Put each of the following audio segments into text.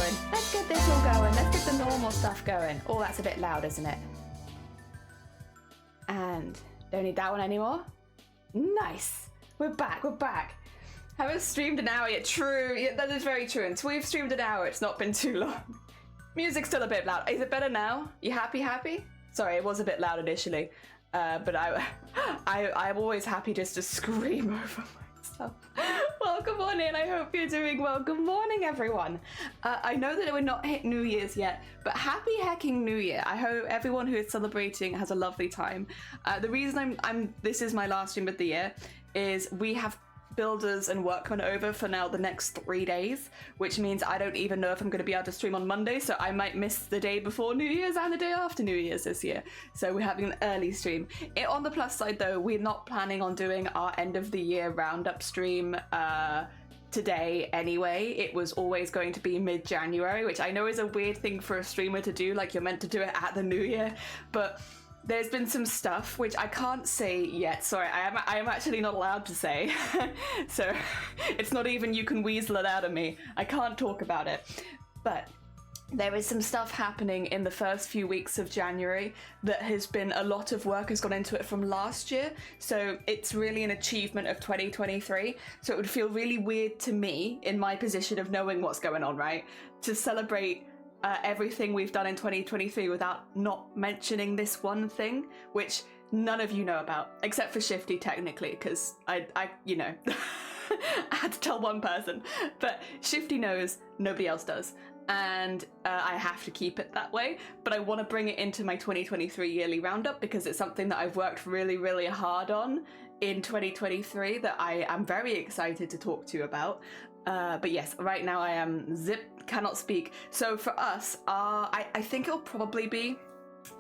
going. Let's get this all going. Let's get the normal stuff going. Oh, that's a bit loud, isn't it? And don't need that one anymore. Nice. We're back. We're back. Haven't streamed an hour yet. True. Yeah, that is very true. Until we've streamed an hour, it's not been too long. Music's still a bit loud. Is it better now? You happy? Happy? Sorry, it was a bit loud initially. But I'm always happy just to scream over myself. Welcome on in. I hope you're doing well. Good morning, everyone. I know that we're not hit New Year's yet, but happy hecking New Year. I hope everyone who is celebrating has a lovely time. The reason this is my last stream of the year is we have builders and workmen over for now the next 3 days, which means I don't even know if I'm going to be able to stream on Monday, so I might miss the day before New Year's and the day after New Year's this year. So we're having an early stream. On the plus side though, we're not planning on doing our end of the year roundup stream today anyway. It was always going to be mid-January, which I know is a weird thing for a streamer to do, like you're meant to do it at the New Year, but there's been some stuff which I can't say yet. Sorry, I am actually not allowed to say. So it's not even you can weasel it out of me. I can't talk about it. But there is some stuff happening in the first few weeks of January that has been a lot of work has gone into it from last year. So it's really an achievement of 2023. So it would feel really weird to me in my position of knowing what's going on, right? To celebrate everything we've done in 2023 without not mentioning this one thing, which none of you know about, except for Shifty technically, because I you know, I had to tell one person, but Shifty knows, nobody else does. And I have to keep it that way, but I want to bring it into my 2023 yearly roundup because it's something that I've worked really, really hard on in 2023 that I am very excited to talk to you about. But yes, right now I am cannot speak. So for us, I think it'll probably be,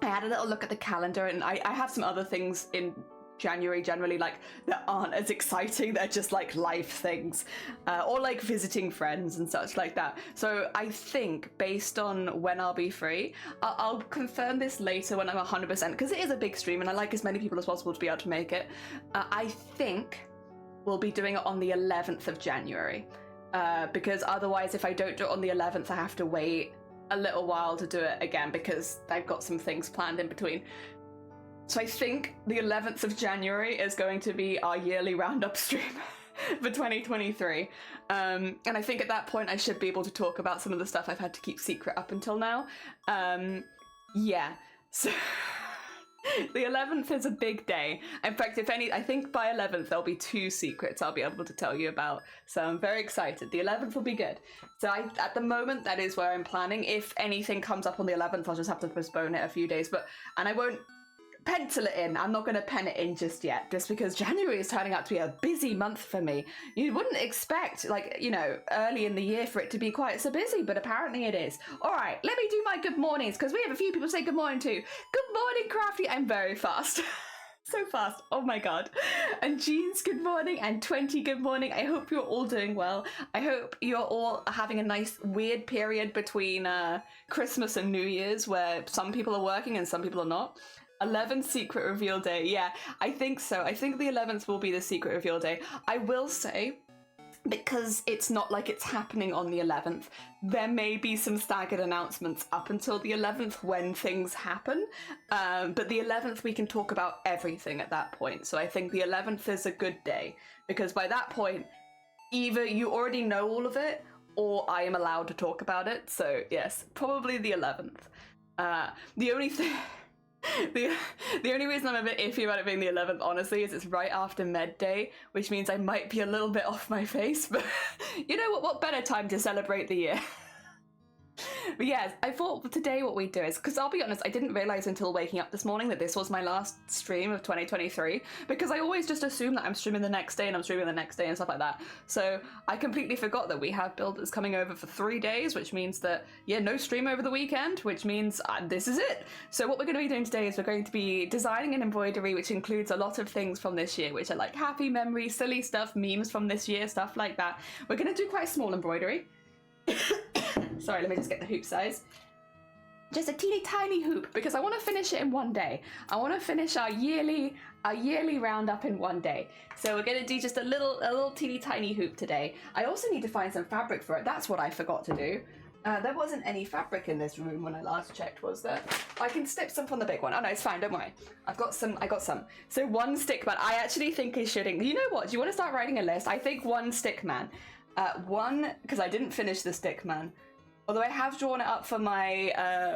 I had a little look at the calendar and I have some other things in January generally like that aren't as exciting. They're just like life things or like visiting friends and such like that. So I think based on when I'll be free, I'll confirm this later when I'm 100% because it is a big stream and I like as many people as possible to be able to make it. I think we'll be doing it on the 11th of January. Because otherwise if I don't do it on the 11th I have to wait a little while to do it again because I've got some things planned in between. So I think the 11th of January is going to be our yearly roundup stream for 2023. And I think at that point I should be able to talk about some of the stuff I've had to keep secret up until now. Yeah, so the 11th is a big day. In fact, if any, I think by 11th there'll be 2 secrets I'll be able to tell you about. So I'm very excited. The 11th will be good. So at the moment, that is where I'm planning. If anything comes up on the 11th, I'll just have to postpone it a few days. And I won't pencil it in. I'm not going to pen it in just yet, just because January is turning out to be a busy month for me. You wouldn't expect, like, you know, early in the year for it to be quite so busy, but apparently it is. All right, let me do my good mornings, because we have a few people say good morning too. Good morning, Crafty. I'm very fast. So fast. Oh my god. And Jeans, good morning. And 20, good morning. I hope you're all doing well. I hope you're all having a nice weird period between Christmas and New Year's where some people are working and some people are not. 11th secret reveal day. Yeah, I think so. I think the 11th will be the secret reveal day. I will say, because it's not like it's happening on the 11th, there may be some staggered announcements up until the 11th when things happen. But the 11th, we can talk about everything at that point. So I think the 11th is a good day because by that point, either you already know all of it or I am allowed to talk about it. So yes, probably the 11th. The only thing... The only reason I'm a bit iffy about it being the 11th, honestly, is it's right after Med Day, which means I might be a little bit off my face, but you know what better time to celebrate the year? But yeah, I thought today what we'd do is, because I'll be honest, I didn't realise until waking up this morning that this was my last stream of 2023, because I always just assume that I'm streaming the next day and I'm streaming the next day and stuff like that. So I completely forgot that we have builders coming over for 3 days, which means that, yeah, no stream over the weekend, which means this is it. So what we're going to be doing today is we're going to be designing an embroidery, which includes a lot of things from this year, which are like happy memories, silly stuff, memes from this year, stuff like that. We're going to do quite a small embroidery. Sorry, let me just get the hoop size. Just a teeny tiny hoop because I want to finish it in one day. I want to finish our yearly roundup in one day. So we're going to do just a little teeny tiny hoop today. I also need to find some fabric for it. That's what I forgot to do. There wasn't any fabric in this room when I last checked, was there? I can snip some from the big one. Oh no, it's fine, don't worry. I got some. So one stick man. I actually think I should. You know what? Do you want to start writing a list? I think one stick man. Because I didn't finish the stick man. Although I have drawn it up for my,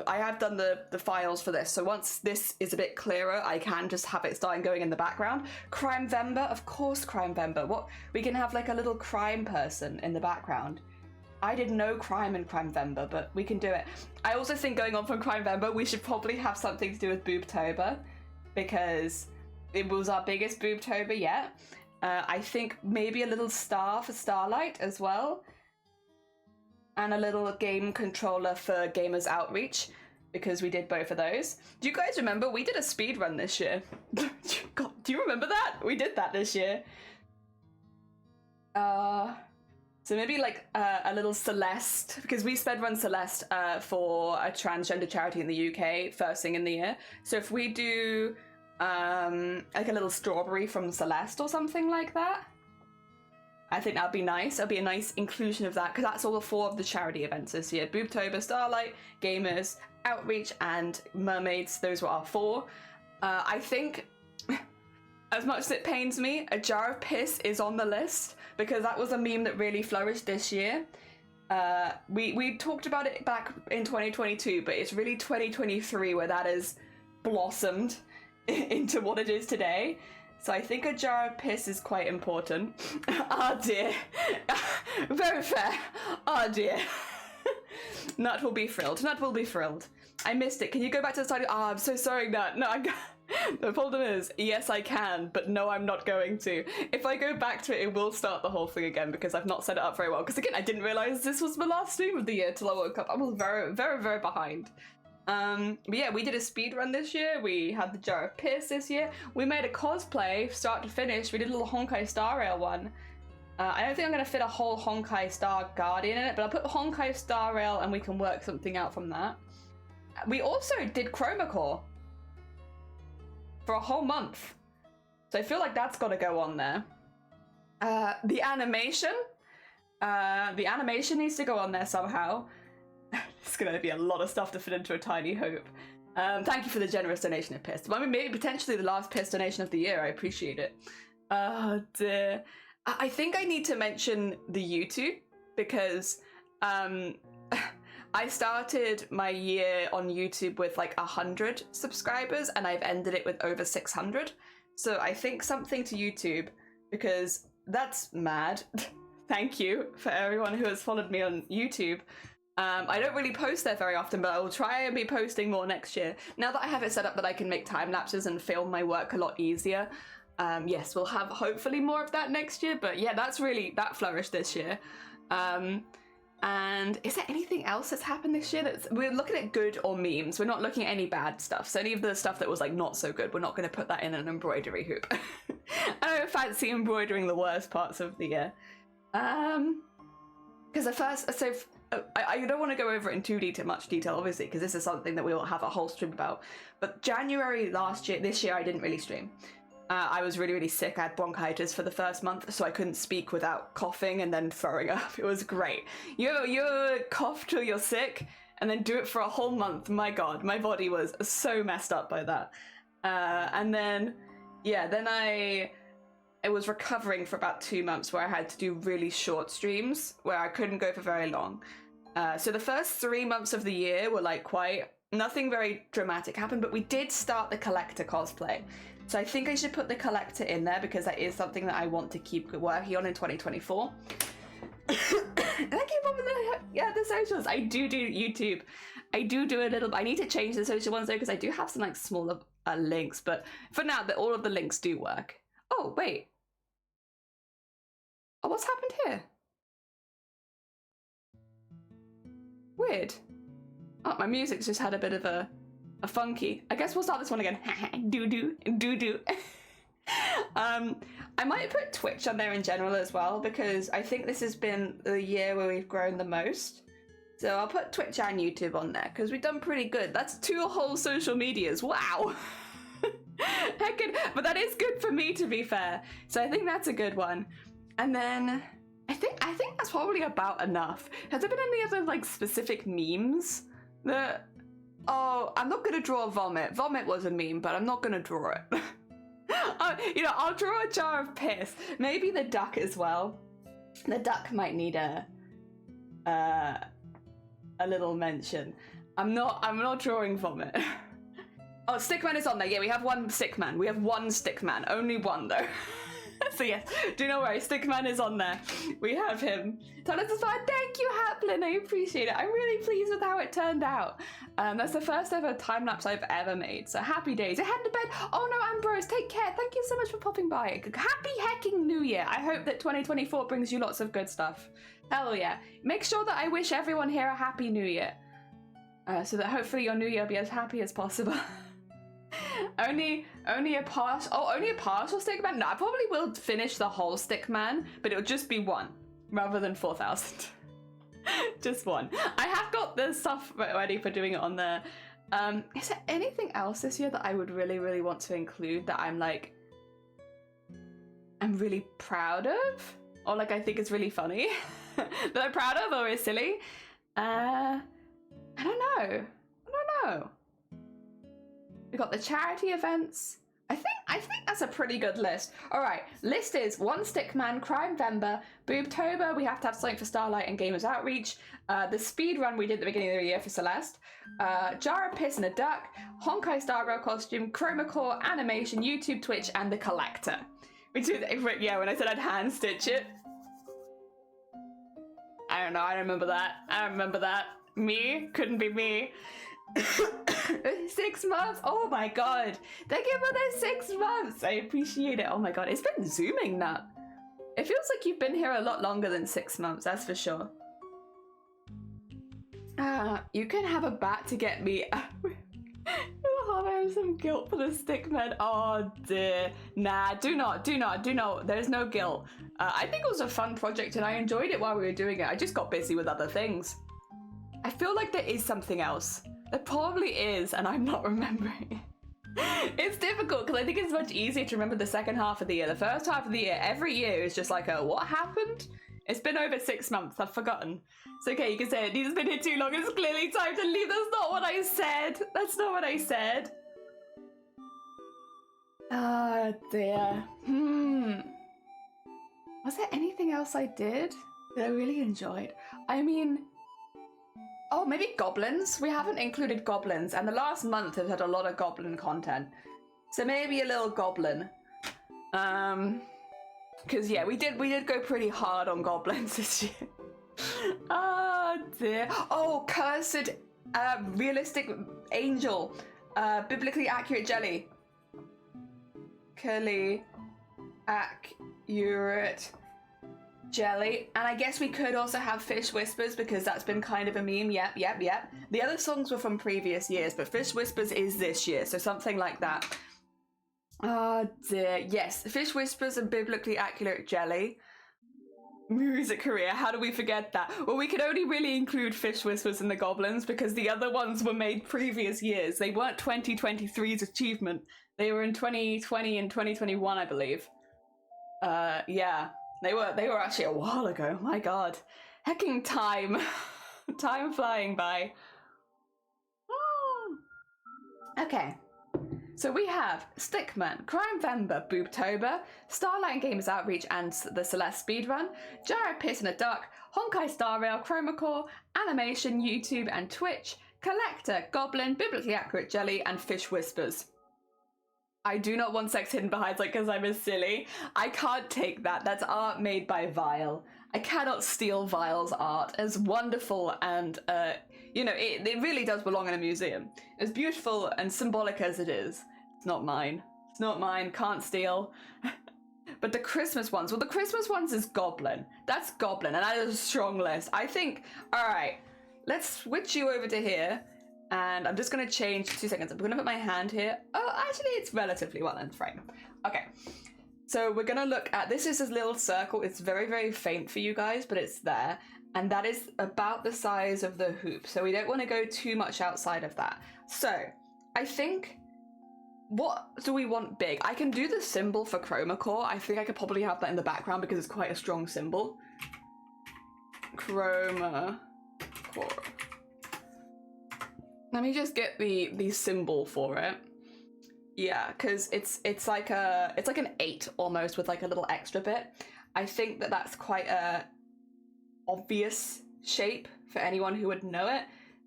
I have done the files for this. So once this is a bit clearer, I can just have it starting going in the background. Crimevember, of course Crimevember. What? We can have like a little crime person in the background. I did no crime in Crimevember, but we can do it. I also think going on from Crimevember, we should probably have something to do with Boobtober, because it was our biggest Boobtober yet. I think maybe a little star for Starlight as well. And a little game controller for Gamers Outreach, because we did both of those. Do you guys remember? We did a speed run this year. God, do you remember that? We did that this year. So maybe like a little Celeste, because we sped run Celeste for a transgender charity in the UK first thing in the year. So if we do like a little strawberry from Celeste or something like that, I think that'd be nice. It'll be a nice inclusion of that, because that's all 4 of the charity events this year. Boobtober, Starlight, Gamers, Outreach, and Mermaids. Those were our 4. I think, as much as it pains me, a jar of piss is on the list, because that was a meme that really flourished this year. We talked about it back in 2022, but it's really 2023 where that has blossomed into what it is today. So I think a jar of piss is quite important. Oh dear. Very fair. Oh dear. Nut will be thrilled. Nut will be thrilled. I missed it. Can you go back to the start? Oh, I'm so sorry, Nut. No, the problem is, yes, I can, but no, I'm not going to. If I go back to it, it will start the whole thing again, because I've not set it up very well. Because again, I didn't realize this was my last stream of the year till I woke up. I was very, very, very behind. But yeah, we did a speed run this year. We had the jar of piss this year. We made a cosplay start to finish. We did a little Honkai Star Rail one. I don't think I'm going to fit a whole Honkai Star Guardian in it, but I'll put Honkai Star Rail and we can work something out from that. We also did Chroma Core for a whole month. So I feel like that's got to go on there. The animation needs to go on there somehow. It's going to be a lot of stuff to fit into a tiny hoop. Thank you for the generous donation of piss. I mean, maybe potentially the last piss donation of the year. I appreciate it. Oh dear. I think I need to mention the YouTube, because I started my year on YouTube with like 100 subscribers and I've ended it with over 600. So I think something to YouTube, because that's mad. Thank you for everyone who has followed me on YouTube. I don't really post there very often, but I will try and be posting more next year. Now that I have it set up that I can make time lapses and film my work a lot easier, yes, we'll have hopefully more of that next year. But yeah, that flourished this year. And is there anything else that's happened this year? We're looking at good or memes. We're not looking at any bad stuff. So any of the stuff that was like not so good, we're not going to put that in an embroidery hoop. I don't fancy embroidering the worst parts of the year. Because I don't want to go over it in too much detail, obviously, because this is something that we will have a whole stream about. But January this year, I didn't really stream. I was really, really sick. I had bronchitis for the first month, so I couldn't speak without coughing and then throwing up. It was great. You cough till you're sick, and then do it for a whole month. My God, my body was so messed up by that. And then, yeah, then I was recovering for about 2 months where I had to do really short streams where I couldn't go for very long. So the first 3 months of the year were like nothing very dramatic happened, but we did start the Collector cosplay. So I think I should put the Collector in there, because that is something that I want to keep working on in 2024. And I keep up with the socials. I do YouTube. I do a little. I need to change the social ones though, because I do have some like smaller links. But for now, all of the links do work. Oh wait. Oh, what's happened here? Weird. Oh, my music's just had a bit of a funky. I guess we'll start this one again. Do. I might put Twitch on there in general as well, because I think this has been the year where we've grown the most. So I'll put Twitch and YouTube on there, because we've done pretty good. That's 2 whole social medias. Wow. But that is good for me, to be fair. So I think that's a good one. And then I think I think that's probably about enough. Has there been any other like specific memes that? Oh, I'm not gonna draw vomit. Vomit was a meme, but I'm not gonna draw it. You know, I'll draw a jar of piss. Maybe the duck as well. The duck might need a little mention. I'm not drawing vomit. Oh, Stickman is on there. Yeah, we have one Stickman. We have one Stickman. Only one though. So yes, do not worry. Stickman is on there. We have him. Thank you, Haplin. I appreciate it. I'm really pleased with how it turned out. That's the first ever time lapse I've ever made. So happy days. I head to bed. Oh no, Ambrose, take care. Thank you so much for popping by. Happy hecking New Year. I hope that 2024 brings you lots of good stuff. Hell yeah. Make sure that I wish everyone here a happy New Year. So that hopefully your New Year will be as happy as possible. only a partial Stickman? No, I probably will finish the whole Stickman, but it'll just be one rather than 4,000. Just one. I have got the stuff ready for doing it on there. Is there anything else this year that I would really, really want to include that I'm really proud of? Or like I think is really funny? That I'm proud of or is silly? I don't know. We got the charity events. I think that's a pretty good list. All right, list is one Stickman, Crimevember, Boobtober. We have to have something for Starlight and Gamers Outreach. The speed run we did at the beginning of the year for Celeste. Jar of Piss and a Duck, Honkai Star Rail costume, Chromacore, animation, YouTube, Twitch, and the Collector. Which is, yeah, when I said I'd hand stitch it. I don't know. I don't remember that. Me couldn't be me. 6 months. Oh my god, thank you for the 6 months. I appreciate it. Oh my god, it's been zooming now. It feels like you've been here a lot longer than 6 months, that's for sure. You can have a bat to get me. You'll have some guilt for the Stickman. Oh dear. Nah, do not. There's no guilt. I think it was a fun project and I enjoyed it while we were doing it. I just got busy with other things. I feel like there is something else. There probably is, and I'm not remembering. It's difficult because I think it's much easier to remember the second half of the year. The first half of the year, every year is just like what happened? It's been over 6 months, I've forgotten. It's okay, you can say it. It's been here too long, it's clearly time to leave. That's not what I said. That's not what I said. Oh dear. Was there anything else I did that I really enjoyed? I mean, oh, maybe goblins. We haven't included goblins, and the last month has had a lot of goblin content. So maybe a little goblin. Because yeah, we did go pretty hard on goblins this year. Oh dear. Oh, cursed, realistic angel, biblically accurate jelly. Curly, accurate jelly. And I guess we could also have Fish Whispers because that's been kind of a meme. Yep. The other songs were from previous years, but Fish Whispers is this year, so something like that. Oh dear. Yes, Fish Whispers and biblically accurate jelly. Music career, how do we forget that? Well, we could only really include Fish Whispers and the Goblins because the other ones were made previous years. They weren't 2023's achievement. They were in 2020 and 2021, I believe. Yeah. They were actually a while ago. My god. Hecking time. Time flying by. Okay. So we have Stickman, Crimevember, Boobtober, Starlight and Gamers Outreach and the Celeste Speedrun, Jar of Piss and a Duck, Honkai Star Rail, Chromacore, Animation, YouTube and Twitch, Collector, Goblin, Biblically Accurate Jelly, and Fish Whispers. I do not want sex hidden behind like because I'm a silly. I can't take that. That's art made by Vile. I cannot steal Vile's art. As wonderful and, you know, it really does belong in a museum. As beautiful and symbolic as it is, it's not mine. It's not mine. Can't steal. But the Christmas ones, well, the Christmas ones is Goblin. That's Goblin, and that is a strong list. I think, all right, let's switch you over to here. And I'm just going to change 2 seconds. I'm going to put my hand here. Oh, actually, it's relatively well in frame. Okay. So we're going to look at, this is a little circle. It's very, very faint for you guys, but it's there. And that is about the size of the hoop. So we don't want to go too much outside of that. So I think, what do we want big? I can do the symbol for Chromacore. I think I could probably have that in the background because it's quite a strong symbol. Chroma core. Let me just get the symbol for it. Yeah, because it's like an 8 almost with like a little extra bit. I think that's quite a obvious shape for anyone who would know it.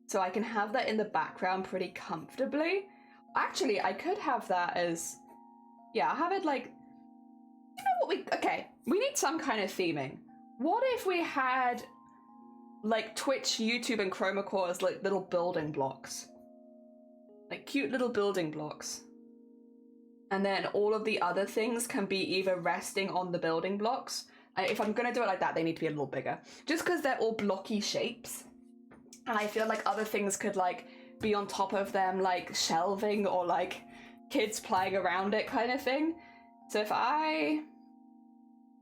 So I can have that in the background pretty comfortably. Actually, I could have that as, yeah, I'll have it like, you know what okay, we need some kind of theming. What if we had like Twitch, YouTube, and Chroma Core as like little building blocks? Like cute little building blocks. And then all of the other things can be either resting on the building blocks. If I'm gonna do it like that, they need to be a little bigger. Just because they're all blocky shapes. And I feel like other things could like be on top of them, like shelving or like kids playing around it kind of thing. So if I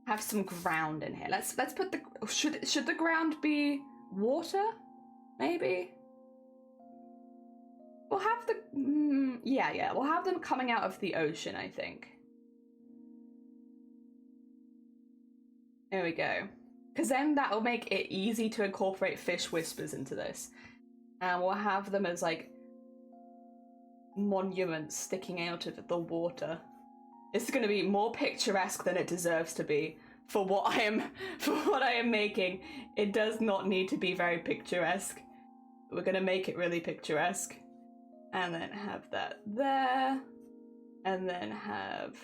have some ground in here, let's put the, should the ground be water? Maybe? We'll have the, yeah, we'll have them coming out of the ocean, I think. There we go. Because then that'll make it easy to incorporate fish whispers into this. And we'll have them as like monuments sticking out of the water. It's going to be more picturesque than it deserves to be for what I am making. It does not need to be very picturesque. We're going to make it really picturesque. And then have that there. And then have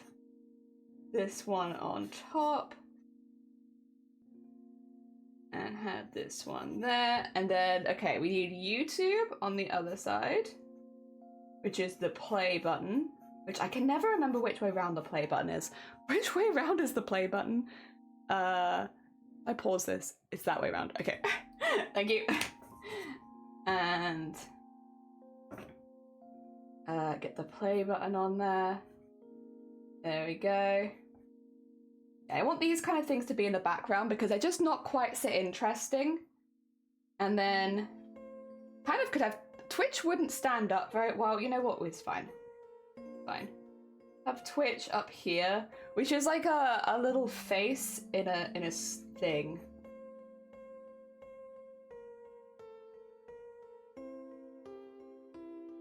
this one on top. And have this one there. And then, okay, we need YouTube on the other side, which is the play button, which I can never remember which way around the play button is. Which way around is the play button? I pause this. It's that way around. Okay. Thank you. And get the play button on there. There we go. I want these kind of things to be in the background because they're just not quite so interesting. And then kind of could have, Twitch wouldn't stand up very well. You know what? It's fine. Fine. Have Twitch up here, which is like a little face in a thing.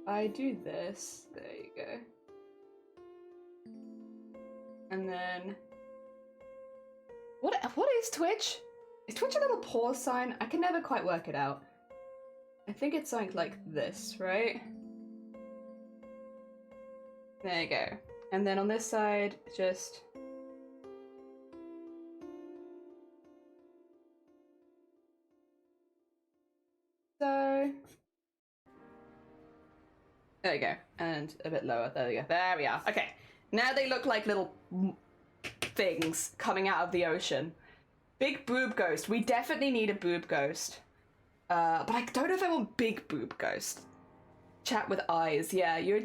I do this. There you go. And then what is Twitch? Is Twitch a little pause sign? I can never quite work it out. I think it's something like this, right? There you go. And then on this side, just so there you go. And a bit lower. There we go. There we are. Okay. Now they look like little things coming out of the ocean. Big boob ghost. We definitely need a boob ghost. But I don't know if I want big boob ghost. Chat with eyes. Yeah, you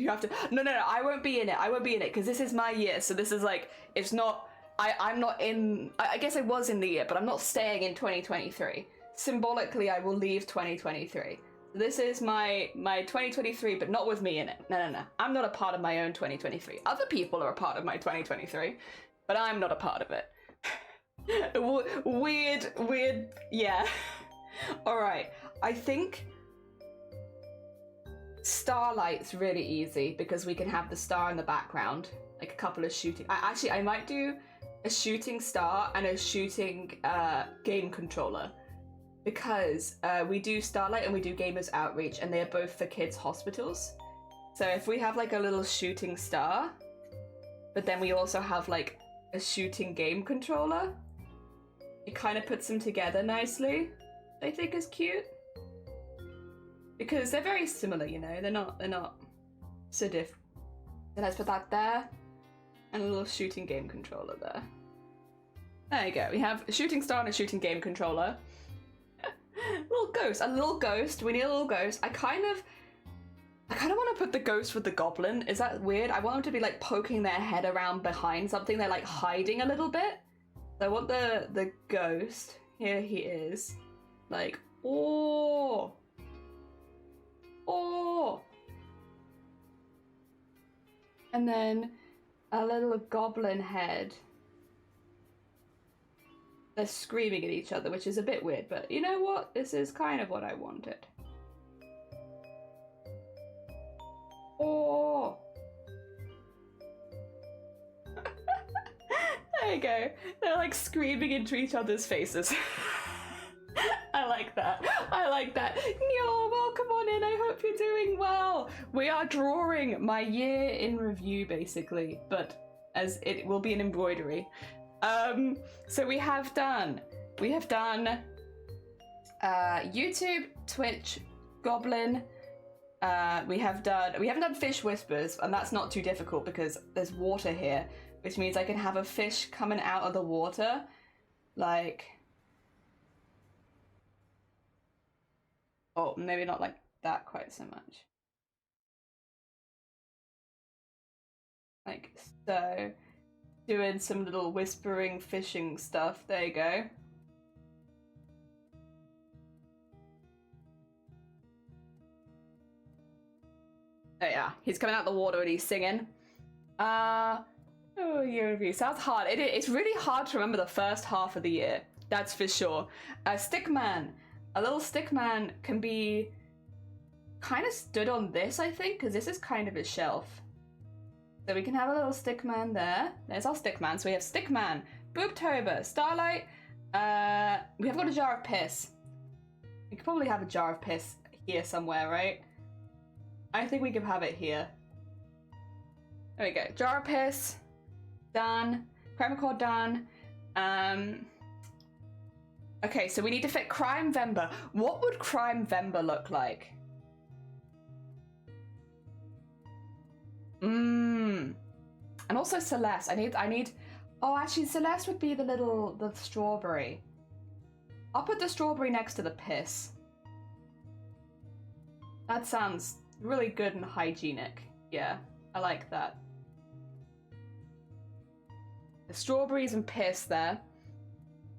have to. No, I won't be in it. I won't be in it because this is my year. So this is like, it's not. I'm not in. I guess I was in the year, but I'm not staying in 2023. Symbolically, I will leave 2023. This is my 2023, but not with me in it. No. I'm not a part of my own 2023. Other people are a part of my 2023, but I'm not a part of it. Weird, yeah. Alright, I think starlight's really easy because we can have the star in the background, like a couple of shooting. I might do a shooting star and a shooting game controller. Because we do Starlight and we do Gamers Outreach and they are both for kids' hospitals. So if we have like a little shooting star, but then we also have like a shooting game controller, it kind of puts them together nicely. I think is cute. Because they're very similar, you know, they're not so different. So let's put that there and a little shooting game controller there. There you go, we have a shooting star and a shooting game controller. A little ghost. We need a little ghost. I kind of want to put the ghost with the goblin. Is that weird? I want them to be like poking their head around behind something. They're like hiding a little bit. So I want the ghost. Here he is. Like, oh. And then a little goblin head they're screaming at each other, which is a bit weird, but you know what? This is kind of what I wanted. Oh! There you go. They're like screaming into each other's faces. I like that. I like that. Nyo, welcome on in. I hope you're doing well. We are drawing my year in review, basically, but as it will be an embroidery. So we have done YouTube, Twitch, Goblin. We haven't done Fish Whispers, and that's not too difficult because there's water here, which means I can have a fish coming out of the water, like. Oh, maybe not like that quite so much. Like so. Doing some little whispering fishing stuff. There you go. Oh yeah, he's coming out the water and he's singing. Oh, year review. Sounds hard. It's really hard to remember the first half of the year. That's for sure. Stickman. A little stickman can be kind of stood on this, I think, because this is kind of a shelf. So we can have a little stickman there. There's our stickman. So we have stickman, Boobtober, Starlight. We have got a jar of piss. We could probably have a jar of piss here somewhere, right? I think we could have it here. There we go. Jar of piss. Done. Cremacore done. Okay, so we need to fit Crime Vember. What would Crime Vember look like? And also Celeste. I need. Oh, actually, Celeste would be the strawberry. I'll put the strawberry next to the piss. That sounds really good and hygienic. Yeah, I like that. The strawberries and piss there.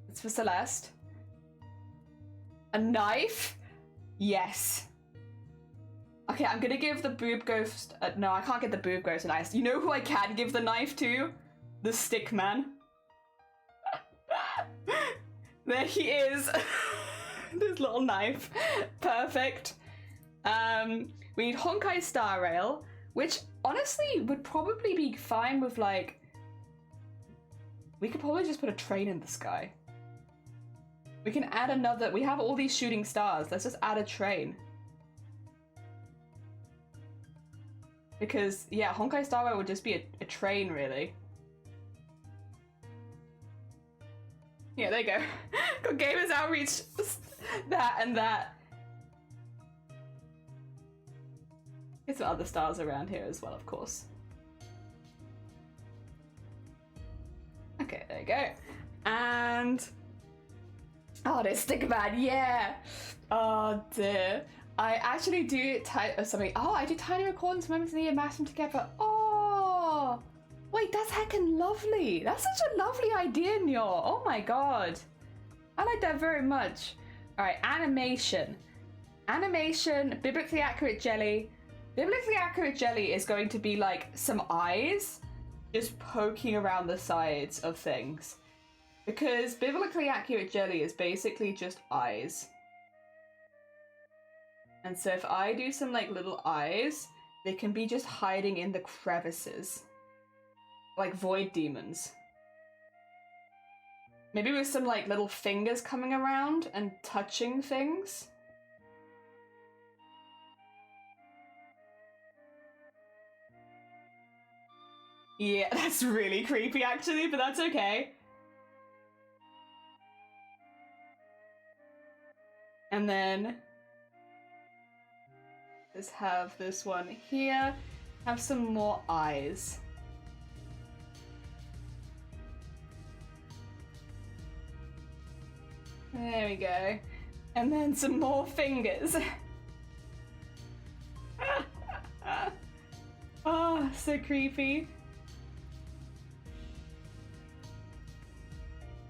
It's for Celeste. A knife? Yes. Okay, I'm gonna give the boob ghost. No, I can't get the boob ghost a knife. You know who I can give the knife to? The stick man. There he is. This little knife. Perfect. We need Honkai Star Rail, which honestly would probably be fine with like. We could probably just put a train in the sky. We can add another. We have all these shooting stars. Let's just add a train. Because, yeah, Honkai Star Rail would just be a train, really. Yeah, there you go. Got Gamers Outreach. That and that. There's some other stars around here as well, of course. Okay, there you go. And... oh, there's Stickman, yeah! Oh, dear. I actually do something. Oh, I do tiny recordings, moments in the year, mash them together. Oh! Wait, that's heckin' lovely. That's such a lovely idea, Nyor. Oh my god. I like that very much. Alright, animation. Animation, biblically accurate jelly. Biblically accurate jelly is going to be like some eyes just poking around the sides of things. Because biblically accurate jelly is basically just eyes. And so if I do some like little eyes, they can be just hiding in the crevices. Like void demons. Maybe with some like little fingers coming around and touching things. Yeah, that's really creepy actually, but that's okay. And then just have this one here. Have some more eyes. There we go. And then some more fingers. Oh, so creepy.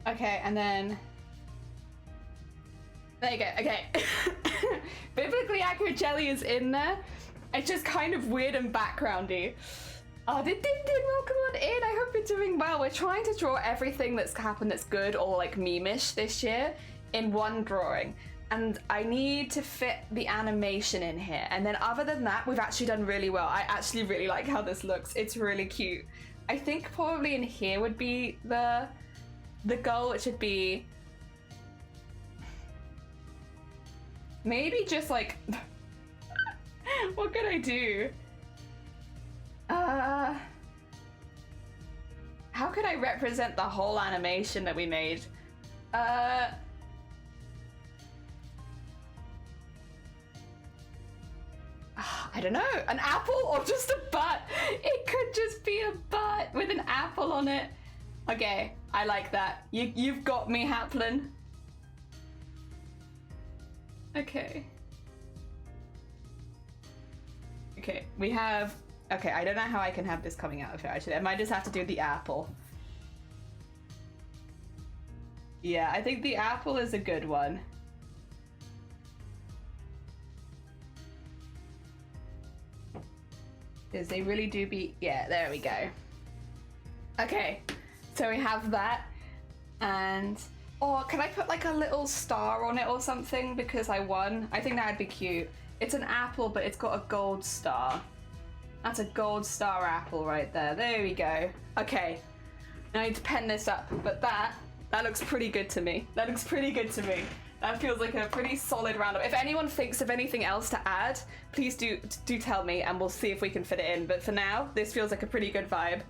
Okay, and then... there you go, okay. Biblically accurate jelly is in there. It's just kind of weird and backgroundy. Oh, Din Din Din, welcome on in. I hope you're doing well. We're trying to draw everything that's happened that's good or like meme-ish this year in one drawing. And I need to fit the animation in here. And then other than that, we've actually done really well. I actually really like how this looks. It's really cute. I think probably in here would be the goal. It should be maybe just like, what could I do? How could I represent the whole animation that we made? I don't know, an apple or just a butt? It could just be a butt with an apple on it. Okay, I like that. You've got me, Haplin. Okay. Okay, we have... Okay, I don't know how I can have this coming out of here, actually. I might just have to do the apple. Yeah, I think the apple is a good one. Because they really do be... Yeah, there we go. Okay, so we have that. And... Or can I put like a little star on it or something because I won? I think that'd be cute. It's an apple, but it's got a gold star. That's a gold star apple right there. There we go. Okay, now I need to pen this up, but that looks pretty good to me. That looks pretty good to me. That feels like a pretty solid roundup. If anyone thinks of anything else to add, please do tell me and we'll see if we can fit it in. But for now, this feels like a pretty good vibe.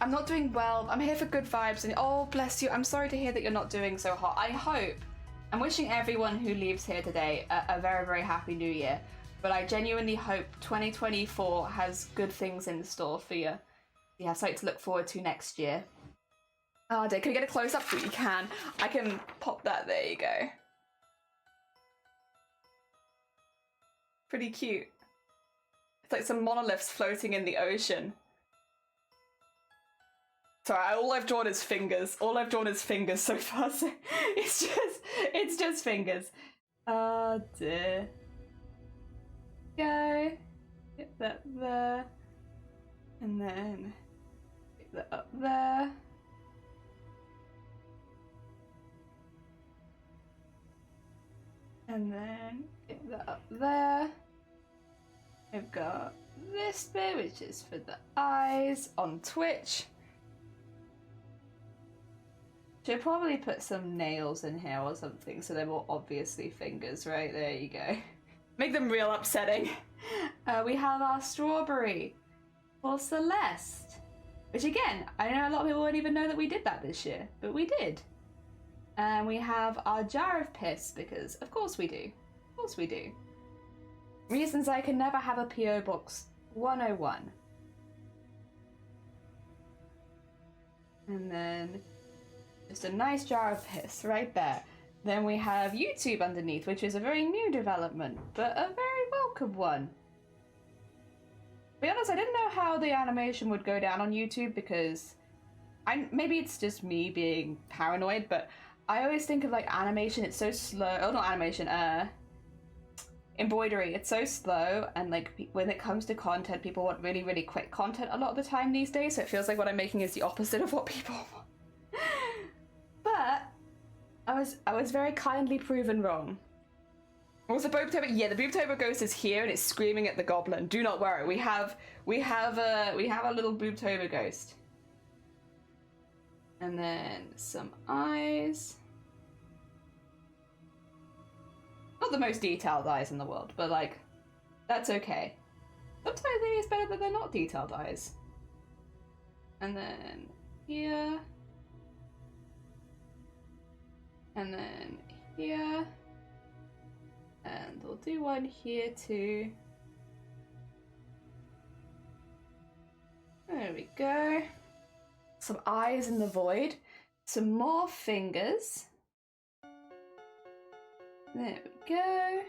I'm not doing well. I'm here for good vibes and oh, bless you. I'm sorry to hear that you're not doing so hot. I'm wishing everyone who leaves here today a very, very happy new year. But I genuinely hope 2024 has good things in store for you. You have something to look forward to next year. Oh dear, can we get a close-up? You can. I can pop that, there you go. Pretty cute. It's like some monoliths floating in the ocean. Sorry, all I've drawn is fingers. All I've drawn is fingers so far, so it's just fingers. Oh dear. Go. Get that there. And then get that up there. And then get that up there. I've got this bit, which is for the eyes on Twitch. Should probably put some nails in here or something so they're more obviously fingers, right? There you go. Make them real upsetting. We have our strawberry for Celeste. Which again, I know a lot of people won't even know that we did that this year, but we did. And we have our jar of piss because of course we do. Of course we do. Reasons I can never have a PO Box 101. And then just a nice jar of piss right there. Then we have YouTube underneath, which is a very new development, but a very welcome one. To be honest, I didn't know how the animation would go down on YouTube because maybe it's just me being paranoid, but I always think of like animation, it's so slow. Oh, not animation, embroidery. It's so slow, and like when it comes to content, people want really, really quick content a lot of the time these days, so it feels like what I'm making is the opposite of what people want. But I was very kindly proven wrong. Was the Boobtober? Yeah, the Boobtober ghost is here and it's screaming at the goblin. Do not worry. We have a little Boobtober ghost. And then some eyes. Not the most detailed eyes in the world, but like that's okay. Sometimes maybe it's better that they're not detailed eyes. And then here. And then here. And we'll do one here too. There we go. Some eyes in the void. Some more fingers. There we go.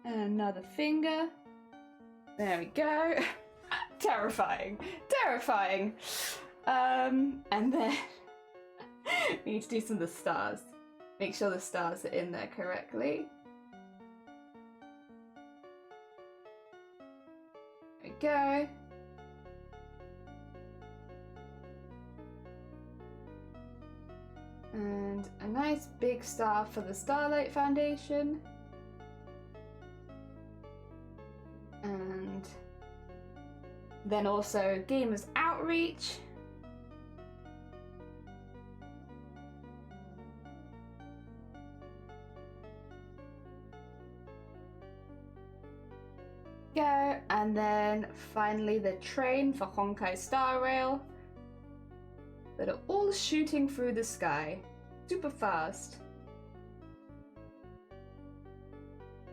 And another finger. There we go. Terrifying. Terrifying. And then we need to do some of the stars. Make sure the stars are in there correctly. go. And a nice big star for the Starlight Foundation. And then also Gamers Outreach. Go, and then finally the train for Honkai Star Rail that are all shooting through the sky super fast.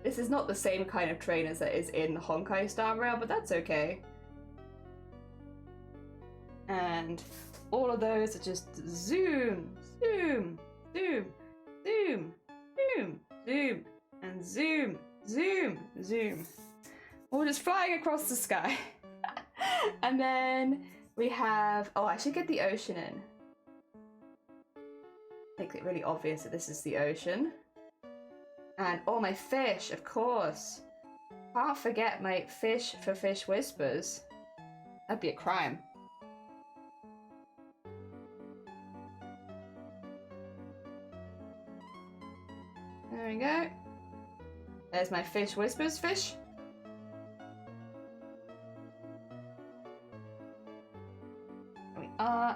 This is not the same kind of train as that is in Honkai Star Rail, but that's okay. And all of those are just zoom, zoom, zoom, zoom, zoom, zoom, and zoom, zoom, zoom. We're just flying across the sky. And then we have, oh, I should get the ocean in. Make it really obvious that this is the ocean. And oh, my fish, of course. Can't forget my fish for Fish Whispers. That'd be a crime. There we go. There's my Fish Whispers fish.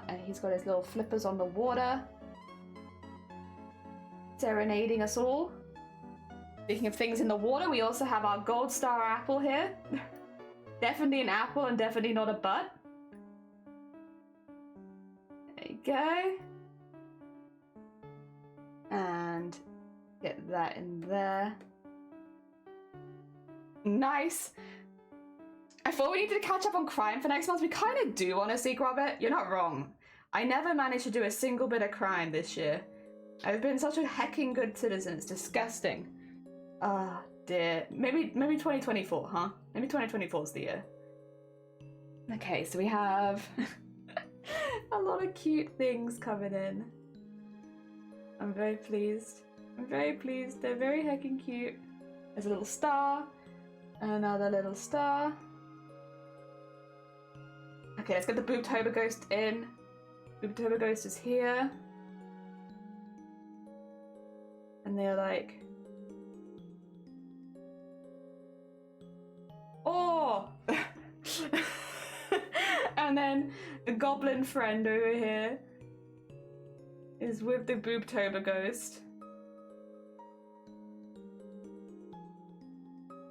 And he's got his little flippers on the water, serenading us all. Speaking of things in the water, we also have our gold star apple here. Definitely an apple and definitely not a butt. There you go. And get that in there. Nice. I thought we needed to catch up on crime for next month. We kind of do, honestly, Robert. You're not wrong. I never managed to do a single bit of crime this year. I've been such a hecking good citizen. It's disgusting. Ah, dear. Maybe 2024, huh? Maybe 2024 is the year. Okay, so we have a lot of cute things coming in. I'm very pleased. I'm very pleased. They're very hecking cute. There's a little star. Another little star. Okay, let's get the Boobtober Ghost in. Boobtober Ghost is here. And they're like... Oh! And then the goblin friend over here is with the Boobtober Ghost.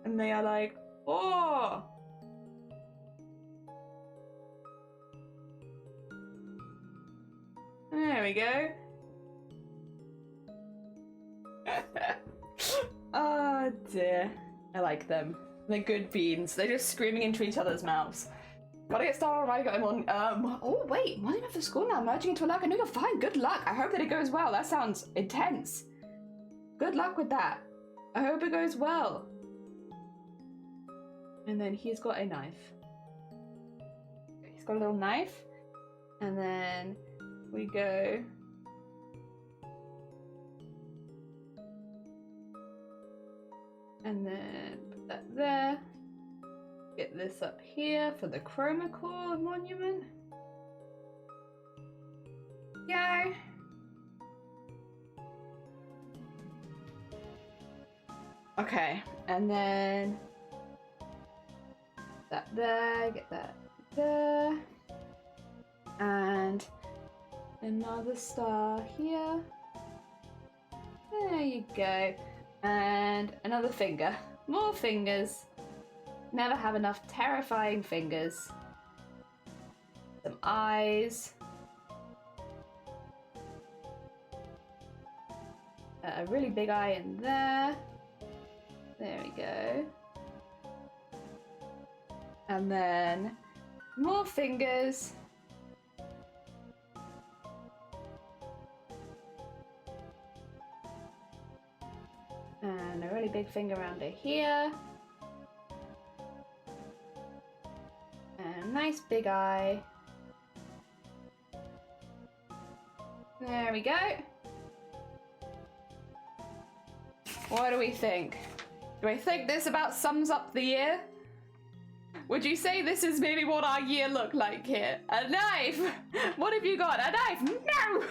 And they are like, oh! There we go. Oh dear. I like them. They're good beans. They're just screaming into each other's mouths. Gotta get started already. I'm on. Oh wait, morning after school now. Merging into a luck. I know you're fine. Good luck. I hope that it goes well. That sounds intense. Good luck with that. I hope it goes well. And then he's got a knife. He's got a little knife. And then we go. And then put that there. Get this up here for the Chroma Core monument. Yay! Okay, and then that there, get that there, and another star here. There you go, and another finger. More fingers. Never have enough terrifying fingers. Some eyes. A really big eye in there. There we go. And then more fingers. And a really big finger around it here. And a nice big eye. There we go. What do we think? Do I think this about sums up the year? Would you say this is maybe what our year looked like here? A knife! What have you got? A knife? No!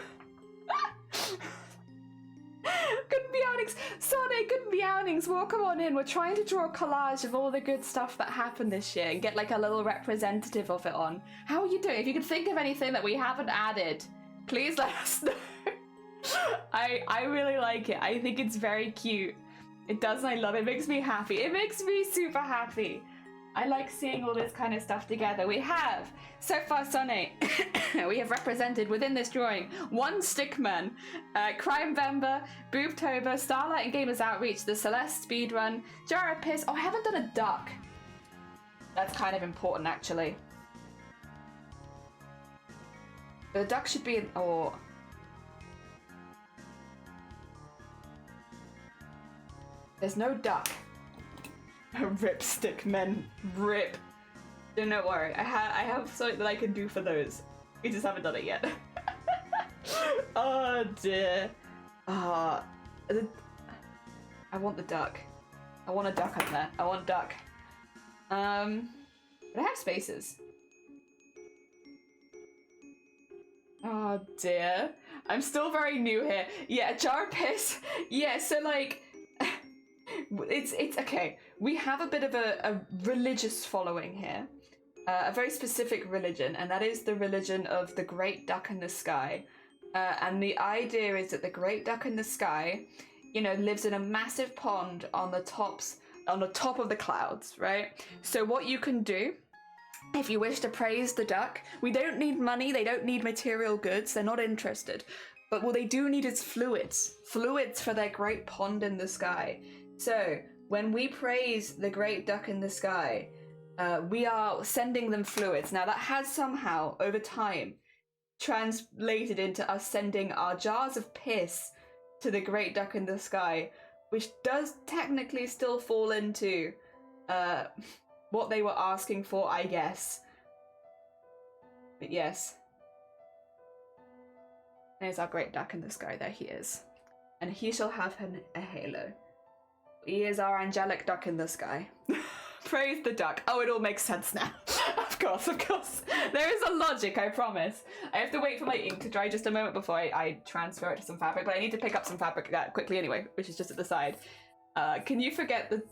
Good meownings! Sonic, good meownings! Welcome on in. We're trying to draw a collage of all the good stuff that happened this year and get like a little representative of it on. How are you doing? If you could think of anything that we haven't added, please let us know. I really like it. I think it's very cute. It does, and I love it. It makes me happy. It makes me super happy. I like seeing all this kind of stuff together. We have, so far, Sonny, we have represented within this drawing one Stickman, Crime Vember, Boobtober, Starlight and Gamers Outreach, the Celeste Speedrun, Jar of Piss. Oh, I haven't done a duck. That's kind of important, actually. The duck should be in, oh. There's no duck. Rip Stickmen, rip. Don't worry, I have something that I can do for those. We just haven't done it yet. Oh dear. I want the duck. I want a duck up there. I want a duck. But I have spaces. Oh dear. I'm still very new here. Yeah, Jar of Piss. Yeah, so like it's okay. We have a bit of a religious following here, a very specific religion, and that is the religion of the Great Duck in the Sky. And the idea is that the Great Duck in the Sky, you know, lives in a massive pond on the top of the clouds, right? So what you can do, if you wish to praise the duck, we don't need money, they don't need material goods, they're not interested. But what they do need is fluids for their great pond in the sky. So, when we praise the Great Duck in the Sky, we are sending them fluids. Now, that has somehow, over time, translated into us sending our jars of piss to the Great Duck in the Sky, which does technically still fall into what they were asking for, I guess. But yes. There's our Great Duck in the Sky. There he is. And he shall have a halo. He is our angelic duck in the sky. Praise the duck. Oh, it all makes sense now. Of course. There is a logic, I promise. I have to wait for my ink to dry just a moment before I transfer it to some fabric, but I need to pick up some fabric quickly anyway, which is just at the side. Can you forget the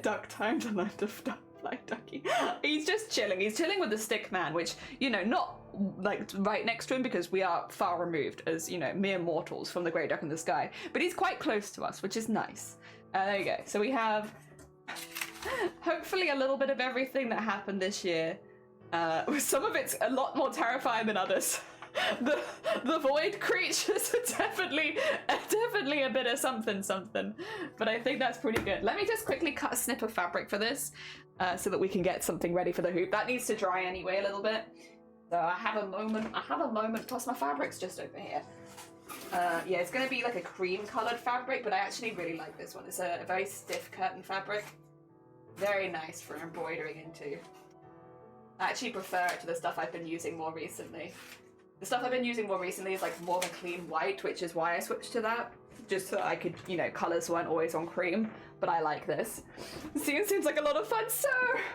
duck time to learn to fly ducky? He's just chilling. He's chilling with the stick man, which, you know, not like right next to him because we are far removed as, you know, mere mortals from the Great Duck in the Sky, but he's quite close to us, which is nice. There you go. So we have hopefully a little bit of everything that happened this year. Some of it's a lot more terrifying than others. The void creatures are definitely a bit of something. But I think that's pretty good. Let me just quickly cut a snip of fabric for this, so that we can get something ready for the hoop. That needs to dry anyway a little bit. So I have a moment. Plus my fabric's just over here. Yeah, it's going to be like a cream-coloured fabric, but I actually really like this one. It's a very stiff curtain fabric. Very nice for embroidering into. I actually prefer it to the stuff I've been using more recently. The stuff I've been using more recently is like more of a clean white, which is why I switched to that. Just so I could, you know, colours weren't always on cream, but I like this. Seems like a lot of fun. So,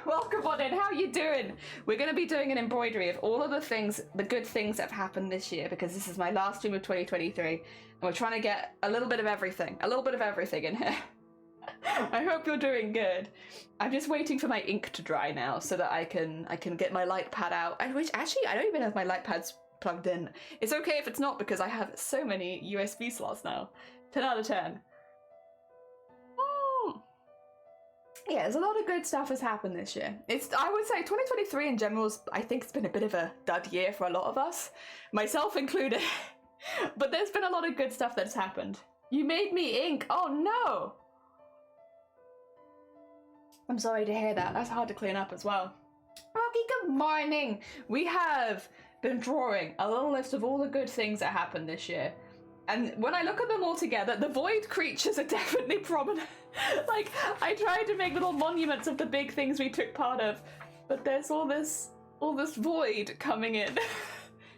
welcome on in. How are you doing? We're going to be doing an embroidery of all of the good things that have happened this year, because this is my last stream of 2023, and we're trying to get a little bit of everything in here. I hope you're doing good. I'm just waiting for my ink to dry now so that I can get my light pad out. Which actually, I don't even have my light pads plugged in. It's okay if it's not, because I have so many USB slots now. 10 out of 10. Yeah, there's a lot of good stuff has happened this year. I would say 2023 in general, I think it's been a bit of a dud year for a lot of us, myself included. But there's been a lot of good stuff that's happened. You made me ink. Oh no! I'm sorry to hear that. That's hard to clean up as well. Rocky, good morning. We have been drawing a little list of all the good things that happened this year. And when I look at them all together, the void creatures are definitely prominent. Like, I tried to make little monuments of the big things we took part of, but there's all this void coming in.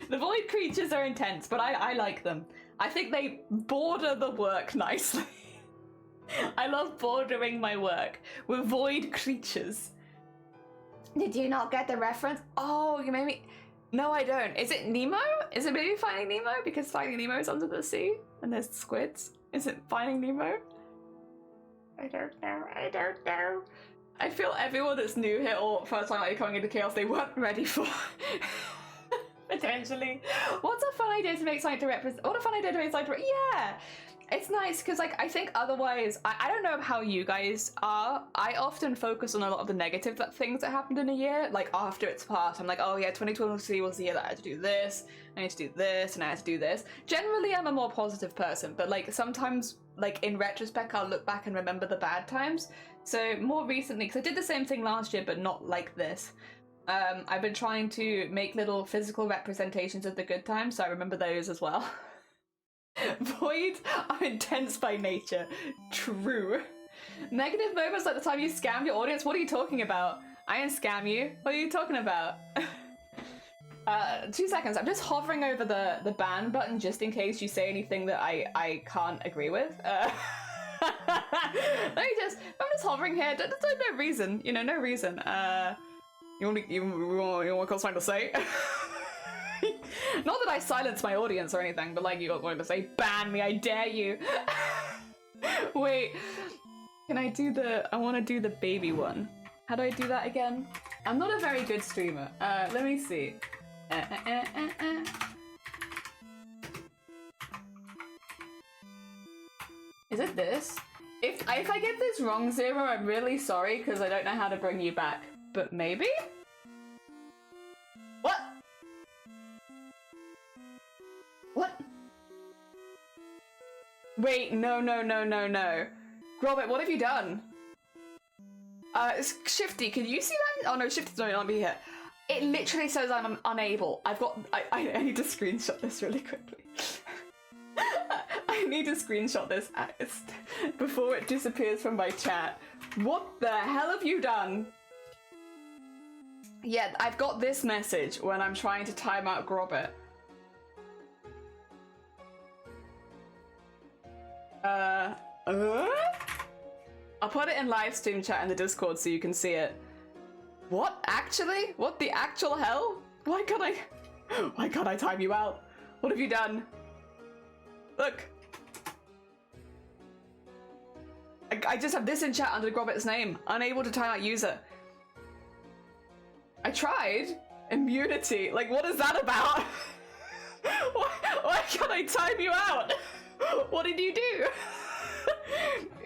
The void creatures are intense, but I like them. I think they border the work nicely. I love bordering my work with void creatures. Did you not get the reference? Oh, you made me... No, I don't. Is it Nemo? Is it maybe Finding Nemo? Because Finding Nemo is under the sea and there's squids. Is it Finding Nemo? I don't know. I feel everyone that's new here or first time like coming into Chaos, they weren't ready for potentially. What's a fun idea to make something to represent? What a fun idea to make something to yeah! It's nice because like I think otherwise I don't know how you guys are. I often focus on a lot of the negative things that happened in a year. Like after it's passed, I'm like, oh yeah, 2023 was the year that I had to do this, I need to do this, and I had to do this. Generally I'm a more positive person, but like sometimes like in retrospect I'll look back and remember the bad times. So more recently, because I did the same thing last year but not like this, I've been trying to make little physical representations of the good times, so I remember those as well. Void are intense by nature. True. Negative moments like the time you scam your audience? What are you talking about? I didn't scam you. What are you talking about? 2 seconds. I'm just hovering over the ban button just in case you say anything that I can't agree with. I'm just hovering here. There's no reason. You know, no reason. You want something to say? Not that I silence my audience or anything, but like you got something to say, ban me, I dare you. Wait, can I do I want to do the baby one. How do I do that again? I'm not a very good streamer. Let me see. Is it this? If I get this wrong, Zero, I'm really sorry because I don't know how to bring you back. But maybe? What? What? Wait, no. Robert, what have you done? Shifty, can you see that? Oh no, Shifty's not gonna be here. It literally says I'm unable. I need to screenshot this really quickly. I need to screenshot this before it disappears from my chat. What the hell have you done? Yeah, I've got this message when I'm trying to time out Grobit. I'll put it in live stream chat in the Discord so you can see it. What? Actually? What the actual hell? Why can't I time you out? What have you done? Look. I just have this in chat under Grobit's name. Unable to time out user. I tried. Immunity. Like, what is that about? Why can't I time you out? What did you do?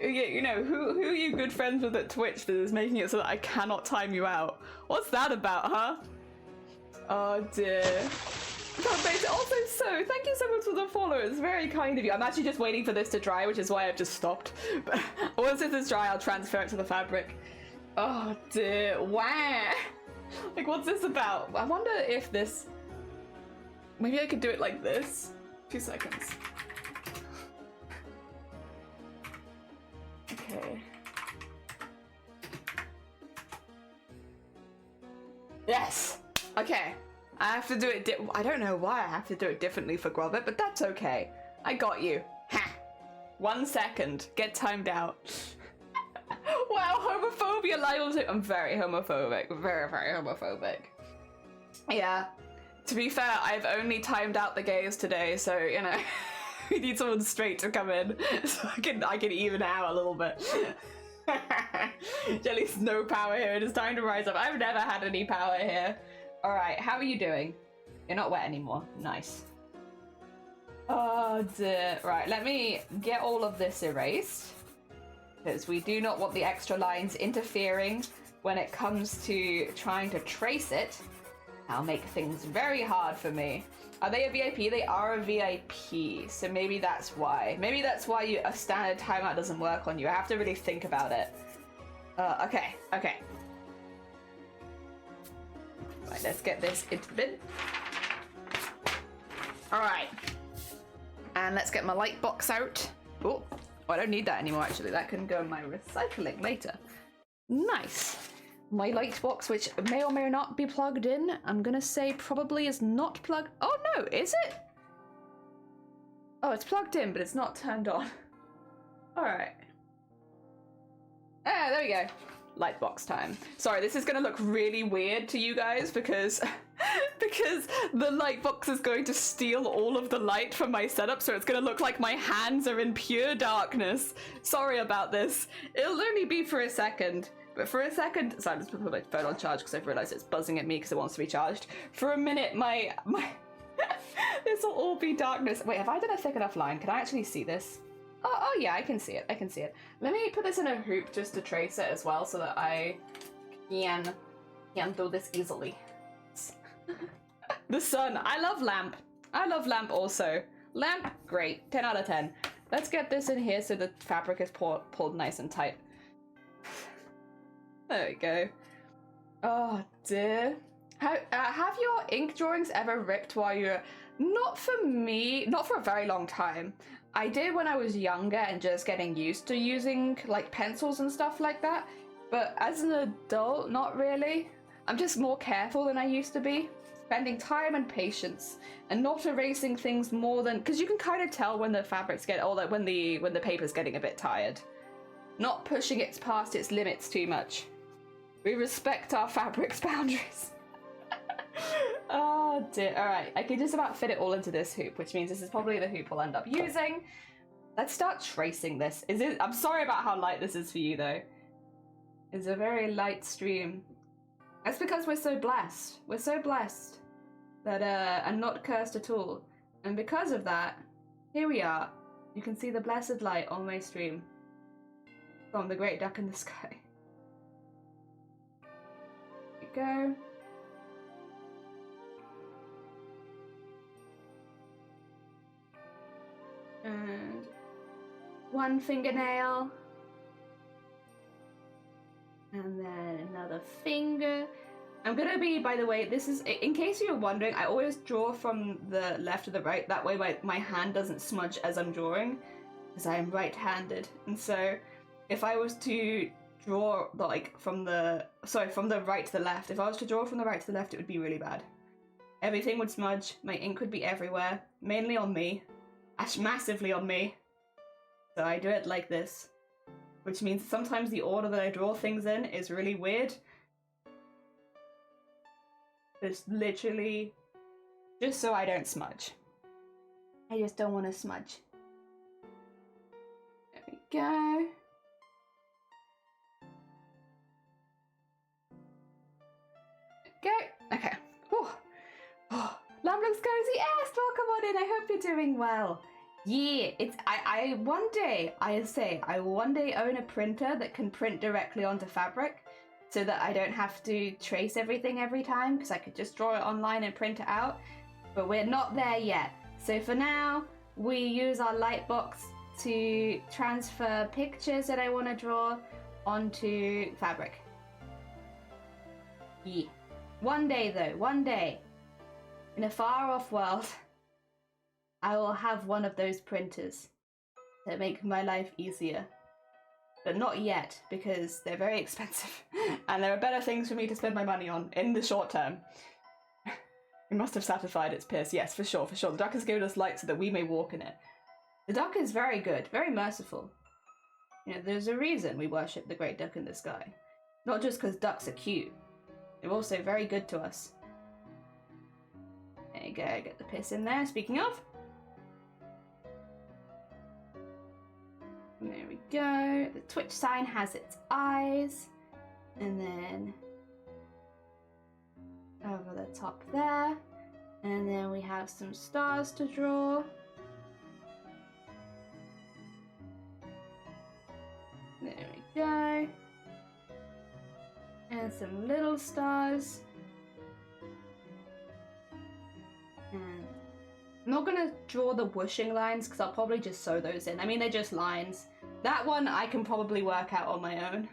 Yeah, you know, who are you good friends with at Twitch that is making it so that I cannot time you out? What's that about, huh? Oh dear. Also, so thank you so much for the follow. It's very kind of you. I'm actually just waiting for this to dry, which is why I've just stopped. But once this is dry, I'll transfer it to the fabric. Oh dear. Wow. Like, what's this about? I wonder if this... Maybe I could do it like this. 2 seconds. Okay. Yes! Okay. I have to do it I don't know why I have to do it differently for Grobit, but that's okay. I got you. Ha! 1 second. Get timed out. Wow, homophobia labels it. I'm very homophobic. Very, very homophobic. Yeah. To be fair, I've only timed out the gays today, so, you know, we need someone straight to come in so I can even out a little bit. Jelly's no power here. It is time to rise up. I've never had any power here. Alright, how are you doing? You're not wet anymore. Nice. Oh dear. Right, let me get all of this erased, because we do not want the extra lines interfering when it comes to trying to trace it. That'll make things very hard for me. Are they a VIP? They are a VIP, so maybe that's why. Maybe that's why a standard timeout doesn't work on you. I have to really think about it. Okay. Right, let's get this into the bin. Alright. And let's get my light box out. Oh, I don't need that anymore, actually. That can go in my recycling later. Nice. My light box, which may or may not be plugged in, I'm gonna say probably is not plugged. Oh no, is it? Oh, it's plugged in, but it's not turned on. Alright. Ah, there we go. Lightbox time. Sorry, this is gonna look really weird to you guys because because the lightbox is going to steal all of the light from my setup, so it's gonna look like my hands are in pure darkness. Sorry about this. It'll only be for a second. But for a second, sorry, let's put my phone on charge because I've realized it's buzzing at me because it wants to be charged. For a minute, my this will all be darkness. Wait, have I done a thick enough line? Can I actually see this? Oh yeah, I can see it. I can see it. Let me put this in a hoop just to trace it as well, so that I can do this easily. The sun. I love lamp. I love lamp also. Lamp, great. 10 out of 10. Let's get this in here so the fabric is pulled nice and tight. There we go. Oh dear. Have your ink drawings ever ripped while you're... Not for me, not for a very long time. I did when I was younger and just getting used to using like pencils and stuff like that. But as an adult, not really. I'm just more careful than I used to be. Spending time and patience and not erasing things more than... Because you can kind of tell when the fabrics get... Or like when the paper's getting a bit tired. Not pushing it past its limits too much. We respect our fabric's boundaries. Oh dear. Alright, I can just about fit it all into this hoop, which means this is probably the hoop we'll end up using. Let's start tracing this. I'm sorry about how light this is for you though. It's a very light stream. That's because we're so blessed. We're so blessed that and not cursed at all. And because of that, here we are. You can see the blessed light on my stream from the great duck in the sky. Here we go. And one fingernail. And then another finger. I'm gonna be, by the way, this is, in case you're wondering, I always draw from the left to the right. That way my hand doesn't smudge as I'm drawing, because I am right-handed. And so if I was to draw like from the right to the left, if I was to draw from the right to the left, it would be really bad. Everything would smudge, my ink would be everywhere, mainly on me. Actually, massively on me. So I do it like this. Which means sometimes the order that I draw things in is really weird. It's literally just so I don't smudge. I just don't want to smudge. There we go. Okay. Oh. Lamb looks cozy. Yes, welcome on in. I hope you're doing well. Yeah, I one day own a printer that can print directly onto fabric so that I don't have to trace everything every time, because I could just draw it online and print it out. But we're not there yet. So for now, we use our Lightbox to transfer pictures that I want to draw onto fabric. Yeah. One day though, one day, in a far off world, I will have one of those printers that make my life easier. But not yet, because they're very expensive. And there are better things for me to spend my money on in the short term. It must have satisfied its pierce. Yes, for sure, for sure. The duck has given us light so that we may walk in it. The duck is very good, very merciful. You know, there's a reason we worship the great duck in the sky. Not just because ducks are cute. They're also very good to us. There you go, get the piss in there. Speaking of. There we go. The Twitch sign has its eyes. And then over the top there. And then we have some stars to draw. There we go. And some little stars. And I'm not going to draw the whooshing lines because I'll probably just sew those in. I mean, they're just lines. That one I can probably work out on my own.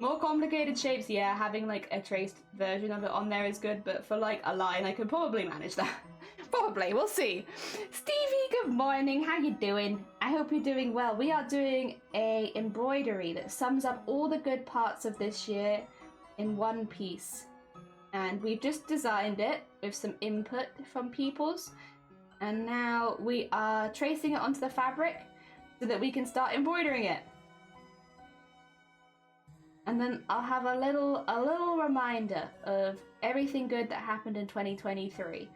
More complicated shapes, yeah, having like a traced version of it on there is good, but for like a line, I could probably manage that. Probably, we'll see. Stevie, good morning, how you doing? I hope you're doing well. We are doing a embroidery that sums up all the good parts of this year in one piece. And we've just designed it with some input from people's. And now we are tracing it onto the fabric so that we can start embroidering it. And then I'll have a little reminder of everything good that happened in 2023.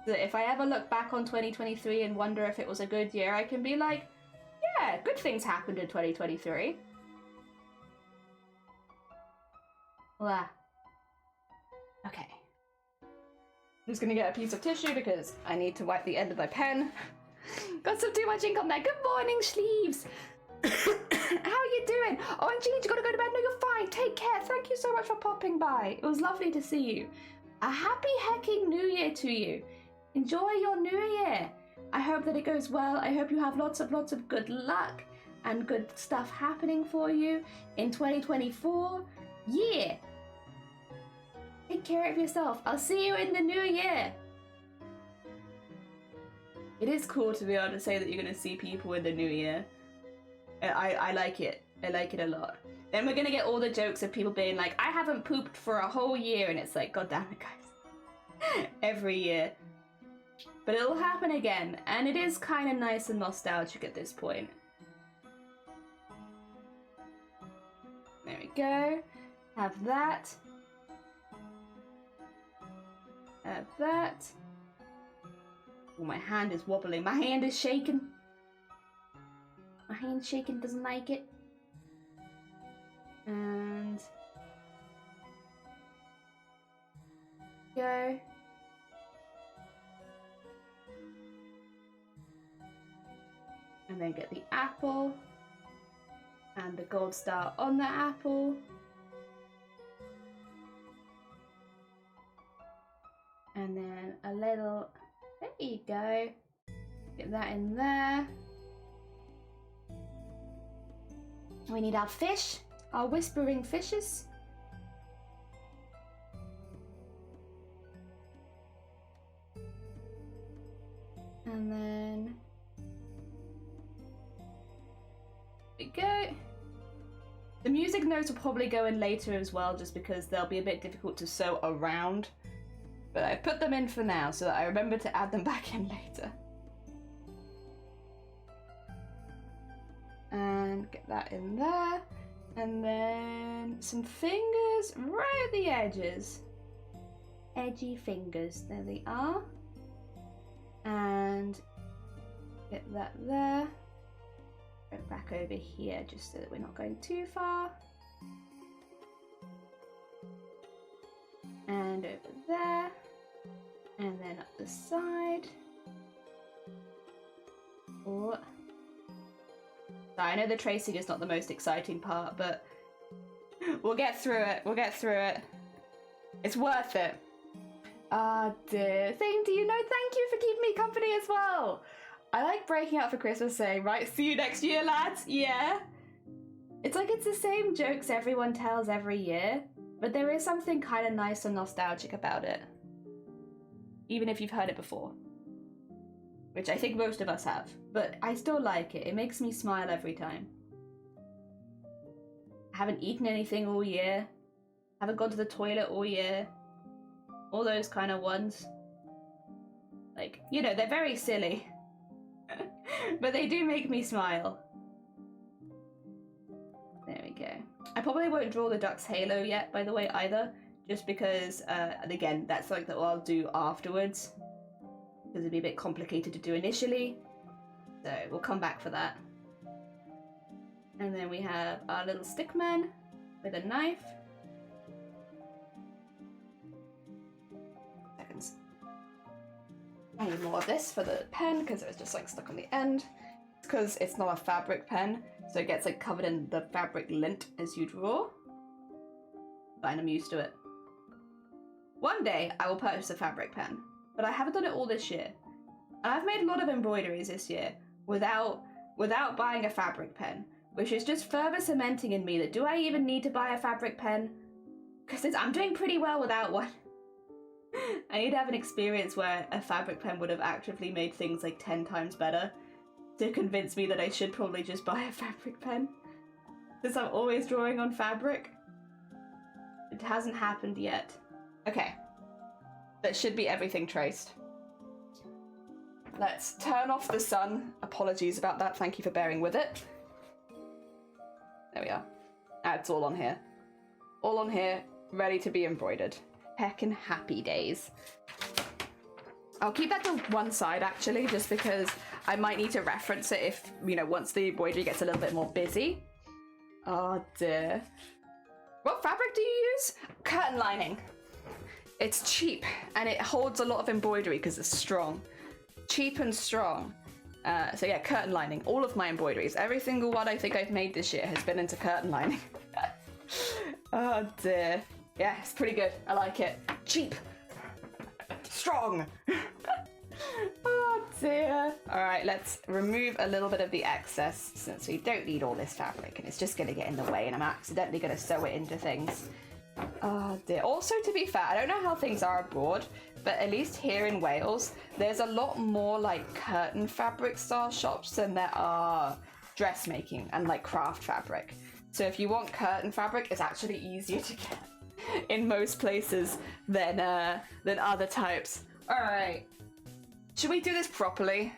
So that if I ever look back on 2023 and wonder if it was a good year, I can be like, yeah, good things happened in 2023. Blah. Okay. I'm just gonna get a piece of tissue because I need to wipe the end of my pen. Got some too much ink on there. Good morning, sleeves. How are you doing? Oh, and Jean, you gotta go to bed. No, you're fine. Take care. Thank you so much for popping by. It was lovely to see you. A happy hecking new year to you. Enjoy your new year. I hope that it goes well. I hope you have lots of good luck and good stuff happening for you in 2024. Yeah. Take care of yourself. I'll see you in the new year. It is cool to be able to say that you're going to see people in the new year. I like it. I like it a lot. Then we're going to get all the jokes of people being like, I haven't pooped for a whole year. And it's like, God damn it, guys. Every year. But it'll happen again. And it is kind of nice and nostalgic at this point. There we go. Have that. Have that. Oh, my hand is wobbling. My hand is shaking. My hand's shaking, doesn't like it. And go. And then get the apple and the gold star on the apple. And then a little, there you go. Get that in there. We need our fish, our whispering fishes. And then, there we go. The music notes will probably go in later as well, just because they'll be a bit difficult to sew around. But I put them in for now so that I remember to add them back in later. And get that in there. And then some fingers right at the edges. Edgy fingers, there they are. And get that there. Go back over here just so that we're not going too far. And over there. And then up the side. Oh. I know the tracing is not the most exciting part, but we'll get through it. We'll get through it. It's worth it. Ah, dear. Same to you. No, thank you for keeping me company as well. I like breaking out for Christmas saying, right, see you next year, lads. Yeah. It's like it's the same jokes everyone tells every year, but there is something kind of nice and nostalgic about it. Even if you've heard it before. Which I think most of us have, but I still like it. It makes me smile every time. I haven't eaten anything all year. Haven't gone to the toilet all year. All those kind of ones. Like, you know, they're very silly. But they do make me smile. There we go. I probably won't draw the duck's halo yet, by the way, either. Just because, and again, that's something that I'll do afterwards. Because it'd be a bit complicated to do initially. So we'll come back for that. And then we have our little stickman with a knife. Seconds. I need more of this for the pen because it was just like stuck on the end. It's because it's not a fabric pen, so it gets like covered in the fabric lint as you draw. Fine, I'm used to it. One day I will purchase a fabric pen. But I haven't done it all this year. And I've made a lot of embroideries this year without buying a fabric pen, which is just further cementing in me that do I even need to buy a fabric pen? Because I'm doing pretty well without one. I need to have an experience where a fabric pen would have actively made things like 10 times better to convince me that I should probably just buy a fabric pen. Since I'm always drawing on fabric. It hasn't happened yet. Okay. That should be everything traced. Let's turn off the sun. Apologies about that. Thank you for bearing with it. There we are. Now it's all on here. all on here, ready to be embroidered. Heckin' happy days. I'll keep that to one side actually, just because I might need to reference it if, you know, once the embroidery gets a little bit more busy. Oh dear. What fabric do you use? Curtain lining. It's cheap and it holds a lot of embroidery because it's strong. Cheap and strong. So yeah, curtain lining. All of my embroideries, every single one I think I've made this year has been into curtain lining. Oh dear. Yeah, it's pretty good. I like it. Cheap. Strong. Oh dear. All right, let's remove a little bit of the excess since we don't need all this fabric and it's just gonna get in the way and I'm accidentally gonna sew it into things. Oh dear. Also, to be fair, I don't know how things are abroad, but at least here in Wales, there's a lot more like curtain fabric style shops than there are dressmaking and like craft fabric. So if you want curtain fabric, it's actually easier to get in most places than other types. All right. Should we do this properly?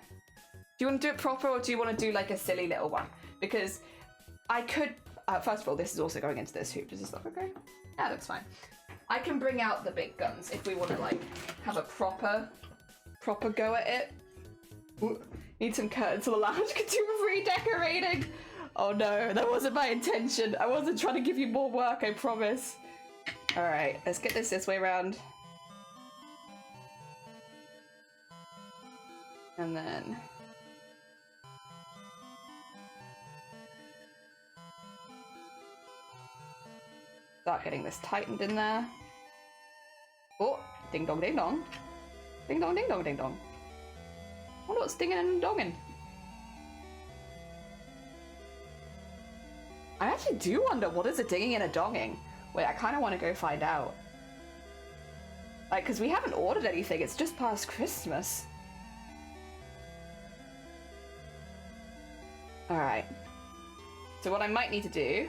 Do you want to do it proper or do you want to do like a silly little one? Because I could, first of all, this is also going into this hoop. Does this look okay? Yeah, it looks fine. I can bring out the big guns if we want to like have a proper go at it. Ooh, need some curtains so the lounge can do redecorating. Oh no, that wasn't my intention. I wasn't trying to give you more work, I promise. All right, let's get this way around. And then start getting this tightened in there. Oh, ding dong ding dong. Ding dong ding dong ding dong. I wonder what's dinging and donging. I actually do wonder what is a dinging and a donging. Wait, I kind of want to go find out. Like, because we haven't ordered anything, it's just past Christmas. Alright. So what I might need to do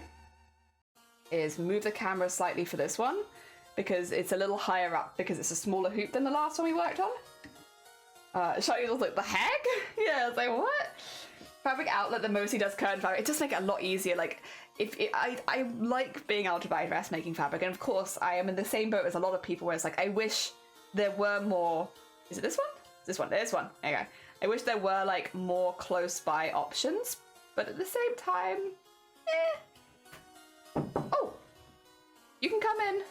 is move the camera slightly for this one, because it's a little higher up, because it's a smaller hoop than the last one we worked on. Shiny was like, the heck? Yeah, I was like, what? Fabric outlet that mostly does curtain fabric. It just makes it a lot easier. Like, I like being able to buy dressmaking fabric, and of course I am in the same boat as a lot of people where it's like, I wish there were more. Is it this one? This one. This one. There you go. I wish there were like more close by options, but at the same time, Oh, you can come in.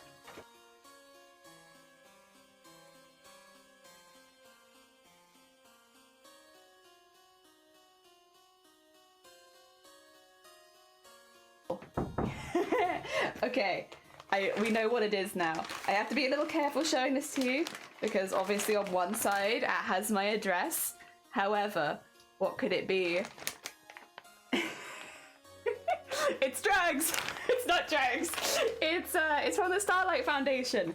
Okay, we know what it is now. I have to be a little careful showing this to you because obviously on one side it has my address. However, what could it be? It's drugs. It's not drugs. It's from the Starlight Foundation.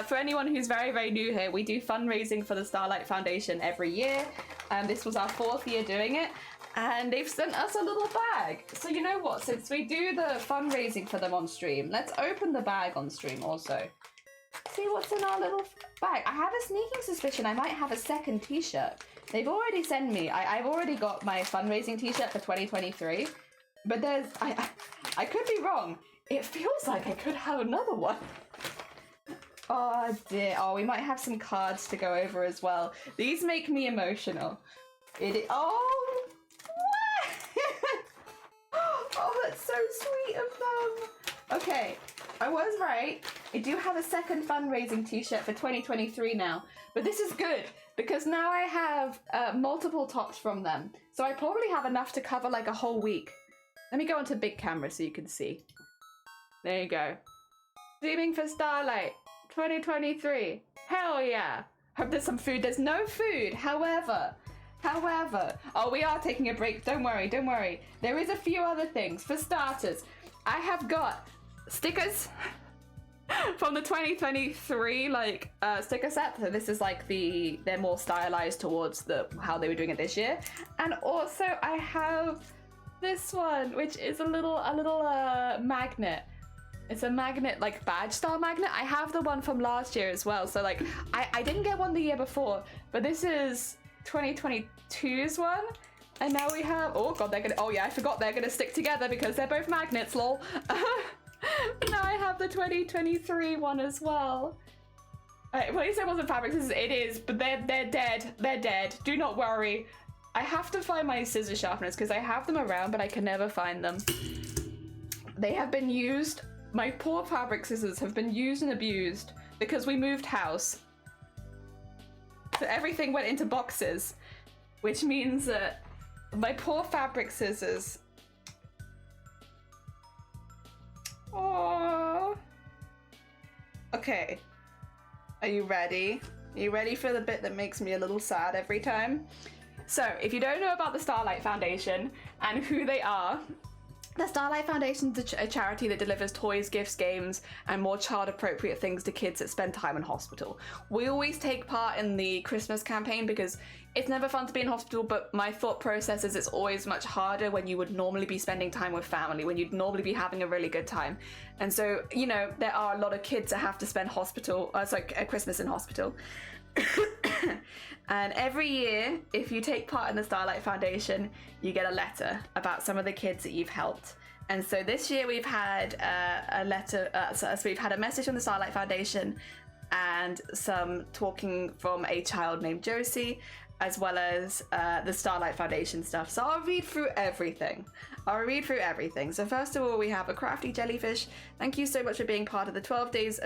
For anyone who's very, very new here, we do fundraising for the Starlight Foundation every year. This was our 4th year doing it. And they've sent us a little bag. So you know what? Since we do the fundraising for them on stream, let's open the bag on stream also. See what's in our little bag. I have a sneaking suspicion I might have a second t-shirt. They've already sent me. I've already got my fundraising t-shirt for 2023. But I could be wrong. It feels like I could have another one. Oh dear. Oh, we might have some cards to go over as well. These make me emotional. Oh! Oh, that's so sweet of them. Okay, I was right. I do have a second fundraising t-shirt for 2023 now. But this is good because now I have multiple tops from them. So I probably have enough to cover like a whole week. Let me go onto big camera so you can see. There you go. Streaming for Starlight 2023. Hell yeah. Hope there's some food. There's no food. However, oh, we are taking a break. Don't worry, don't worry. There is a few other things. For starters, I have got stickers from the 2023 sticker set. So this is like they're more stylized towards how they were doing it this year. And also I have this one, which is a little magnet. It's a magnet, like badge style magnet. I have the one from last year as well. So like I didn't get one the year before, but this is 2022's one, and now we have, oh god, oh yeah, I forgot they're gonna stick together because they're both magnets, lol. Now I have the 2023 one as well. Well, you said it wasn't fabric scissors. It is, but they're dead. They're dead. Do not worry. I have to find my scissor sharpeners because I have them around, but I can never find them. They have been used. My poor fabric scissors have been used and abused because we moved house. So everything went into boxes, which means that my poor fabric scissors. Oh. Okay. Are you ready? Are you ready for the bit that makes me a little sad every time? So, if you don't know about the Starlight Foundation and who they are, the Starlight Foundation is a charity that delivers toys, gifts, games, and more child-appropriate things to kids that spend time in hospital. We always take part in the Christmas campaign because it's never fun to be in hospital, but my thought process is it's always much harder when you would normally be spending time with family, when you'd normally be having a really good time. And so, you know, there are a lot of kids that have to spend Christmas in hospital. And every year, if you take part in the Starlight Foundation, you get a letter about some of the kids that you've helped. And so this year we've had a letter, so we've had a message from the Starlight Foundation and some talking from a child named Josie, as well as the Starlight Foundation stuff. So I'll read through everything. So first of all, we have a crafty jellyfish. Thank you so much for being part of the 12 days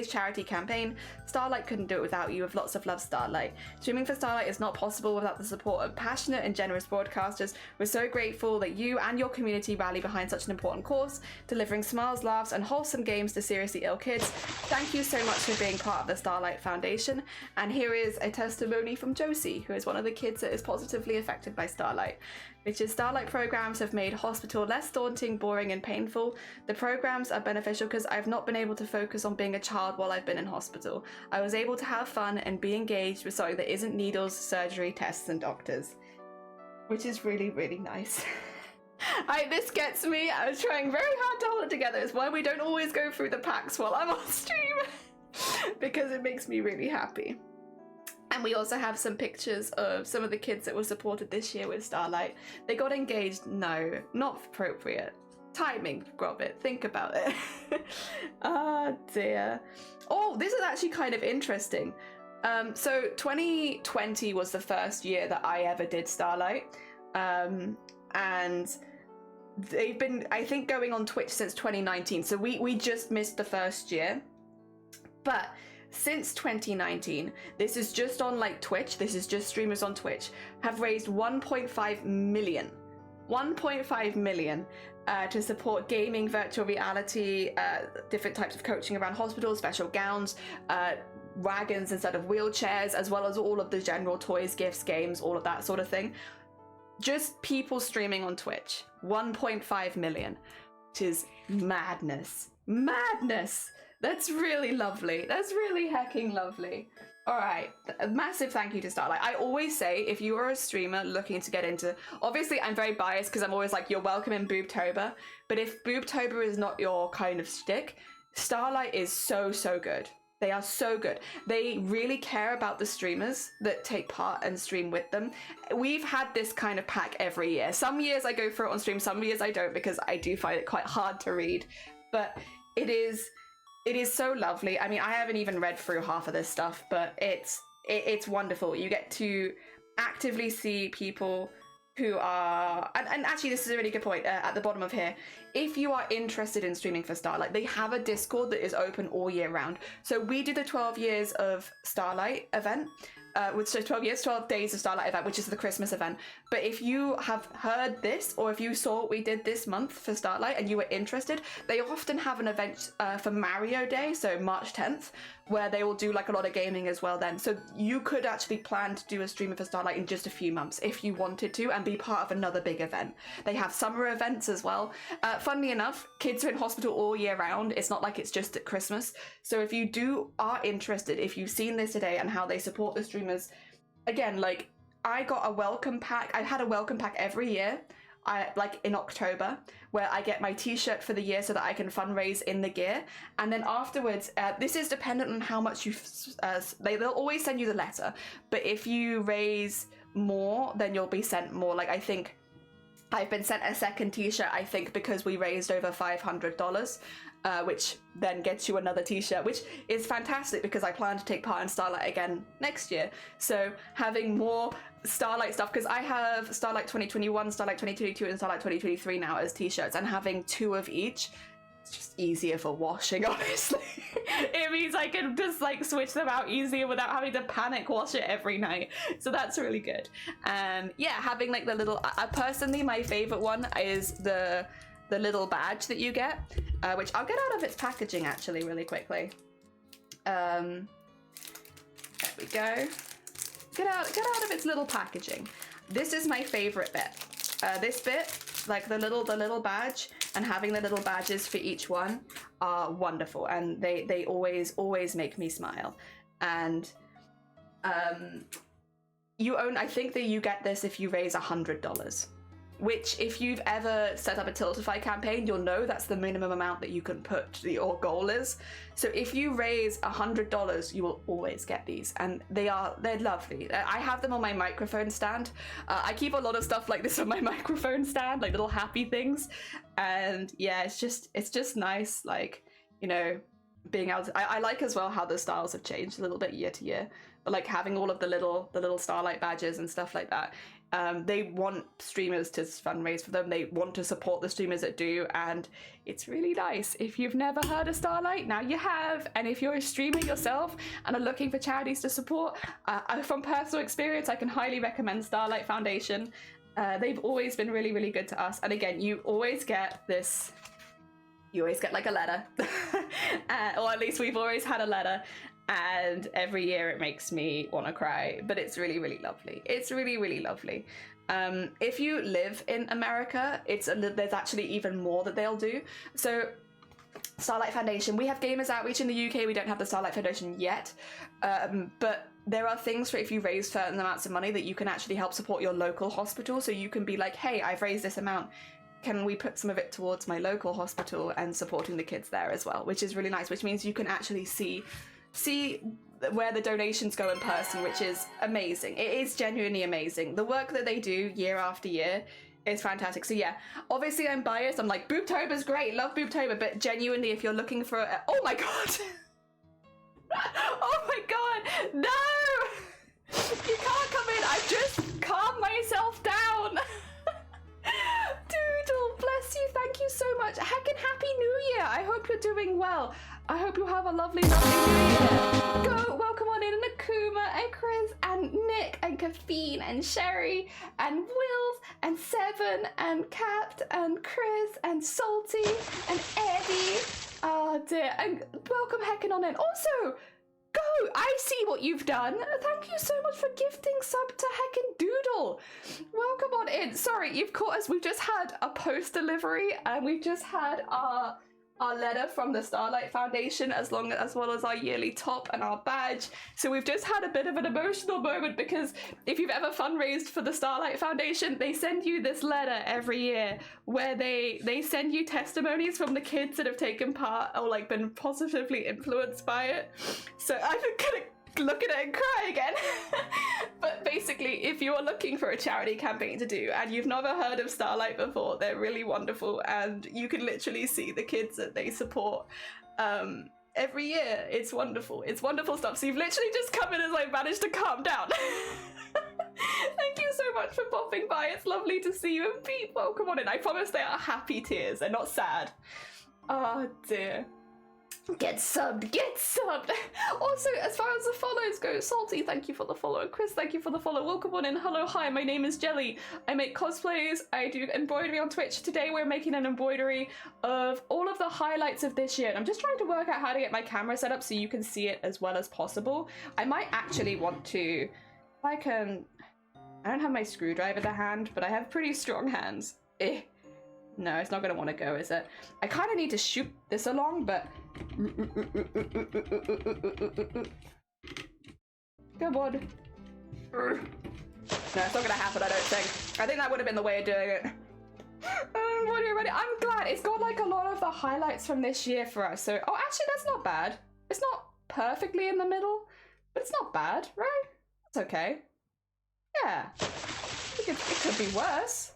charity campaign. Starlight couldn't do it without you. With lots of love, Starlight. Streaming for Starlight is not possible without the support of passionate and generous broadcasters. We're so grateful that you and your community rally behind such an important cause, delivering smiles, laughs, and wholesome games to seriously ill kids. Thank you so much for being part of the Starlight Foundation. And here is a testimony from Josie, who is one of the kids that is positively affected by Starlight. Which is, Starlight programs have made hospital less daunting, boring, and painful. The programs are beneficial because I've not been able to focus on being a child while I've been in hospital. I was able to have fun and be engaged with something that isn't needles, surgery, tests, and doctors. Which is really, really nice. This gets me. I was trying very hard to hold it together. It's why we don't always go through the packs while I'm on stream. Because it makes me really happy. And we also have some pictures of some of the kids that were supported this year with Starlight. They got engaged. No, not appropriate. Timing, Grobbit. Think about it. Ah, dear. Oh, this is actually kind of interesting. So 2020 was the first year that I ever did Starlight. And they've been, I think, going on Twitch since 2019. So we just missed the first year. But since 2019, this is just on like Twitch, this is just streamers on Twitch, have raised 1.5 million to support gaming, virtual reality, different types of coaching around hospitals, special gowns, wagons instead of wheelchairs, as well as all of the general toys, gifts, games, all of that sort of thing. Just people streaming on Twitch, 1.5 million, which is madness. That's really lovely. That's really hecking lovely. All right, a massive thank you to Starlight. I always say, if you are a streamer looking to get into, obviously I'm very biased because I'm always like, you're welcome in Boobtober, but if Boobtober is not your kind of shtick, Starlight is so good. They are so good. They really care about the streamers that take part and stream with them. We've had this kind of pack every year. Some years I go for it on stream, some years I don't because I do find it quite hard to read, but it is so lovely. I mean, I haven't even read through half of this stuff, but it's wonderful. You get to actively see people who are, and actually this is a really good point at the bottom of here. If you are interested in streaming for Starlight, they have a Discord that is open all year round. So we did the 12 years of Starlight event, which is 12 days of Starlight event, which is the Christmas event. But if you have heard this, or if you saw what we did this month for Starlight and you were interested, they often have an event for Mario Day, so March 10th, where they will do like a lot of gaming as well then. So you could actually plan to do a stream for Starlight in just a few months if you wanted to and be part of another big event. They have summer events as well. Funnily enough, kids are in hospital all year round. It's not like it's just at Christmas. So if you are interested, if you've seen this today and how they support the streamers, again, like I got a welcome pack. I've had a welcome pack every year. Like in October, where I get my t-shirt for the year so that I can fundraise in the gear. And then afterwards, this is dependent on how much they'll always send you the letter, but if you raise more, then you'll be sent more. Like I think I've been sent a second t-shirt, I think, because we raised over $500, which then gets you another t-shirt, which is fantastic because I plan to take part in Starlight again next year. So having more Starlight stuff, because I have Starlight 2021, Starlight 2022, and Starlight 2023 now as t-shirts, and having 2 of each, it's just easier for washing, honestly. It means I can just like switch them out easier without having to panic wash it every night. So that's really good. And yeah, having like the little, personally my favorite one is the little badge that you get, which I'll get out of its packaging actually really quickly. There we go. Get out of its little packaging. This is my favorite bit. This bit, like the little badge, and having the little badges for each one are wonderful, and they always make me smile. And I think that you get this if you raise $100, which if you've ever set up a Tiltify campaign, you'll know that's the minimum amount that you can put your goal is. So if you raise $100, you will always get these, and they're lovely. I have them on my microphone stand. I keep a lot of stuff like this on my microphone stand, like little happy things, and yeah, it's just nice, like, you know, being able to, I like as well how the styles have changed a little bit year to year, but like having all of the little Starlight badges and stuff like that. They want streamers to fundraise for them. They want to support the streamers that do, and it's really nice. If you've never heard of Starlight, now you have. And if you're a streamer yourself and are looking for charities to support, from personal experience, I can highly recommend Starlight Foundation. They've always been really, really good to us. And again, you always get this. You always get like a letter, or at least we've always had a letter. And every year it makes me want to cry, but it's really, really lovely. It's really, really lovely. If you live in America, there's actually even more that they'll do. So Starlight Foundation, we have Gamers Outreach in the UK. We don't have the Starlight Foundation yet, but there are things for if you raise certain amounts of money that you can actually help support your local hospital. So you can be like, hey, I've raised this amount. Can we put some of it towards my local hospital and supporting the kids there as well, which is really nice, which means you can actually see where the donations go in person, which is amazing. It is genuinely amazing. The work that they do year after year is fantastic. So yeah, obviously I'm biased. I'm like, Boobtober's great, love Boobtober, but genuinely if you're looking for oh my god. Oh my god, no! You can't come in. I've just calmed myself down. Doodle, bless you, thank you so much. Heckin' Happy New Year. I hope you're doing well. I hope you have a lovely, lovely New Year. Go, welcome on in, Nakuma and Chris and Nick and Caffeine and Sherry and Wills and Seven and Capt and Chris and Salty and Eddie. Oh dear, and welcome heckin' on in. Also, Go, I see what you've done. Thank you so much for gifting sub to Heckin' Doodle. Welcome on in. Sorry, you've caught us. We've just had a post delivery and we've just had our letter from the Starlight Foundation as well as our yearly top and our badge. So we've just had a bit of an emotional moment because if you've ever fundraised for the Starlight Foundation, they send you this letter every year where they send you testimonies from the kids that have taken part or like been positively influenced by it. So I'm gonna look at it and cry again. But basically, if you're looking for a charity campaign to do and you've never heard of Starlight before, they're really wonderful and you can literally see the kids that they support every year. It's wonderful. It's wonderful stuff. So you've literally just come in as I managed to calm down. Thank you so much for popping by. It's lovely to see you, and Pete, welcome on in. I promise they are happy tears. They're not sad. Oh dear. Get subbed, get subbed. Also, as far as the follows go, Salty, thank you for the follow. Chris, thank you for the follow. Welcome on in. Hello, hi, my name is Jelly. I make cosplays, I do embroidery on Twitch. Today we're making an embroidery of all of the highlights of this year. And I'm just trying to work out how to get my camera set up so you can see it as well as possible. I might actually want to, if I can, I don't have my screwdriver to hand, but I have pretty strong hands. No, it's not going to want to go, is it? I kind of need to shoot this along, but... Come on. No, it's not going to happen, I don't think. I think that would have been the way of doing it. Ready? I'm glad. It's got like a lot of the highlights from this year for us. So, oh, actually, that's not bad. It's not perfectly in the middle, but it's not bad, right? It's okay. Yeah. It could be worse.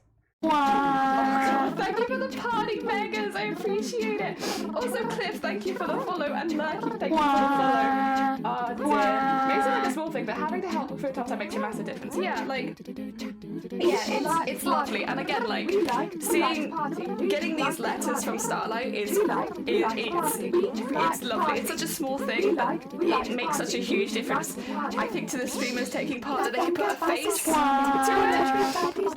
Oh God, thank you for the party megas, I appreciate it. Also Cliff, thank you for the follow, and Lurky, thank you for the follow. Oh dear. Maybe it's like a small thing, but having to help for a tough time makes a massive difference. Yeah, like, yeah, it's lovely. And again, like, getting these letters from Starlight it's lovely. It's such a small thing, but it makes such a huge difference. I think to the streamers taking part that they can put a face to it.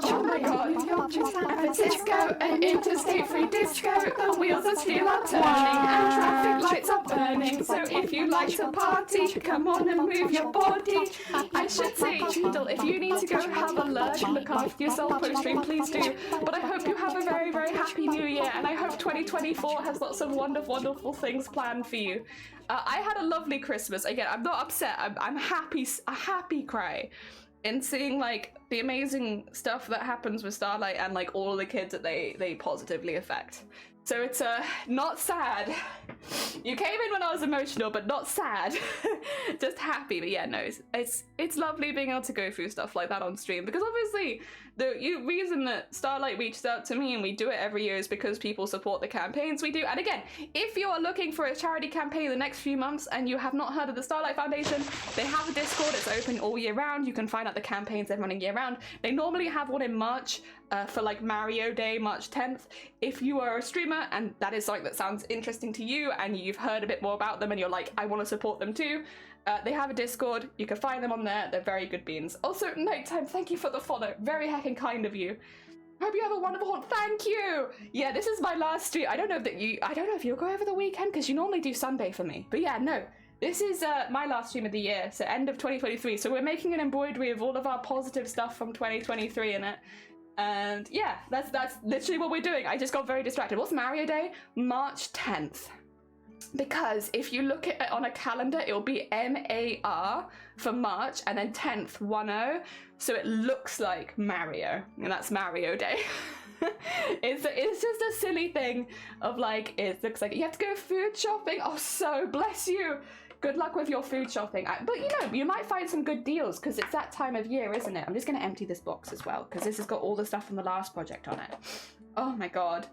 Oh my God. And for disco, an interstate free disco, the wheels of steel are turning and traffic lights are burning. So if you like to party, come on and move your body. I should say, Cheadle, if you need to go have a lurk and look after yourself post-stream, please do. But I hope you have a very, very happy new year, and I hope 2024 has lots of wonderful, wonderful things planned for you. I had a lovely Christmas. Again, I'm not upset. I'm happy, a happy cry. In seeing like the amazing stuff that happens with Starlight and like all of the kids that they positively affect. So it's not sad. You came in when I was emotional, but not sad. Just happy. But yeah, no, it's lovely being able to go through stuff like that on stream, because obviously the reason that Starlight reaches out to me and we do it every year is because people support the campaigns we do. And again, if you are looking for a charity campaign in the next few months and you have not heard of the Starlight Foundation, they have a Discord. It's open all year round. You can find out the campaigns they're running year round. They normally have one in March for like Mario Day, March 10th. If you are a streamer and that is something that sounds interesting to you and you've heard a bit more about them and you're like, I want to support them too, they have a Discord. You can find them on there. They're very good beans. Also, Nighttime, thank you for the follow. Very heckin' kind of you. Hope you have a wonderful one. Thank you. Yeah, this is my last stream. I don't know if you'll go over the weekend because you normally do Sunday for me. But yeah, no. This is my last stream of the year, so end of 2023. So we're making an embroidery of all of our positive stuff from 2023 in it. And yeah, that's literally what we're doing. I just got very distracted. What's Mario Day? March 10th. Because if you look at it on a calendar, it'll be MAR for March and then 10th, 10. So it looks like Mario, and that's Mario Day. It's just a silly thing of like, it looks like you have to go food shopping. Oh, so bless you. Good luck with your food shopping. But you know, you might find some good deals because it's that time of year, isn't it? I'm just going to empty this box as well because this has got all the stuff from the last project on it. Oh my God.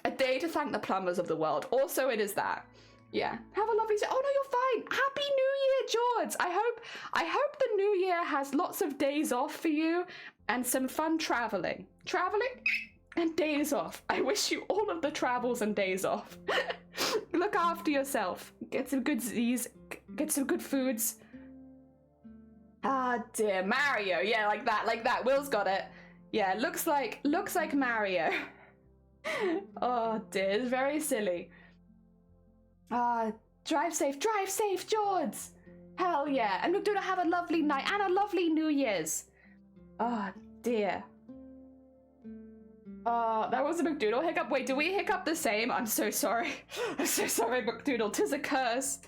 A day to thank the plumbers of the world. Also, it is that. Yeah. Have a lovely day. Oh no, you're fine. Happy New Year, George. I hope the new year has lots of days off for you and some fun traveling. Traveling and days off. I wish you all of the travels and days off. Look after yourself. Get some good Z's. Get some good foods. Ah, dear. Mario. Yeah, like that. Will's got it. Yeah, looks like Mario. Oh dear, it's very silly. Drive safe, George! Hell yeah, and we're gonna have a lovely night and a lovely New Year's. Oh dear. That was a McDoodle hiccup. Wait, do we hiccup the same? I'm so sorry. I'm so sorry, McDoodle. 'Tis a curse.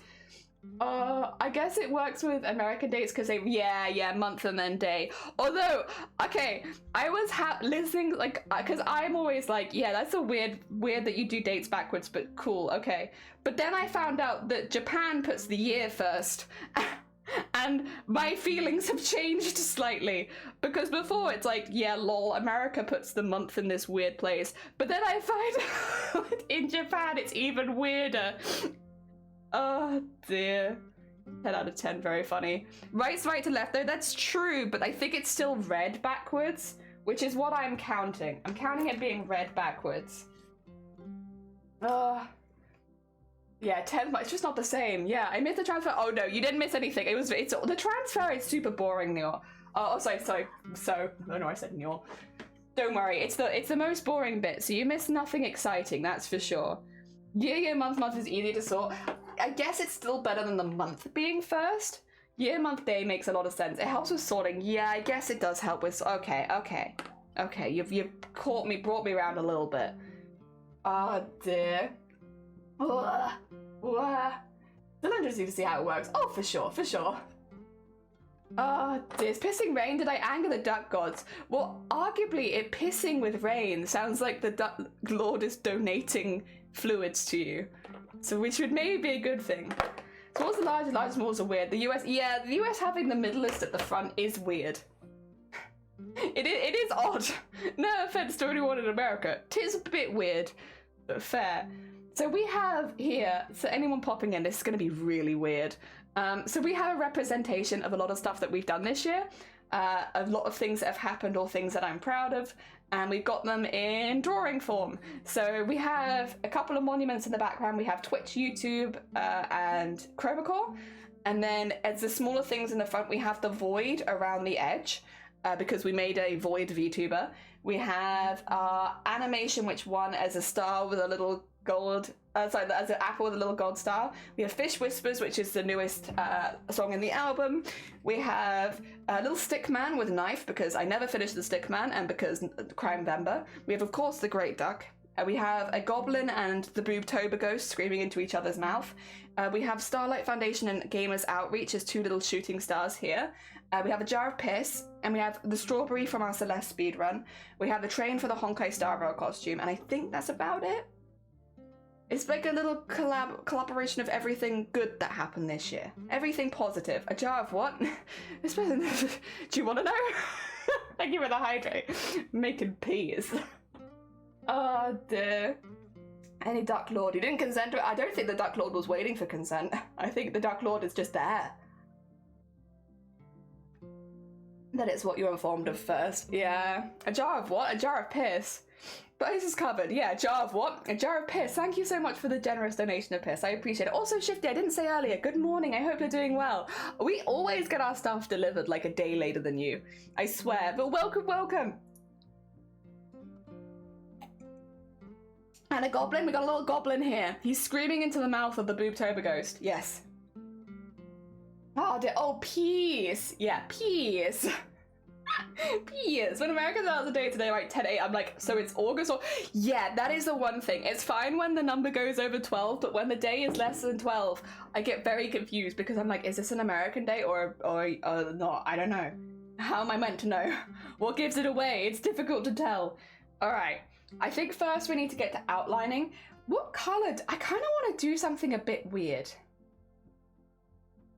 I guess it works with American dates because they, yeah, month and then day. Although, okay, I was listening, like, because I'm always like, yeah, that's a weird that you do dates backwards, but cool, okay. But then I found out that Japan puts the year first, and my feelings have changed slightly. Because before it's like, yeah, lol, America puts the month in this weird place. But then I find out in Japan it's even weirder. Oh dear. 10 out of 10, very funny. Right's right to left though, that's true, but I think it's still read backwards, which is what I'm counting. I'm counting it being read backwards. Yeah, 10, it's just not the same. Yeah, I missed the transfer. Oh no, you didn't miss anything. It's the transfer is super boring, Neil. Oh, sorry. So, oh no, I said Neil. Don't worry, it's the most boring bit, so you missed nothing exciting, that's for sure. Year, month is easy to sort. I guess it's still better than the month being first. Year, month, day makes a lot of sense. It helps with sorting. Yeah, I guess it does help with. Okay. You've brought me around a little bit. Oh dear. Still interesting to see how it works. Oh, for sure. Oh dear, it's pissing rain. Did I anger the duck gods? Well, arguably, it pissing with rain sounds like the duck lord is donating fluids to you, so which would maybe be a good thing. So what's the largest malls are weird? The US, yeah, the US having the middle list at the front is weird. It is odd. No offense to anyone in America. Tis a bit weird, but fair. So we have here, so anyone popping in, this is going to be really weird. So we have a representation of a lot of stuff that we've done this year, a lot of things that have happened or things that I'm proud of, and we've got them in drawing form. So we have a couple of monuments in the background. We have Twitch, YouTube, and Chromacore. And then as the smaller things in the front, we have the void around the edge, because we made a void VTuber. We have our animation, which won as a star with a little gold, as an apple with a little gold star. We have Fish Whispers, which is the newest song in the album. We have a little stick man with a knife, because I never finished the stick man, and because Crimevember. We have, of course, the Great Duck. We have a goblin and the Boobtober ghost screaming into each other's mouth. We have Starlight Foundation and Gamers Outreach as two little shooting stars here. We have a jar of piss, and we have the strawberry from our Celeste speedrun. We have the train for the Honkai Star Rail costume, and I think that's about it. It's like a little collaboration of everything good that happened this year. Everything positive. A jar of what? Do you want to know? Thank you for the hydrate. Making peas. Oh dear. Any Duck Lord? You didn't consent to it? I don't think the Duck Lord was waiting for consent. I think the Duck Lord is just there. That is what you're informed of first. Yeah. A jar of what? A jar of piss. Base is covered. Yeah, a jar of what? A jar of piss. Thank you so much for the generous donation of piss. I appreciate it. Also, Shifty, I didn't say earlier, good morning. I hope you're doing well. We always get our stuff delivered like a day later than you. I swear. But welcome, welcome. And a goblin. We got a little goblin here. He's screaming into the mouth of the Boobtober ghost. Yes. Oh, dear. Oh, peace. Yeah, peace. Peace. When Americans out the day today, like 10-8, I'm like, so it's August or... Yeah, that is the one thing. It's fine when the number goes over 12, but when the day is less than 12, I get very confused because I'm like, is this an American day or not? I don't know. How am I meant to know? What gives it away? It's difficult to tell. All right. I think first we need to get to outlining. What color? I kind of want to do something a bit weird.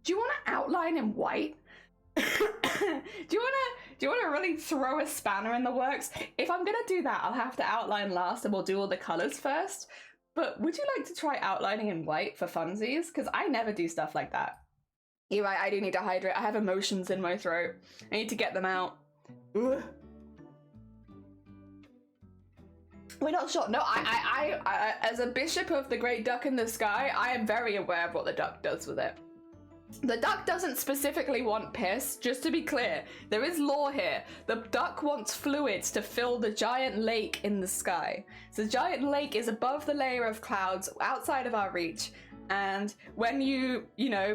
Do you want to outline in white? Do you want to really throw a spanner in the works? If I'm gonna do that, I'll have to outline last and we'll do all the colors first. But would you like to try outlining in white for funsies? Because I never do stuff like that. You're right, I do need to hydrate. I have emotions in my throat. I need to get them out. Ugh. We're not sure. No, I, as a bishop of the Great Duck in the Sky, I am very aware of what the duck does with it. The duck doesn't specifically want piss, just to be clear. There is lore here. The duck wants fluids to fill the giant lake in the sky. So the giant lake is above the layer of clouds outside of our reach. And when you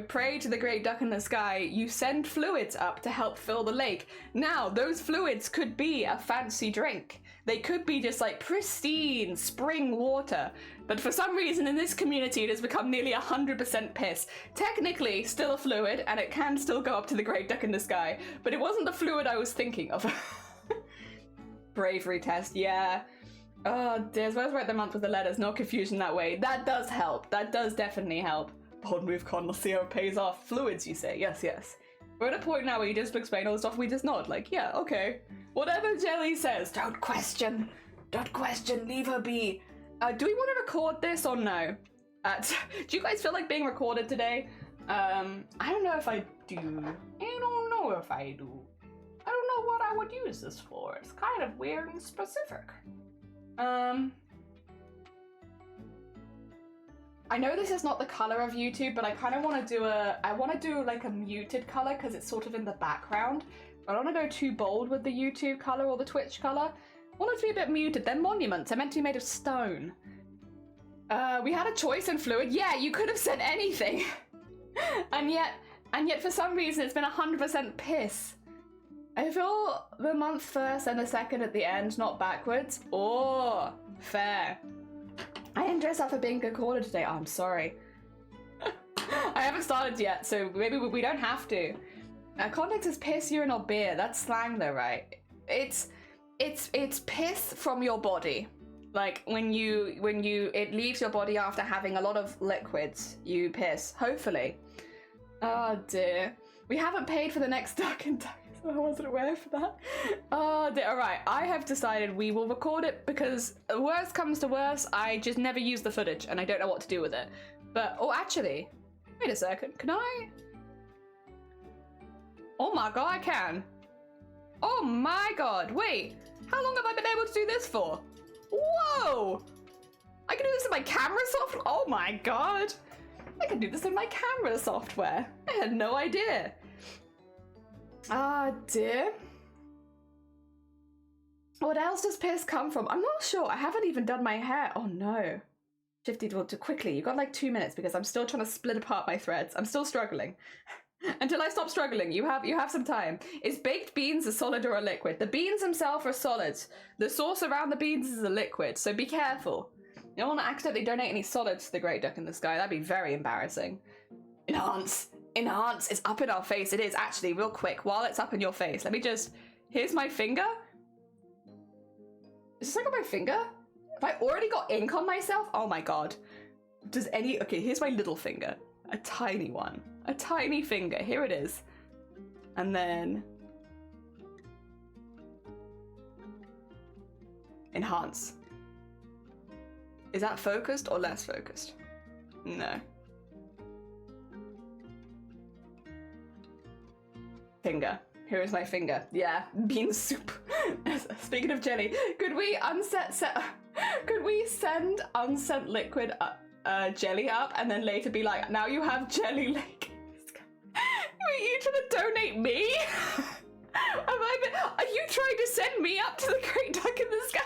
pray to the Great Duck in the Sky, you send fluids up to help fill the lake. Now, those fluids could be a fancy drink. They could be just like pristine spring water. But for some reason in this community, it has become nearly 100% piss. Technically, still a fluid, and it can still go up to the Great Duck in the Sky. But it wasn't the fluid I was thinking of. Bravery test, yeah. Oh dear, as well as write the month with the letters, no confusion that way. That does help. That does definitely help. Bold move, Con. Let's see how it pays off. Fluids, you say? Yes, yes. We're at a point now where you just explain all the stuff, we just nod. Like, yeah, okay. Whatever Jelly says, don't question. Don't question, leave her be. Do we want to record this or no? Do you guys feel like being recorded today? I don't know if I do. I don't know if I do. I don't know what I would use this for. It's kind of weird and specific. I know this is not the color of YouTube, but I kind of want to do I want to do like a muted color because it's sort of in the background. I don't want to go too bold with the YouTube color or the Twitch color. I want it to be a bit muted. They're monuments. They're meant to be made of stone. We had a choice in fluid. Yeah, you could have said anything. and yet for some reason it's been 100% piss. I feel the month first and the second at the end, not backwards. Oh, fair. I didn't dress up for being recorded today. Oh, I'm sorry. I haven't started yet, so maybe we don't have to. Context is piss, urine, or beer. That's slang though, right? It's piss from your body. Like when it leaves your body after having a lot of liquids, you piss. Hopefully. Oh dear. We haven't paid for the next Duck and Duck. I wasn't aware for that. Oh, alright. I have decided we will record it because worst comes to worst, I just never use the footage and I don't know what to do with it. But, oh, actually, wait a second. Can I? Oh my god, I can. Oh my god. Wait, how long have I been able to do this for? Whoa! I can do this in my camera software? Oh my god. I can do this in my camera software. I had no idea. Ah, dear. What else does piss come from? I'm not sure. I haven't even done my hair. Oh no. Shifty to quickly. You got like 2 minutes because I'm still trying to split apart my threads. I'm still struggling. Until I stop struggling, you have some time. Is baked beans a solid or a liquid? The beans themselves are solids. The sauce around the beans is a liquid, so be careful. You don't want to accidentally donate any solids to the Great Duck in the Sky. That'd be very embarrassing. Enhance. Enhance. It's up in our face. It is actually real quick. While it's up in your face, let me just... Here's my finger. Is this like on my finger? Have I already got ink on myself? Oh my god. Does any... Okay, here's my little finger. A tiny one. A tiny finger. Here it is. And then... Enhance. Is that focused or less focused? No. Finger. Here is my finger. Yeah, bean soup. Speaking of jelly, could we send unsent liquid jelly up and then later be like, now you have jelly lake. Wait, you trying to donate me? Are you trying to send me up to the Great Duck in the Sky?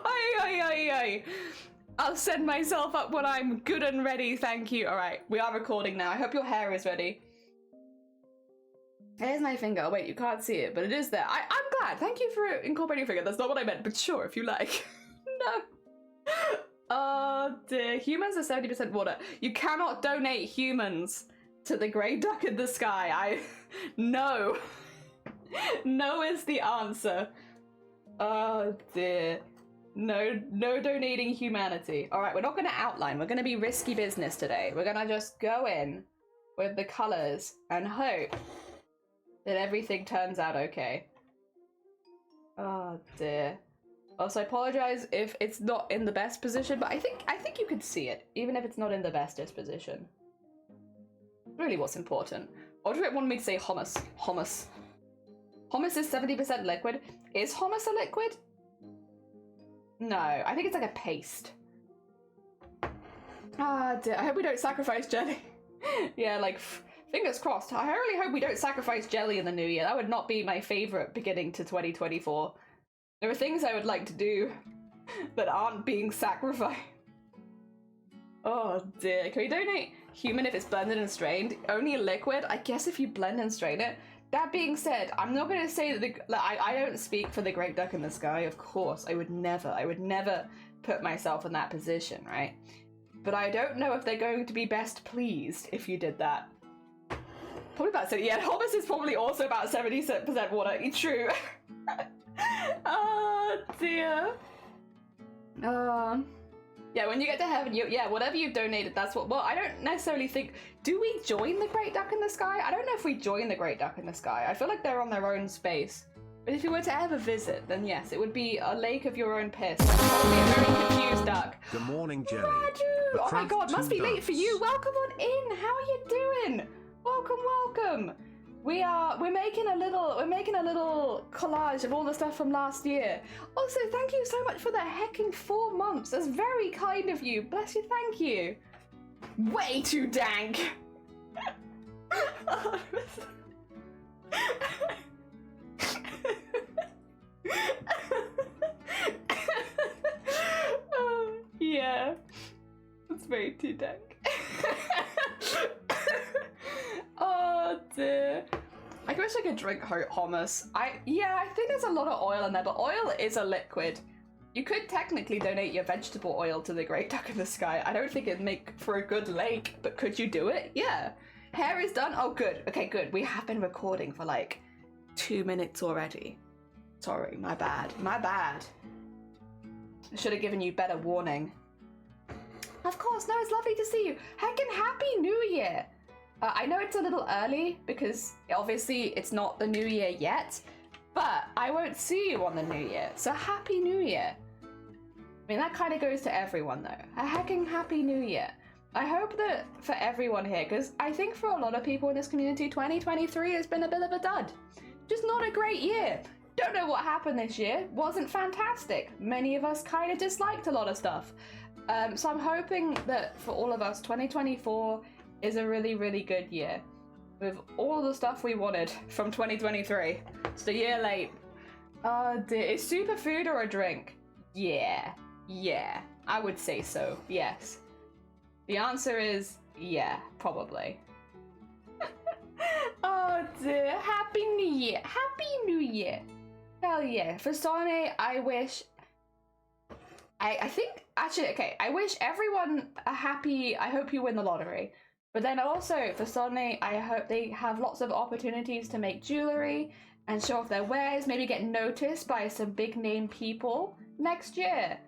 Aye. I'll send myself up when I'm good and ready, thank you. Alright, we are recording now. I hope your hair is ready. Here's my finger. Wait, you can't see it, but it is there. I'm glad. Thank you for incorporating your finger. That's not what I meant, but sure, if you like. No. Oh dear. Humans are 70% water. You cannot donate humans to the Great Duck in the Sky. No. No is the answer. Oh dear. No donating humanity. Alright, we're not going to outline. We're going to be risky business today. We're going to just go in with the colours and hope that everything turns out okay. Oh dear. Also, I apologize if it's not in the best position, but I think you could see it, even if it's not in the bestest position. Really what's important. Or do it want me to say hummus? Hummus. Hummus is 70% liquid. Is hummus a liquid? No, I think it's like a paste. Ah, dear. I hope we don't sacrifice jelly. Yeah, like, fingers crossed. I really hope we don't sacrifice jelly in the new year. That would not be my favourite beginning to 2024. There are things I would like to do that aren't being sacrificed. Oh dear. Can we donate human if it's blended and strained? Only a liquid? I guess if you blend and strain it. That being said, I'm not going to say that I don't speak for the Great Duck in the Sky, of course. I would never put myself in that position, right? But I don't know if they're going to be best pleased if you did that. Probably about 70. Yeah, hummus is probably also about 70% water. It's true. Oh dear. Yeah, when you get to heaven, whatever you've donated, that's what. Well, I don't necessarily think. Do we join the Great Duck in the Sky? I don't know if we join the Great Duck in the Sky. I feel like they're on their own space. But if you were to ever visit, then yes, it would be a lake of your own piss. Probably a very confused duck. Good morning, Jelly. Raju! Oh my god, must be late for you. Welcome on in. How are you doing? Welcome. We're making a little collage of all the stuff from last year. Also, thank you so much for the hecking 4 months. That's very kind of you. Bless you, thank you. Way too dank. Yeah. That's very too dank. Oh dear. I wish I could drink hummus. I think there's a lot of oil in there, but oil is a liquid. You could technically donate your vegetable oil to the Great Duck in the Sky. I don't think it'd make for a good lake, but could you do it? Yeah. Hair is done? Oh, good. Okay, good. We have been recording for like 2 minutes already. Sorry, my bad. I should have given you better warning. Of course, no, it's lovely to see you. Heckin' Happy New Year. I know it's a little early because obviously it's not the new year yet, but I won't see you on the new year, so happy new year. I mean, that kind of goes to everyone though. A hecking happy new year. I hope that for everyone here, because I think for a lot of people in this community, 2023 has been a bit of a dud. Just not a great year. Don't know what happened this year. Wasn't fantastic. Many of us kind of disliked a lot of stuff. So I'm hoping that for all of us, 2024 is a really, really good year. With all the stuff we wanted from 2023. Just a year late. Oh dear. Is superfood or a drink? Yeah. I would say so, yes. The answer is yeah, probably. Oh dear. Happy New Year. Happy New Year. Hell yeah. For Sonne, I wish... I think... Actually, okay. I wish everyone a happy... I hope you win the lottery. But then also, for Sonne, I hope they have lots of opportunities to make jewellery and show off their wares, maybe get noticed by some big name people next year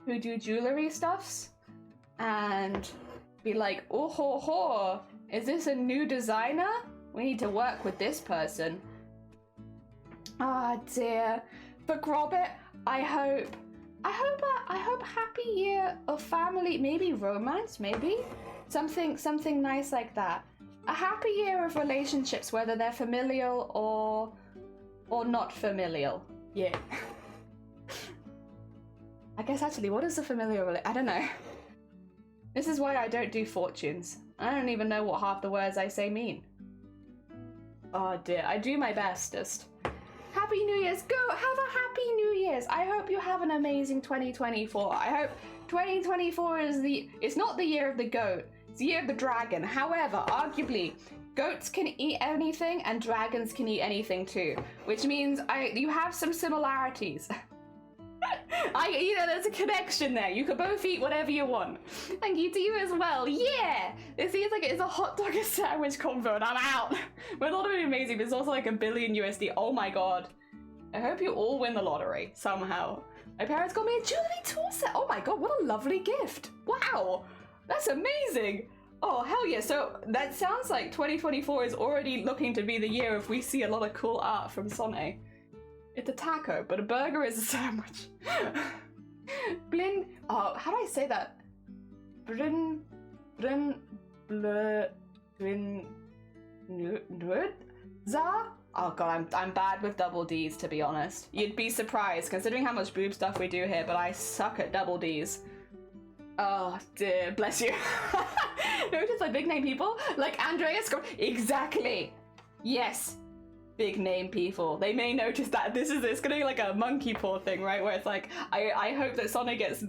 who do jewellery stuffs and be like, oh ho ho, is this a new designer? We need to work with this person. Ah dear. For Grobbit, I hope happy year of family, maybe romance, maybe something nice like that. A happy year of relationships, whether they're familial or not familial. Yeah. I guess actually, what is a familial I don't know. This is why I don't do fortunes. I don't even know what half the words I say mean. Oh dear, I do my bestest. Happy New Year's, go have a happy New Year's. I hope you have an amazing 2024. I hope 2024 is it's not the year of the goat, it's the year of the dragon. However, arguably, goats can eat anything and dragons can eat anything too, which means you have some similarities. There's a connection there. You could both eat whatever you want. Thank you to you as well. Yeah! It seems like it's a hot dog and sandwich combo and I'm out. My lottery would be amazing, but it's also like $1 billion USD. Oh my god. I hope you all win the lottery somehow. My parents got me a jewelry tool set. Oh my god, what a lovely gift. Wow. That's amazing. Oh, hell yeah. So that sounds like 2024 is already looking to be the year if we see a lot of cool art from Sonne. It's a taco, but a burger is a sandwich. Blin... Oh, how do I say that? Blin... Za? Oh god, I'm bad with double D's, to be honest. You'd be surprised, considering how much boob stuff we do here, but I suck at double D's. Oh dear, bless you. Notice like big name people? Like Andreas? Exactly! Yes! Big name people. They may notice that it's gonna be like a monkey paw thing, right? Where it's like, I hope that Sonne gets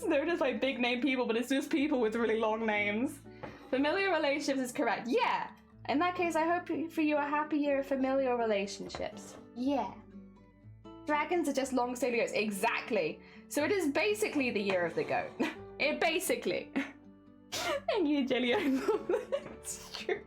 noticed by big name people, but it's just people with really long names. Familiar relationships is correct. Yeah! In that case, I hope for you a happy year of familial relationships. Yeah. Dragons are just long sailing goats. Exactly. So it is basically the year of the goat. It basically. Thank you, Jelly. It's true.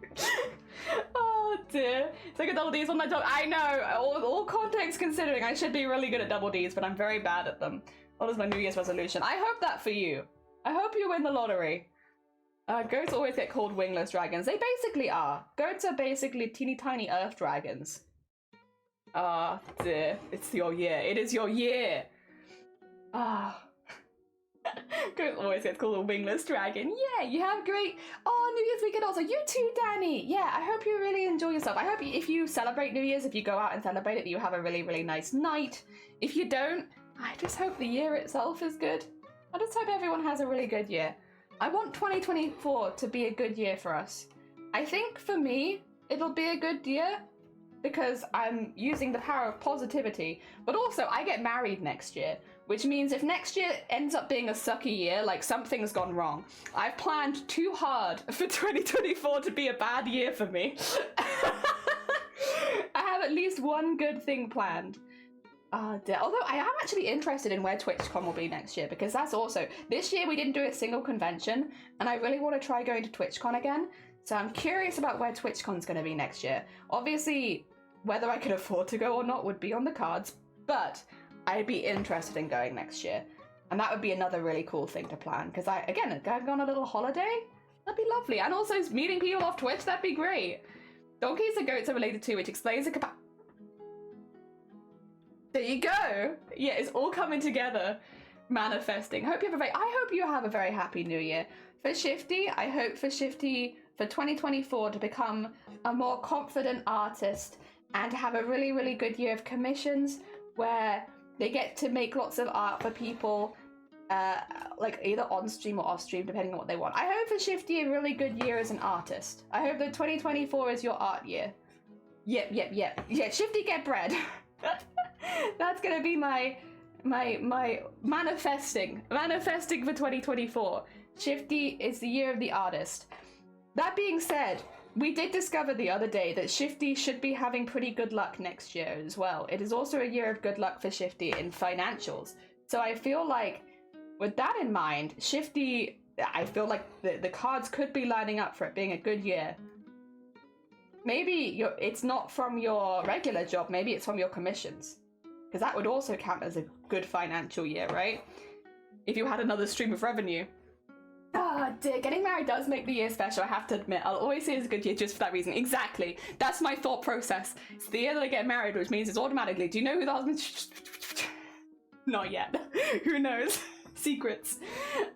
Oh dear. It's like a double D's on my top. I know. All context considering, I should be really good at double D's, but I'm very bad at them. What is my New Year's resolution? I hope that for you. I hope you win the lottery. Goats always get called wingless dragons. They basically are. Goats are basically teeny tiny earth dragons. Ah, dear. It's your year. It is your year. Ah. Goats always get called a wingless dragon. Yeah, you have great... Oh, New Year's weekend also. You too, Danny. Yeah, I hope you really enjoy yourself. I hope if you celebrate New Year's, if you go out and celebrate it, that you have a really, really nice night. If you don't, I just hope the year itself is good. I just hope everyone has a really good year. I want 2024 to be a good year for us. I think for me, it'll be a good year because I'm using the power of positivity, but also I get married next year, which means if next year ends up being a sucky year, like something's gone wrong, I've planned too hard for 2024 to be a bad year for me. I have at least one good thing planned. Although I am actually interested in where TwitchCon will be next year, because that's also... This year we didn't do a single convention, and I really want to try going to TwitchCon again, so I'm curious about where TwitchCon's going to be next year. Obviously, whether I can afford to go or not would be on the cards, but I'd be interested in going next year. And that would be another really cool thing to plan, because I'm going on a little holiday That'd be lovely. And also meeting people off Twitch, that'd be great. Donkeys and goats are related too, which explains the There you go. Yeah, it's all coming together. Manifesting. I hope you have a very happy new year. For Shifty, I hope for Shifty for 2024 to become a more confident artist and to have a really, really good year of commissions where they get to make lots of art for people, like either on stream or off stream, depending on what they want. I hope for Shifty a really good year as an artist. I hope that 2024 is your art year. Yep. Yeah, Shifty get bread. That's gonna be my manifesting for 2024. Shifty is the year of the artist. That being said, we did discover the other day that Shifty should be having pretty good luck next year as well. It is also a year of good luck for Shifty in financials. So I feel like, with that in mind, Shifty, I feel like the cards could be lining up for it being a good year. Maybe it's not from your regular job, maybe it's from your commissions. Because that would also count as a good financial year, right? If you had another stream of revenue. Ah, dear, getting married does make the year special, I have to admit. I'll always say it's a good year just for that reason. Exactly. That's my thought process. It's the year that I get married, which means it's automatically, do you know who the husband... Not yet. Who knows? Secrets.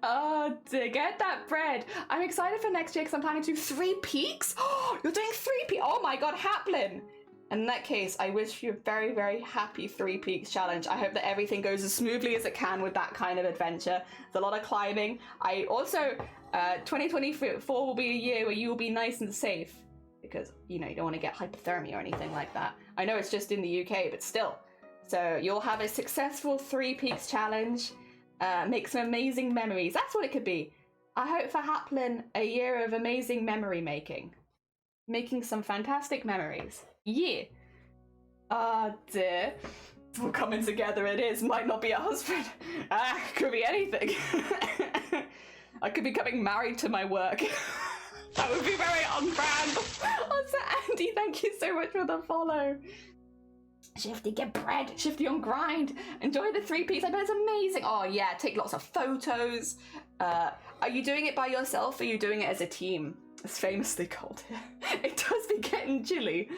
Oh dear, get that bread. I'm excited for next year because I'm planning to do 3 peaks. Oh, you're doing 3 peaks. Oh my god, Haplin. In that case, I wish you a very, very happy 3 peaks challenge. I hope that everything goes as smoothly as it can with that kind of adventure. There's a lot of climbing. I also, 2024 will be a year where you will be nice and safe because, you know, you don't want to get hypothermia or anything like that. I know it's just in the UK, but still. So you'll have a successful 3 peaks challenge. Make some amazing memories. That's what it could be. I hope for Haplin a year of amazing memory making. Making some fantastic memories. Yeah. Ah, dear. We're coming together it is. Might not be a husband. Could be anything. I could be getting married to my work. That would be very on brand. Also, Andy, thank you so much for the follow. Shifty, get bread. Shifty on grind. Enjoy the 3 peaks. I bet it's amazing. Oh yeah, take lots of photos. Are you doing it by yourself or are you doing it as a team? It's famously called here. It does be getting chilly.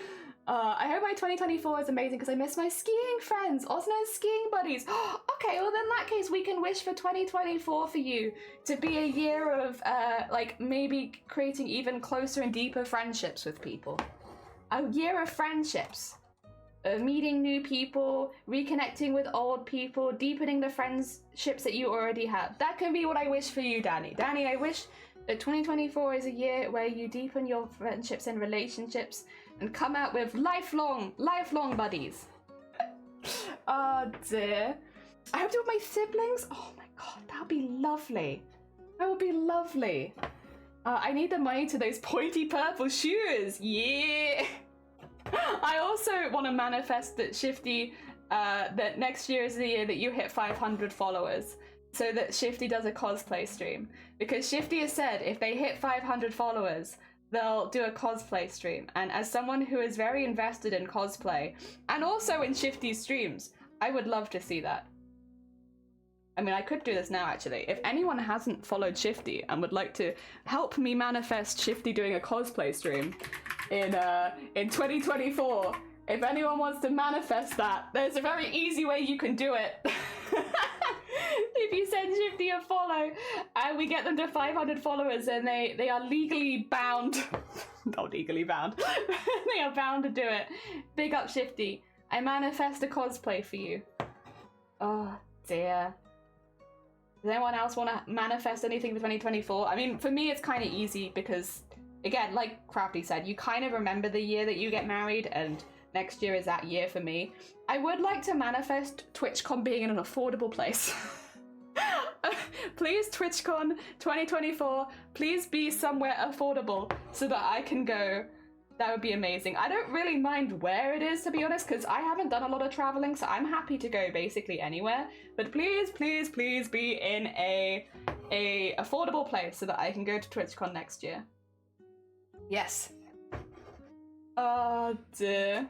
I hope my 2024 is amazing because I miss my skiing friends, also known as skiing buddies. Okay, well in that case we can wish for 2024 for you to be a year of like maybe creating even closer and deeper friendships with people. A year of friendships. Meeting new people, reconnecting with old people, deepening the friendships that you already have. That can be what I wish for you, Danny. Danny, I wish that 2024 is a year where you deepen your friendships and relationships and come out with lifelong buddies. Oh dear. I hope to with my siblings. Oh my god, that would be lovely. That would be lovely. I need the money to those pointy purple shoes. Yeah. I also want to manifest that Shifty, that next year is the year that you hit 500 followers, so that Shifty does a cosplay stream. Because Shifty has said if they hit 500 followers, they'll do a cosplay stream. And as someone who is very invested in cosplay, and also in Shifty's streams, I would love to see that. I mean, I could do this now, actually. If anyone hasn't followed Shifty and would like to help me manifest Shifty doing a cosplay stream in 2024, if anyone wants to manifest that, there's a very easy way you can do it. If you send Shifty a follow and we get them to 500 followers, then they are legally bound. Not legally bound. They are bound to do it. Big up, Shifty. I manifest a cosplay for you. Oh dear. Does anyone else want to manifest anything for 2024? I mean, for me, it's kind of easy because, again, like Crafty said, you kind of remember the year that you get married, and next year is that year for me. I would like to manifest TwitchCon being in an affordable place. Please, TwitchCon 2024, please be somewhere affordable so that I can go. That would be amazing. I don't really mind where it is, to be honest, because I haven't done a lot of traveling, so I'm happy to go basically anywhere. But please, please, please be in a affordable place so that I can go to TwitchCon next year. Yes. Oh dear.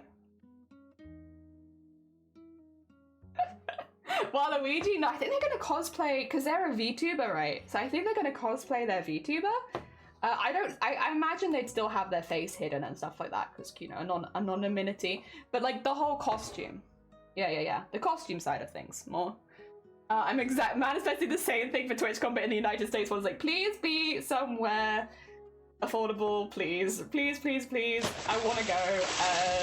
Waluigi? No, I think they're going to cosplay, because they're a VTuber, right? So I think they're going to cosplay their VTuber. I imagine they'd still have their face hidden and stuff like that, because, you know, anonymity. But, like, the whole costume. Yeah. The costume side of things, more. I'm manifesting the same thing for TwitchCon, but in the United States, one's like, please be somewhere affordable, please. I want to go.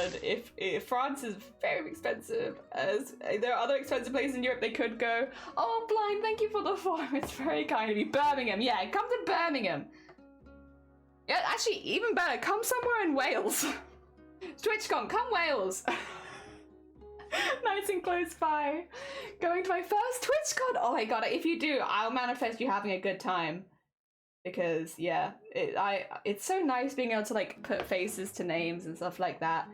And if France is very expensive, as there are other expensive places in Europe they could go. Oh, Blind, thank you for the form. It's very kind of you. Birmingham, yeah, come to Birmingham. Yeah, actually, even better, come somewhere in Wales. TwitchCon, come Wales. Nice and close by. Going to my first TwitchCon. Oh my god, if you do, I'll manifest you having a good time. Because, yeah, it's so nice being able to, like, put faces to names and stuff like that.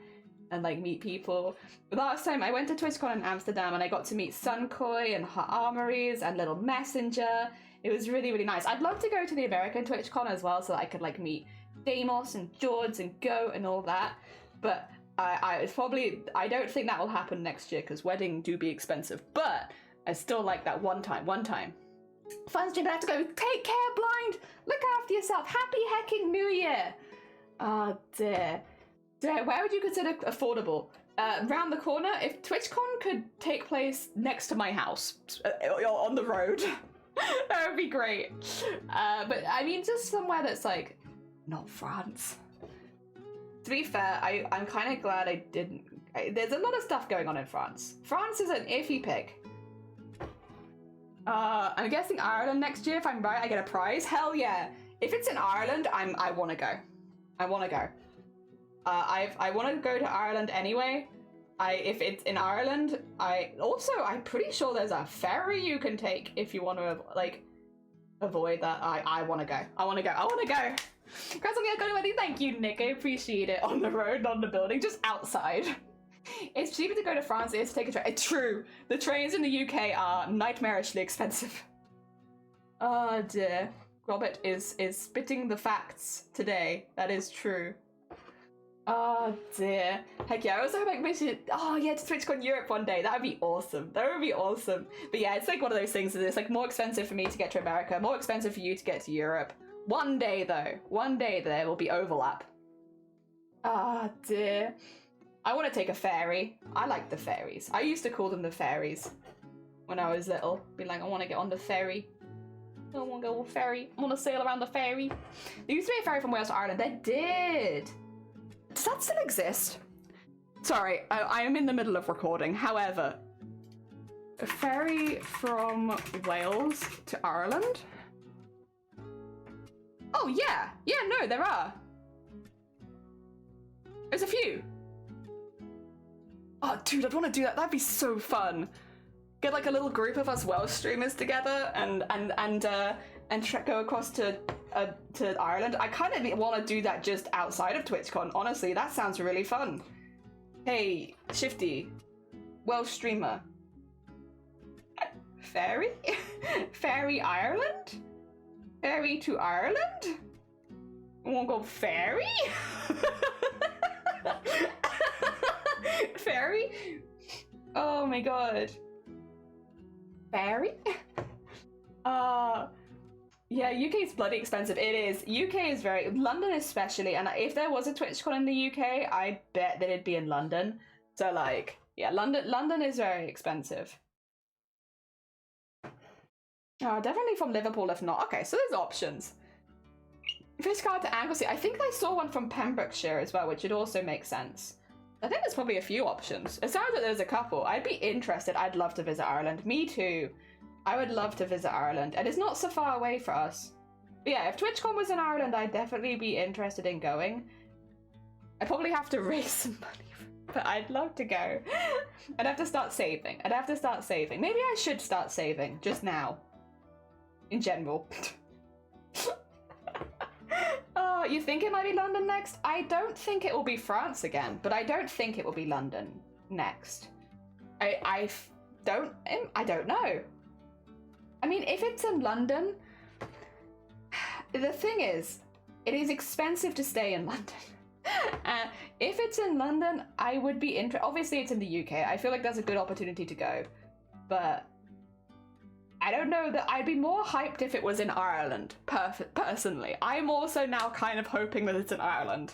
And, like, meet people. Last time, I went to TwitchCon in Amsterdam and I got to meet Sunkoi and Her Armories and Little Messenger. It was really, really nice. I'd love to go to the American TwitchCon as well so that I could, like, meet Deimos and George and Goat and all that. But I don't think that will happen next year because wedding do be expensive. But I still like that one time. Fun stream, but I have to go. Take care, Blind. Look after yourself. Happy hecking New Year. Oh dear. Where would you consider affordable? Round the corner. If TwitchCon could take place next to my house, on the road, that would be great. But I mean, just somewhere that's like not France. To be fair, I'm kind of glad I didn't. There's a lot of stuff going on in France. France is an iffy pick. I'm guessing Ireland next year. If I'm right, I get a prize. Hell yeah! If it's in Ireland, I want to go. I want to go. I want to go to Ireland anyway. If it's in Ireland, I'm pretty sure there's a ferry you can take if you want to like avoid that. I want to go. I want to go. Congrats on the outgoing wedding. Thank you, Nick. I appreciate it. On the road, not in the building, just outside. It's cheaper to go to France than it is to take a train. It's true. The trains in the UK are nightmarishly expensive. Oh dear. Robert is spitting the facts today. That is true. Oh dear. Heck yeah, I was hoping we should. Oh yeah, to TwitchCon Europe one day. That would be awesome. But yeah, it's like one of those things that it's like more expensive for me to get to America, more expensive for you to get to Europe. One day though. One day there will be overlap. Ah dear. I want to take a ferry. I like the ferries. I used to call them the ferries when I was little. Be like, I want to get on the ferry. I want to go on the ferry. I want to sail around the ferry. There used to be a ferry from Wales to Ireland. There did. Does that still exist? Sorry, I am in the middle of recording. However, a ferry from Wales to Ireland? Oh, yeah. Yeah, no, there are. There's a few. Oh, dude, I'd want to do that. That'd be so fun. Get like a little group of us Welsh streamers together and go across to Ireland. I kind of want to do that just outside of TwitchCon. Honestly, that sounds really fun. Hey, Shifty, Welsh streamer. Ferry? Ferry Ireland? Ferry to Ireland? Want to go ferry? Ferry? Oh my god. Ferry? Yeah, UK is bloody expensive. It is. UK is very... London especially, and if there was a TwitchCon in the UK, I bet that it'd be in London. So like, yeah, London is very expensive. Oh, definitely from Liverpool if not. Okay, so there's options. Fish card to Anglesey. I think I saw one from Pembrokeshire as well, which would also make sense. I think there's probably a few options. It sounds like there's a couple. I'd be interested. I'd love to visit Ireland. Me too. I would love to visit Ireland. And it's not so far away for us. But yeah, if TwitchCon was in Ireland, I'd definitely be interested in going. I'd probably have to raise some money, but I'd love to go. I'd have to start saving. Maybe I should start saving, just now. In general. You think it might be London next? I don't think it will be France again, but I don't think it will be London next. I don't know. I mean, if it's in London, the thing is, it is expensive to stay in London. If it's in London, I would be interested. Obviously, it's in the UK. I feel like that's a good opportunity to go, but I don't know that I'd be more hyped if it was in Ireland, personally. I'm also now kind of hoping that it's in Ireland.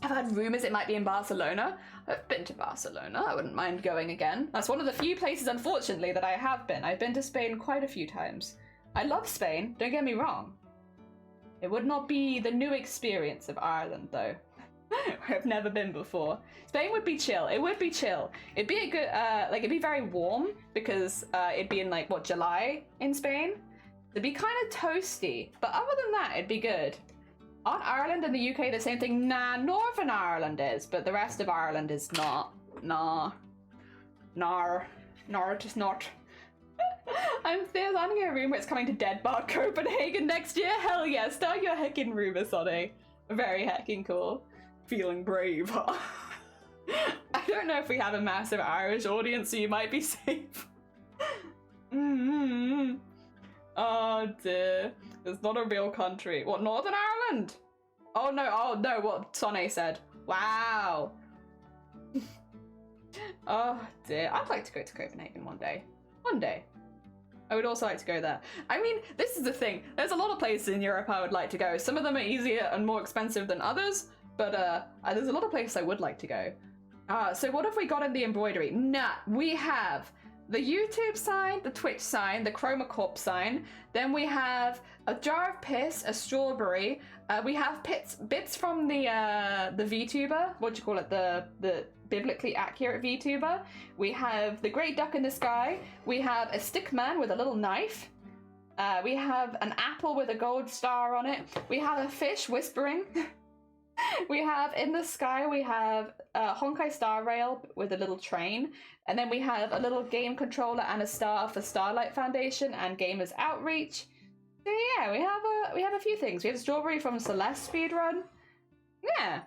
I've heard rumours it might be in Barcelona. I've been to Barcelona. I wouldn't mind going again. That's one of the few places, unfortunately, that I have been. I've been to Spain quite a few times. I love Spain, don't get me wrong. It would not be the new experience of Ireland, though. I've never been before. Spain would be chill. It would be chill. It'd be a good, like, it'd be very warm because it'd be in, like, what, July in Spain? It'd be kind of toasty, but other than that, it'd be good. Aren't Ireland and the UK the same thing? Nah, Northern Ireland is, but the rest of Ireland is not. Nah. Nar. Nar, it is not. I'm starting a rumour it's coming to Dead Bar Copenhagen next year. Hell yeah, start your heckin' rumour, Sonny. Very heckin' cool. Feeling brave. I don't know if we have a massive Irish audience, so you might be safe. Oh dear. It's not a real country. What, Northern Ireland? Oh no, what Sonny said. Wow. Oh dear. I'd like to go to Copenhagen one day. One day. I would also like to go there. I mean, this is the thing. There's a lot of places in Europe I would like to go. Some of them are easier and more expensive than others, but there's a lot of places I would like to go. So what have we got in the embroidery? Nah, we have the YouTube sign, the Twitch sign, the Chroma Corp sign. Then we have a jar of piss, a strawberry. We have bits from the VTuber. What do you call it? The biblically accurate VTuber. We have the great duck in the sky. We have a stick man with a little knife. We have an apple with a gold star on it. We have a fish whispering. We have in the sky, we have a Honkai Star Rail with a little train. And then we have a little game controller and a star for Starlight Foundation and Gamers Outreach. So yeah, we have a few things. We have a strawberry from Celeste speedrun. Yeah.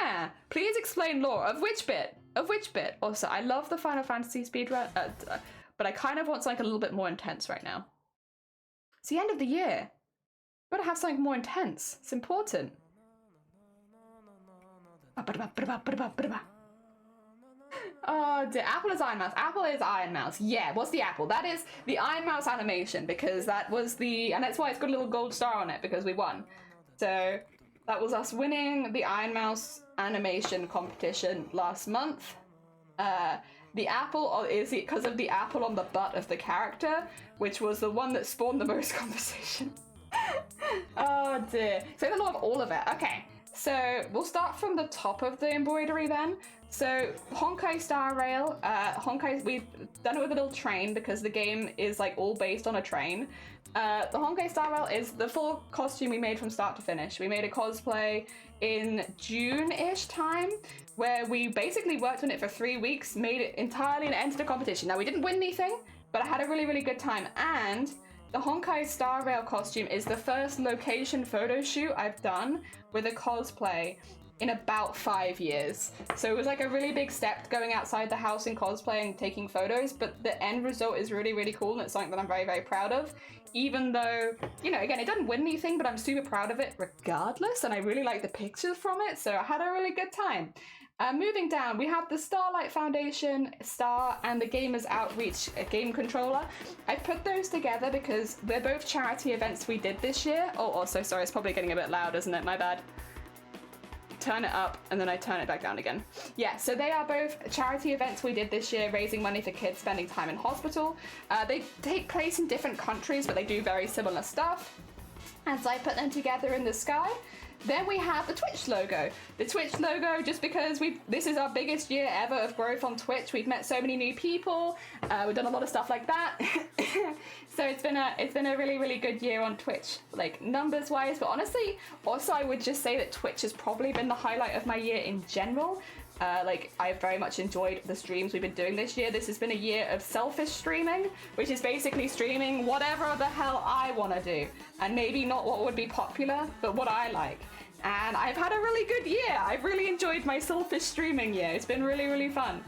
Yeah. Please explain lore. Of which bit? Of which bit? Also, I love the Final Fantasy speedrun, but I kind of want something a little bit more intense right now. It's the end of the year. We've got to have something more intense. It's important. Oh dear, Apple is Iron Mouse. Apple is Iron Mouse. Yeah, what's the apple? That is the Iron Mouse animation, because that was the, and that's why it's got a little gold star on it, because we won. So that was us winning the Iron Mouse animation competition last month. The apple is because of the apple on the butt of the character, which was the one that spawned the most conversation. Oh dear. Say the lore of all of it. Okay. So we'll start from the top of the embroidery then. So Honkai Star Rail, we've done it with a little train because the game is like all based on a train. The Honkai Star Rail is the full costume we made from start to finish. We made a cosplay in June-ish time where we basically worked on it for 3 weeks, made it entirely and entered a competition. Now we didn't win anything, but I had a really, really good time. And the Honkai Star Rail costume is the first location photo shoot I've done with a cosplay in about 5 years. So it was like a really big step going outside the house in cosplay and taking photos, but the end result is really, really cool, and it's something that I'm very, very proud of. Even though, you know, again, it doesn't win anything, but I'm super proud of it regardless, and I really like the pictures from it, so I had a really good time. Moving down, we have the Starlight Foundation star and the Gamers Outreach game controller. I put those together because they're both charity events we did this year. Oh, also, sorry, it's probably getting a bit loud, isn't it? My bad. Turn it up and then I turn it back down again. Yeah, so they are both charity events we did this year, raising money for kids spending time in hospital. They take place in different countries, but they do very similar stuff. And so I put them together in the sky. Then we have the Twitch logo. The Twitch logo, just because this is our biggest year ever of growth on Twitch. We've met so many new people. We've done a lot of stuff like that. So it's been a really, really good year on Twitch, like numbers wise. But honestly, also I would just say that Twitch has probably been the highlight of my year in general. Like I've very much enjoyed the streams we've been doing this year. This has been a year of selfish streaming, which is basically streaming whatever the hell I want to do. And maybe not what would be popular, but what I like. And I've had a really good year. I've really enjoyed my selfish streaming year. It's been really, really fun.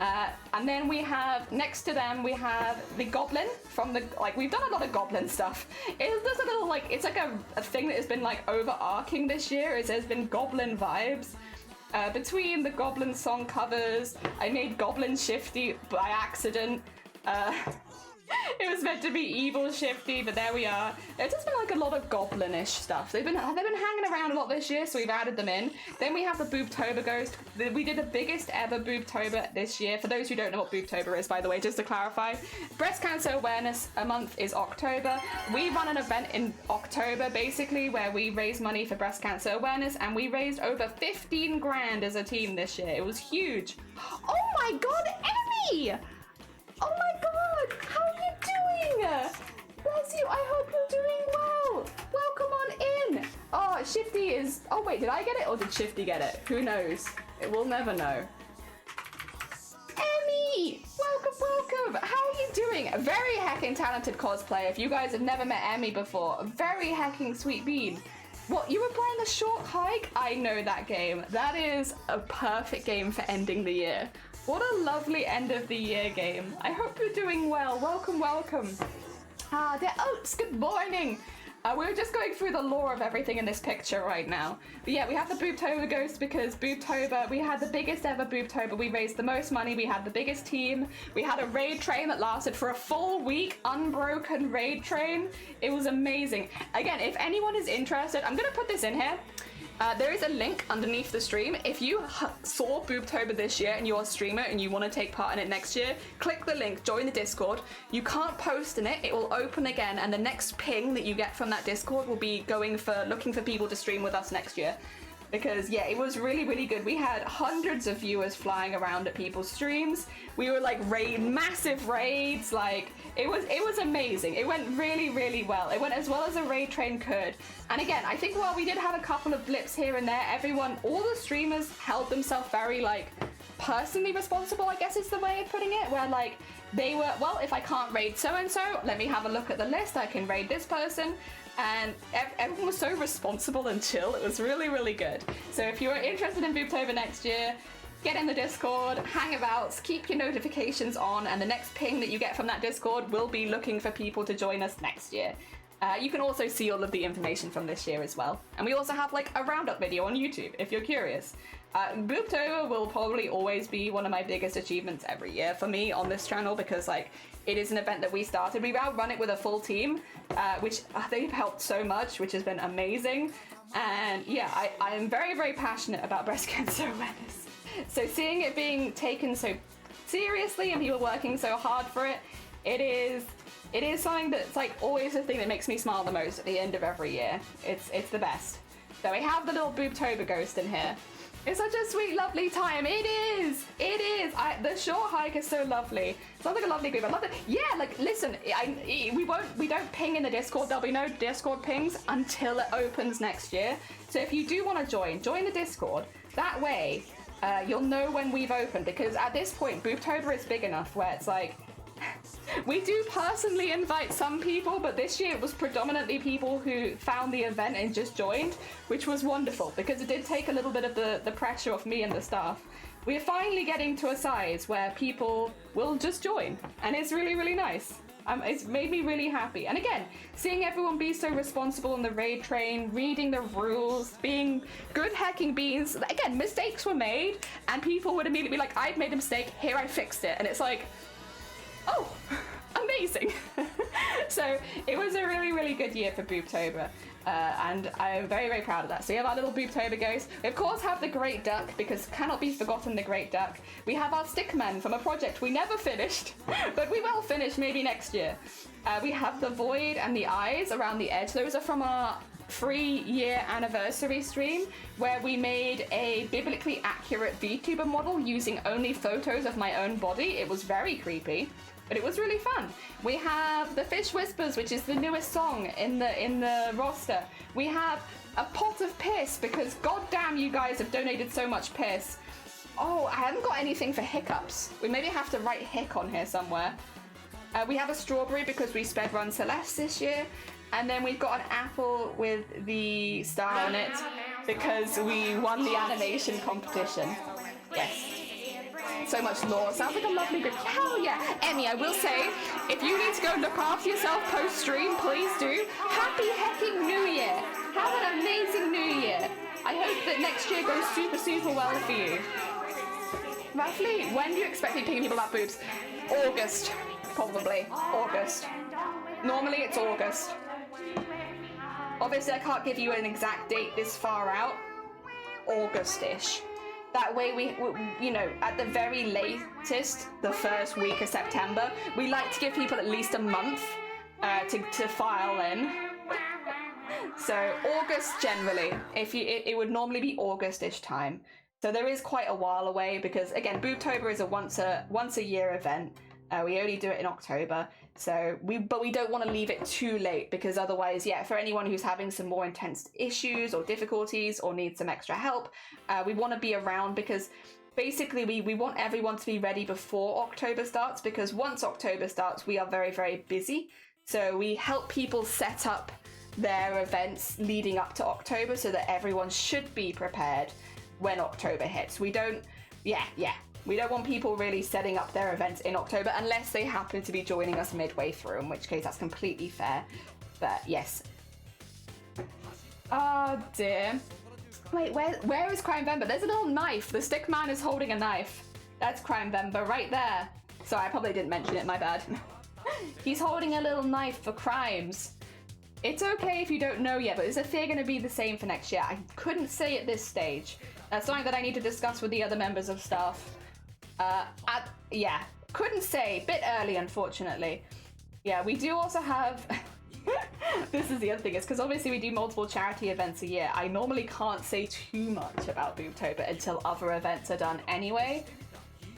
And then we have, next to them, we have the Goblin from the, like, we've done a lot of Goblin stuff. There's a little, like, it's like a thing that has been, like, overarching this year. There's been Goblin vibes. Between the Goblin song covers, I made Goblin Shifty by accident. It was meant to be evil Shifty, but there we are. There's just been like a lot of goblinish stuff. They've been hanging around a lot this year, so we've added them in. Then we have the Boobtober Ghost. We did the biggest ever Boobtober this year. For those who don't know what Boobtober is, by the way, just to clarify, Breast Cancer Awareness Month is October. We run an event in October, basically, where we raise money for breast cancer awareness, and we raised over 15 grand as a team this year. It was huge. Oh my god, Emmy! Oh my god, how are you doing? Bless you, I hope you're doing well. Welcome on in. Oh, Shifty is... Oh wait, did I get it or did Shifty get it? Who knows? We'll never know. Emmy! Welcome, welcome. How are you doing? A very hecking talented cosplayer. If you guys have never met Emmy before, a very hecking sweet bean. What, you were playing the Short Hike? I know that game. That is a perfect game for ending the year. What a lovely end of the year game. I hope you're doing well. Welcome, welcome. Ah, the Oats, good morning. We're just going through the lore of everything in this picture right now. But yeah, we have the Boobtober Ghost because Boobtober, we had the biggest ever Boobtober. We raised the most money. We had the biggest team. We had a raid train that lasted for a full week. Unbroken raid train. It was amazing. Again, if anyone is interested, I'm going to put this in here. There is a link underneath the stream. If you saw Boobtober this year and you're a streamer and you want to take part in it next year, click the link, join the Discord. You can't post in it, it will open again, and the next ping that you get from that Discord will be looking for people to stream with us next year. Because yeah, it was really, really good. We had hundreds of viewers flying around at people's streams. We were like massive raids, like it was amazing. It went really, really well. It went as well as a raid train could. And again, I think while we did have a couple of blips here and there, all the streamers held themselves very like personally responsible, I guess is the way of putting it, where like they were, well, if I can't raid so-and-so, let me have a look at the list, I can raid this person. And everyone was so responsible and chill. It was really, really good. So if you're interested in Boobtober next year, get in the Discord, hangabouts, keep your notifications on, and the next ping that you get from that Discord will be looking for people to join us next year. You can also see all of the information from this year as well. And we also have like a roundup video on YouTube if you're curious. Boobtober will probably always be one of my biggest achievements every year for me on this channel, because like it is an event that we started. We now run it with a full team, which they've helped so much, which has been amazing. And yeah, I am very, very passionate about breast cancer awareness. So seeing it being taken so seriously and people working so hard for it, it is something that's like always the thing that makes me smile the most at the end of every year. It's the best. So we have the little Boobtober Ghost in here. It's such a sweet, lovely time. It is. It is. The Short Hike is so lovely. Sounds like a lovely group. I love it. Yeah, like listen, we don't ping in the Discord. There'll be no Discord pings until it opens next year. So if you do want to join the Discord. That way, you'll know when we've opened, because at this point, Boobtober is big enough where it's like, we do personally invite some people, but this year it was predominantly people who found the event and just joined, which was wonderful because it did take a little bit of the pressure off me and the staff. We're finally getting to a size where people will just join, and it's really, really nice. It's made me really happy. And again, seeing everyone be so responsible on the raid train, reading the rules, being good hacking beans. Again, mistakes were made, and people would immediately be like, I've made a mistake, here I fixed it. And it's like, oh, amazing. So it was a really, really good year for Boobtober. And I'm very, very proud of that. So we have our little Boobtober Ghost. We of course have the Great Duck, because cannot be forgotten the Great Duck. We have our Stickman from a project we never finished, but we will finish maybe next year. We have the Void and the Eyes around the edge. Those are from our 3-year anniversary stream, where we made a biblically accurate VTuber model using only photos of my own body. It was very creepy, but it was really fun. We have the Fish Whispers, which is the newest song in the roster. We have a pot of piss, because goddamn you guys have donated so much piss. Oh, I haven't got anything for hiccups. We maybe have to write hic on here somewhere. We have a strawberry because we sped run Celeste this year. And then we've got an apple with the star on it because we won the animation competition. Yes. So much lore. Sounds like a lovely group. Hell yeah. Emmy, I will say, if you need to go look after yourself post-stream, please do. Happy hecking New Year. Have an amazing New Year. I hope that next year goes super, super well for you. Roughly, when do you expect to be picking people up boobs? August. probably August. Normally it's August. Obviously I can't give you an exact date this far out. August-ish. That way we, you know, at the very latest, the first week of September, we like to give people at least a month to file in. So August generally, it would normally be August-ish time. So there is quite a while away because again, Boobtober is a once a year event. We only do it in October. So we don't want to leave it too late because otherwise, yeah, for anyone who's having some more intense issues or difficulties or needs some extra help, we want to be around because basically we want everyone to be ready before October starts because once October starts, we are very, very busy. So we help people set up their events leading up to October so that everyone should be prepared when October hits. We don't want people really setting up their events in October unless they happen to be joining us midway through, in which case that's completely fair. But yes. Oh dear. Wait, where is Crimevember? There's a little knife. The stick man is holding a knife. That's Crimevember right there. Sorry, I probably didn't mention it, my bad. He's holding a little knife for crimes. It's okay if you don't know yet, but is the fear going to be the same for next year? I couldn't say at this stage. That's something that I need to discuss with the other members of staff. Yeah, couldn't say. Bit early, unfortunately. Yeah, we do also have... This is the other thing, is because obviously we do multiple charity events a year. I normally can't say too much about Boobtober until other events are done anyway.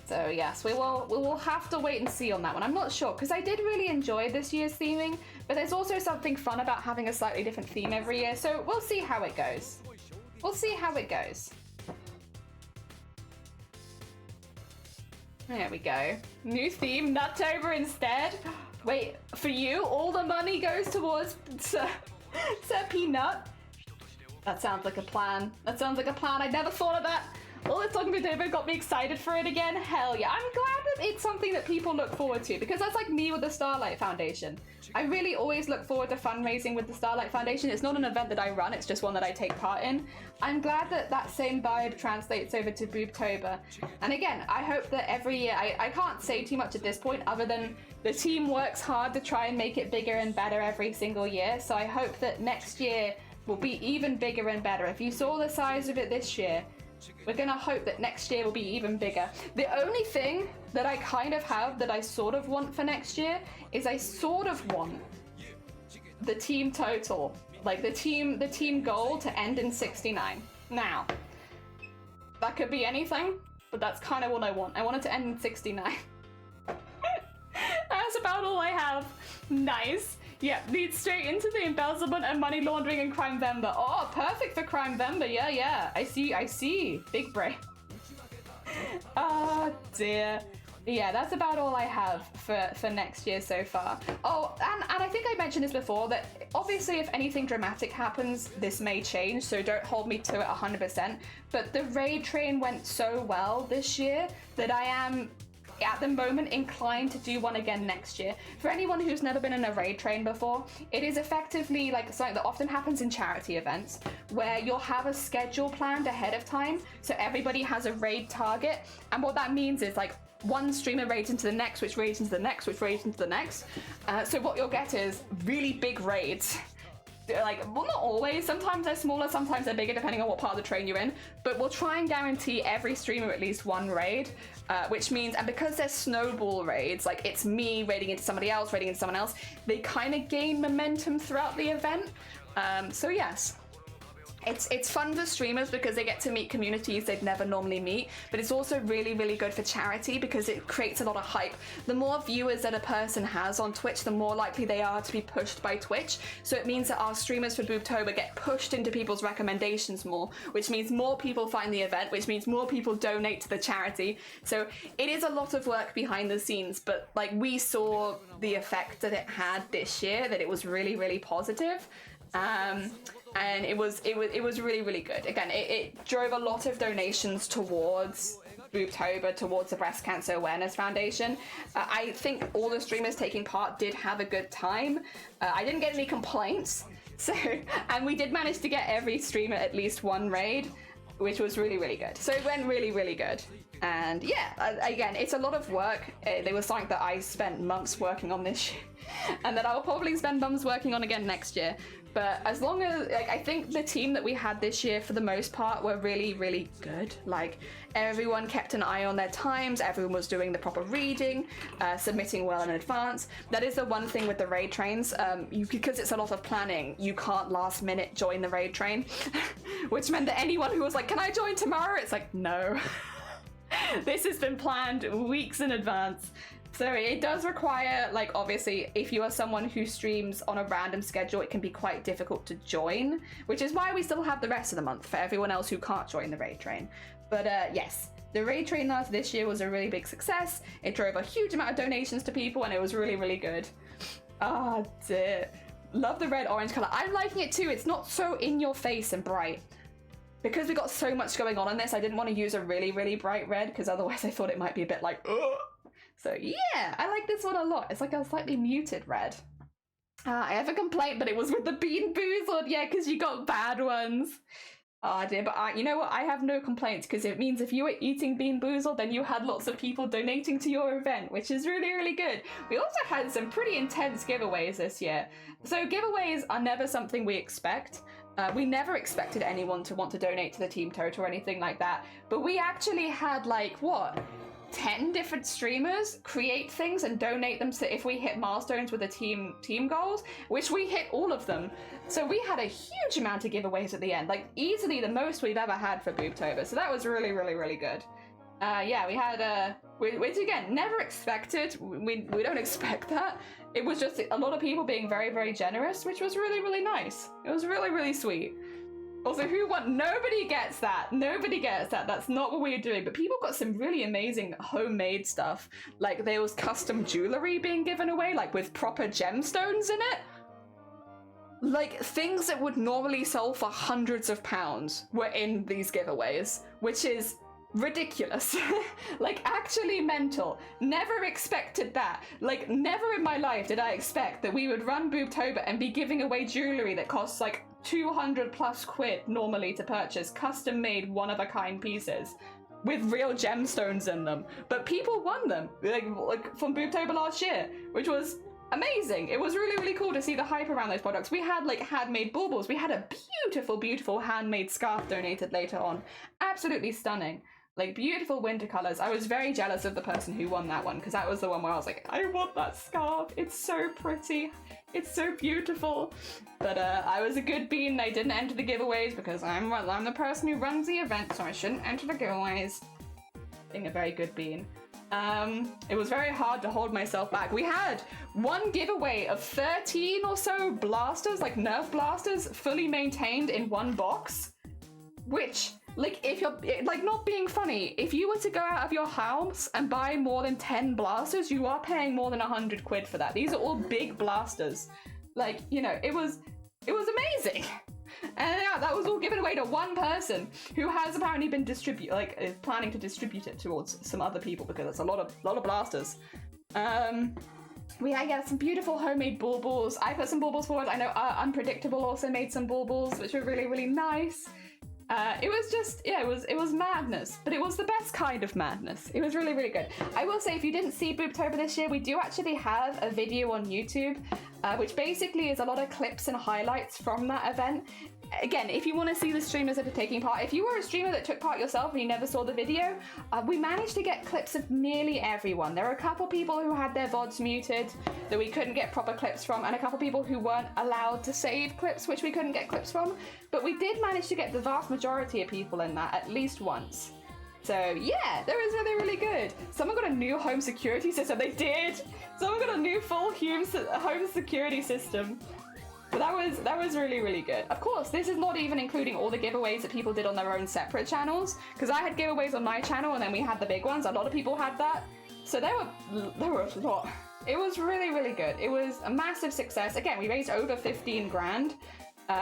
So yes, we will have to wait and see on that one. I'm not sure, because I did really enjoy this year's theming, but there's also something fun about having a slightly different theme every year, so we'll see how it goes. We'll see how it goes. There we go. New theme, Nuttober instead. Wait, for you, all the money goes towards Sir Peanut? That sounds like a plan. That sounds like a plan. I never thought of that. All this talking about Boobtober got me excited for it again. Hell yeah. I'm glad that it's something that people look forward to, because that's like me with the Starlight Foundation. I really always look forward to fundraising with the Starlight Foundation. It's not an event that I run, it's just one that I take part in. I'm glad that that same vibe translates over to Boobtober. And again, I hope that every year, I can't say too much at this point other than the team works hard to try and make it bigger and better every single year. So I hope that next year will be even bigger and better. If you saw the size of it this year, we're gonna hope that next year will be even bigger. The only thing that I kind of have that I sort of want for next year is I sort of want the team total, like the team goal to end in 69. Now, that could be anything, but that's kind of what I want. I want it to end in 69. That's about all I have. Nice. Yeah, leads straight into the embezzlement and money laundering and Crimevember. Oh, perfect for Crimevember. Yeah. I see. Big brain. Oh, dear. Yeah, that's about all I have for next year so far. Oh, and I think I mentioned this before, that obviously if anything dramatic happens, this may change, so don't hold me to it 100%. But the raid train went so well this year that I am at the moment inclined to do one again next year. For anyone who's never been in a raid train before, it is effectively like something that often happens in charity events where you'll have a schedule planned ahead of time, so everybody has a raid target, and what that means is like one streamer raids into the next, which raids into the next, which raids into the next. So what you'll get is really big raids. Like, well, not always. Sometimes they're smaller, sometimes they're bigger, depending on what part of the train you're in. But we'll try and guarantee every streamer at least one raid, which means, and because they're snowball raids, like it's me raiding into somebody else, raiding into someone else, they kind of gain momentum throughout the event. So yes. It's fun for streamers because they get to meet communities they'd never normally meet, but it's also really, really good for charity because it creates a lot of hype. The more viewers that a person has on Twitch, the more likely they are to be pushed by Twitch. So it means that our streamers for Boobtober get pushed into people's recommendations more, which means more people find the event, which means more people donate to the charity. So it is a lot of work behind the scenes, but like we saw the effect that it had this year, that it was really, really positive. And it was really, really good. Again, it drove a lot of donations towards Boobtober, towards the Breast Cancer Awareness Foundation. I think all the streamers taking part did have a good time. I didn't get any complaints, so, and we did manage to get every streamer at least one raid, which was really, really good. So it went really, really good. And yeah, again, it's a lot of work. It was something that I spent months working on this year, and that I'll probably spend months working on again next year. But as long as, like, I think the team that we had this year, for the most part, were really, really good. Like, everyone kept an eye on their times, everyone was doing the proper reading, submitting well in advance. That is the one thing with the raid trains. Because it's a lot of planning, you can't last minute join the raid train, which meant that anyone who was like, can I join tomorrow? It's like, no. This has been planned weeks in advance. So it does require, like, obviously, if you are someone who streams on a random schedule, it can be quite difficult to join, which is why we still have the rest of the month for everyone else who can't join the raid train. But yes, the raid train last this year was a really big success. It drove a huge amount of donations to people, and it was really, really good. Ah, dear. Love the red-orange color. I'm liking it too. It's not so in your face and bright. Because we got so much going on in this, I didn't want to use a really, really bright red, because otherwise I thought it might be a bit like, ugh. So yeah, I like this one a lot. It's like a slightly muted red. I have a complaint, but it was with the Bean Boozled. Yeah, because you got bad ones. Oh dear, but you know what? I have no complaints, because it means if you were eating Bean Boozled, then you had lots of people donating to your event, which is really, really good. We also had some pretty intense giveaways this year. So giveaways are never something we expect. We never expected anyone to want to donate to the Team Toto or anything like that. But we actually had, like, what? 10 different streamers create things and donate them if we hit milestones with the team goals, which we hit all of them. So we had a huge amount of giveaways at the end, like easily the most we've ever had for Boobtober. So that was really, really, really good. Yeah, we had which again, never expected. We don't expect that. It was just a lot of people being very, very generous, which was really, really nice. It was really, really sweet. Also, who won? Nobody gets that. Nobody gets that. That's not what we were doing. But people got some really amazing homemade stuff. Like, there was custom jewelry being given away, like with proper gemstones in it. Like, things that would normally sell for hundreds of pounds were in these giveaways, which is ridiculous. Like, actually mental. Never expected that. Like, never in my life did I expect that we would run Boobtober and be giving away jewelry that costs like 200 plus quid normally to purchase, custom made one-of-a-kind pieces with real gemstones in them. But people won them, like from Boobtober last year, which was amazing. It was really, really cool to see the hype around those products. We had like handmade baubles. We had a beautiful, beautiful handmade scarf donated later on. Absolutely stunning. Like, beautiful winter colors. I was very jealous of the person who won that one, because that was the one where I was like, I want that scarf. It's so pretty. It's so beautiful. But I was a good bean. I didn't enter the giveaways because I'm the person who runs the event, so I shouldn't enter the giveaways. Being a very good bean. It was very hard to hold myself back. We had one giveaway of 13 or so blasters, like Nerf blasters, fully maintained in one box, which, like, if you're, like, not being funny, if you were to go out of your house and buy more than 10 blasters, you are paying more than 100 quid for that. These are all big blasters. Like, you know, it was amazing. And yeah, that was all given away to one person who has apparently been is planning to distribute it towards some other people, because it's a lot of blasters. We had some beautiful homemade baubles. I put some baubles forward. I know Unpredictable also made some baubles, which were really, really nice. It was just, yeah, it was madness, but it was the best kind of madness. It was really, really good. I will say, if you didn't see Boobtober this year, we do actually have a video on YouTube, which basically is a lot of clips and highlights from that event. Again, if you want to see the streamers that are taking part, if you were a streamer that took part yourself and you never saw the video, we managed to get clips of nearly everyone. There were a couple people who had their VODs muted that we couldn't get proper clips from, and a couple people who weren't allowed to save clips, which we couldn't get clips from. But we did manage to get the vast majority of people in that at least once. So yeah, that was really, really good. Someone got a new home security system. They did! Someone got a new full home security system. But that was really, really good. Of course, this is not even including all the giveaways that people did on their own separate channels, because I had giveaways on my channel and then we had the big ones. A lot of people had that. So there were a lot. It was really, really good. It was a massive success. Again, we raised over 15 grand,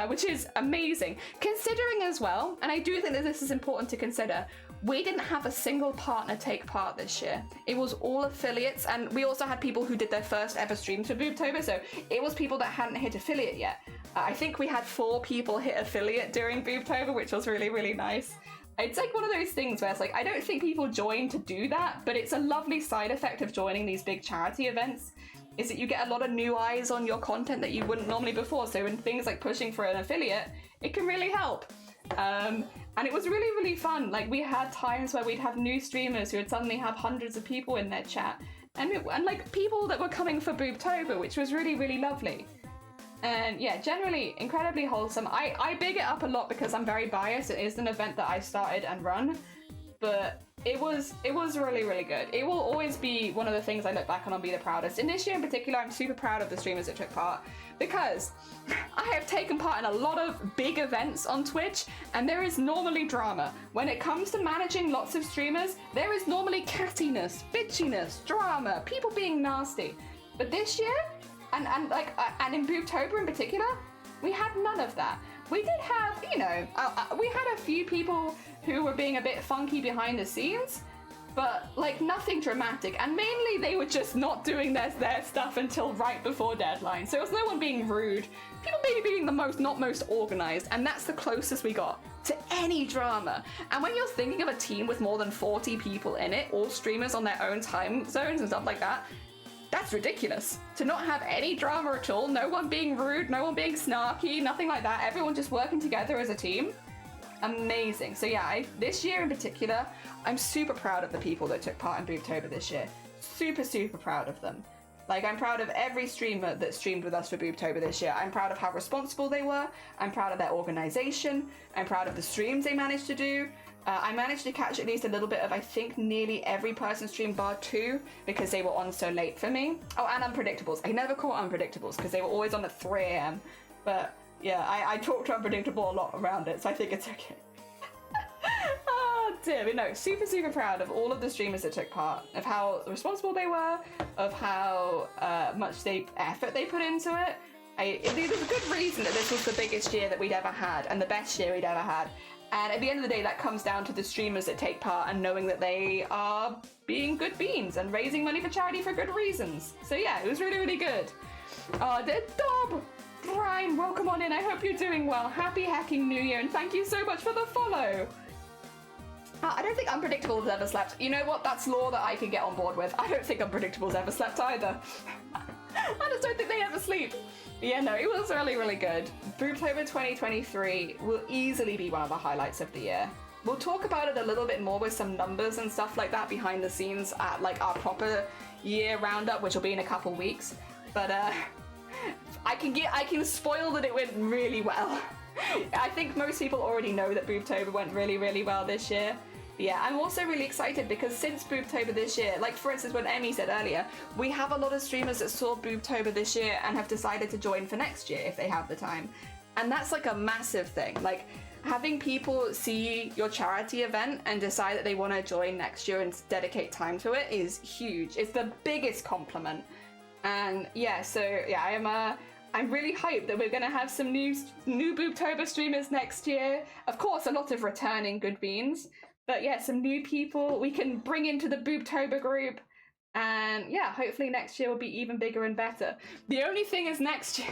which is amazing. Considering as well, and I do think that this is important to consider, we didn't have a single partner take part this year. It was all affiliates, and we also had people who did their first ever streams for Boobtober, so it was people that hadn't hit affiliate yet. I think we had 4 people hit affiliate during Boobtober, which was really, really nice. It's like one of those things where it's like, I don't think people join to do that, but it's a lovely side effect of joining these big charity events, is that you get a lot of new eyes on your content that you wouldn't normally before. So in things like pushing for an affiliate, it can really help. And it was really, really fun. Like, we had times where we'd have new streamers who would suddenly have hundreds of people in their chat. And like people that were coming for Booptober, which was really, really lovely. And yeah, generally incredibly wholesome. I big it up a lot because I'm very biased. It is an event that I started and run, but it was really, really good. It will always be one of the things I look back on and be the proudest. In this year in particular, I'm super proud of the streamers that took part, because I have taken part in a lot of big events on Twitch, and there is normally drama. When it comes to managing lots of streamers, there is normally cattiness, bitchiness, drama, people being nasty. But this year, and in Booptober in particular, we had none of that. We did have, you know, we had a few people who were being a bit funky behind the scenes, but like nothing dramatic. And mainly they were just not doing their stuff until right before deadline. So it was no one being rude. People maybe being the not most organized, and that's the closest we got to any drama. And when you're thinking of a team with more than 40 people in it, all streamers on their own time zones and stuff like that, that's ridiculous. To not have any drama at all, no one being rude, no one being snarky, nothing like that, everyone just working together as a team. Amazing. So yeah, this year in particular, I'm super proud of the people that took part in Booptober this year. Super, super proud of them. Like, I'm proud of every streamer that streamed with us for Booptober this year. I'm proud of how responsible they were. I'm proud of their organization. I'm proud of the streams they managed to do. I managed to catch at least a little bit of, I think, nearly every person's stream bar 2 because they were on so late for me. Oh, and Unpredictables. I never caught Unpredictables because they were always on at 3 a.m. But yeah, I talked to Unpredictable a lot around it, so I think it's okay. Oh dear, but no, super, super proud of all of the streamers that took part, of how responsible they were, of how much effort they put into it. There's a good reason that this was the biggest year that we'd ever had and the best year we'd ever had. And at the end of the day, that comes down to the streamers that take part and knowing that they are being good beans and raising money for charity for good reasons. So yeah, it was really, really good. Dob! Brian, welcome on in. I hope you're doing well. Happy hacking New Year, and thank you so much for the follow. I don't think Unpredictable has ever slept. You know what? That's lore that I can get on board with. I don't think Unpredictable's ever slept either. I just don't think they ever sleep. But yeah, no, it was really, really good. Booptober 2023 will easily be one of the highlights of the year. We'll talk about it a little bit more with some numbers and stuff like that behind the scenes at like our proper year roundup, which will be in a couple weeks. But I can spoil that it went really well. I think most people already know that Booptober went really, really well this year. Yeah, I'm also really excited because since Booptober this year, like for instance when Emmy said earlier, we have a lot of streamers that saw Booptober this year and have decided to join for next year if they have the time. And that's like a massive thing. Like, having people see your charity event and decide that they want to join next year and dedicate time to it is huge. It's the biggest compliment. And yeah, so yeah, I'm really hyped that we're going to have some new Booptober streamers next year. Of course, a lot of returning good beans. But yeah, some new people we can bring into the Booptober group. And yeah, hopefully next year will be even bigger and better. The only thing is next year...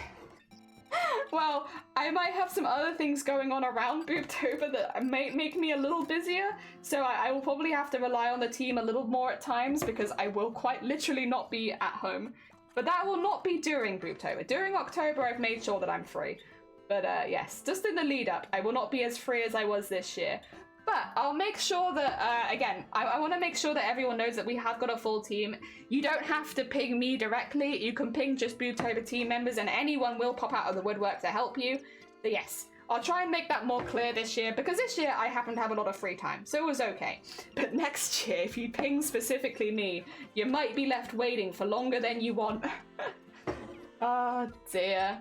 well, I might have some other things going on around Booptober that might make me a little busier. So I will probably have to rely on the team a little more at times because I will quite literally not be at home. But that will not be during Booptober. During October, I've made sure that I'm free. But yes, just in the lead up, I will not be as free as I was this year. But I'll make sure that, again, I want to make sure that everyone knows that we have got a full team. You don't have to ping me directly. You can ping just Booptober team members and anyone will pop out of the woodwork to help you. But yes, I'll try and make that more clear this year because this year I happen to have a lot of free time, so it was okay. But next year, if you ping specifically me, you might be left waiting for longer than you want. Oh dear.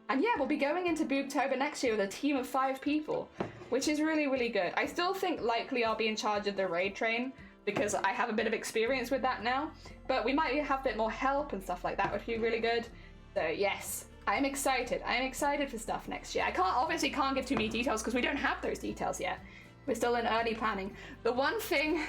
And yeah, we'll be going into Booptober next year with a team of 5 people. Which is really, really good. I still think likely I'll be in charge of the raid train because I have a bit of experience with that now. But we might have a bit more help and stuff like that, would be really good. So yes, I'm excited. I'm excited for stuff next year. I obviously can't give too many details because we don't have those details yet. We're still in early planning. The one thing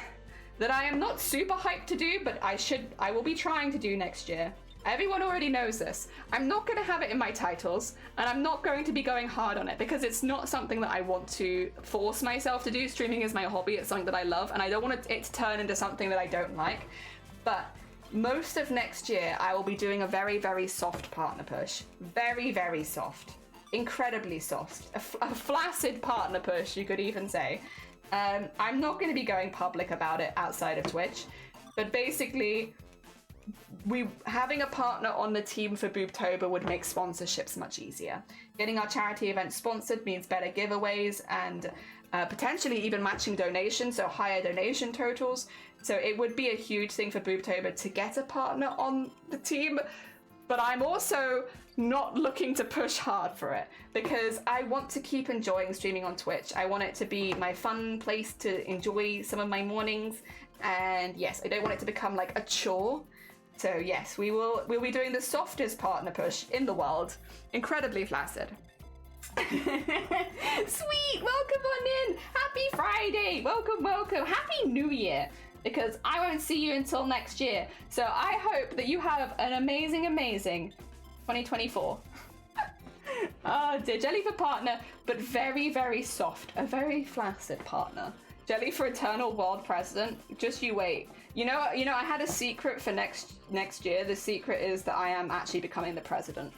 that I am not super hyped to do, but I will be trying to do next year, Everyone already knows this. I'm not going to have it in my titles, and I'm not going to be going hard on it because it's not something that I want to force myself to do. Streaming is my hobby. It's something that I love, and I don't want it to turn into something that I don't like. But most of next year, I will be doing a very, very soft partner push. Very, very soft. Incredibly soft. A flaccid partner push, you could even say. I'm not going to be going public about it outside of Twitch, but basically, having a partner on the team for Boobtober would make sponsorships much easier. Getting our charity event sponsored means better giveaways and potentially even matching donations, so higher donation totals. So it would be a huge thing for Boobtober to get a partner on the team, but I'm also not looking to push hard for it because I want to keep enjoying streaming on Twitch. I want it to be my fun place to enjoy some of my mornings, and yes, I don't want it to become like a chore. So yes, we'll be doing the softest partner push in the world. Incredibly flaccid. Sweet, welcome on in. Happy Friday. Welcome, welcome. Happy New Year. Because I won't see you until next year. So I hope that you have an amazing, amazing 2024. Oh dear, Jelly for partner, but very, very soft. A very flaccid partner. Jelly for eternal world president. Just you wait. You know, I had a secret for next year. The secret is that I am actually becoming the president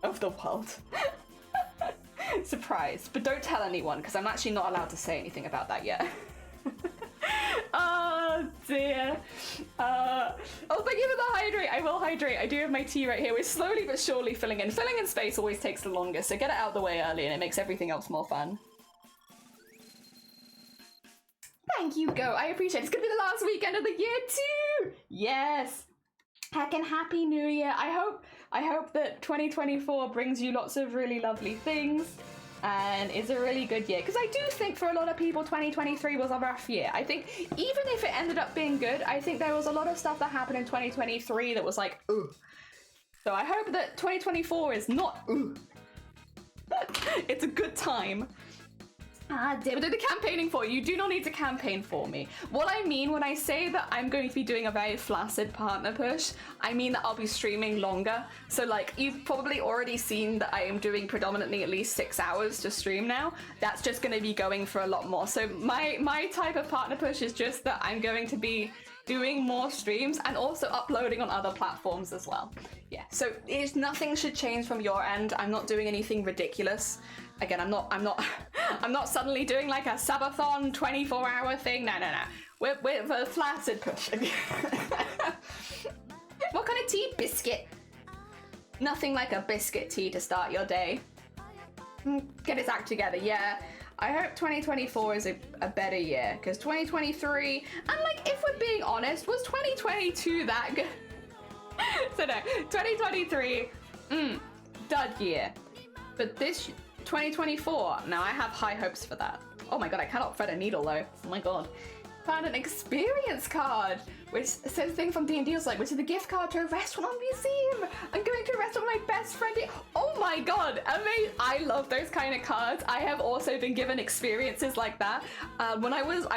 of the world. Surprise. But don't tell anyone, because I'm actually not allowed to say anything about that yet. Oh dear. Oh, thank you for the hydrate. I will hydrate. I do have my tea right here. We're slowly but surely filling in. Filling in space always takes the longest, so get it out of the way early and it makes everything else more fun. Thank you, Go. I appreciate it. It's gonna be the last weekend of the year too. Yes. Heckin' happy New Year. I hope that 2024 brings you lots of really lovely things and is a really good year. Because I do think for a lot of people 2023 was a rough year. I think even if it ended up being good, I think there was a lot of stuff that happened in 2023 that was like, ooh. So I hope that 2024 is not ooh. It's a good time. Ah, damn it, do the campaigning for you. You do not need to campaign for me. What I mean when I say that I'm going to be doing a very flaccid partner push, I mean that I'll be streaming longer. So like, you've probably already seen that I am doing predominantly at least 6 hours to stream now. That's just going to be going for a lot more. So my type of partner push is just that I'm going to be doing more streams and also uploading on other platforms as well. Yeah, so nothing should change from your end. I'm not doing anything ridiculous. Again, I'm not suddenly doing like a subathon 24-hour thing. No. We're a flaccid push. What kind of tea? Biscuit. Nothing like a biscuit tea to start your day. Get its act together, yeah. I hope 2024 is a better year, because 2023, and like, if we're being honest, was 2022 that good? So no, 2023, dud year. But this 2024, now I have high hopes for that. Oh my god, I cannot thread a needle though. Oh my god. Found an experience card, which says thing from D&D was like, which is the gift card to a restaurant or museum. I'm going to a restaurant with my best friend. Oh my god, amazing. I love those kind of cards. I have also been given experiences like that. I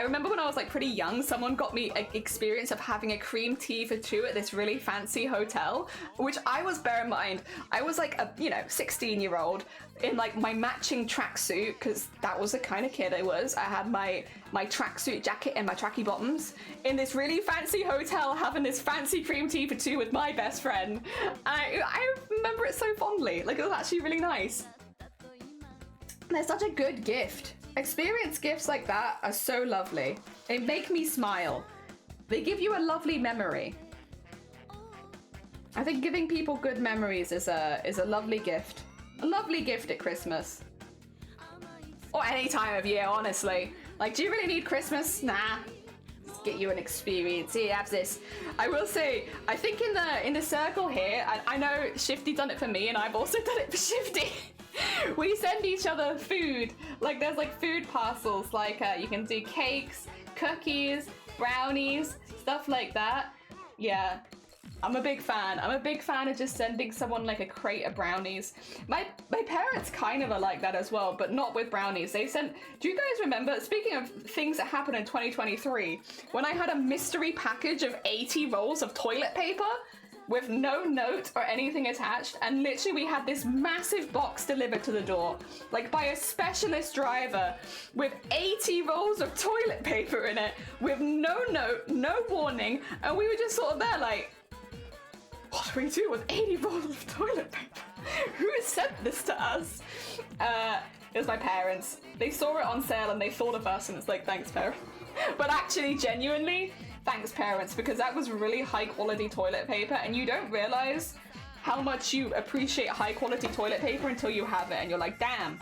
remember when I was like pretty young, someone got me an experience of having a cream tea for two at this really fancy hotel, which I was, bear in mind, I was like a, 16-year-old in like my matching tracksuit, because that was the kind of kid I was. I had my tracksuit jacket and my tracky bottoms in this really fancy hotel having this fancy cream tea for two with my best friend. I remember it so fondly. Like, it was actually really nice. They're such a good gift. Experience gifts like that are so lovely. They make me smile. They give you a lovely memory. I think giving people good memories is a lovely gift. A lovely gift at Christmas. Or any time of year, honestly. Like, do you really need Christmas? Nah. Let's get you an experience. Here, have this. I will say, I think in the circle here, I know Shifty done it for me, and I've also done it for Shifty. We send each other food. Like, there's like food parcels. Like, you can do cakes, cookies, brownies, stuff like that. Yeah. I'm a big fan. I'm a big fan of just sending someone like a crate of brownies. My parents kind of are like that as well, but not with brownies. They sent, do you guys remember, speaking of things that happened in 2023, when I had a mystery package of 80 rolls of toilet paper? with no note or anything attached, and literally we had this massive box delivered to the door, like by a specialist driver, with 80 rolls of toilet paper in it, with no note, no warning, and we were just sort of there like, what do we do with 80 rolls of toilet paper? Who sent this to us? It was my parents. They saw it on sale and they thought of us, and it's like, thanks, parents. But actually, genuinely, thanks, parents, because that was really high quality toilet paper, and you don't realize how much you appreciate high quality toilet paper until you have it, and you're like, damn,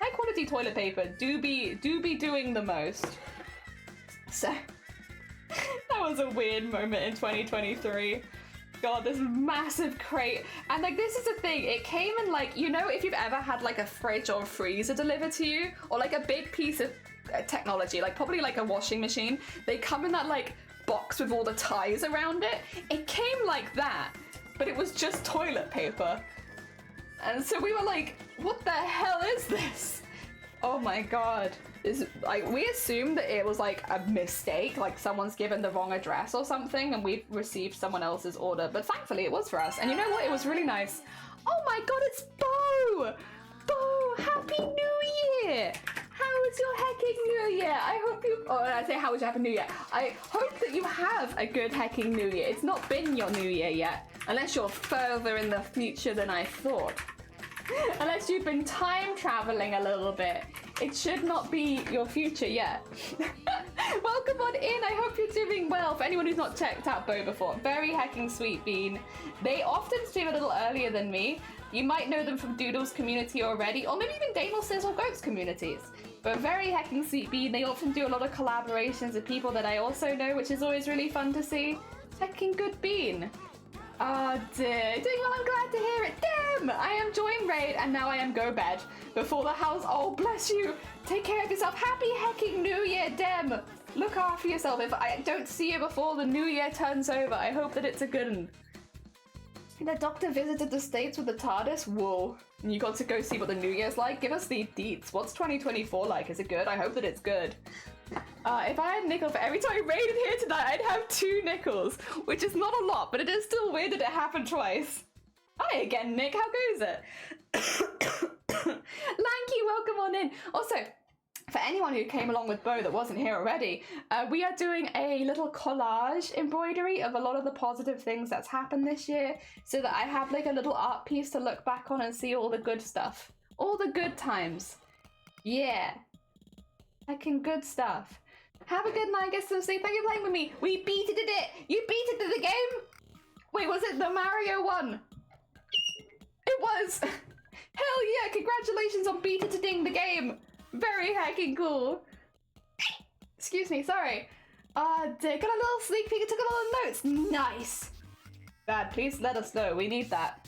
high quality toilet paper do be doing the most. So that was a weird moment in 2023. God, this massive crate. And like, this is the thing, it came in like, you know, if you've ever had like a fridge or a freezer delivered to you, or like a big piece of technology, like probably like a washing machine, they come in that like box with all the ties around it. It came like that, but it was just toilet paper. And so we were like, what the hell is this? Oh my God. Like, we assumed that it was like a mistake, like someone's given the wrong address or something and we've received someone else's order, but thankfully it was for us. And you know what, it was really nice. Oh my God, it's Bo! Bo, Happy New Year! How was your hecking New Year? I hope you, oh, I say how was your Happy New Year? I hope that you have a good hecking New Year. It's not been your New Year yet, unless you're further in the future than I thought. Unless you've been time traveling a little bit. It should not be your future yet. Welcome on in. I hope you're doing well. For anyone who's not checked out Bo before, very hecking sweet bean. They often stream a little earlier than me. You might know them from Doodle's community already, or maybe even Daniel Sizzle Goat's communities. But very hecking sweet bean. They often do a lot of collaborations with people that I also know, which is always really fun to see. Hecking good bean. Oh dear, doing well, I'm glad to hear it. Damn, I am join raid and now I am go bed before the house. Oh, bless you. Take care of yourself. Happy hecking New Year, Dem. Look after yourself. If I don't see you before the New Year turns over, I hope that it's a good one. The doctor visited the States with the TARDIS. Whoa. And you got to go see what the New Year's like? Give us the deets. What's 2024 like? Is it good? I hope that it's good. If I had a nickel for every time I raided here tonight, I'd have 2 nickels, which is not a lot, but it is still weird that it happened twice. Hi again, Nick. How goes it? Lanky, welcome on in. Also, for anyone who came along with Bo that wasn't here already, we are doing a little collage embroidery of a lot of the positive things that's happened this year, so that I have like a little art piece to look back on and see all the good stuff. All the good times. Yeah. Heckin' good stuff. Have a good night, get some sleep. Thank you for playing with me. We beated it. You beated the game? Wait, was it the Mario one? It was. Hell yeah, congratulations on beating the game. Very heckin' cool. Excuse me, sorry. Got a little sneak peek and took a lot of notes. Nice. Bad, please let us know. We need that.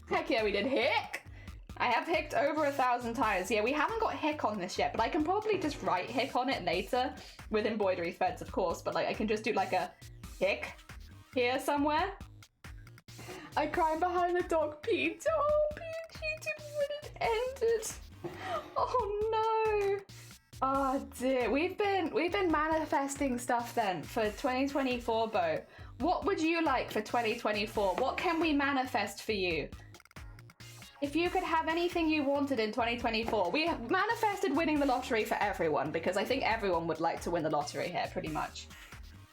Heck yeah, we did. Hick. I have hicked over 1,000 times. Yeah, we haven't got hick on this yet, but I can probably just write hick on it later with embroidery threads, of course, but like I can just do like a hick here somewhere. I cried behind the dog, Pete. Oh, Pete, you didn't when it ended. Oh no. Oh dear. We've been manifesting stuff then for 2024, Bo. What would you like for 2024? What can we manifest for you? If you could have anything you wanted in 2024, we have manifested winning the lottery for everyone, because I think everyone would like to win the lottery here, pretty much.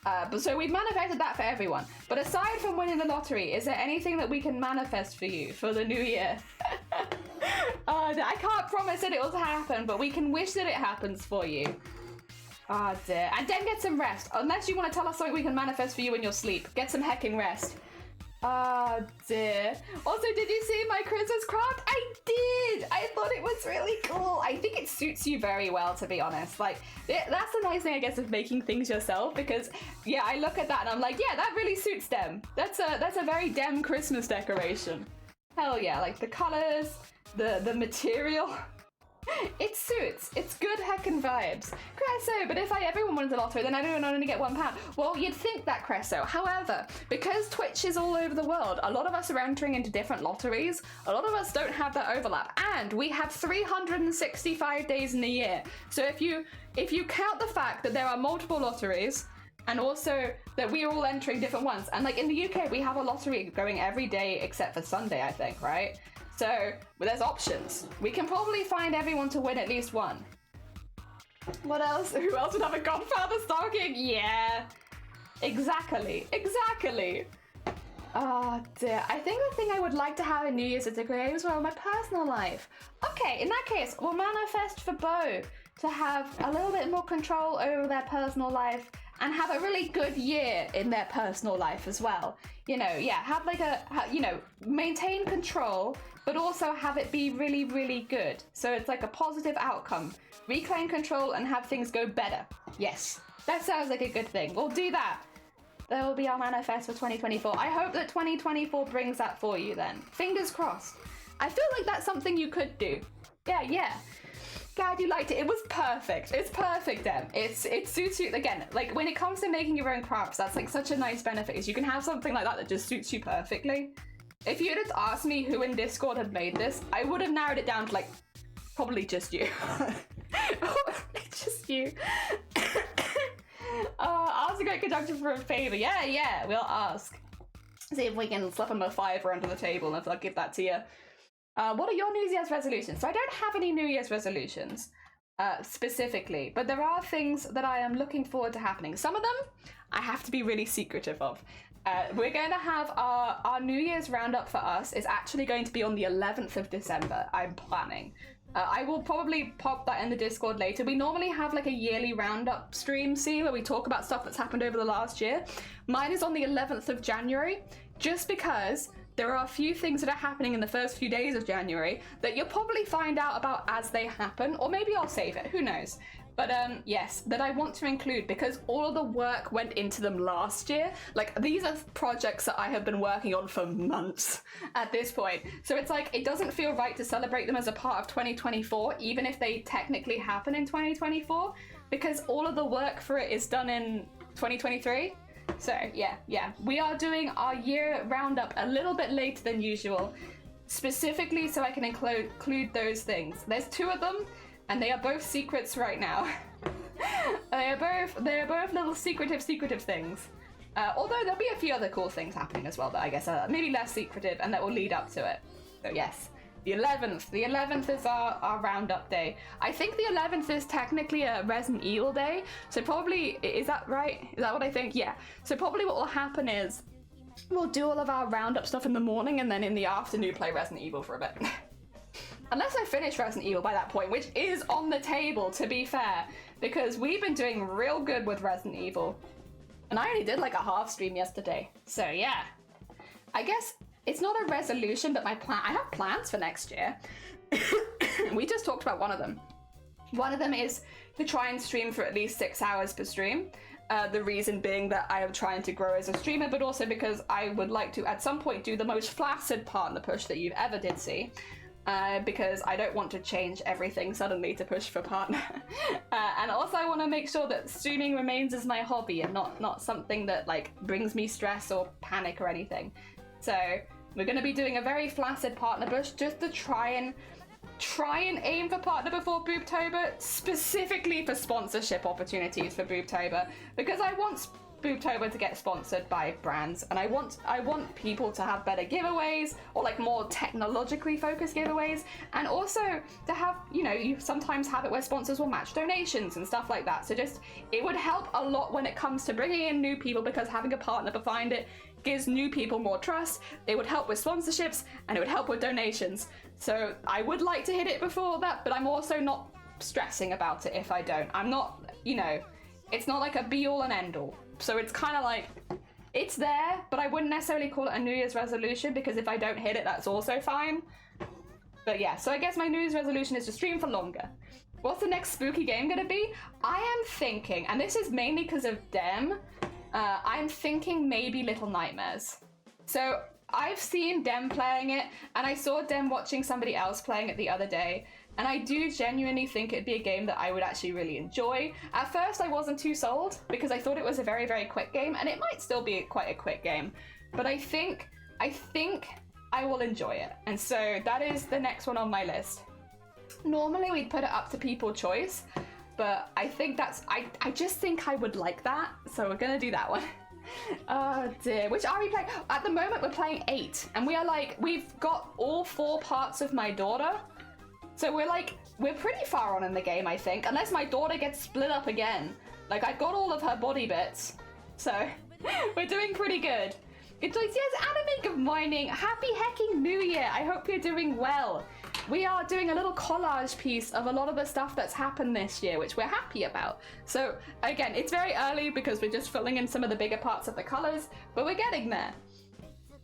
But so we've manifested that for everyone. But aside from winning the lottery, is there anything that we can manifest for you for the new year? I can't promise that it will happen, but we can wish that it happens for you. Ah, dear. And then get some rest. Unless you want to tell us something we can manifest for you in your sleep. Get some hecking rest. Oh dear. Also, did you see my Christmas craft? I did! I thought it was really cool. I think it suits you very well, to be honest. Like, that's the nice thing, I guess, of making things yourself, because, yeah, I look at that and I'm like, yeah, that really suits Dem. That's a very Dem Christmas decoration. Hell yeah, like the colors, the material. It suits. It's good heckin' vibes. Cresso, but if everyone wins the lottery, then everyone only get £1. Well, you'd think that, Cresso. However, because Twitch is all over the world, a lot of us are entering into different lotteries. A lot of us don't have that overlap. And we have 365 days in a year. So if you count the fact that there are multiple lotteries, and also that we are all entering different ones. And like in the UK, we have a lottery going every day except for Sunday, I think, right? So there's options. We can probably find everyone to win at least one. What else? Who else would have a Godfather stocking? Yeah, exactly. Oh dear. I think the thing I would like to have in New Year's is a great as well, my personal life. Okay, in that case, we'll manifest for Bo to have a little bit more control over their personal life and have a really good year in their personal life as well. You know, yeah, have like maintain control, but also have it be really, really good. So it's like a positive outcome. Reclaim control and have things go better. Yes, that sounds like a good thing. We'll do that. That will be our manifest for 2024. I hope that 2024 brings that for you then. Fingers crossed. I feel like that's something you could do. Yeah. Glad you liked it. It was perfect. It's perfect, Em. It suits you. Again, like when it comes to making your own crafts, that's like such a nice benefit is you can have something like that just suits you perfectly. If you'd have asked me who in Discord had made this, I would have narrowed it down to like, probably just you. Just you. Ask a great conductor for a favor. Yeah, we'll ask. See if we can slip him a $5 under the table and I'll give that to you. What are your New Year's resolutions? So I don't have any New Year's resolutions specifically, but there are things that I am looking forward to happening. Some of them I have to be really secretive of. We're going to have our New Year's roundup for us is actually going to be on the 11th of December, I'm planning. I will probably pop that in the Discord later. We normally have like a yearly roundup stream, where we talk about stuff that's happened over the last year. Mine is on the 11th of January, just because there are a few things that are happening in the first few days of January that you'll probably find out about as they happen, or maybe I'll save it, who knows. But yes, that I want to include because all of the work went into them last year. Like these are projects that I have been working on for months at this point. So it's like, it doesn't feel right to celebrate them as a part of 2024, even if they technically happen in 2024, because all of the work for it is done in 2023. So yeah, we are doing our year roundup a little bit later than usual, specifically so I can include those things. There's 2 of them, and they are both secrets right now. they are both little secretive things. Although there'll be a few other cool things happening as well that I guess are maybe less secretive and that will lead up to it. So yes, the 11th is our roundup day. I think the 11th is technically a Resident Evil day, so probably, is that right? Is that what I think? Yeah. So probably what will happen is we'll do all of our roundup stuff in the morning and then in the afternoon play Resident Evil for a bit. Unless I finish Resident Evil by that point, which is on the table, to be fair, because we've been doing real good with Resident Evil. And I only did like a half stream yesterday. So yeah, I guess it's not a resolution, but I have plans for next year. We just talked about one of them. One of them is to try and stream for at least 6 hours per stream. The reason being that I am trying to grow as a streamer, but also because I would like to at some point do the most flaccid partner push that you've ever did see. Because I don't want to change everything suddenly to push for partner. And also I want to make sure that streaming remains as my hobby and not something that like brings me stress or panic or anything. So we're going to be doing a very flaccid partner push just to try and aim for partner before Booptober, specifically for sponsorship opportunities for Booptober, because I want Booptober to get sponsored by brands, and I want people to have better giveaways or like more technologically focused giveaways, and also to have, you sometimes have it where sponsors will match donations and stuff like that. So just, it would help a lot when it comes to bringing in new people, because having a partner behind it gives new people more trust. It would help with sponsorships and it would help with donations. So I would like to hit it before that, but I'm also not stressing about it if I don't. I'm not, it's not like a be all and end all. So it's kind of like, it's there, but I wouldn't necessarily call it a New Year's resolution, because if I don't hit it, that's also fine. But yeah, so I guess my New Year's resolution is to stream for longer. What's the next spooky game going to be? I am thinking, and this is mainly because of Dem, I'm thinking maybe Little Nightmares. So I've seen Dem playing it, and I saw Dem watching somebody else playing it the other day. And I do genuinely think it'd be a game that I would actually really enjoy. At first, I wasn't too sold because I thought it was a very, very quick game, and it might still be quite a quick game. But I think I will enjoy it. And so that is the next one on my list. Normally, we'd put it up to people choice, but I think that's, I just think I would like that, so we're gonna do that one. Oh dear, which are we playing? At the moment we're playing 8, and we are like, we've got all 4 parts of my daughter, so we're pretty far on in the game, I think, unless my daughter gets split up again. Like, I got all of her body bits, so we're doing pretty good. Good choice. Yes, Anime, good morning. Happy hecking New Year. I hope you're doing well. We are doing a little collage piece of a lot of the stuff that's happened this year, which we're happy about. So again, it's very early because we're just filling in some of the bigger parts of the colors, but we're getting there.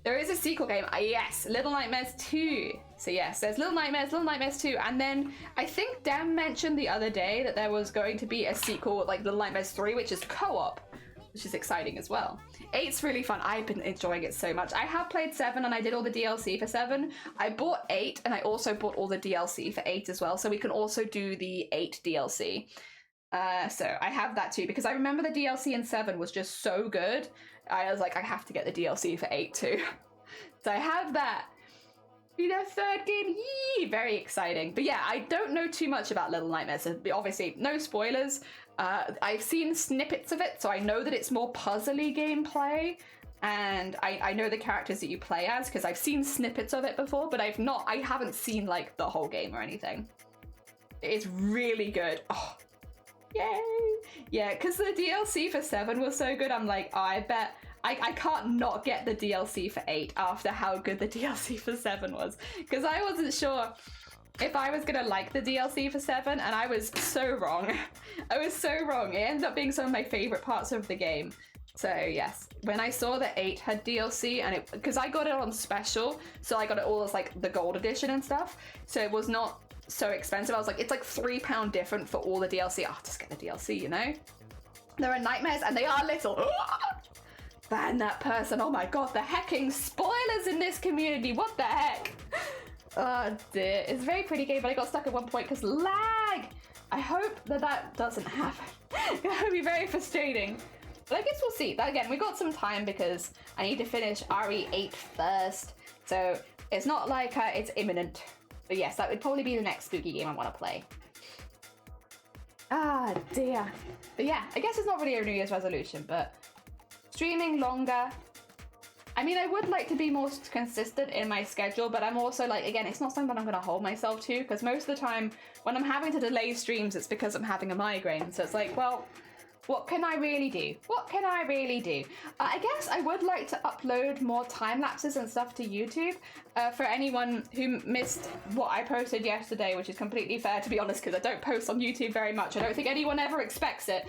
There is a sequel game. Yes, Little Nightmares 2. So yes, there's Little Nightmares 2, and then I think Dan mentioned the other day that there was going to be a sequel, like Little Nightmares 3, which is co-op, which is exciting as well. 8's really fun. I've been enjoying it so much. I have played 7 and I did all the DLC for 7. I bought 8 and I also bought all the DLC for 8 as well, so we can also do the 8 DLC. So I have that too, because I remember the DLC in 7 was just so good. I was like, I have to get the DLC for 8 too. So I have that. Be their 3rd game, yee! Very exciting. But yeah, I don't know too much about Little Nightmares. So obviously, no spoilers. I've seen snippets of it, so I know that it's more puzzly gameplay, and I know the characters that you play as because I've seen snippets of it before, but I haven't seen like the whole game or anything. It's really good. Oh, yay! Yeah, because the DLC for 7 was so good. I'm like, oh, I bet I can't not get the DLC for 8 after how good the DLC for 7 was, because I wasn't sure if I was gonna like the DLC for 7, and I was so wrong. I was so wrong. It ended up being some of my favorite parts of the game. So yes, when I saw that 8 had DLC, and because I got it on special, so I got it all as like the gold edition and stuff, so it was not so expensive. I was like, it's like £3 different for all the DLC. I'll just get the DLC, you know? There are nightmares, and they are little. Ban that person. Oh my god, the hecking spoilers in this community. What the heck? Oh dear. It's a very pretty game, but I got stuck at one point because lag. I hope that doesn't happen. That would be very frustrating. But I guess we'll see. But again, we got some time because I need to finish RE8 first. So it's not like it's imminent. But yes, that would probably be the next spooky game I want to play. Ah dear. But yeah, I guess it's not really a New Year's resolution, but streaming longer. I mean, I would like to be more consistent in my schedule, but I'm also like, again, it's not something that I'm going to hold myself to, because most of the time when I'm having to delay streams, it's because I'm having a migraine. So it's like, well, what can I really do? What can I really do? I guess I would like to upload more time lapses and stuff to YouTube. For anyone who missed what I posted yesterday, which is completely fair, to be honest, because I don't post on YouTube very much. I don't think anyone ever expects it.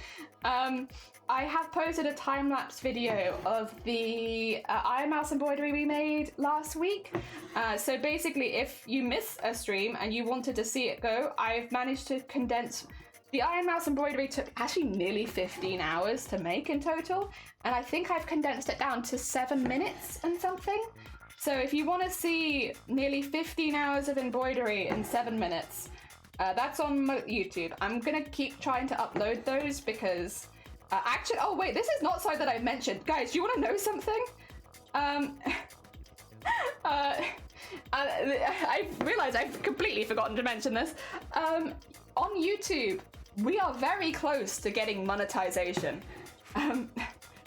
I have posted a time-lapse video of the Iron Mouse embroidery we made last week. So basically, if you miss a stream and you wanted to see it go, I've managed to condense. The Iron Mouse embroidery took actually nearly 15 hours to make in total, and I think I've condensed it down to 7 minutes and something. So if you want to see nearly 15 hours of embroidery in 7 minutes, that's on YouTube. I'm gonna keep trying to upload those because actually, oh wait, this is not something that I mentioned. Guys, do you want to know something? I realized I've completely forgotten to mention this. On YouTube, we are very close to getting monetization,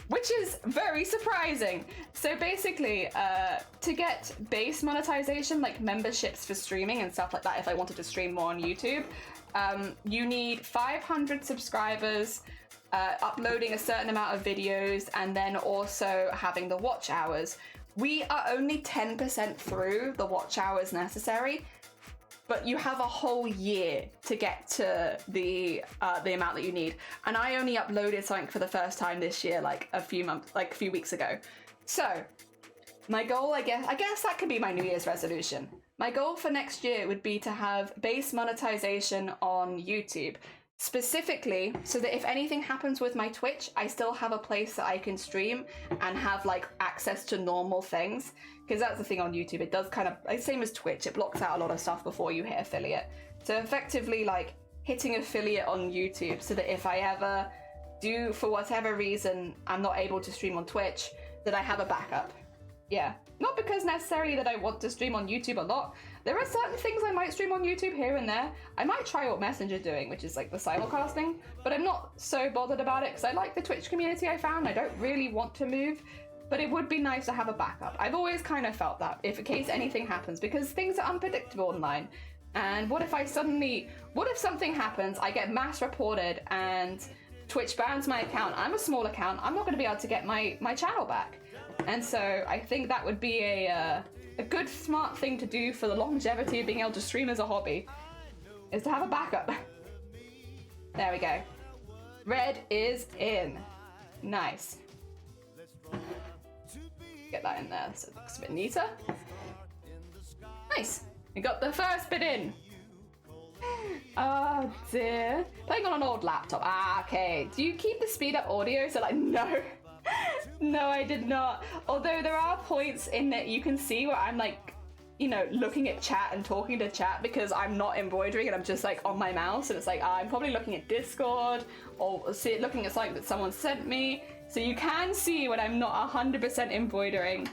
which is very surprising. So basically, to get base monetization, like memberships for streaming and stuff like that, if I wanted to stream more on YouTube, you need 500 subscribers, uploading a certain amount of videos, and then also having the watch hours. We are only 10% through the watch hours necessary, but you have a whole year to get to the amount that you need. And I only uploaded something for the first time this year, like a few weeks ago. So my goal, I guess that could be my New Year's resolution. My goal for next year would be to have base monetization on YouTube, specifically so that if anything happens with my Twitch, I still have a place that I can stream and have like access to normal things. Because that's the thing on YouTube, it does kind of, same as Twitch, it blocks out a lot of stuff before you hit affiliate. So effectively like hitting affiliate on YouTube so that if I ever do, for whatever reason, I'm not able to stream on Twitch, that I have a backup. Yeah. Not because necessarily that I want to stream on YouTube a lot, There are certain things I might stream on YouTube here and there. I might try what Messenger's doing, which is like the simulcasting, but I'm not so bothered about it because I like the Twitch community I found. I don't really want to move, but it would be nice to have a backup. I've always kind of felt that, if in case anything happens, because things are unpredictable online. And what if something happens, I get mass reported and Twitch bans my account? I'm a small account, I'm not going to be able to get my channel back. And so I think that would be a good, smart thing to do for the longevity of being able to stream as a hobby, is to have a backup. There we go. Red is in. Nice. Get that in there so it looks a bit neater. Nice. We got the first bit in. Oh dear. Playing on an old laptop. Ah, okay. Do you keep the speed up audio? So like, no. No, I did not. Although there are points in that you can see where I'm like, you know, looking at chat and talking to chat because I'm not embroidering and I'm just like on my mouse and it's like, I'm probably looking at Discord or looking at something that someone sent me. So you can see when I'm not 100% embroidering,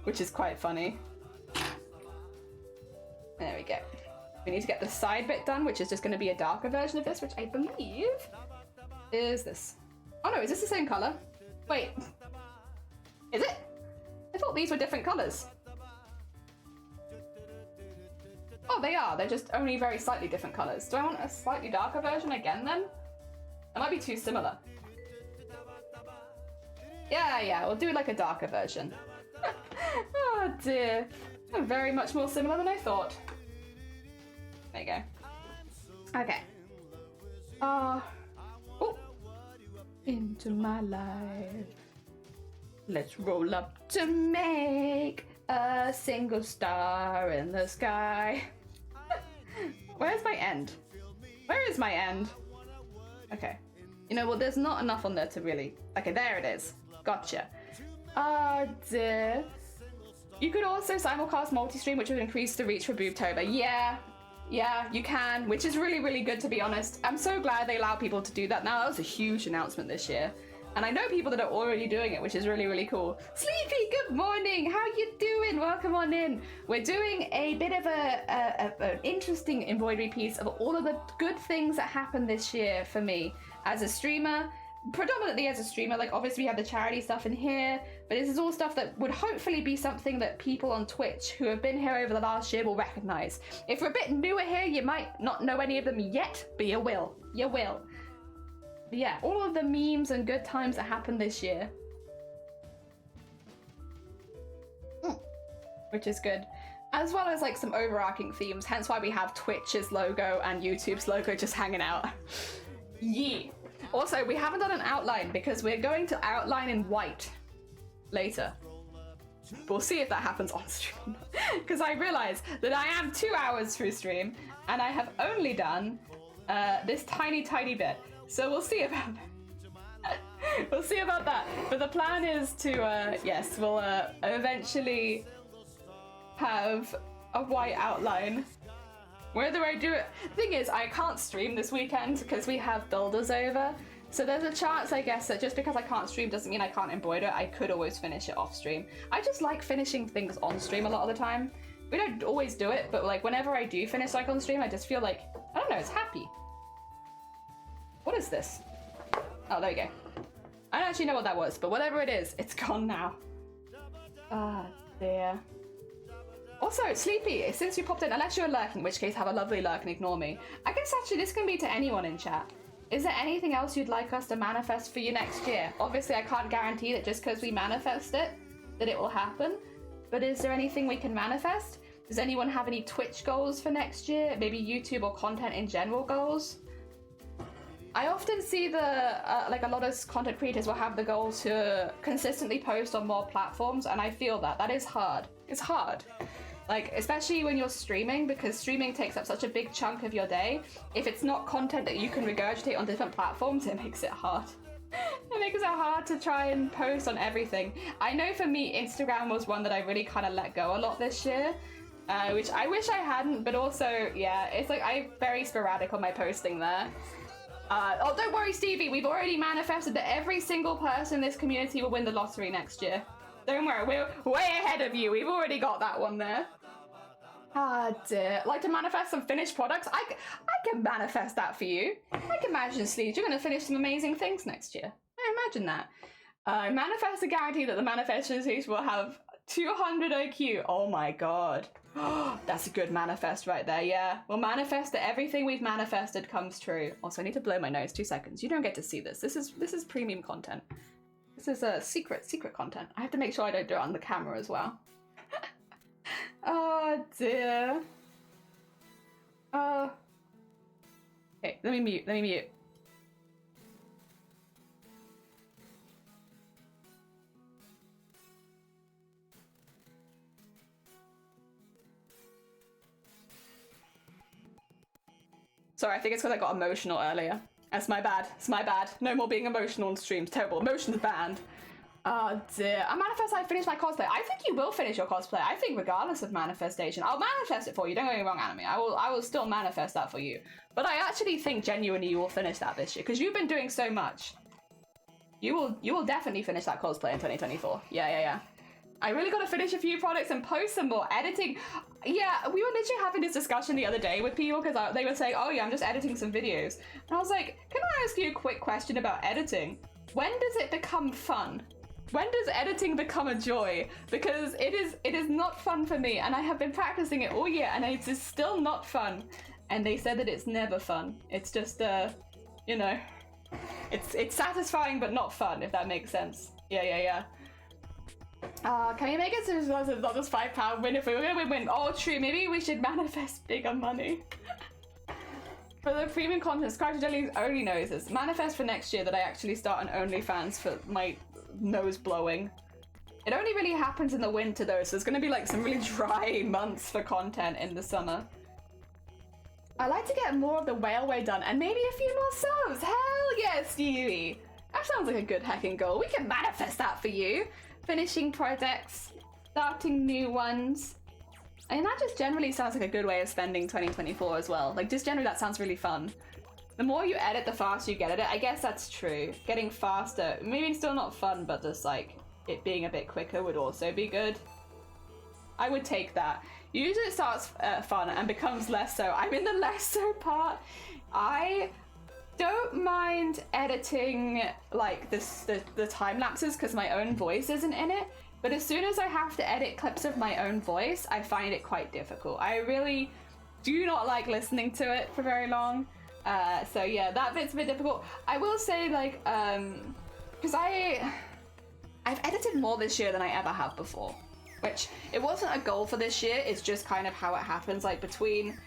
which is quite funny. There we go. We need to get the side bit done, which is just going to be a darker version of this, which I believe is this. Oh no, is this the same color? Wait, is it? I thought these were different colors. Oh, they are. They're just only very slightly different colors. Do I want a slightly darker version again then? That might be too similar. Yeah, we'll do like a darker version. Oh dear. Very much more similar than I thought. There you go. Okay. Oh. Into my life. Let's roll up to make a single star in the sky. Where's my end? Where is my end? Okay. You know, well, there's not enough on there to really... Okay, there it is. Gotcha. Oh dear. You could also simulcast multi-stream, which would increase the reach for Boobtober. Yeah, you can, which is really, really good, to be honest. I'm so glad they allow people to do that now. That was a huge announcement this year. And I know people that are already doing it, which is really, really cool. Sleepy, good morning. How you doing? Welcome on in. We're doing a bit of an interesting embroidery piece of all of the good things that happened this year for me as a streamer. Predominantly as a streamer, like obviously we have the charity stuff in here, but this is all stuff that would hopefully be something that people on Twitch who have been here over the last year will recognize. If you're a bit newer here, you might not know any of them yet, but you will. You will. But yeah, all of the memes and good times that happened this year. Which is good. As well as like some overarching themes, hence why we have Twitch's logo and YouTube's logo just hanging out. Yeah. Also, we haven't done an outline because we're going to outline in white later. We'll see if that happens on stream. Because I realize that I am 2 hours through stream and I have only done this tiny, tiny bit. So we'll see about that. We'll see about that. But the plan is to, yes, we'll eventually have a white outline. Whether I do it... Thing is, I can't stream this weekend because we have builders over. So there's a chance, I guess, that just because I can't stream doesn't mean I can't embroider. I could always finish it off stream. I just like finishing things on stream a lot of the time. We don't always do it, but like whenever I do finish like on stream, I just feel like, I don't know, it's happy. What is this? Oh, there you go. I don't actually know what that was, but whatever it is, it's gone now. Ah, dear. Also, Sleepy, since you popped in, unless you're lurking, in which case have a lovely lurk and ignore me. I guess actually this can be to anyone in chat. Is there anything else you'd like us to manifest for you next year? Obviously, I can't guarantee that just because we manifest it, that it will happen. But is there anything we can manifest? Does anyone have any Twitch goals for next year? Maybe YouTube or content in general goals? I often see like a lot of content creators will have the goal to consistently post on more platforms, and I feel that is hard. It's hard. Like, especially when you're streaming, because streaming takes up such a big chunk of your day. If it's not content that you can regurgitate on different platforms, it makes it hard. It makes it hard to try and post on everything. I know for me, Instagram was one that I really kind of let go a lot this year, which I wish I hadn't, but also, yeah, it's like I'm very sporadic on my posting there. Oh, don't worry, Stevie, we've already manifested that every single person in this community will win the lottery next year. Don't worry, we're way ahead of you. We've already got that one there. Ah, dear. Like to manifest some finished products? I can manifest that for you. I can imagine, Sleeves, you're going to finish some amazing things next year. I imagine that. I manifest a guarantee that the manifestation will have 200 IQ. Oh my god. That's a good manifest right there, yeah. We'll manifest that everything we've manifested comes true. Also, I need to blow my nose. 2 seconds. You don't get to see this. This is premium content. This is a secret content. I have to make sure I don't do it on the camera as well. Oh dear. Okay, let me mute. Sorry, I think it's because I got emotional earlier. That's my bad. It's my bad. No more being emotional on streams. Terrible. Emotions banned. Oh dear. I manifest I finish my cosplay. I think you will finish your cosplay. I think regardless of manifestation, I'll manifest it for you. Don't get me wrong, Anime. I will still manifest that for you. But I actually think genuinely you will finish that this year because you've been doing so much. You will definitely finish that cosplay in 2024. Yeah. I really got to finish a few products and post some more editing. Yeah, we were literally having this discussion the other day with people because they were saying, oh yeah, I'm just editing some videos. And I was like, can I ask you a quick question about editing? When does it become fun? When does editing become a joy? Because it is not fun for me, and I have been practicing it all year, and it is still not fun. And they said that it's never fun. It's just, you know, it's satisfying but not fun, if that makes sense. Yeah. Can we make it so it's not just £5 win? If we were gonna win, oh true, maybe we should manifest bigger money. For the premium content, subscribe to Jelly's only noses. Manifest for next year that I actually start an OnlyFans for my nose blowing. It only really happens in the winter though, so it's gonna be like some really dry months for content in the summer. I like to get more of the railway done and maybe a few more subs. Hell yes, Stewie. That sounds like a good hacking goal. We can manifest that for you. Finishing projects, starting new ones. I mean, that just generally sounds like a good way of spending 2024 as well. Like, just generally that sounds really fun. The more you edit, the faster you get at it. I guess that's true. Getting faster, maybe still not fun, but just like it being a bit quicker would also be good. I would take that. Usually it starts fun and becomes less so. I'm in the less so part. I don't mind editing like the time lapses because my own voice isn't in it, but as soon as I have to edit clips of my own voice, I find it quite difficult. I really do not like listening to it for very long. So yeah, that bit's a bit difficult. I will say, like, because I've edited more this year than I ever have before, which it wasn't a goal for this year. It's just kind of how it happens, like between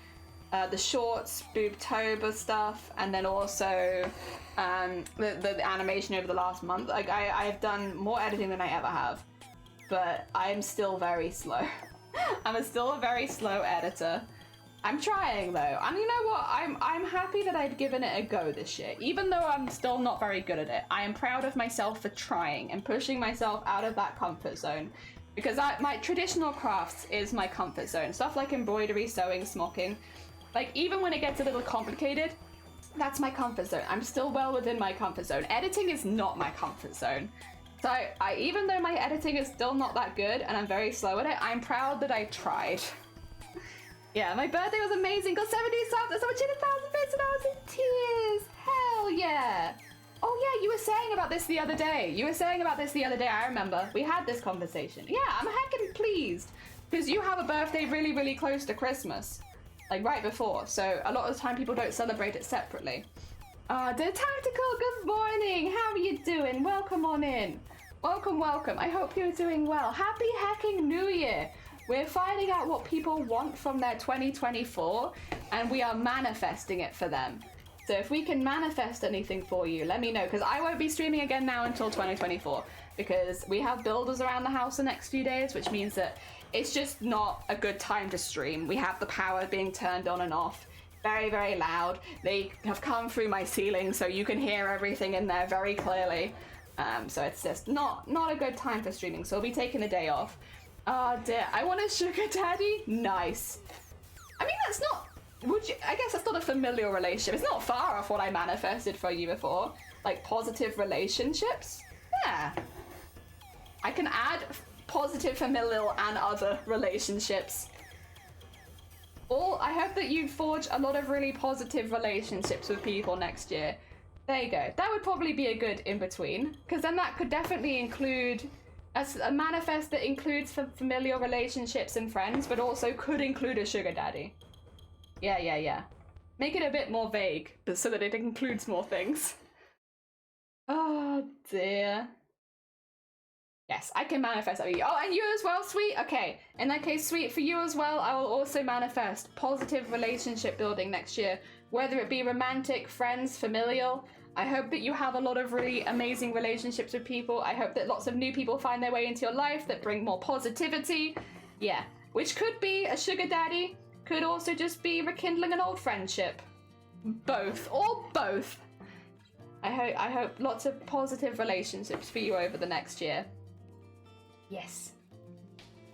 the shorts, Boobtober stuff, and then also the animation over the last month. Like I've done more editing than I ever have, but I'm still very slow. I'm still a very slow editor. I'm trying though, and you know what? I'm happy that I've given it a go this year, even though I'm still not very good at it. I am proud of myself for trying and pushing myself out of that comfort zone, because my traditional crafts is my comfort zone. Stuff like embroidery, sewing, smocking. Like, even when it gets a little complicated, that's my comfort zone. I'm still well within my comfort zone. Editing is not my comfort zone. So even though my editing is still not that good and I'm very slow at it, I'm proud that I tried. Yeah, my birthday was amazing. Got 70 subs. That's so much in 1,000 bits and I was in tears. Hell yeah. Oh yeah, you were saying about this the other day. I remember. We had this conversation. Yeah, I'm heckin' pleased. Because you have a birthday really, really close to Christmas. Like right before, so a lot of the time people don't celebrate it separately. The Tactical, good morning! How are you doing? Welcome on in. Welcome. I hope you're doing well. Happy hacking New Year! We're finding out what people want from their 2024, and we are manifesting it for them. So if we can manifest anything for you, let me know, because I won't be streaming again now until 2024, because we have builders around the house the next few days, which means that it's just not a good time to stream. We have the power being turned on and off. Very, very loud. They have come through my ceiling, so you can hear everything in there very clearly. So it's just not a good time for streaming, so we'll be taking a day off. Oh dear, I want a sugar daddy? Nice. I mean, that's not... I guess that's not a familial relationship. It's not far off what I manifested for you before. Like, positive relationships? Yeah. I can add positive familial and other relationships. I hope that you forge a lot of really positive relationships with people next year. There you go. That would probably be a good in-between, because then that could definitely include a manifest that includes familial relationships and friends, but also could include a sugar daddy. Yeah. Make it a bit more vague, but so that it includes more things. Oh dear. Yes, I can manifest that for you. Oh, and you as well, sweet? Okay, in that case, sweet, for you as well, I will also manifest positive relationship building next year, whether it be romantic, friends, familial. I hope that you have a lot of really amazing relationships with people. I hope that lots of new people find their way into your life that bring more positivity. Yeah, which could be a sugar daddy, could also just be rekindling an old friendship. Both, or both. I hope lots of positive relationships for you over the next year. Yes.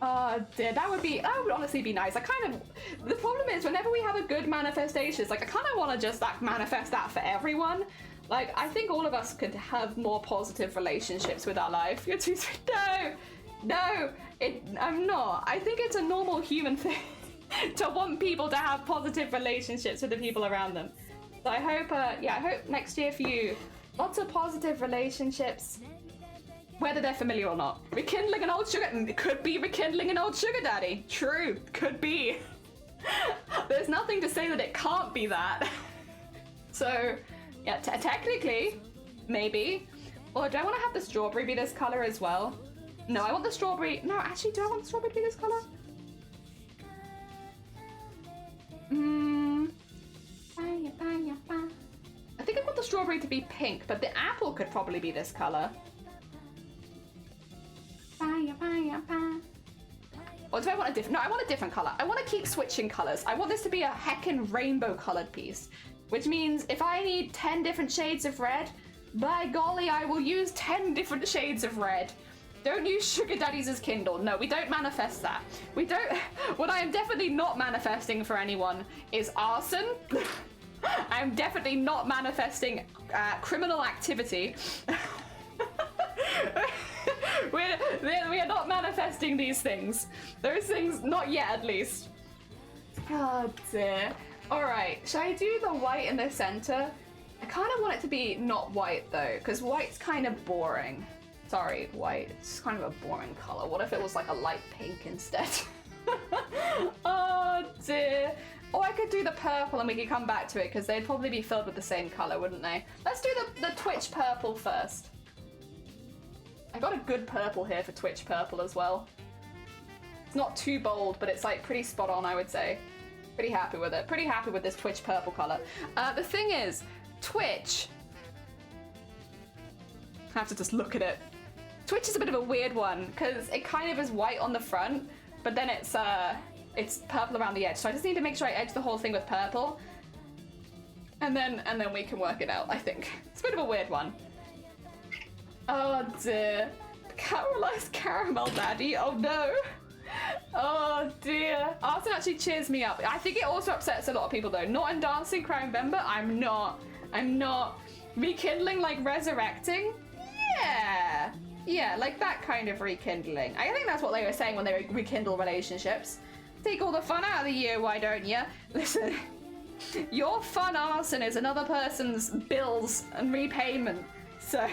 Oh dear, that would honestly be nice. The problem is whenever we have a good manifestation, it's like I kind of want to just like manifest that for everyone. Like, I think all of us could have more positive relationships with our life. You're too sweet. No, I'm not. I think it's a normal human thing to want people to have positive relationships with the people around them. So I hope, I hope next year for you, lots of positive relationships. Whether they're familiar or not. Rekindling an old sugar... It could be rekindling an old sugar daddy. True. Could be. There's nothing to say that it can't be that. So, yeah, technically, maybe. Or do I want to have the strawberry be this color as well? No, I want the strawberry... No, actually, do I want the strawberry to be this color? I think I want the strawberry to be pink, but the apple could probably be this color. Or do I want a different... No, I want a different color. I want to keep switching colors. I want this to be a heckin' rainbow colored piece. Which means if I need 10 different shades of red, by golly, I will use 10 different shades of red. Don't use sugar daddies as Kindle. No, we don't manifest that. We don't... What I am definitely not manifesting for anyone is arson. I'm definitely not manifesting criminal activity. We are not manifesting these things. Those things, not yet at least. Oh dear. Alright, shall I do the white in the center? I kind of want it to be not white though, because white's kind of boring. Sorry, white. It's kind of a boring color. What if it was like a light pink instead? Oh dear. Or I could do the purple and we could come back to it, because they'd probably be filled with the same color, wouldn't they? Let's do the Twitch purple first. I got a good purple here for Twitch purple as well. It's not too bold, but it's like pretty spot on, I would say. Pretty happy with it. Pretty happy with this Twitch purple color. The thing is, Twitch... I have to just look at it. Twitch is a bit of a weird one, because it kind of is white on the front, but then it's purple around the edge. So I just need to make sure I edge the whole thing with purple. And then we can work it out, I think. It's a bit of a weird one. Oh dear. Caramelized caramel daddy, oh no. Oh dear. Arson actually cheers me up. I think it also upsets a lot of people though. Not in Dancing Crown Member, I'm not. Rekindling, like resurrecting? Yeah, like that kind of rekindling. I think that's what they were saying when they rekindle relationships. Take all the fun out of the year, why don't you? Listen, your fun arson is another person's bills and repayment. So...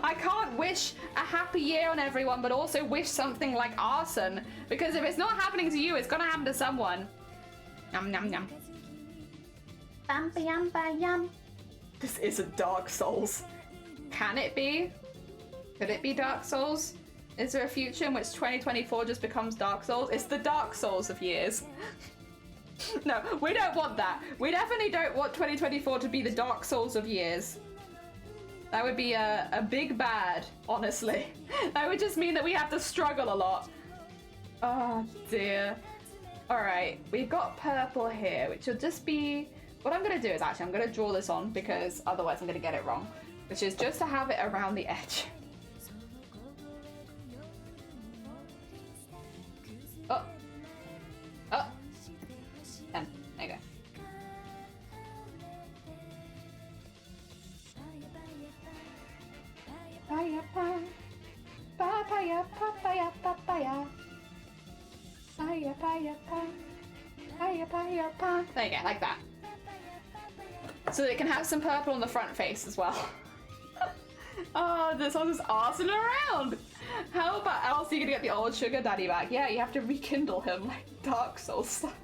I can't wish a happy year on everyone, but also wish something like arson, because if it's not happening to you, it's gonna happen to someone. Yum yum yum. Bampa yum ba yum. This isn't Dark Souls. Can it be? Could it be Dark Souls? Is there a future in which 2024 just becomes Dark Souls? It's the Dark Souls of years. No, we don't want that. We definitely don't want 2024 to be the Dark Souls of years. That would be a big bad, honestly. That would just mean that we have to struggle a lot. Oh dear. Alright, we've got purple here, which will just be... What I'm going to do is actually, I'm going to draw this on, because otherwise I'm going to get it wrong. Which is just to have it around the edge. Oh. And there you go. Papaya, papaya, papaya. Papaya, papaya, papaya. There you go, like that. So it can have some purple on the front face as well. Oh, this one is arsing around. How about else are you gonna get the old sugar daddy back? Yeah, you have to rekindle him like Dark Souls stuff.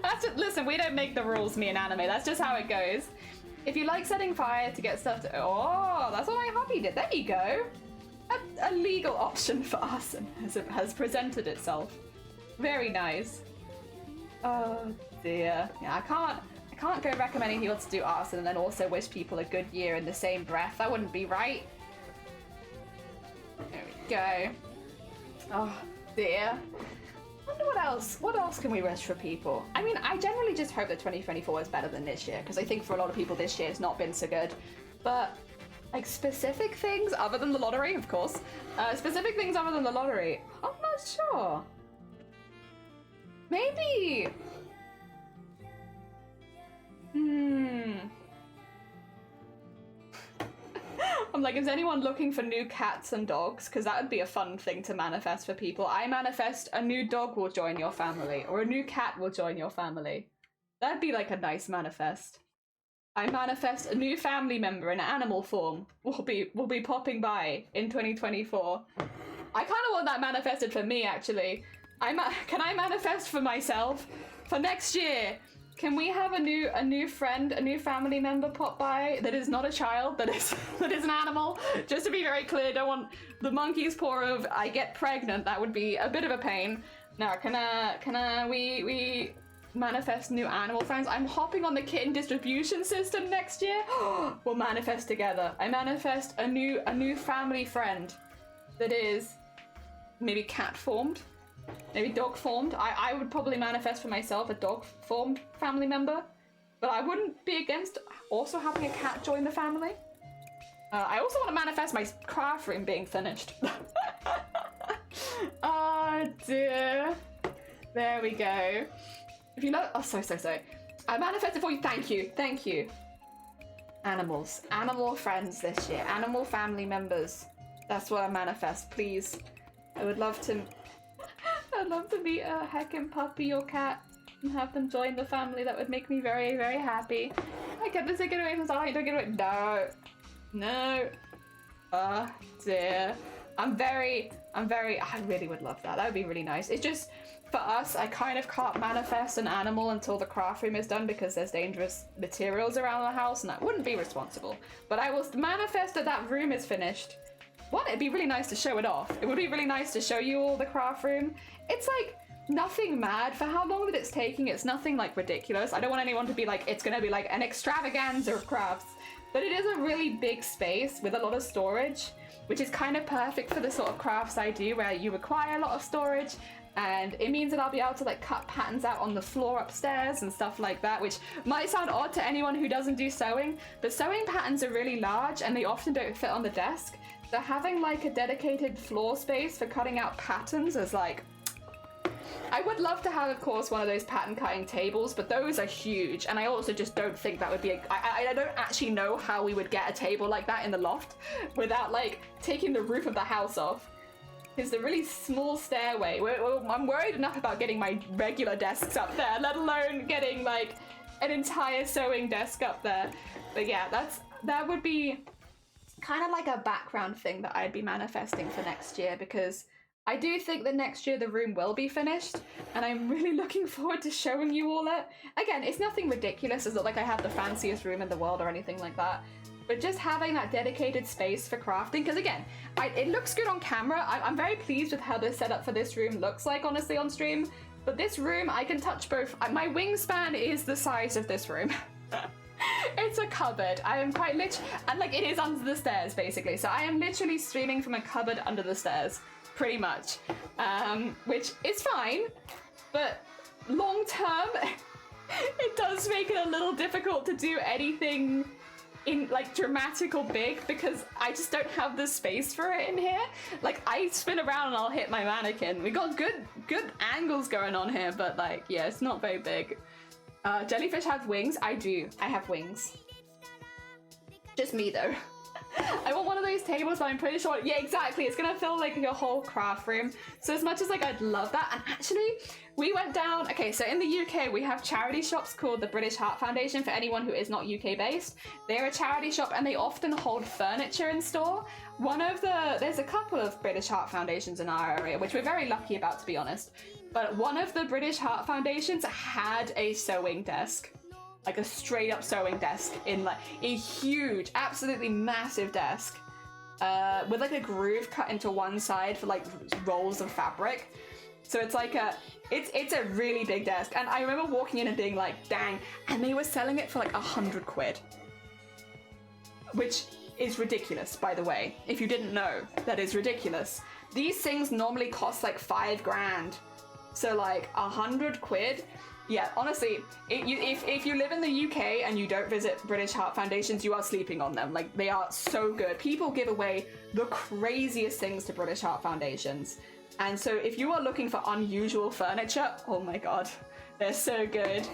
That's just, listen, we don't make the rules, me and anime. That's just how it goes. If you like setting fire to get stuff to... Oh, that's what my hubby did. There you go. A legal option for arson has presented itself. Very nice. Oh dear. Yeah, I can't go recommending people to do arson and then also wish people a good year in the same breath. That wouldn't be right. There we go. Oh dear. What else can we wish for people? I mean, I generally just hope that 2024 is better than this year, because I think for a lot of people this year has not been so good. But, like, specific things other than the lottery, of course. Specific things other than the lottery, I'm not sure. Maybe... I'm like, is anyone looking for new cats and dogs? Because that would be a fun thing to manifest for people. I manifest a new dog will join your family, or a new cat will join your family. That'd be like a nice manifest. I manifest a new family member in animal form will be popping by in 2024. I kind of want that manifested for me, actually. Can I manifest for myself for next year? Can we have a new friend, a new family member pop by that is not a child, that is an animal? Just to be very clear, don't want the monkey's paw of I get pregnant. That would be a bit of a pain. Now, we manifest new animal friends? I'm hopping on the kitten distribution system next year. We'll manifest together. I manifest a new family friend that is maybe cat formed. Maybe dog formed. I would probably manifest for myself a dog formed family member, but I wouldn't be against also having a cat join the family. I also want to manifest my craft room being finished. Oh dear. There we go. If you know, oh so. I manifested for you. Thank you. Animals, animal friends this year, animal family members. That's what I manifest. Please, I would love to. I'd love to meet a heckin' puppy or cat and have them join the family. That would make me very, very happy. I get this taken away from Starlight. Don't get away. No. Oh dear. I really would love that. That would be really nice. It's just, for us, I kind of can't manifest an animal until the craft room is done because there's dangerous materials around the house and that wouldn't be responsible. But I will manifest that room is finished. One, it'd be really nice to show it off. It would be really nice to show you all the craft room. It's like nothing mad for how long that it's taking. It's nothing like ridiculous. I don't want anyone to be like, it's gonna be like an extravaganza of crafts. But it is a really big space with a lot of storage, which is kind of perfect for the sort of crafts I do where you require a lot of storage. And it means that I'll be able to like cut patterns out on the floor upstairs and stuff like that, which might sound odd to anyone who doesn't do sewing, but sewing patterns are really large and they often don't fit on the desk. So having like a dedicated floor space for cutting out patterns is like, I would love to have, of course, one of those pattern cutting tables, but those are huge. And I also just don't think that would be, I don't actually know how we would get a table like that in the loft without like taking the roof of the house off. It's a really small stairway. I'm worried enough about getting my regular desks up there, let alone getting like an entire sewing desk up there. But yeah, that would be kind of like a background thing that I'd be manifesting for next year, because I do think that next year the room will be finished and I'm really looking forward to showing you all it. Again, it's nothing ridiculous. It's not like I have the fanciest room in the world or anything like that. But just having that dedicated space for crafting, because again, it looks good on camera. I'm very pleased with how the setup for this room looks like, honestly, on stream. But this room, I can touch both. My wingspan is the size of this room. It's a cupboard. I am quite and like it is under the stairs, basically. So I am literally streaming from a cupboard under the stairs, pretty much. Which is fine, but long term, it does make it a little difficult to do anything in like dramatic or big, because I just don't have the space for it in here. Like I spin around and I'll hit my mannequin. We got good angles going on here, but like, yeah, it's not very big. Jellyfish have wings. I do. I have wings. Just me though. I want one of those tables, but I'm pretty sure, yeah, exactly, it's gonna fill like your whole craft room. So as much as like I'd love that, and actually we went down, okay, so in the UK we have charity shops called the British Heart Foundation for anyone who is not UK based. They're a charity shop and they often hold furniture in store. There's a couple of British Heart Foundations in our area, which we're very lucky about, to be honest. But one of the British Heart Foundations had a sewing desk. Like a straight up sewing desk in like a huge, absolutely massive desk with like a groove cut into one side for like rolls of fabric. So it's like it's a really big desk. And I remember walking in and being like, dang, and they were selling it for like 100 quid. Which is ridiculous, by the way. If you didn't know, that is ridiculous. These things normally cost like 5 grand. So like 100 quid. Yeah, honestly, if you live in the UK and you don't visit British Heart Foundations, you are sleeping on them. Like, they are so good. People give away the craziest things to British Heart Foundations. And so if you are looking for unusual furniture, oh my god, they're so good.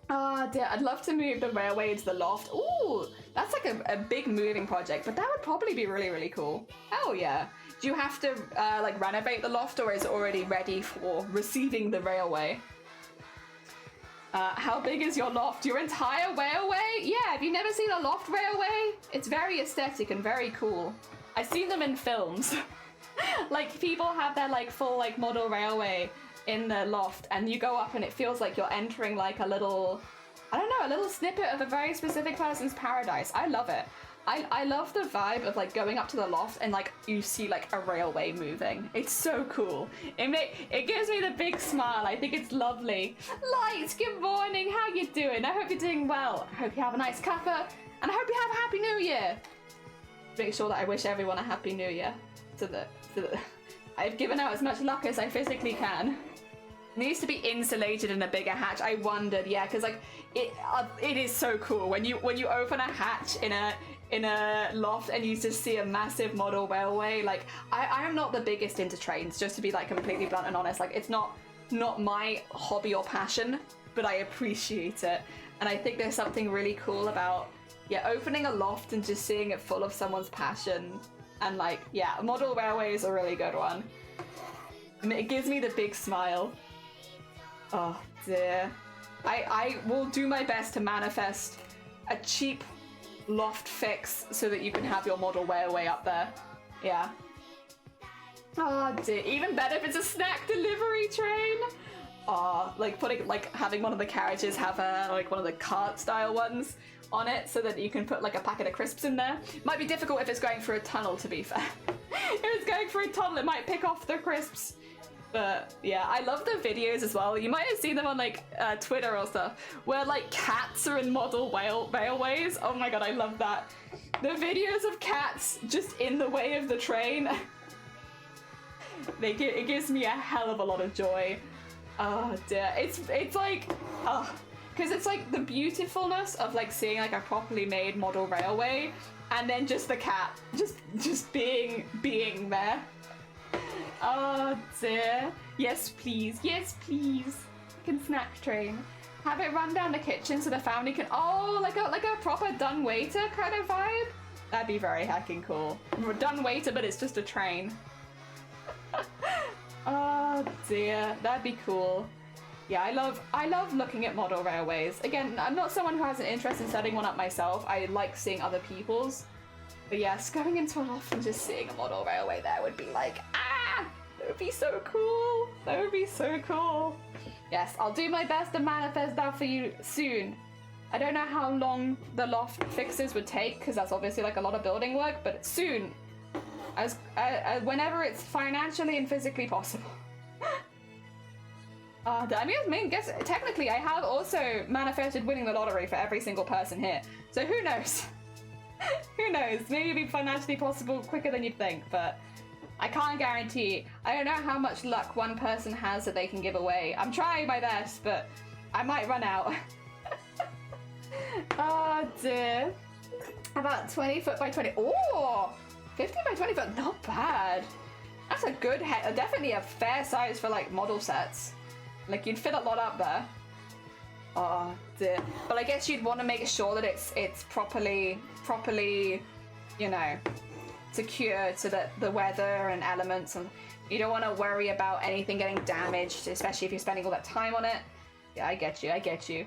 Ah, dear, I'd love to move the railway into the loft. Ooh, that's like a big moving project, but that would probably be really, really cool. Oh yeah. Do you have to like renovate the loft, or is it already ready for receiving the railway? How big is your loft? Your entire railway? Yeah, have you never seen a loft railway? It's very aesthetic and very cool. I've seen them in films. Like, people have their like full like model railway in the loft, and you go up and it feels like you're entering like a little, I don't know, a little snippet of a very specific person's paradise. I love it. I love the vibe of like going up to the loft and like you see like a railway moving. It's so cool. It gives me the big smile. I think it's lovely. Lights, good morning. How you doing? I hope you're doing well. I hope you have a nice cuppa, and I hope you have a happy new year. Make sure that I wish everyone a happy new year. So that I've given out as much luck as I physically can. It needs to be insulated in a bigger hatch. I wondered, yeah, because like it is so cool when you open a hatch in a loft and you just see a massive model railway. Like, I am not the biggest into trains, just to be like completely blunt and honest. Like, it's not my hobby or passion, but I appreciate it. And I think there's something really cool about, yeah, opening a loft and just seeing it full of someone's passion. And like, yeah, model railway is a really good one. I mean, it gives me the big smile. Oh dear. I will do my best to manifest a cheap loft fix so that you can have your model railway up there. Yeah. Oh dear. Even better if it's a snack delivery train. Like having one of the carriages have like one of the cart style ones on it, so that you can put like a packet of crisps in there. Might be difficult if it's going through a tunnel, to be fair. If it's going through a tunnel, it might pick off the crisps. But yeah, I love the videos as well. You might have seen them on like Twitter or stuff, where like cats are in model railways. Oh my god, I love that. The videos of cats just in the way of the train. It gives me a hell of a lot of joy. Oh dear, it's like, because it's like the beautifulness of like seeing like a properly made model railway, and then just the cat just being there. Oh dear. Yes please, yes please. Can snack train. Have it run down the kitchen so the family can, like a proper done waiter kind of vibe. That'd be very heckin' cool. Done waiter, but it's just a train. Oh dear, that'd be cool. Yeah, I love looking at model railways. Again, I'm not someone who has an interest in setting one up myself. I like seeing other people's. But yes, going into a loft and just seeing a model railway there would be like, that would be so cool. That would be so cool. Yes, I'll do my best to manifest that for you soon. I don't know how long the loft fixes would take, because that's obviously like a lot of building work, but soon. As whenever it's financially and physically possible. I mean, guess technically I have also manifested winning the lottery for every single person here. So who knows? Who knows? Maybe it'll be financially possible quicker than you'd think, but I can't guarantee. I don't know how much luck one person has that they can give away. I'm trying my best, but I might run out. Oh dear. About 20 foot by 20. Oh! 50 by 20 foot, not bad. That's a good head, definitely a fair size for like model sets. Like, you'd fit a lot up there. Oh dear. But I guess you'd want to make sure that it's properly you know, secure to the weather and elements, and you don't want to worry about anything getting damaged, especially if you're spending all that time on it. Yeah, I get you.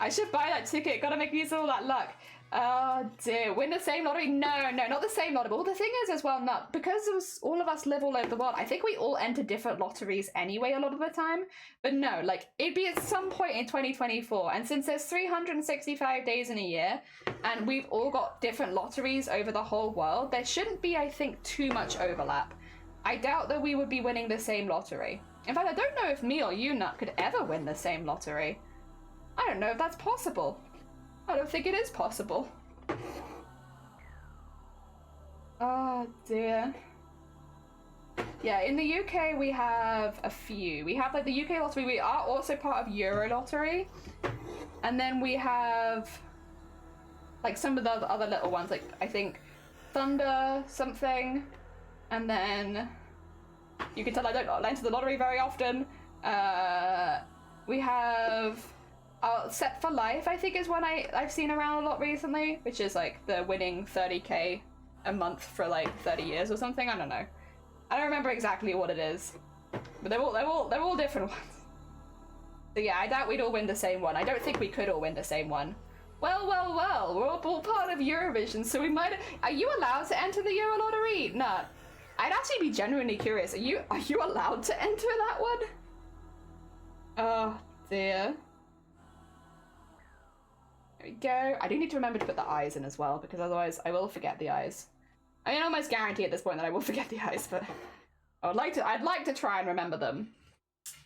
I should buy that ticket. Gotta make use of all that luck. Oh dear, win the same lottery? No, not the same lottery. Well, the thing is as well, not because all of us live all over the world. I think we all enter different lotteries anyway a lot of the time. But no, like it'd be at some point in 2024. And since there's 365 days in a year, and we've all got different lotteries over the whole world, there shouldn't be, I think, too much overlap. I doubt that we would be winning the same lottery. In fact, I don't know if me or you, Nut, could ever win the same lottery. I don't know if that's possible. I don't think it is possible. Oh dear. Yeah, in the UK we have a few. We have like the UK lottery. We are also part of Euro Lottery. And then we have like some of the other little ones, like I think Thunder something. And then you can tell I don't enter the lottery very often. We have Set for Life, I think, is one I've seen around a lot recently, which is like the winning 30k a month for like 30 years or something. I don't know. I don't remember exactly what it is, but they're all different ones. So yeah, I doubt we'd all win the same one. I don't think we could all win the same one. Well, we're all part of Eurovision, so we might. Are you allowed to enter the Euro Lottery? No. I'd actually be genuinely curious. Are you allowed to enter that one? Oh dear. There we go. I do need to remember to put the eyes in as well, because otherwise I will forget the eyes. I mean, I almost guarantee at this point that I will forget the eyes, but I'd like to try and remember them.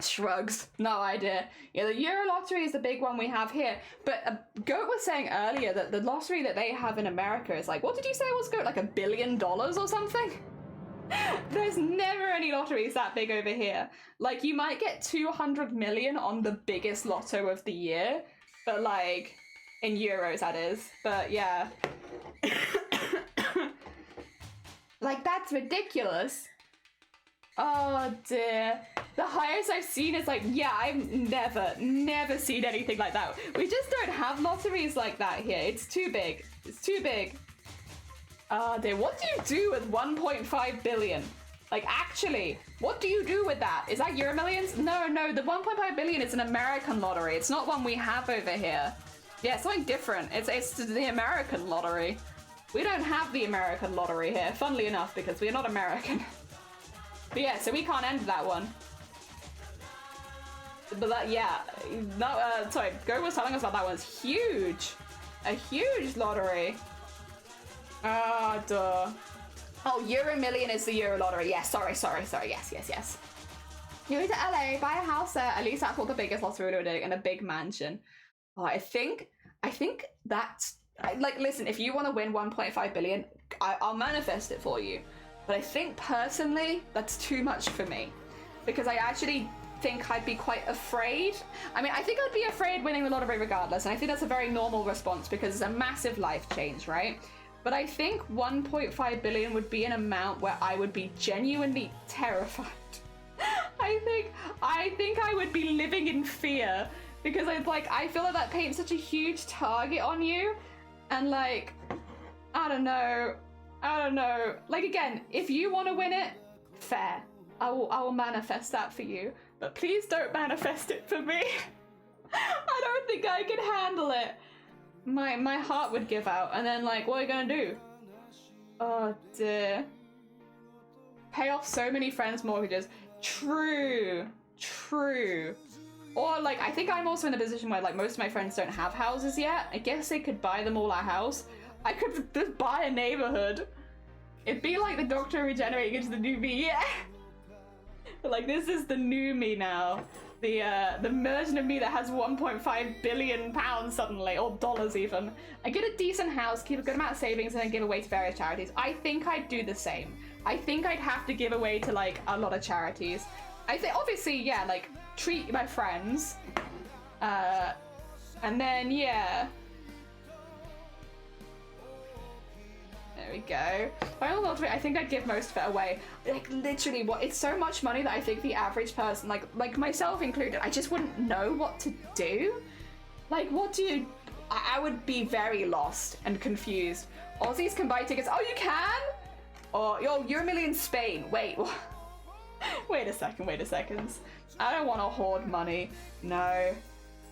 Shrugs. No idea. Yeah, the Euro Lottery is the big one we have here. But Goat was saying earlier that the lottery that they have in America is like, what did you say it was, Goat? Like $1 billion or something? There's never any lotteries that big over here. Like, you might get 200 million on the biggest lotto of the year, but like, in euros that is. But yeah. Like, that's ridiculous. Oh dear. The highest I've seen is like, yeah, I've never seen anything like that. We just don't have lotteries like that here. It's too big. It's too big. Oh dear, what do you do with 1.5 billion? Like, actually, what do you do with that? Is that Euro Millions? No, the 1.5 billion is an American lottery. It's not one we have over here. Yeah, something different. It's the American lottery. We don't have the American lottery here, funnily enough, because we're not American. But yeah, so we can't enter that one. But that, yeah, no, sorry, Go was telling us about that one's huge. A huge lottery. Ah, duh. Oh, Euro Million is the Euro Lottery. Yes, sorry. Yes. Moving to LA, buy a house there. At least that's what the biggest lottery we're doing, and a big mansion. Oh, I think that's, like, listen, if you want to win 1.5 billion, I'll manifest it for you. But I think personally, that's too much for me. Because I actually think I'd be quite afraid. I mean, I think I'd be afraid winning the lottery regardless, and I think that's a very normal response because it's a massive life change, right? But I think 1.5 billion would be an amount where I would be genuinely terrified. I think I would be living in fear because I feel like that paints such a huge target on you, and like, I don't know. Like, again, if you want to win it, fair. I will manifest that for you, but please don't manifest it for me. I don't think I can handle it. My heart would give out, and then like, what are you gonna do? Oh dear. Pay off so many friends' mortgages. True. Or like, I think I'm also in a position where like most of my friends don't have houses yet. I guess they could buy them all a house. I could just buy a neighborhood. It'd be like the Doctor regenerating into the new me. Yeah. But like, this is the new me now. The version of me that has 1.5 billion pounds suddenly, or dollars even. I get a decent house, keep a good amount of savings, and then give away to various charities. I think I'd do the same. I think I'd have to give away to like a lot of charities. I think obviously, yeah, like treat my friends, and then yeah. There we go. Final lottery, I think I'd give most of it away. Like, literally, it's so much money that I think the average person, like myself included, I just wouldn't know what to do. Like, what do you... I would be very lost and confused. Aussies can buy tickets. Oh, you can? Oh, yo, EuroMillions Spain. Wait, wait a second. I don't want to hoard money. No.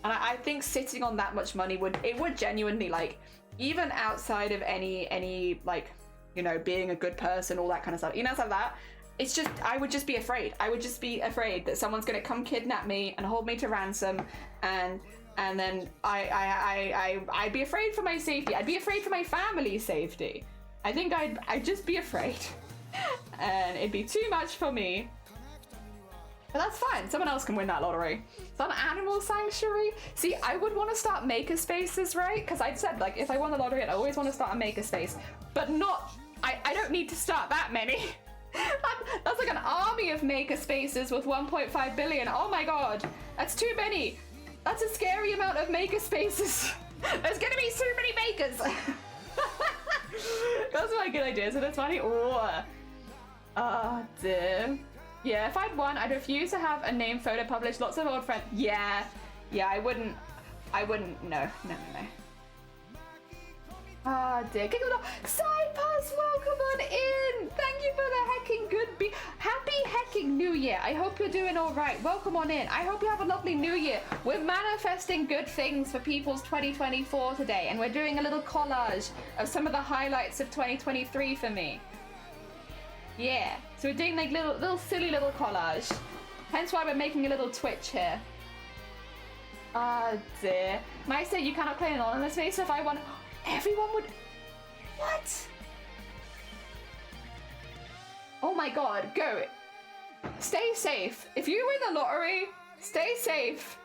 And I think sitting on that much money would genuinely, like, even outside of any like, you know, being a good person, all that kind of stuff, you know, stuff like that, it's just, I would just be afraid. I would just be afraid that someone's gonna come kidnap me and hold me to ransom, and then I'd be afraid for my safety. I'd be afraid for my family's safety. I think I'd just be afraid. And it'd be too much for me. But that's fine. Someone else can win that lottery. Is that an animal sanctuary? See, I would want to start makerspaces, right? Because I'd said, like, if I won the lottery, I'd always want to start a makerspace. But not... I don't need to start that many. That's like an army of makerspaces with 1.5 billion. Oh my god. That's too many. That's a scary amount of makerspaces. There's gonna be so many makers. That's my good idea. So that's funny. Oh, dear. Yeah, if I'd won, I'd refuse to have a name photo published. Lots of old friends. Yeah, I wouldn't, no. Ah, dear. Cypass, welcome on in. Thank you for the hecking good happy hecking new year. I hope you're doing all right. Welcome on in. I hope you have a lovely new year. We're manifesting good things for people's 2024 today, and we're doing a little collage of some of the highlights of 2023 for me. Yeah, so we're doing like little silly little collage. Hence why we're making a little Twitch here. Ah, dear. Might say you cannot play anonymously, so if I won, everyone would... What? Oh my god, go. Stay safe. If you win the lottery, stay safe.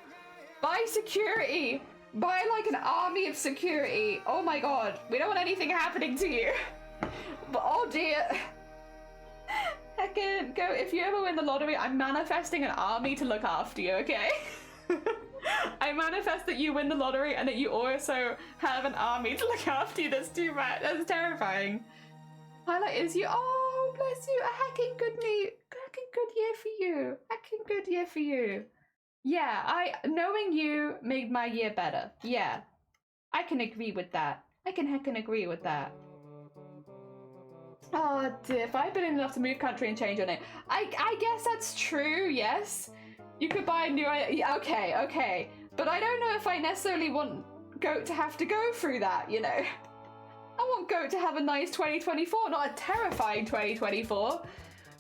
Buy security. Buy like an army of security. Oh my god, we don't want anything happening to you. But oh dear. Heckin', go. If you ever win the lottery, I'm manifesting an army to look after you, okay? I manifest that you win the lottery and that you also have an army to look after you. That's too bad. That's terrifying. Highlight is you. Oh, bless you. A heckin' good year for you. Heckin' good year for you. Yeah, knowing you made my year better. Yeah, I can agree with that. I can heckin' agree with that. Oh dear, if I'd been enough to move country and change your name. I guess that's true, yes. You could buy a new... Okay. But I don't know if I necessarily want Goat to have to go through that, you know. I want Goat to have a nice 2024, not a terrifying 2024.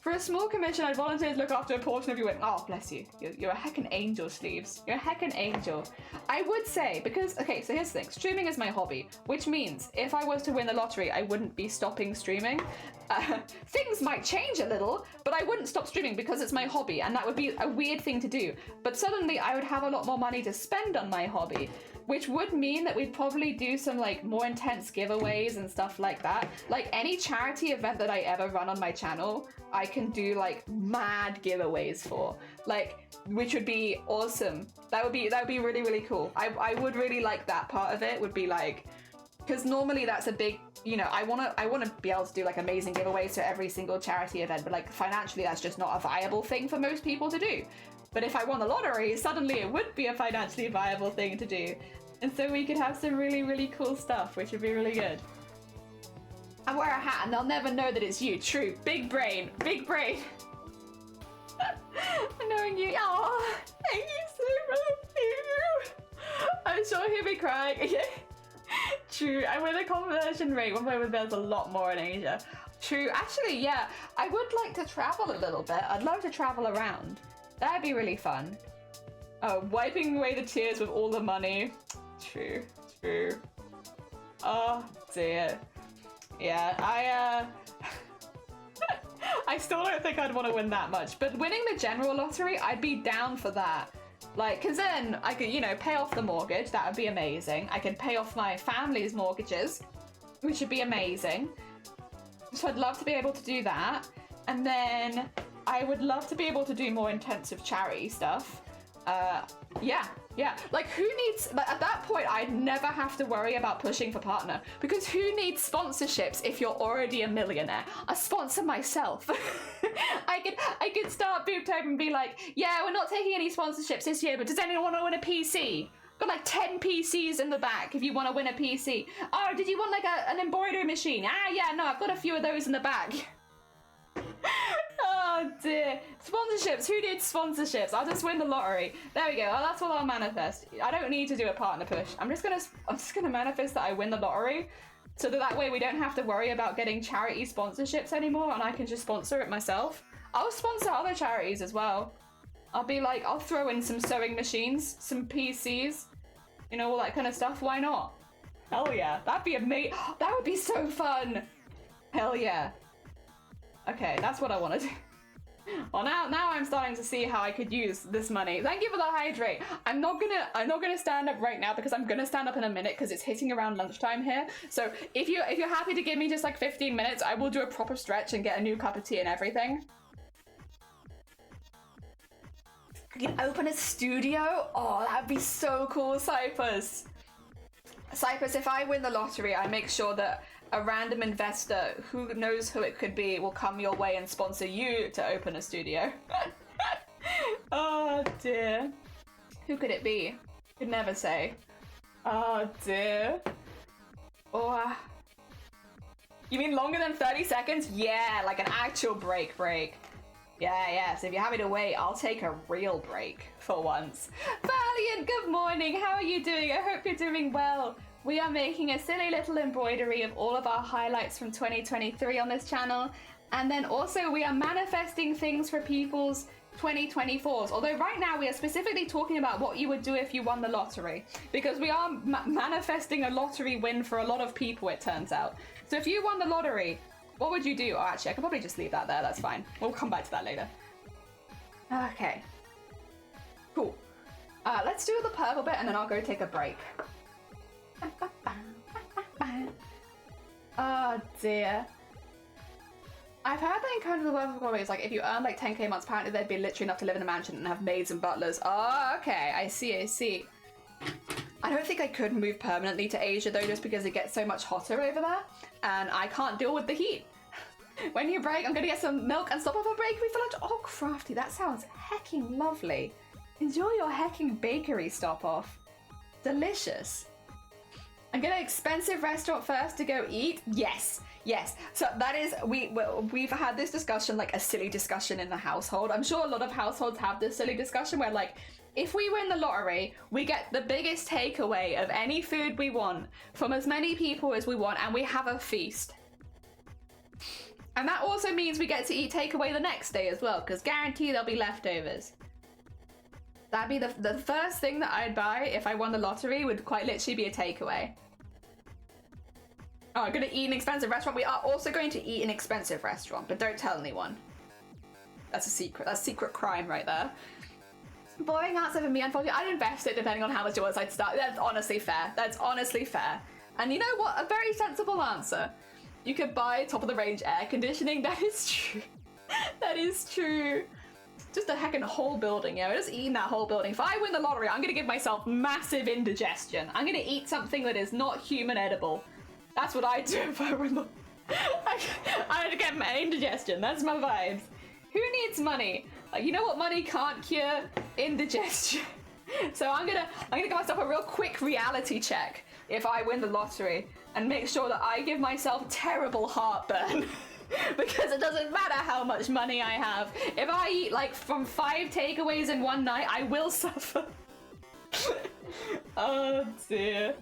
For a small commission, I'd volunteer to look after a portion of your win. Oh, bless you. You're a heckin' angel, Sleeves. You're a heckin' angel. I would say, because, okay, so here's the thing. Streaming is my hobby, which means if I was to win the lottery, I wouldn't be stopping streaming. Things might change a little, but I wouldn't stop streaming because it's my hobby, and that would be a weird thing to do. But suddenly, I would have a lot more money to spend on my hobby, which would mean that we'd probably do some like more intense giveaways and stuff like that. Like any charity event that I ever run on my channel, I can do like mad giveaways for, like, which would be awesome. That would be really, really cool. I would really like that part of it, would be like, because normally that's a big, you know, I want to be able to do like amazing giveaways to every single charity event, but like financially that's just not a viable thing for most people to do. But if I won the lottery, suddenly it would be a financially viable thing to do. And so we could have some really, really cool stuff, which would be really good. I wear a hat and they'll never know that it's you. True. Big brain. Big brain. Knowing you. Oh, thank you so much. I'm sure he'll be crying. True. I with a conversion rate, one way there's a lot more in Asia. True. Actually, yeah, I would like to travel a little bit. I'd love to travel around. That'd be really fun. Oh, wiping away the tears with all the money. True. Oh dear. Yeah, I still don't think I'd want to win that much, but winning the general lottery, I'd be down for that. Like, cause then I could, you know, pay off the mortgage. That would be amazing. I could pay off my family's mortgages, which would be amazing. So I'd love to be able to do that. And then I would love to be able to do more intensive charity stuff. Yeah. Like, who needs... Like, at that point, I'd never have to worry about pushing for partner. Because who needs sponsorships if you're already a millionaire? I sponsor myself. I could start BoobTube and be like, yeah, we're not taking any sponsorships this year, but does anyone want to win a PC? Got like 10 PCs in the back if you want to win a PC. Oh, did you want like an embroidery machine? Ah, yeah, no, I've got a few of those in the back. Oh dear. Sponsorships. Who needs sponsorships? I'll just win the lottery. There we go. Well, that's what I'll manifest. I don't need to do a partner push. I'm just gonna manifest that I win the lottery, so that way we don't have to worry about getting charity sponsorships anymore, and I can just sponsor it myself. I'll sponsor other charities as well. I'll throw in some sewing machines, some PCs, you know, all that kind of stuff. Why not? Hell yeah. That'd be amazing. That would be so fun. Hell yeah. Okay, that's what I want to do. Well, now I'm starting to see how I could use this money. Thank you for the hydrate. I'm not gonna stand up right now because I'm gonna stand up in a minute because it's hitting around lunchtime here. So if you're happy to give me just like 15 minutes, I will do a proper stretch and get a new cup of tea and everything. I can open a studio? Oh, that'd be so cool, Cypress. Cypress, if I win the lottery, I make sure that a random investor, who knows who it could be, will come your way and sponsor you to open a studio. Oh, dear. Who could it be? Could never say. Oh, dear. Oh. You mean longer than 30 seconds? Yeah, like an actual break. Yeah, so if you're happy to wait, I'll take a real break for once. Valiant, good morning. How are you doing? I hope you're doing well. We are making a silly little embroidery of all of our highlights from 2023 on this channel. And then also we are manifesting things for people's 2024s. Although right now we are specifically talking about what you would do if you won the lottery. Because we are manifesting a lottery win for a lot of people, it turns out. So if you won the lottery, what would you do? Oh, actually, I could probably just leave that there. That's fine. We'll come back to that later. Okay. Cool. Let's do the purple bit and then I'll go take a break. Oh, dear. I've heard that in kind of the world of glory, it's like if you earn like 10k months, apparently they'd be literally enough to live in a mansion and have maids and butlers. Oh, okay. I see. I don't think I could move permanently to Asia though, just because it gets so much hotter over there and I can't deal with the heat. When you break, I'm gonna get some milk and stop off a bakery for lunch. Oh, crafty, that sounds hecking lovely. Enjoy your hecking bakery stop off. Delicious. I'm gonna expensive restaurant first to go eat. Yes. So that is, we've had this discussion, like a silly discussion in the household. I'm sure a lot of households have this silly discussion where like, if we win the lottery, we get the biggest takeaway of any food we want from as many people as we want, and we have a feast. And that also means we get to eat takeaway the next day as well, because guarantee there'll be leftovers. That'd be the first thing that I'd buy if I won the lottery, would quite literally be a takeaway. Oh, I'm gonna eat in an expensive restaurant. We are also going to eat in an expensive restaurant, but don't tell anyone. That's a secret. That's secret crime right there. Boring answer for me, unfortunately. I'd invest it depending on how much it was I'd start. That's honestly fair. And you know what? A very sensible answer. You could buy top of the range air conditioning. That is true. That is true. Just a heckin' whole building, yeah. Just eating that whole building. If I win the lottery, I'm gonna give myself massive indigestion. I'm gonna eat something that is not human edible. That's what I do if I win the... I'd get my indigestion. That's my vibes. Who needs money? You know what money can't cure? Indigestion. So I'm gonna give myself a real quick reality check if I win the lottery and make sure that I give myself terrible heartburn. Because it doesn't matter how much money I have. If I eat like from 5 takeaways in one night, I will suffer. Oh dear.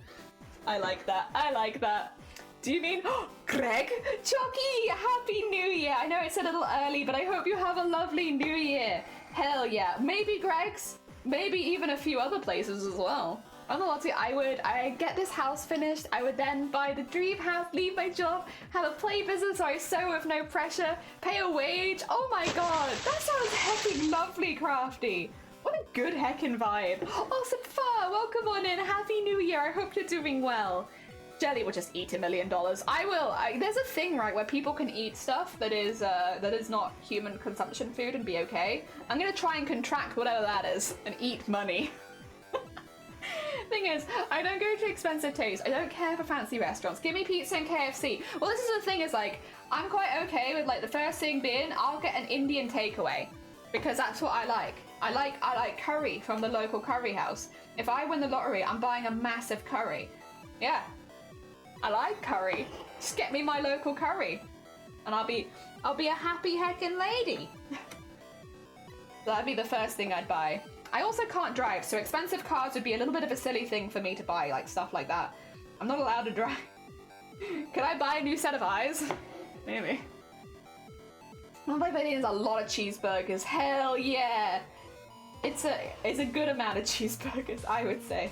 I like that. Do you mean Greg? Chucky, Happy New Year. I know it's a little early, but I hope you have a lovely New Year. Hell yeah. Maybe Greg's, maybe even a few other places as well. On the lottery, I'd get this house finished. I would then buy the dream house, leave my job, have a play business where I sew with no pressure, pay a wage. Oh my god, that sounds heckin' lovely, Crafty. What a good heckin' vibe. Awesome Fur, welcome on in. Happy New Year. I hope you're doing well. Jelly will just eat $1 million. I will. There's a thing, right, where people can eat stuff that is not human consumption food and be okay. I'm gonna try and contract whatever that is and eat money. Thing is, I don't go to expensive taste. I don't care for fancy restaurants. Give me pizza and KFC. Well, this is the thing, is like, I'm quite okay with like the first thing being, I'll get an Indian takeaway because that's what I like. I like curry from the local curry house. If I win the lottery, I'm buying a massive curry. Yeah. I like curry. Just get me my local curry. And I'll be a happy heckin' lady. That'd be the first thing I'd buy. I also can't drive, so expensive cars would be a little bit of a silly thing for me to buy, like stuff like that. I'm not allowed to drive. Can I buy a new set of eyes? Maybe. $1 billion is a lot of cheeseburgers. Hell yeah! It's a good amount of cheeseburgers, I would say.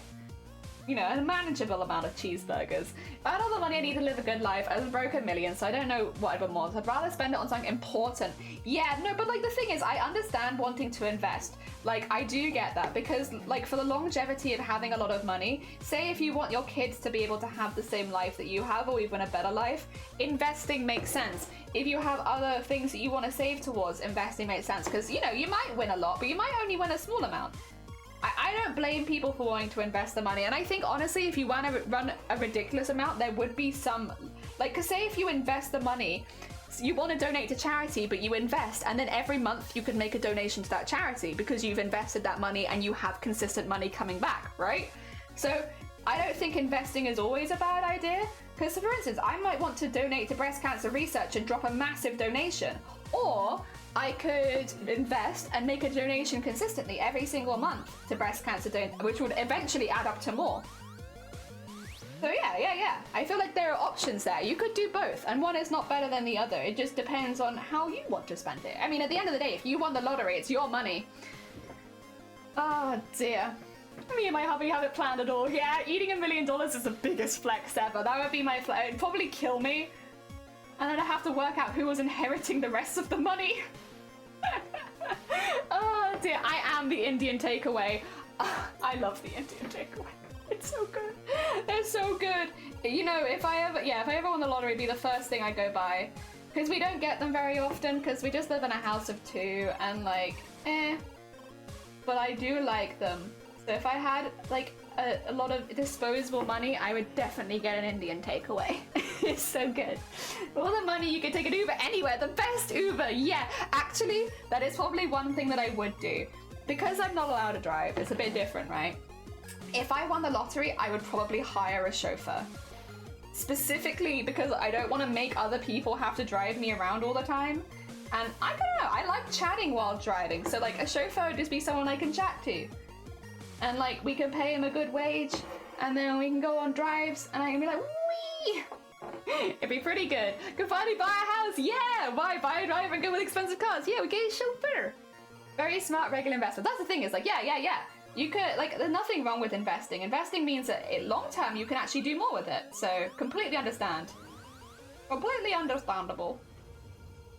You know, a manageable amount of cheeseburgers. If I had all the money I need to live a good life, I was broke $1 million, so I don't know what I'd want more. So I'd rather spend it on something important. Yeah, no, but like the thing is, I understand wanting to invest. Like, I do get that, because like for the longevity of having a lot of money, say if you want your kids to be able to have the same life that you have, or even a better life, investing makes sense. If you have other things that you want to save towards, investing makes sense, because, you know, you might win a lot, but you might only win a small amount. I don't blame people for wanting to invest the money, and I think honestly if you want to run a ridiculous amount, there would be some, like, cause say if you invest the money, you want to donate to charity, but you invest, and then every month you can make a donation to that charity because you've invested that money and you have consistent money coming back, right? So I don't think investing is always a bad idea, because for instance, I might want to donate to breast cancer research and drop a massive donation, or I could invest and make a donation consistently every single month to breast cancer, which would eventually add up to more. So yeah. I feel like there are options there. You could do both, and one is not better than the other. It just depends on how you want to spend it. I mean, at the end of the day, if you won the lottery, it's your money. Oh dear. Me and my hubby have it planned at all. Yeah, eating $1 million is the biggest flex ever. That would be my flex. It'd probably kill me. And then I'd have to work out who was inheriting the rest of the money. Oh dear, I am the Indian takeaway. I love the Indian takeaway. It's so good. They're so good. You know, if I ever won the lottery, it'd be the first thing I go buy. Because we don't get them very often, because we just live in a house of 2, and like, but I do like them. So if I had like a lot of disposable money, I would definitely get an Indian takeaway. It's so good. All the money, you could take an Uber anywhere. The best Uber, yeah. Actually, that is probably one thing that I would do. Because I'm not allowed to drive, it's a bit different, right? If I won the lottery, I would probably hire a chauffeur. Specifically because I don't want to make other people have to drive me around all the time. And I don't know, I like chatting while driving. So like a chauffeur would just be someone I can chat to. And like, we can pay him a good wage, and then we can go on drives, and I can be like, wee! It'd be pretty good. Could finally buy a house, yeah! Why buy a drive and go with expensive cars? Yeah, we get a chauffeur. Very smart regular investment. That's the thing, is like, yeah. You could, like, there's nothing wrong with investing. Investing means that long term you can actually do more with it. So, completely understand. Completely understandable.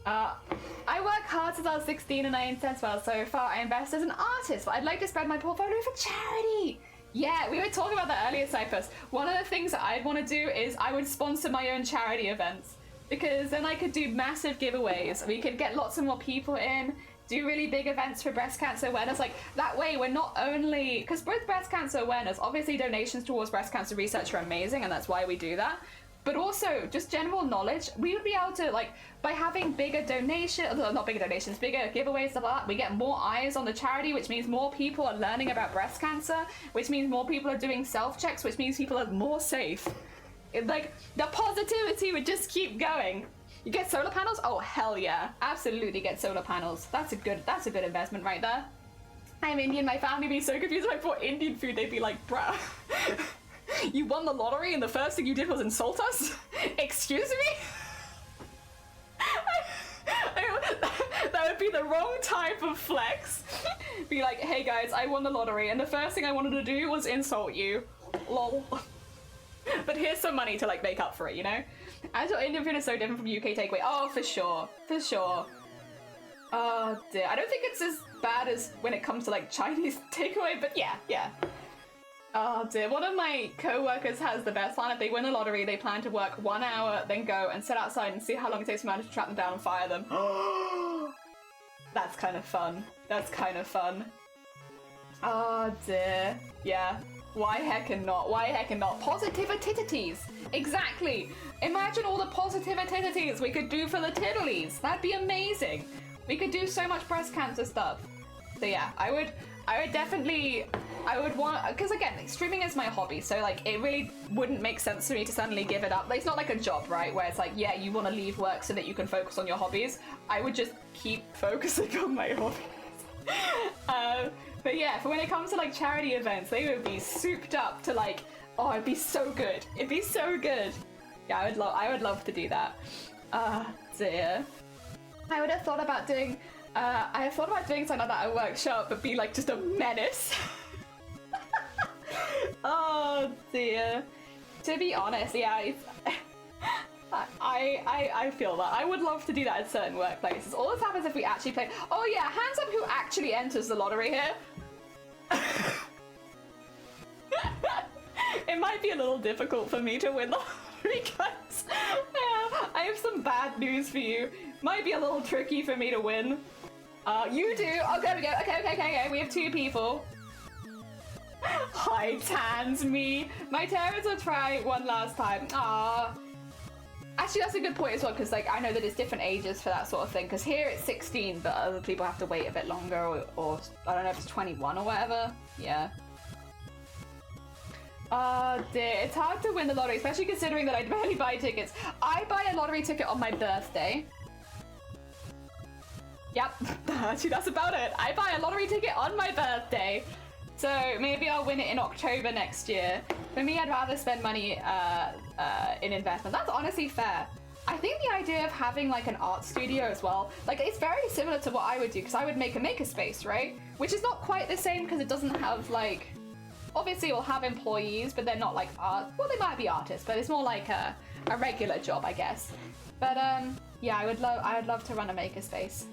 I work hard since I was 16 and I invest well. So far I invest as an artist, but I'd like to spread my portfolio for charity. Yeah, we were talking about that earlier, Cyprus. One of the things that I'd want to do is I would sponsor my own charity events, because then I could do massive giveaways. We could get lots of more people in, do really big events for breast cancer awareness. Like, that way we're not only, because with breast cancer awareness, obviously donations towards breast cancer research are amazing, and that's why we do that. But also, just general knowledge, we would be able to, like, by having bigger donations, not bigger donations, bigger giveaways, stuff like that, we get more eyes on the charity, which means more people are learning about breast cancer, which means more people are doing self-checks, which means people are more safe. Like, the positivity would just keep going. You get solar panels? Oh, hell yeah. Absolutely get solar panels. That's a good investment right there. I'm Indian, my family would be so confused if I bought Indian food, they'd be like, bruh. You won the lottery and the first thing you did was insult us? Excuse me? That would be the wrong type of flex. Be like, hey guys, I won the lottery and the first thing I wanted to do was insult you. Lol. But here's some money to like make up for it, you know? As your Indian food is so different from UK takeaway. Oh, for sure. For sure. Oh dear. I don't think it's as bad as when it comes to like Chinese takeaway, but yeah. Oh dear, one of my co-workers has the best plan. If they win the lottery, they plan to work 1 hour, then go and sit outside and see how long it takes for managers to track them down and fire them. That's kind of fun. Oh dear. Yeah. Why heckin' not? Positivitities! Exactly! Imagine all the positivitities we could do for the tiddlies! That'd be amazing! We could do so much breast cancer stuff. So yeah, I would definitely, I would want, because again, like, streaming is my hobby, so like it really wouldn't make sense for me to suddenly give it up. Like, it's not like a job, right, where it's like, yeah, you want to leave work so that you can focus on your hobbies. I would just keep focusing on my hobbies. But yeah, for when it comes to like charity events, they would be souped up to like, oh, it'd be so good. It'd be so good. Yeah, I would love to do that. Dear. I would have thought about doing something like that at a workshop, but be like just a menace. Oh dear. To be honest, yeah, it's, I feel that. I would love to do that at certain workplaces. All this happens if we actually play. Oh yeah, hands up who actually enters the lottery here. It might be a little difficult for me to win the lottery, guys. Yeah, I have some bad news for you. Might be a little tricky for me to win. You do. Oh, there we go. Okay. We have 2 people. Hi, Tans, me. My terrors will try one last time. Ah. Actually, that's a good point as well, because like I know that it's different ages for that sort of thing. Because here it's 16, but other people have to wait a bit longer, or I don't know if it's 21 or whatever. Yeah. Oh dear, it's hard to win the lottery, especially considering that I barely buy tickets. I buy a lottery ticket on my birthday. Yep, actually that's about it. I buy a lottery ticket on my birthday. So maybe I'll win it in October next year. For me, I'd rather spend money in investment. That's honestly fair. I think the idea of having like an art studio as well, like it's very similar to what I would do, because I would make a makerspace, right? Which is not quite the same because it doesn't have like, obviously it will have employees, but they're not like art. Well, they might be artists, but it's more like a regular job, I guess. But yeah, I would love to run a makerspace.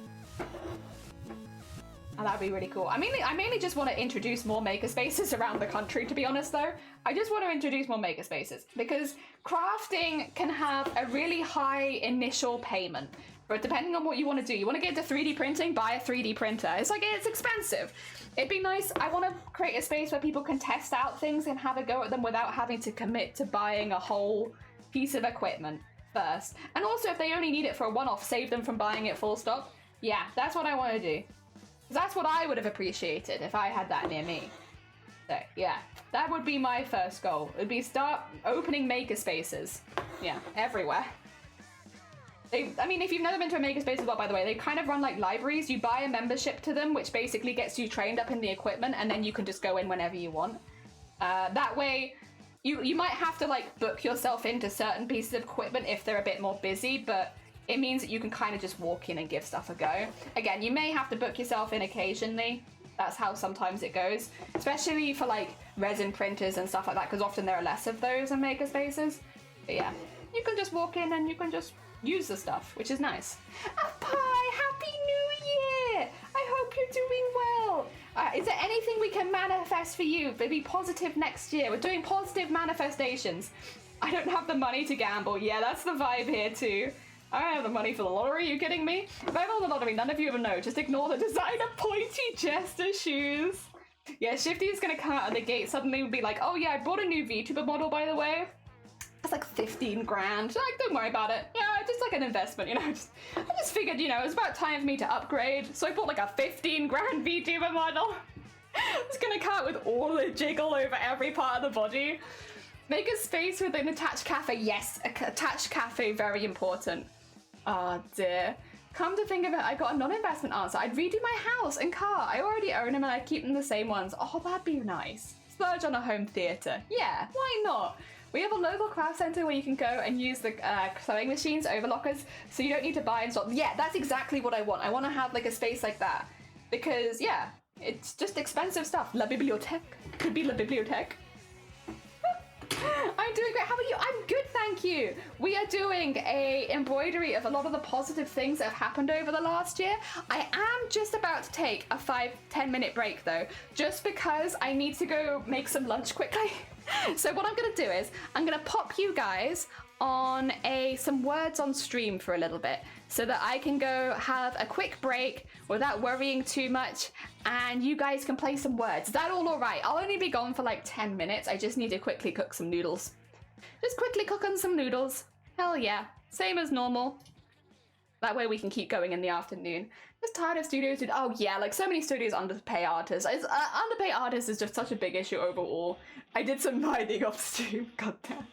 And that'd be really cool. I mainly just want to introduce more makerspaces around the country, to be honest though. I just want to introduce more makerspaces because crafting can have a really high initial payment. But depending on what you want to do, you want to get into 3D printing, buy a 3D printer. It's expensive. It'd be nice. I want to create a space where people can test out things and have a go at them without having to commit to buying a whole piece of equipment first. And also if they only need it for a one-off, save them from buying it full stock. Yeah, that's what I want to do. That's what I would have appreciated if I had that near me. So, yeah, that would be my first goal. It would be start opening makerspaces. Yeah, everywhere. I mean, if you've never been to a makerspace as well, by the way, they kind of run like libraries. You buy a membership to them, which basically gets you trained up in the equipment, and then you can just go in whenever you want. That way, you might have to like book yourself into certain pieces of equipment if they're a bit more busy, but it means that you can kind of just walk in and give stuff a go. Again, you may have to book yourself in occasionally. That's how sometimes it goes, especially for like resin printers and stuff like that, because often there are less of those in makerspaces. But yeah, you can just walk in and you can just use the stuff, which is nice. Pie, Happy New Year! I hope you're doing well. Is there anything we can manifest for you? Maybe positive next year. We're doing positive manifestations. I don't have the money to gamble. Yeah, that's the vibe here too. I don't have the money for the lottery, are you kidding me? If I won the lottery, none of you even know. Just ignore the designer pointy jester shoes. Yeah, Shifty is gonna come out of the gate suddenly and be like, oh yeah, I bought a new VTuber model, by the way. It's like 15 grand. Like, don't worry about it. Yeah, just like an investment, you know. I just figured, you know, it was about time for me to upgrade. So I bought like a 15 grand VTuber model. It's gonna come out with all the jiggle over every part of the body. Make a space with an attached cafe. Yes, attached cafe, very important. Oh dear. Come to think of it, I got a non-investment answer. I'd redo my house and car. I already own them and I'd keep them the same ones. Oh, that'd be nice. Splurge on a home theatre. Yeah, why not? We have a local craft centre where you can go and use the sewing machines, overlockers, so you don't need to buy and stop. Yeah, that's exactly what I want. I want to have like a space like that. Because, yeah, it's just expensive stuff. La bibliothèque. Could be la bibliothèque. I'm doing great. How about you? I'm good, thank you. We are doing a embroidery of a lot of the positive things that have happened over the last year. I am just about to take a 5-10 minute break though, just because I need to go make some lunch quickly. So what I'm gonna do is I'm gonna pop you guys on some words on stream for a little bit so that I can go have a quick break without worrying too much and you guys can play some words. Is that all right? I'll only be gone for like 10 minutes. I just need to quickly cook some noodles. Just quickly cook on some noodles. Hell yeah. Same as normal. That way we can keep going in the afternoon. Just tired of studios. Oh yeah, like so many studios underpay artists. Underpay artists is just such a big issue overall. I did some mining off stream. Goddamn.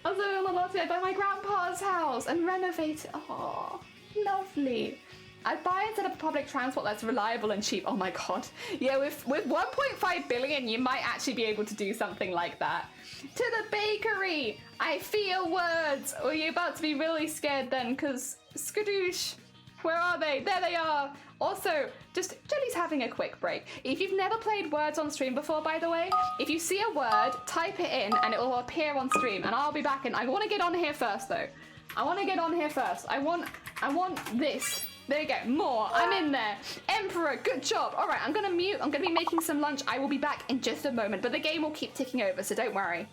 Also on the lottery, I buy my grandpa's house and renovate it. Oh, lovely. I'd buy instead of public transport that's reliable and cheap. Oh my god. Yeah, with 1.5 billion, you might actually be able to do something like that. To the bakery! I feel words! Or are you about to be really scared then? Because skadoosh. Where are they? There they are! Also, just Jelly's having a quick break. If you've never played words on stream before, by the way, if you see a word, type it in and it will appear on stream. And I'll be back in. I want to get on here first, though. I want to get on here first. I want this. There you go. More. I'm in there. Emperor, good job. All right, I'm going to mute. I'm going to be making some lunch. I will be back in just a moment, but the game will keep ticking over, so don't worry.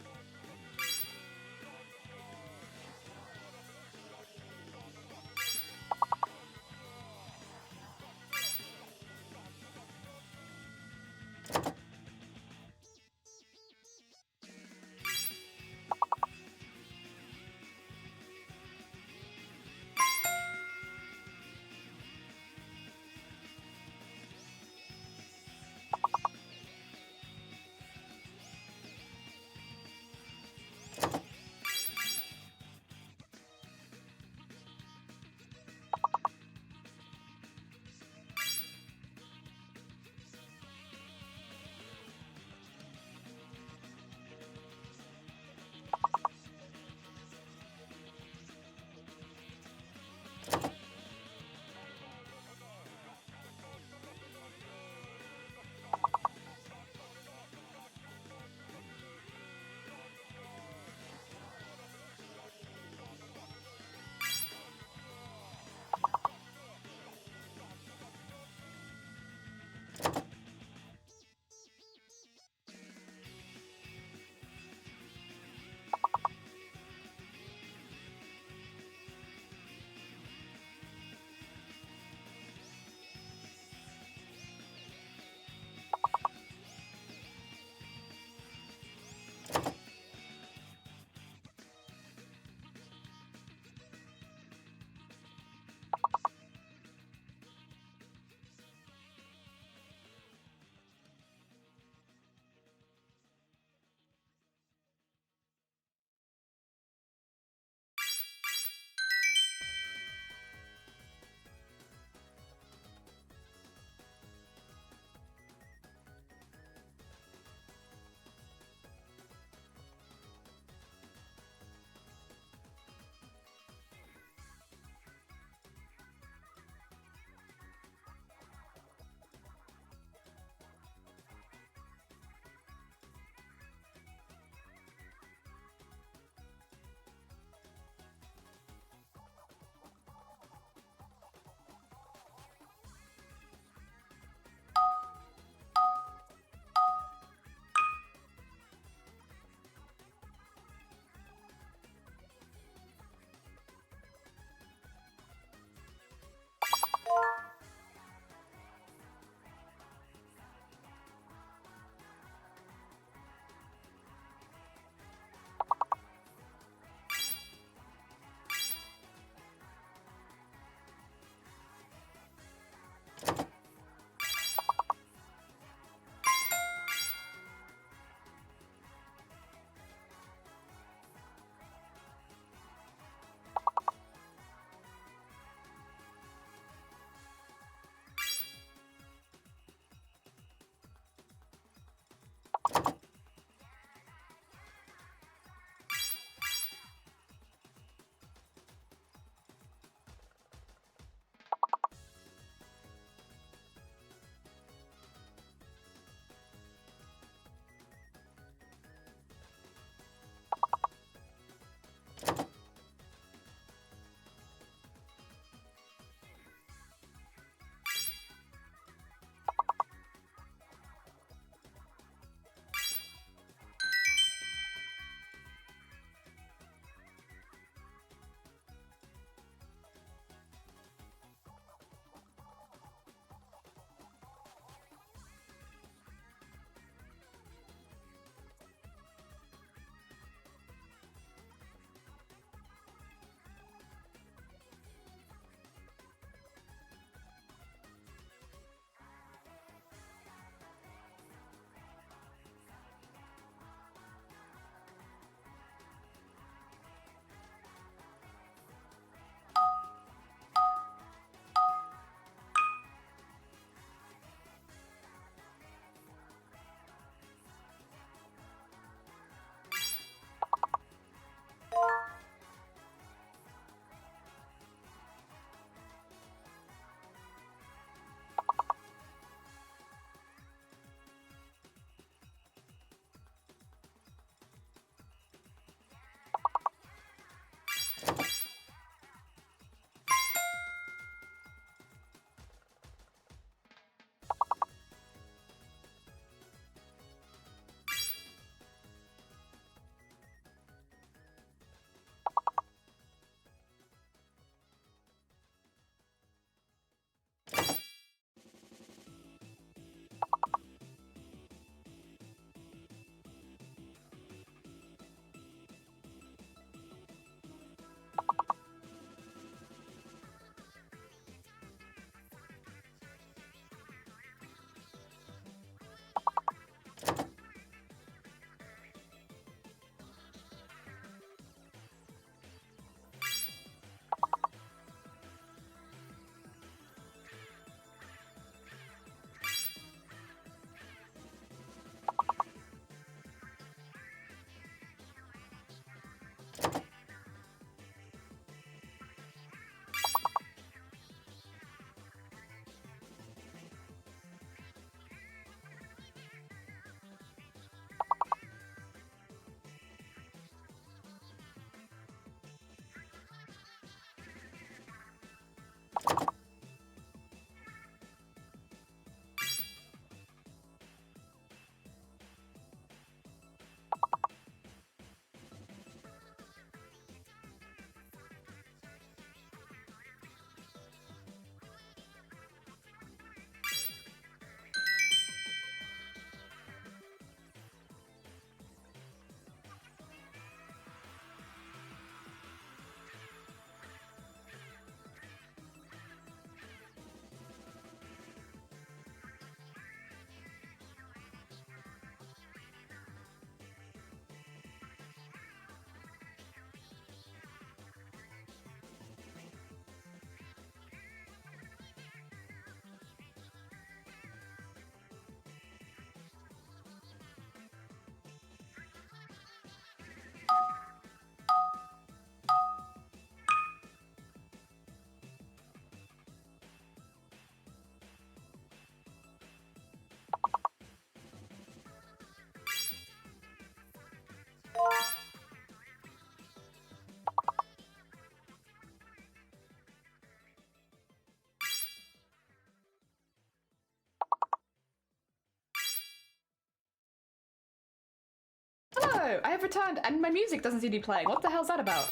Hello, I have returned and my music doesn't seem to be playing. What the hell's that about?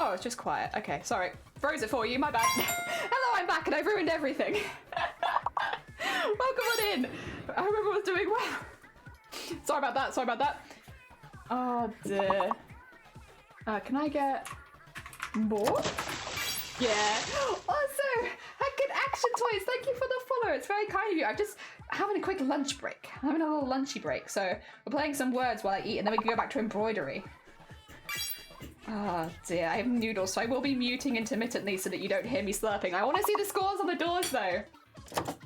Oh, it's just quiet. Okay, sorry. Froze it for you, my bad. Hello, I'm back and I've ruined everything. Welcome on in. I hope everyone's doing well. Sorry about that, sorry about that. Oh dear. Can I get more? Yeah. Also, Good Action Toys, thank you for the follow. It's very kind of you. I'm just having a quick lunch break. I'm having a little lunchy break. So we're playing some words while I eat and then we can go back to embroidery. Oh dear, I have noodles, so I will be muting intermittently so that you don't hear me slurping. I want to see the scores on the doors though.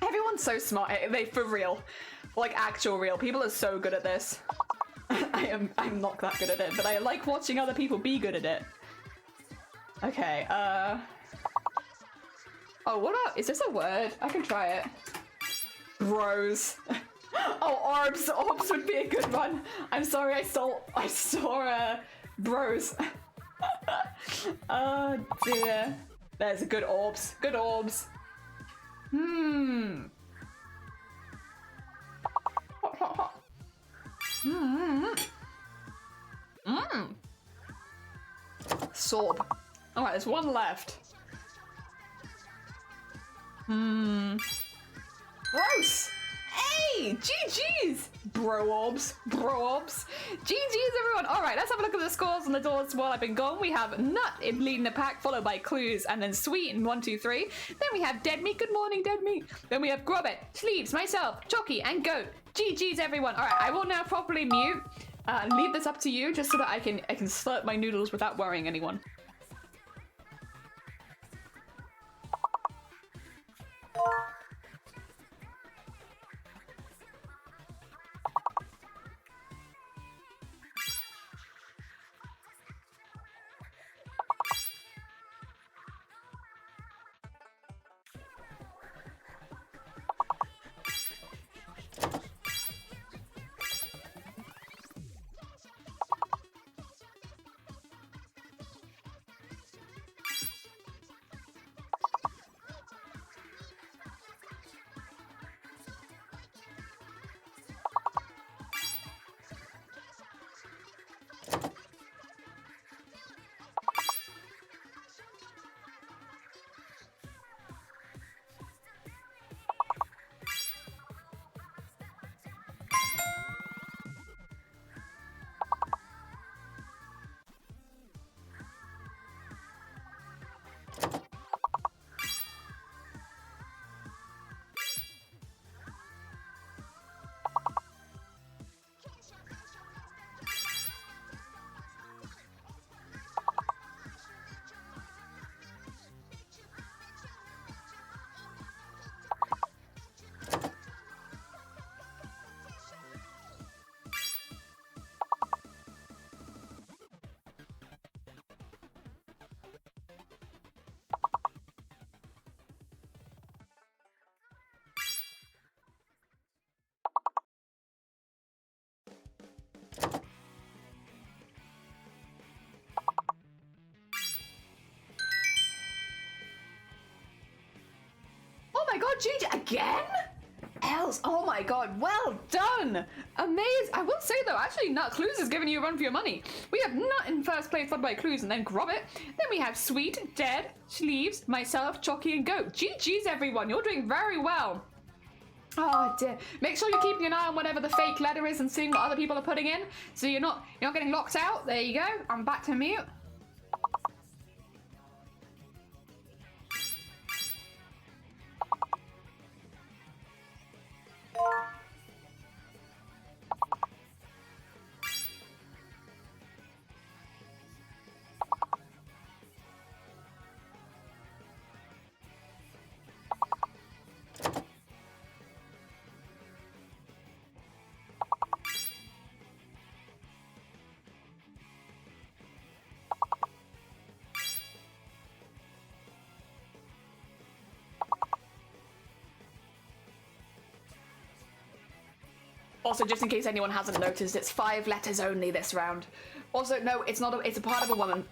Everyone's so smart. They for real. Like actual real. People are so good at this. I'm not that good at it, but I like watching other people be good at it. Okay, oh, what about, is this a word? I can try it. Bros. Oh, orbs. Orbs would be a good one. I'm sorry, I saw bros. Oh dear. There's a good orbs. Good orbs. Sorb. Alright, there's one left. Gross! Hey! GG's! Bro orbs. Bro orbs. GG's everyone! Alright, let's have a look at the scores on the doors while I've been gone. We have Nut in leading the pack, followed by Clues, and then Sweet in 1, 2, 3. Then we have Dead Meat. Good morning, Dead Meat. Then we have Grobbit, Sleeves, myself, Jockey, and Goat. GG's everyone. Alright, I will now properly mute. Leave this up to you just so that I can slurp my noodles without worrying anyone. Oh my god, GG again? Els, oh my god, well done! Amazing. I will say though, actually, Nut Clues is giving you a run for your money. We have Nut in first place, followed by Clues, and then Grobbit. Then we have Sweet, Dead, Sleeves, myself, Jockey, and Goat. GG's everyone, you're doing very well. Oh dear. Make sure you're keeping an eye on whatever the fake letter is and seeing what other people are putting in, so you're not getting locked out. There you go. I'm back to mute. Also, just in case anyone hasn't noticed, it's 5 letters only this round. Also, no, it's not. It's a part of a woman.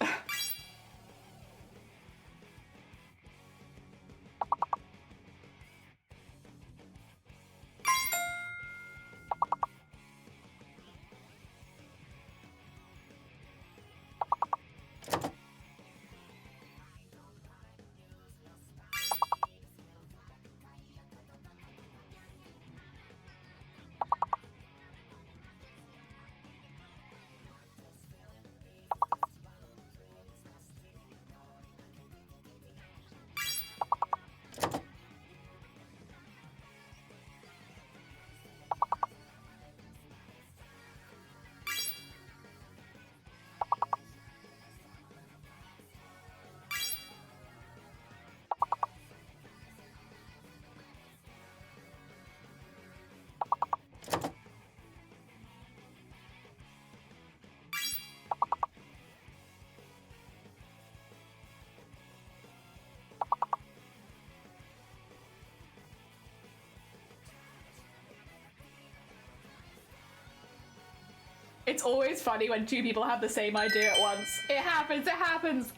It's always funny when two people have the same idea at once. It happens, it happens.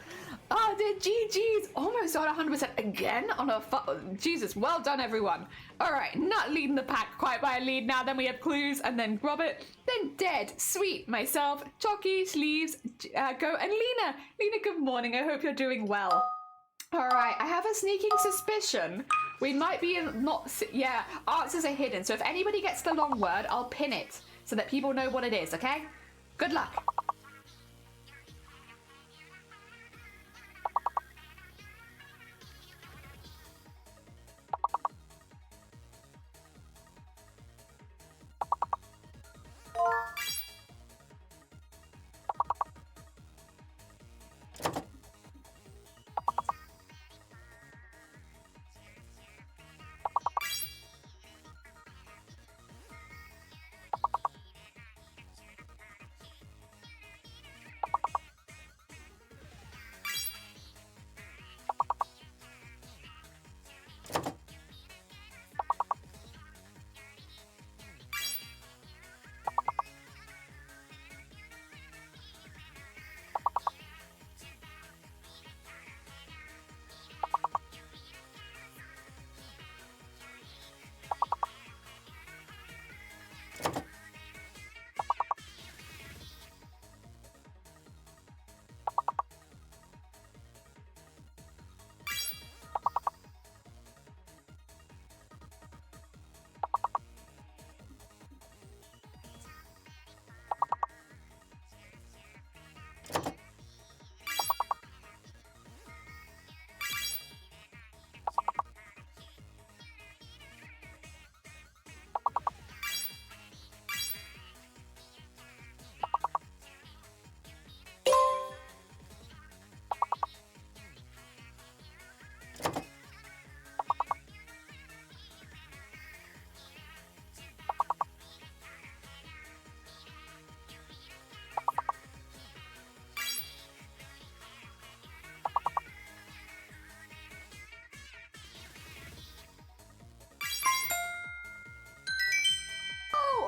Oh, the GG's almost on 100% again on a Jesus, well done, everyone. All right, not leading the pack quite by a lead now. Then we have Clues, and then Robert, then Dead, Sweet, myself, Chalky, Sleeves, Go, and Lena. Lena, good morning. I hope you're doing well. All right, I have a sneaking suspicion. We might be in yeah, answers are hidden. So if anybody gets the long word, I'll pin it so that people know what it is, okay? Good luck.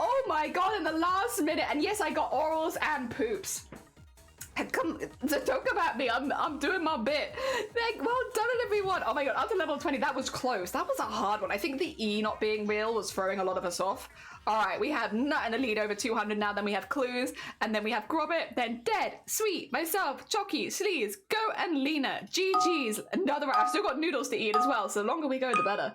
Oh my god, in the last minute. And yes, I got orals and poops. Come, don't come at me. I'm doing my bit. Well done, everyone. Oh my god, up to level 20. That was close. That was a hard one. I think the E not being real was throwing a lot of us off. All right, we have Nut in the lead over 200 now. Then we have Clues, and then we have Grobbit, then Dead, Sweet, myself, Chalky, Sleaze, Go, and Lena. GG's. Another round. I've still got noodles to eat as well, so the longer we go, the better.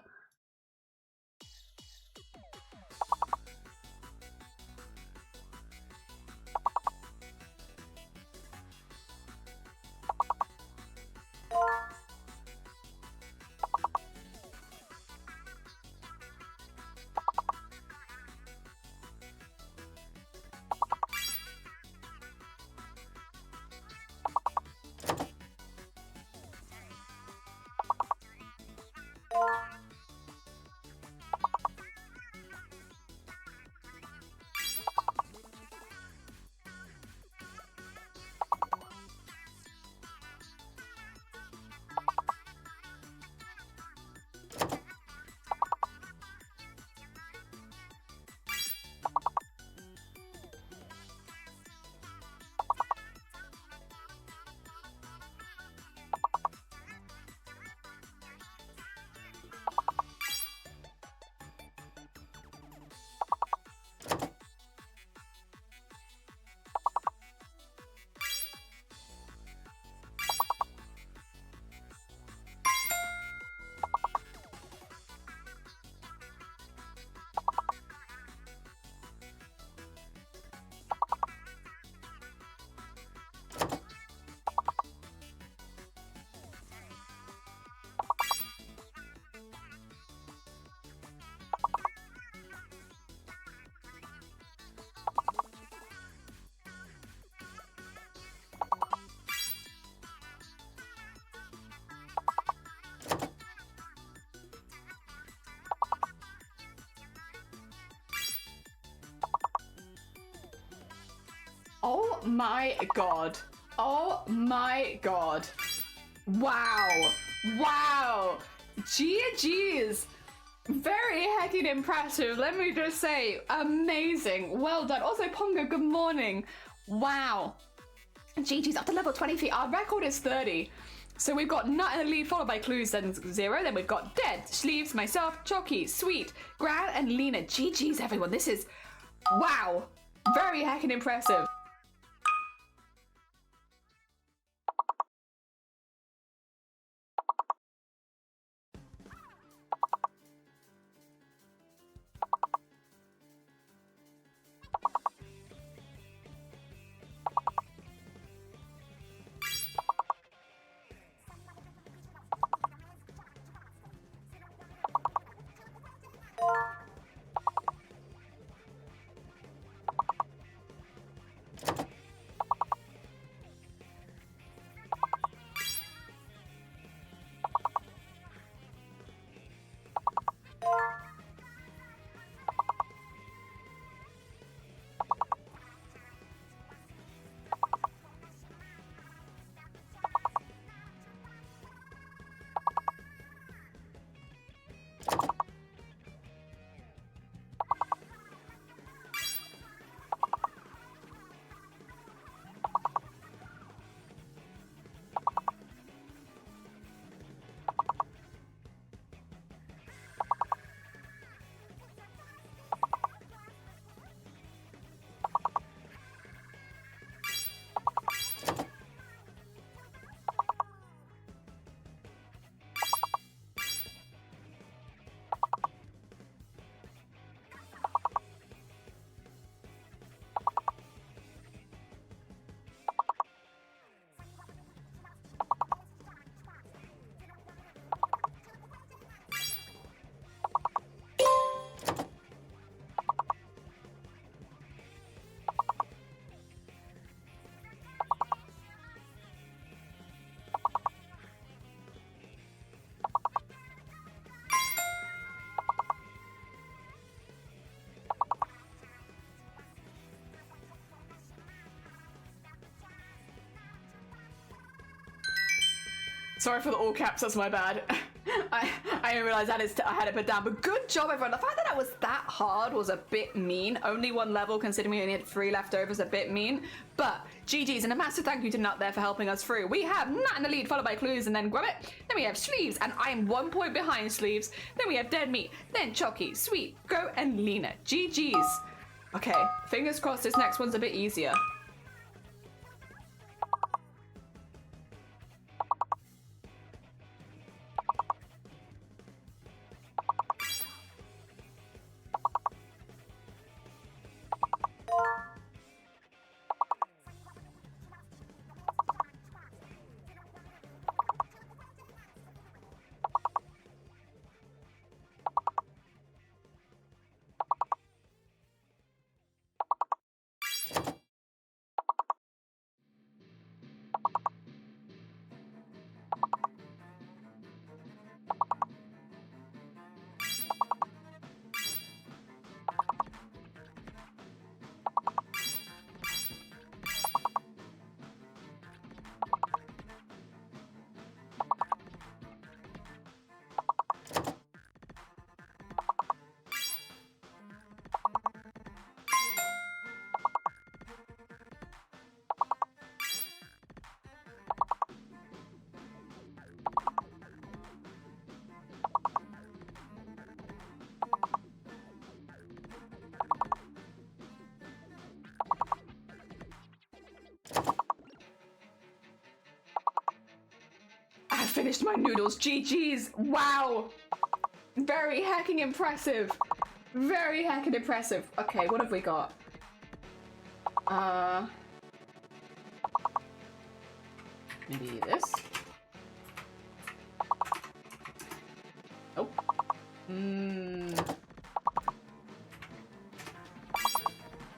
Oh my god. Oh my god. Wow. Wow. GG's. Very heckin' impressive. Let me just say, amazing. Well done. Also, Pongo, good morning. Wow. GG's up to level 23. Our record is 30. So we've got Nut in the lead, followed by Clues, then Zero. Then we've got Dead, Sleeves, myself, Chalky, Sweet, Gran, and Lena. GG's, everyone. This is, wow. Very heckin' impressive. Sorry for the all caps, that's my bad. I didn't realize that I had it put down, but good job everyone. The fact that was that hard was a bit mean. Only one level, considering we only had 3 left over, is a bit mean. But GG's, and a massive thank you to Nut there for helping us through. We have Nut in the lead, followed by Clues, and then Grubbit. Then we have Sleeves, and I am 1 point behind Sleeves. Then we have Dead Meat, then Chalky, Sweet, Go, and Lena. GG's. Okay, fingers crossed this next one's a bit easier. I finished my noodles. GG's. Wow. Very hecking impressive. Very hecking impressive. Okay, what have we got? Maybe this? Nope.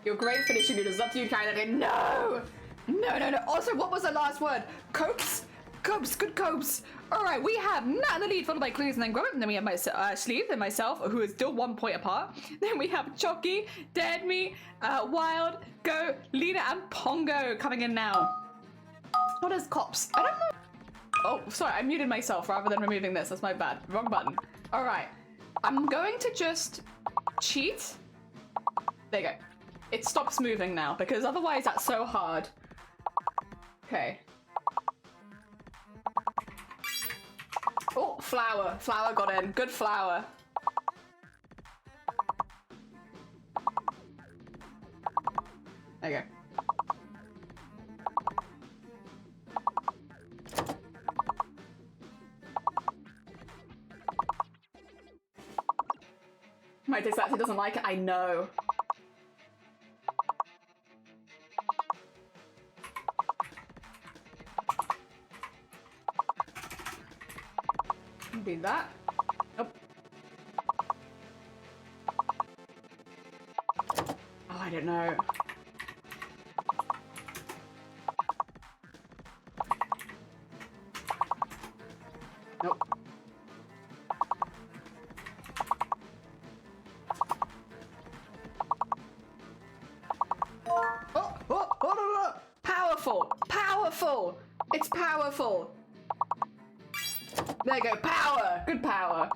You're great finishing noodles. Up to you, Kylie. No! No, no, no. Also, what was the last word? Copes? Copes, good copes. All right, we have Nat in the lead, followed by Clues, and then Grubbit. And then we have my Sleeve and myself, who is still 1 point apart. Then we have Chalky, Dead Me, Wild, Go, Lena, and Pongo coming in now. What is Cops? I don't know. Oh, sorry, I muted myself rather than removing this. That's my bad. Wrong button. All right. I'm going to just cheat. There you go. It stops moving now because otherwise that's so hard. Okay. Oh, flower. Flower got in. Good flower. There you go. My dyslexia doesn't like it, I know. Do that. Nope. Oh, I don't know. Nope. Oh. Powerful! Powerful! It's powerful! There you go, power! Good power.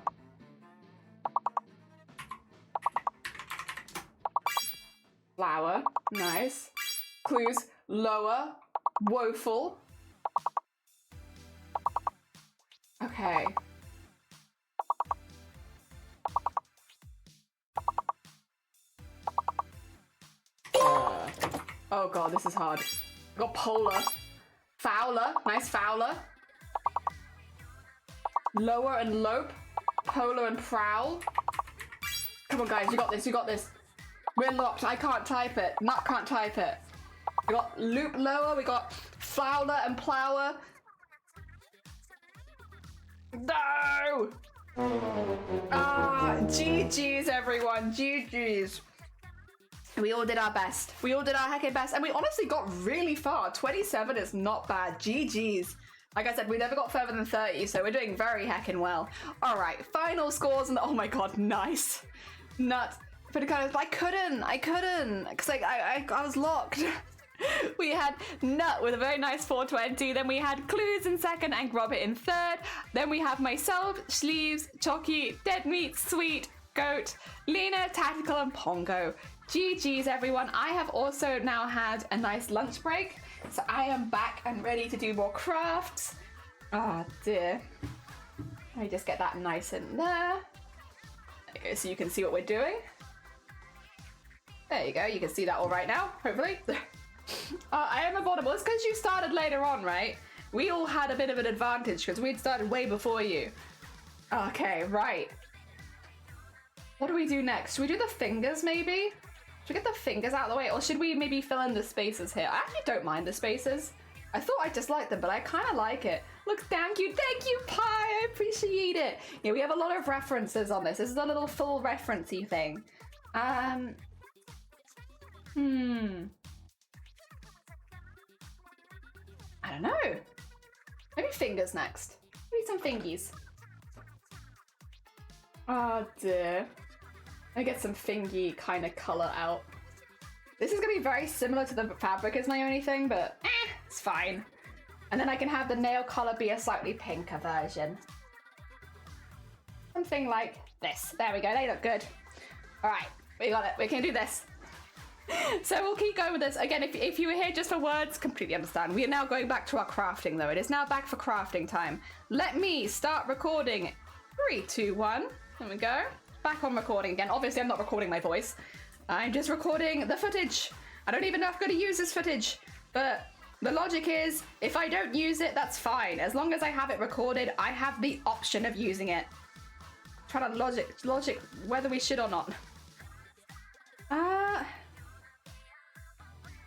Flower, nice. Clues, lower, woeful. Okay. Oh god, this is hard. I got polar. Fowler, nice fowler. Lower and lope. Polar and prowl. Come on guys, you got this, you got this. We're locked, I can't type it. Nut can't type it. We got loop lower, we got fowler and plower. No! Ah, GG's everyone, GG's. We all did our best. We all did our heckin' best, and we honestly got really far. 27 is not bad, GG's. Like I said, we never got further than 30, so we're doing very heckin' well. All right, final scores, and oh my god, nice. Nut. But it kind of, I couldn't, because I was locked. We had Nut with a very nice 420, then we had Clues in second and Grobbit in third, then we have myself, Sleeves, Chalky, Dead Meat, Sweet, Goat, Lena, Tactical, and Pongo. GG's everyone. I have also now had a nice lunch break, so I am back and ready to do more crafts. Ah dear. Let me just get that nice in there. Okay, so you can see what we're doing. There you go, you can see that all right now, hopefully. I am avoidable. It's because you started later on, right? We all had a bit of an advantage because we'd started way before you. Okay, right. What do we do next? Should we do the fingers maybe? Should we get the fingers out of the way, or should we maybe fill in the spaces here? I actually don't mind the spaces. I thought I disliked them, but I kind of like it. Look, thank you, Pie, I appreciate it. Yeah, we have a lot of references on this. This is a little full reference-y thing. I don't know. Maybe fingers next. Maybe some fingies. Oh dear. I get some fingy kind of colour out. This is going to be very similar to the fabric is my only thing, but it's fine. And then I can have the nail colour be a slightly pinker version. Something like this. There we go, they look good. Alright, we got it, we can do this. So we'll keep going with this. Again, if you were here just for words, completely understand. We are now going back to our crafting though. It is now back for crafting time. Let me start recording. 3, 2, 1. There we go. Back on recording again. Obviously, I'm not recording my voice. I'm just recording the footage. I don't even know if I'm going to use this footage. But the logic is, if I don't use it, that's fine. As long as I have it recorded, I have the option of using it. Trying to logic whether we should or not.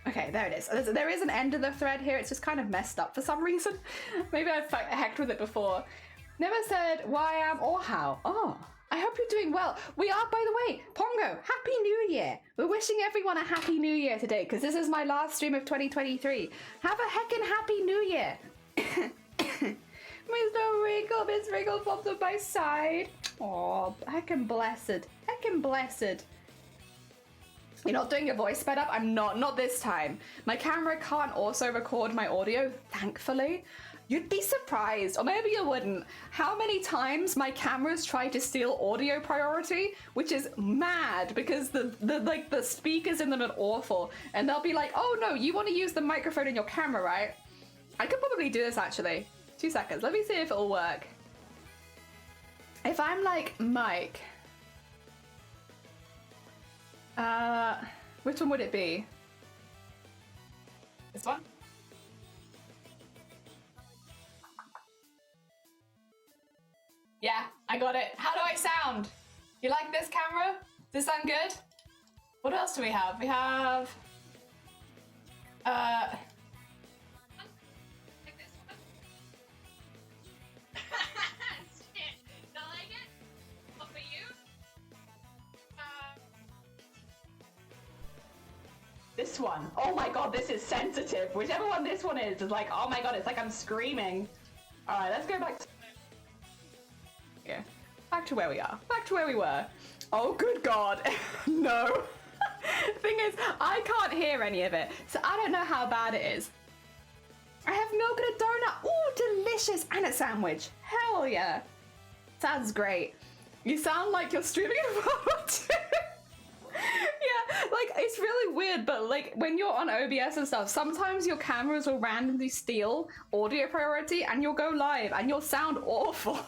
Okay, there it is. There is an end of the thread here. It's just kind of messed up for some reason. Maybe I've hecked with it before. Never said why I am or how. Oh, I hope you're doing well. We are, by the way, Pongo, Happy New Year. We're wishing everyone a Happy New Year today because this is my last stream of 2023. Have a heckin' Happy New Year. Mr. Wrinkle, Miss Wrinkle popped on my side. Oh, heckin' blessed. Heckin' blessed. You're not doing your voice sped up? I'm not this time. My camera can't also record my audio, thankfully. You'd be surprised, or maybe you wouldn't, how many times my cameras try to steal audio priority, which is mad because the speakers in them are awful, and they'll be like, oh no, you want to use the microphone in your camera, right? I could probably do this actually. 2 seconds, let me see if it'll work. If I'm like Mike, which one would it be? This one? Yeah, I got it. How do I sound? You like this camera? Does this sound good? What else do we have? We have... Like this one. Shit. Don't like it? What for you? This one. Oh my god, this is sensitive. Whichever one this one is like, oh my god, it's like I'm screaming. Alright, let's go back to... Back to where we are. Back to where we were. Oh, good God. No. Thing is, I can't hear any of it, so I don't know how bad it is. I have milk and a donut. Oh, delicious. And a sandwich. Hell yeah. Sounds great. You sound like you're streaming in World War II. Yeah, like, it's really weird, but like, when you're on OBS and stuff, sometimes your cameras will randomly steal audio priority and you'll go live and you'll sound awful.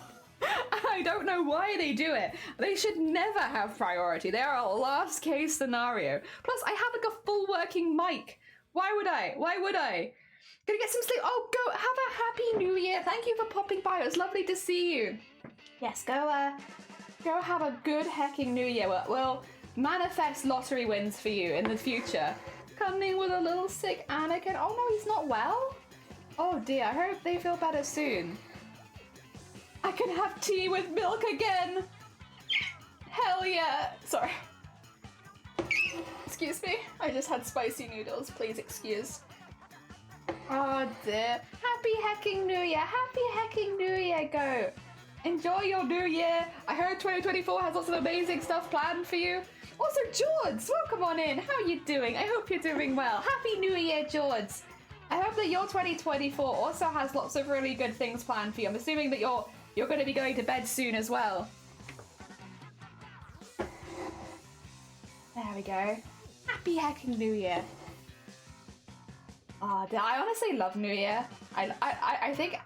I don't know why they do it. They should never have priority. They are a last case scenario. Plus, I have like a full working mic. Why would I? Why would I? Gonna get some sleep. Oh, go have a happy new year. Thank you for popping by. It was lovely to see you. Yes, go have a good hecking new year. We'll manifest lottery wins for you in the future. Coming with a little sick Anakin. Oh no, he's not well? Oh dear, I hope they feel better soon. I can have tea with milk again! Hell yeah! Sorry. Excuse me, I just had spicy noodles, please excuse. Oh dear. Happy hecking new year! Happy hecking new year, go! Enjoy your new year! I heard 2024 has lots of amazing stuff planned for you. Also, George, welcome on in! How are you doing? I hope you're doing well. Happy new year, George! I hope that your 2024 also has lots of really good things planned for you. I'm assuming that you're going to be going to bed soon as well. There we go. Happy hecking New Year. Oh, I honestly love New Year. I think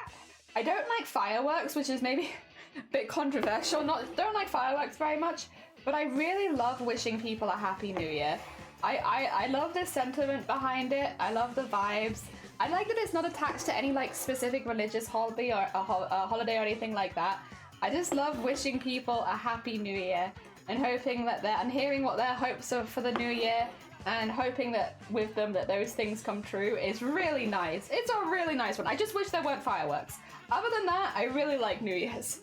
I don't like fireworks, which is maybe a bit controversial. Don't like fireworks very much, but I really love wishing people a happy New Year. I love the sentiment behind it. I love the vibes. I like that it's not attached to any like specific religious holiday or a holiday or anything like that. I just love wishing people a happy new year and hoping that and hearing what their hopes are for the new year and hoping that with them that those things come true is really nice. It's a really nice one. I just wish there weren't fireworks. Other than that, I really like New Year's.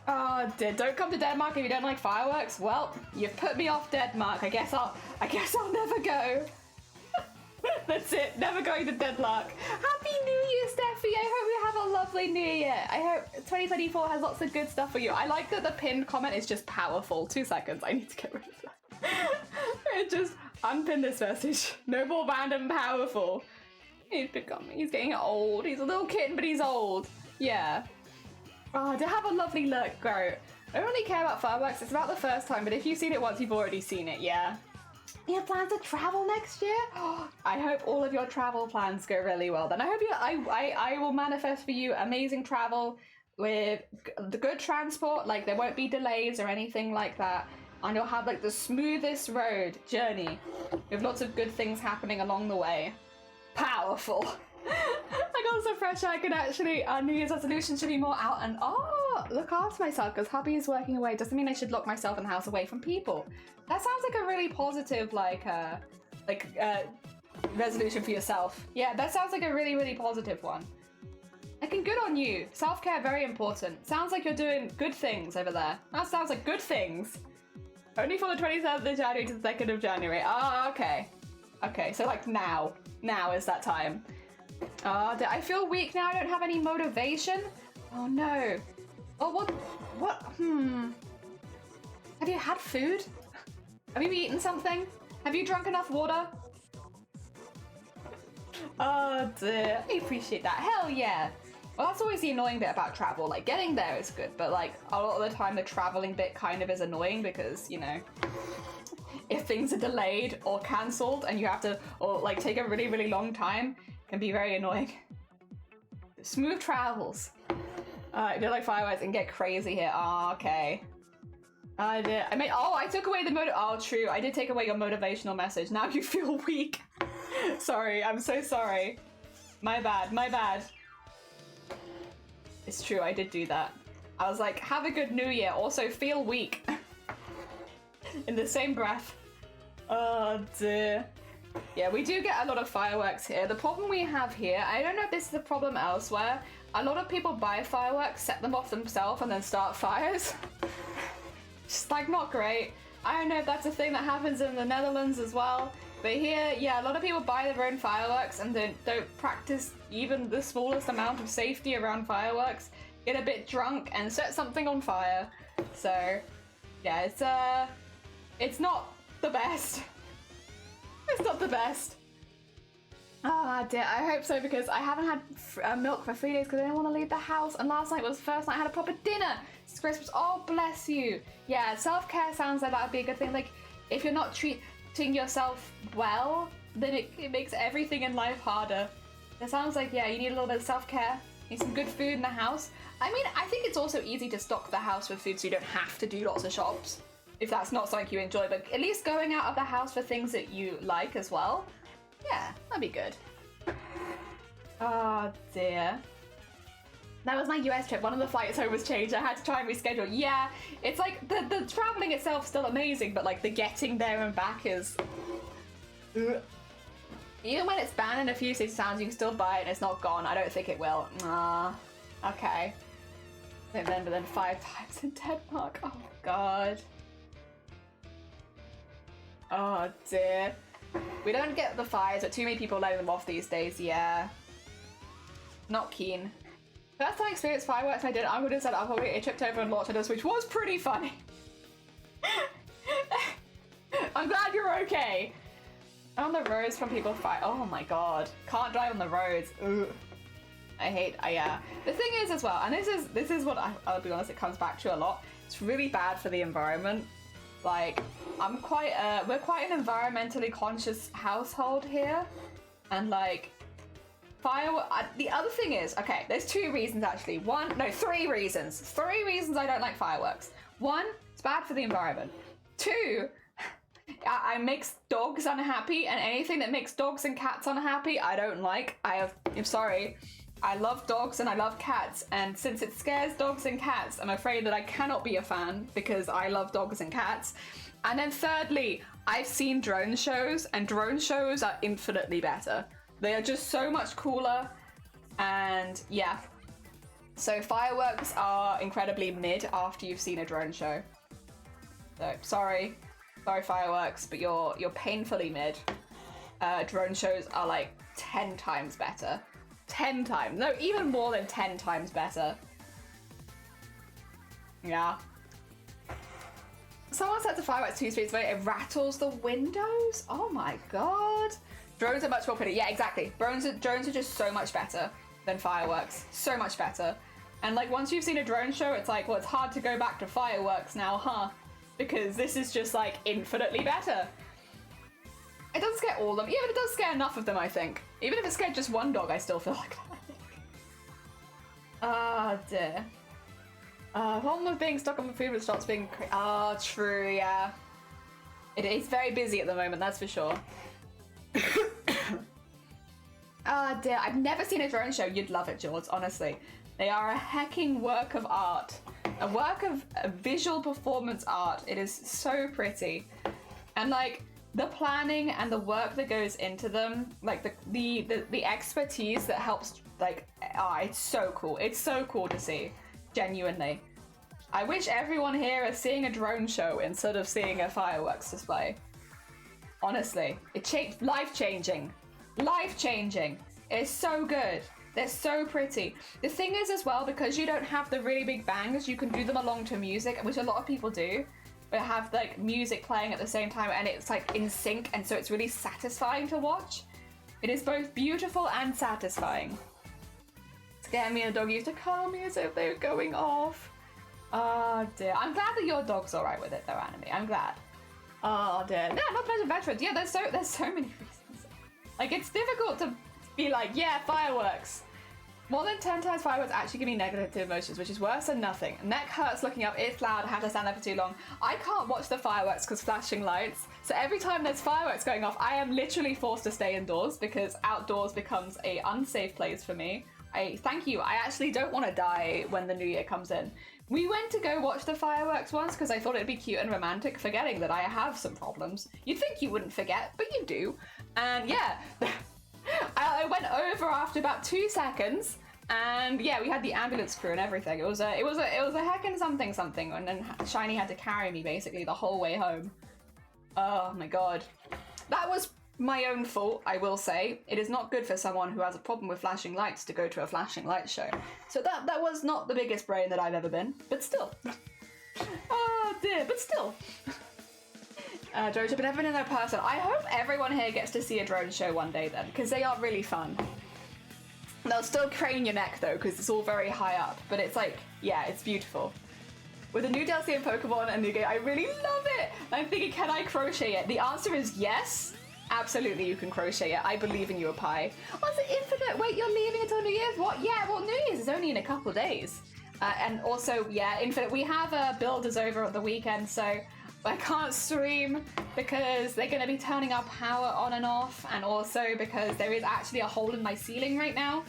Oh dear, don't come to Denmark if you don't like fireworks. Well, you've put me off Denmark. I guess I'll never go. That's it, never going to Denmark. Happy New Year, Steffi. I hope you have a lovely new year. I hope 2024 has lots of good stuff for you. I like that the pinned comment is just powerful. 2 seconds, I need to get rid of that. It just unpin this message. No more random powerful. He's getting old. He's a little kitten, but he's old. Yeah. Oh, to have a lovely look, Groat. I don't really care about fireworks. It's about the first time, but if you've seen it once, you've already seen it, yeah. You have plans to travel next year? Oh, I hope all of your travel plans go really well. Then I hope I will manifest for you amazing travel with the good transport. Like there won't be delays or anything like that, and you'll have like the smoothest road journey with lots of good things happening along the way. Powerful. I got so fresh. I could actually New Year's resolution should be more out and look after myself because hubby is working away. Doesn't mean I should lock myself in the house away from people. That sounds like a really positive resolution for yourself. Yeah, that sounds like a really, really positive one. Good on you. Self-care, very important. Sounds like you're doing good things over there. That sounds like good things. Only for the 27th of January to the 2nd of January. Oh, okay. Okay, so like now. Now is that time. Oh, I feel weak now. I don't have any motivation. Oh no. Oh, what? Have you had food? Have you eaten something? Have you drunk enough water? Oh dear, I appreciate that. Hell yeah. Well, that's always the annoying bit about travel. Like, getting there is good, but like a lot of the time the traveling bit kind of is annoying because, you know, if things are delayed or cancelled and you have to, or like take a really, really long time, it can be very annoying. Smooth travels. I do like fireworks and get crazy here. Oh, okay. I did. I took away the oh, true. I did take away your motivational message. Now you feel weak. Sorry, I'm so sorry. My bad, my bad. It's true, I did do that. I was like, have a good new year, also feel weak. In the same breath. Oh dear. Yeah, we do get a lot of fireworks here. The problem we have here, I don't know if this is the problem elsewhere, a lot of people buy fireworks, set them off themselves, and then start fires. Just like, not great. I don't know if that's a thing that happens in the Netherlands as well. But here, yeah, a lot of people buy their own fireworks and don't practice even the smallest amount of safety around fireworks. Get a bit drunk and set something on fire. So, yeah, it's not the best. It's not the best. Oh dear, I hope so because I haven't had milk for 3 days because I didn't want to leave the house, and last night was the first night I had a proper dinner. It's Christmas. Oh, bless you. Yeah, self-care sounds like that would be a good thing. Like, if you're not treating yourself well, then it makes everything in life harder. It sounds like, yeah, you need a little bit of self-care. Need some good food in the house. I mean, I think it's also easy to stock the house with food so you don't have to do lots of shops if that's not something you enjoy, but at least going out of the house for things that you like as well. Yeah, that'd be good. Oh dear. That was my US trip. One of the flights home was changed. I had to try and reschedule. Yeah, it's like the traveling itself is still amazing, but like the getting there and back is... Ugh. Even when it's banned in a few city towns, you can still buy it and it's not gone. I don't think it will. Okay. But then 5 times in Denmark. Oh god. Oh dear. We don't get the fires, but too many people letting them off these days, yeah. Not keen. First time I experienced fireworks I did, I would have said I probably tripped over and launched it, which was pretty funny. I'm glad you're okay. On the roads from people fire. Oh my god. Can't drive on the roads. Ugh. Yeah. The thing is as well, and this is what I'll be honest, it comes back to a lot. It's really bad for the environment. Like, we're quite an environmentally conscious household here, and like, the other thing is, okay, there's 2 reasons actually. 3 reasons. 3 reasons I don't like fireworks. 1, it's bad for the environment. 2, I makes dogs unhappy, and anything that makes dogs and cats unhappy, I don't like. I'm sorry. I love dogs and I love cats, and since it scares dogs and cats, I'm afraid that I cannot be a fan because I love dogs and cats. And then thirdly, I've seen drone shows, and drone shows are infinitely better. They are just so much cooler, and yeah. So fireworks are incredibly mid after you've seen a drone show. So sorry fireworks, but you're painfully mid. Drone shows are like 10 times better. 10 times. No, even more than 10 times better. Yeah. Someone sets a fireworks 2 streets away, it rattles the windows? Oh my god. Drones are much more pretty. Yeah, exactly. Drones are just so much better than fireworks. So much better. And like, once you've seen a drone show, it's like, well, it's hard to go back to fireworks now, huh? Because this is just like infinitely better. It doesn't scare all of them. Yeah, but it does scare enough of them, I think. Even if it scared just one dog, I still feel like that. Ah, dear. Problem with being stuck on the food stops being true, yeah. It is very busy at the moment, that's for sure. Ah, dear. I've never seen a drone show. You'd love it, George, honestly. They are a hecking work of art. A work of visual performance art. It is so pretty. And like, the planning and the work that goes into them, like the expertise that helps, like, it's so cool. It's so cool to see, genuinely. I wish everyone here is seeing a drone show instead of seeing a fireworks display. Honestly, life-changing. Life-changing. It's so good. They're so pretty. The thing is as well, because you don't have the really big bangs, you can do them along to music, which a lot of people do. But have like music playing at the same time, and it's like in sync, and so it's really satisfying to watch. It is both beautiful and satisfying. Scare me and the dog used to cuddle me as if they were going off. Oh dear. I'm glad that your dog's alright with it though, Anime. I'm glad. Oh dear. Yeah, not pleasure veterans. Yeah, there's so many reasons. Like, it's difficult to be like, yeah, fireworks. More than 10 times fireworks actually give me negative emotions, which is worse than nothing. Neck hurts looking up, it's loud, I have to stand there for too long. I can't watch the fireworks because flashing lights. So every time there's fireworks going off, I am literally forced to stay indoors because outdoors becomes a unsafe place for me. Thank you, I actually don't want to die when the new year comes in. We went to go watch the fireworks once because I thought it'd be cute and romantic, forgetting that I have some problems. You'd think you wouldn't forget, but you do. And yeah, I went over after about 2 seconds, and yeah, we had the ambulance crew and everything. It was a heckin' something, and then Shiny had to carry me basically the whole way home. Oh my god, that was my own fault, I will say. It is not good for someone who has a problem with flashing lights to go to a flashing light show. So that was not the biggest brain that I've ever been, but still. Oh dear, but still. Drone show, but never been in person. I hope everyone here gets to see a drone show one day then, because they are really fun. They'll still crane your neck though, because it's all very high up, but it's like, yeah, it's beautiful. With a new DLC in Pokemon and new game, I really love it! I'm thinking, can I crochet it? The answer is yes. Absolutely, you can crochet it. I believe in you, a pie. What's it, Infinite? Wait, you're leaving until New Year's? What? Yeah, well, New Year's is only in a couple days. And also, yeah, Infinite, we have builders over at the weekend, so I can't stream because they're going to be turning our power on and off, and also because there is actually a hole in my ceiling right now.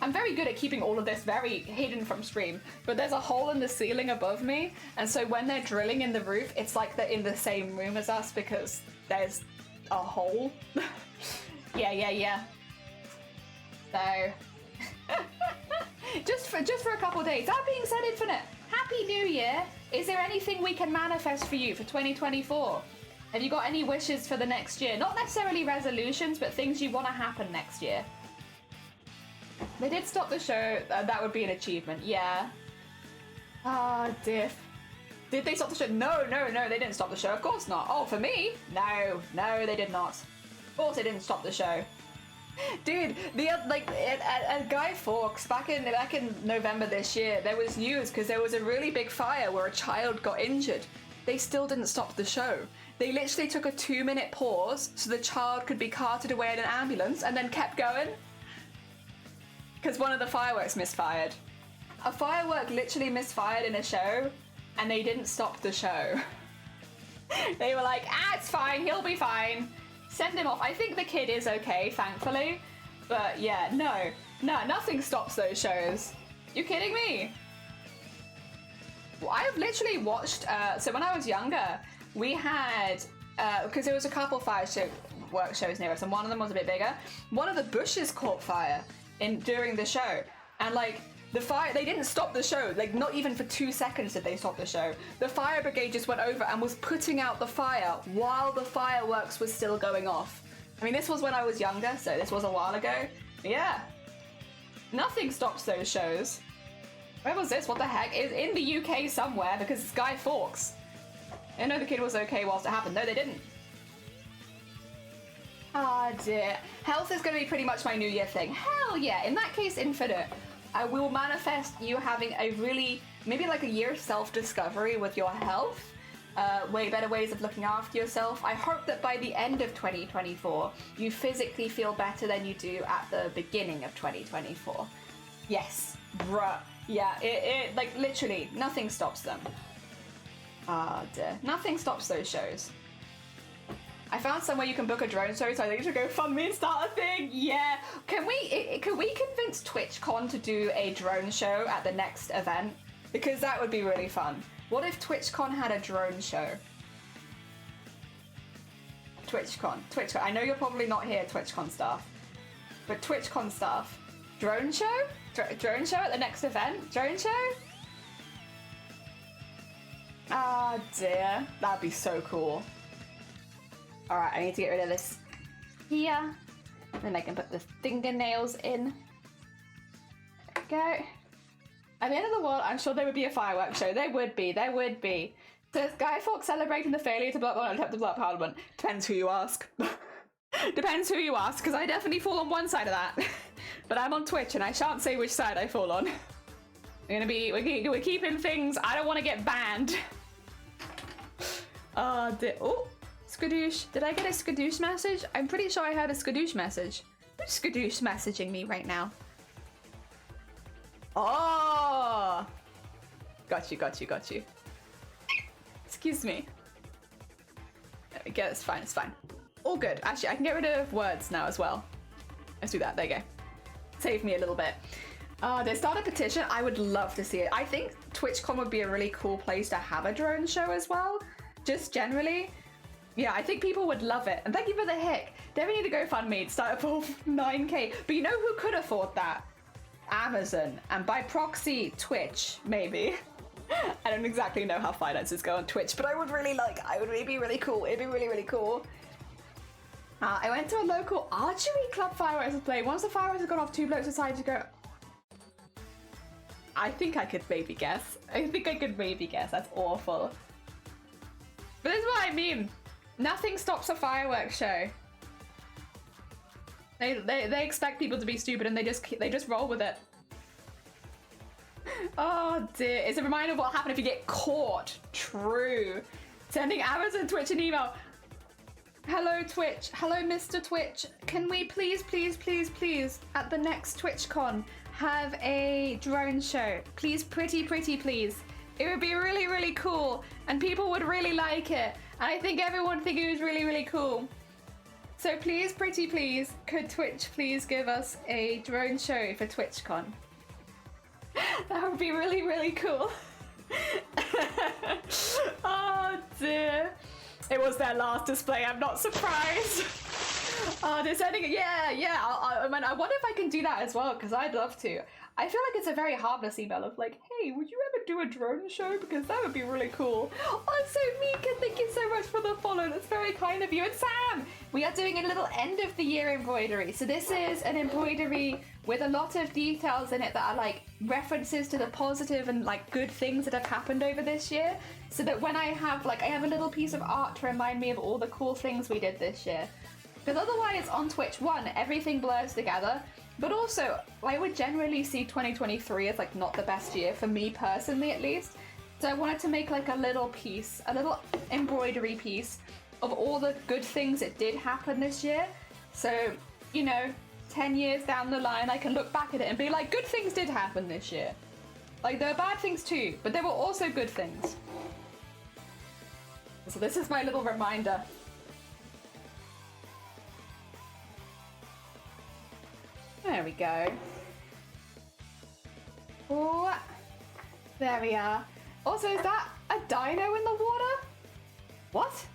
I'm very good at keeping all of this very hidden from stream, but there's a hole in the ceiling above me, and so when they're drilling in the roof, it's like they're in the same room as us because there's a hole. yeah. So just for a couple of days. That being said, Infinite, Happy New Year. Is there anything we can manifest for you for 2024? Have you got any wishes for the next year? Not necessarily resolutions, but things you want to happen next year. They did stop the show. That would be an achievement. Yeah. Ah, diff. Did they stop the show? No, they didn't stop the show. Of course not. Oh, for me? No, they did not. Of course they didn't stop the show. Dude, at Guy Fawkes, back in November this year, there was news because there was a really big fire where a child got injured. They still didn't stop the show. They literally took a 2-minute pause so the child could be carted away in an ambulance and then kept going. Because one of the fireworks misfired. A firework literally misfired in a show, and they didn't stop the show. They were like, it's fine, he'll be fine. Send him off. I think the kid is okay, thankfully. But yeah, no, nothing stops those shows. You kidding me? Well, I've literally watched, so when I was younger, we had, because there was a couple firework shows near us, and one of them was a bit bigger. One of the bushes caught fire during the show, and like, the fire, they didn't stop the show, like not even for 2 seconds did they stop the show. The fire brigade just went over and was putting out the fire while the fireworks was still going off. I mean, this was when I was younger, so this was a while ago. Yeah. Nothing stops those shows. Where was this? What the heck? It's in the UK somewhere because it's Guy Fawkes. I know the kid was okay whilst it happened. No, they didn't. Ah, dear. Health is going to be pretty much my New Year thing. Hell yeah. In that case, Infinite, I will manifest you having a really, maybe like a year self-discovery with your health. Way better ways of looking after yourself. I hope that by the end of 2024, you physically feel better than you do at the beginning of 2024. Yes, bruh. Yeah, it like literally, nothing stops them. Ah, dear. Nothing stops those shows. I found somewhere you can book a drone show, so I think you should go fund me and start a thing. Yeah. Can we convince TwitchCon to do a drone show at the next event? Because that would be really fun. What if TwitchCon had a drone show? TwitchCon. I know you're probably not here, TwitchCon staff. But TwitchCon staff. Drone show? Drone show at the next event? Drone show? Ah, dear. That'd be so cool. Alright, I need to get rid of this here. Then I can put the fingernails in. There we go. At the end of the world, I'm sure there would be a fireworks show. There would be. Does Guy Fawkes celebrating the failure to block one attempt to block Parliament? Depends who you ask. Depends who you ask, because I definitely fall on one side of that. But I'm on Twitch, and I shan't say which side I fall on. We're keeping things. I don't want to get banned. Oh, Skadoosh. Did I get a Skadoosh message? I'm pretty sure I heard a Skadoosh message. Who's Skadoosh messaging me right now? Oh! Got you. Excuse me. There we go, it's fine. All good. Actually, I can get rid of words now as well. Let's do that, there you go. Save me a little bit. They start a petition. I would love to see it. I think TwitchCon would be a really cool place to have a drone show as well. Just generally. Yeah, I think people would love it. And thank you for the hick. Definitely need to GoFundMe to start for 9K. But you know who could afford that? Amazon. And by proxy, Twitch, maybe. I don't exactly know how finances go on Twitch, but I would be really cool. It'd be really, really cool. I went to a local archery club fireworks display. Once the fireworks had gone off, 2 blokes decided to go. I think I could maybe guess. That's awful. But this is what I mean. Nothing stops a fireworks show. They expect people to be stupid, and they just roll with it. Oh dear. It's a reminder of what happened if you get caught. True. Sending Amazon Twitch an email. Hello Twitch. Hello Mr. Twitch. Can we please at the next TwitchCon have a drone show? Please, pretty please. It would be really, really cool, and people would really like it. And I think everyone would think it was really, really cool. So please, pretty please, could Twitch please give us a drone show for TwitchCon? That would be really, really cool. Oh dear. It was their last display, I'm not surprised. Oh, they're sending it. Yeah. I wonder if I can do that as well, because I'd love to. I feel like it's a very harmless email of like, hey, would you ever do a drone show? Because that would be really cool. Oh, so Mika, thank you so much for the follow. That's very kind of you. And Sam, we are doing a little end of the year embroidery. So this is an embroidery with a lot of details in it that are like references to the positive and like good things that have happened over this year. So that when I have a little piece of art to remind me of all the cool things we did this year. Because otherwise on Twitch, one, everything blurs together. But also, I would generally see 2023 as like not the best year for me personally, at least. So I wanted to make like a little piece, a little embroidery piece of all the good things that did happen this year. So, 10 years down the line, I can look back at it and be like, good things did happen this year. Like, there were bad things too, but there were also good things. So this is my little reminder. There we go. Oh, there we are. Also, is that a dino in the water? What?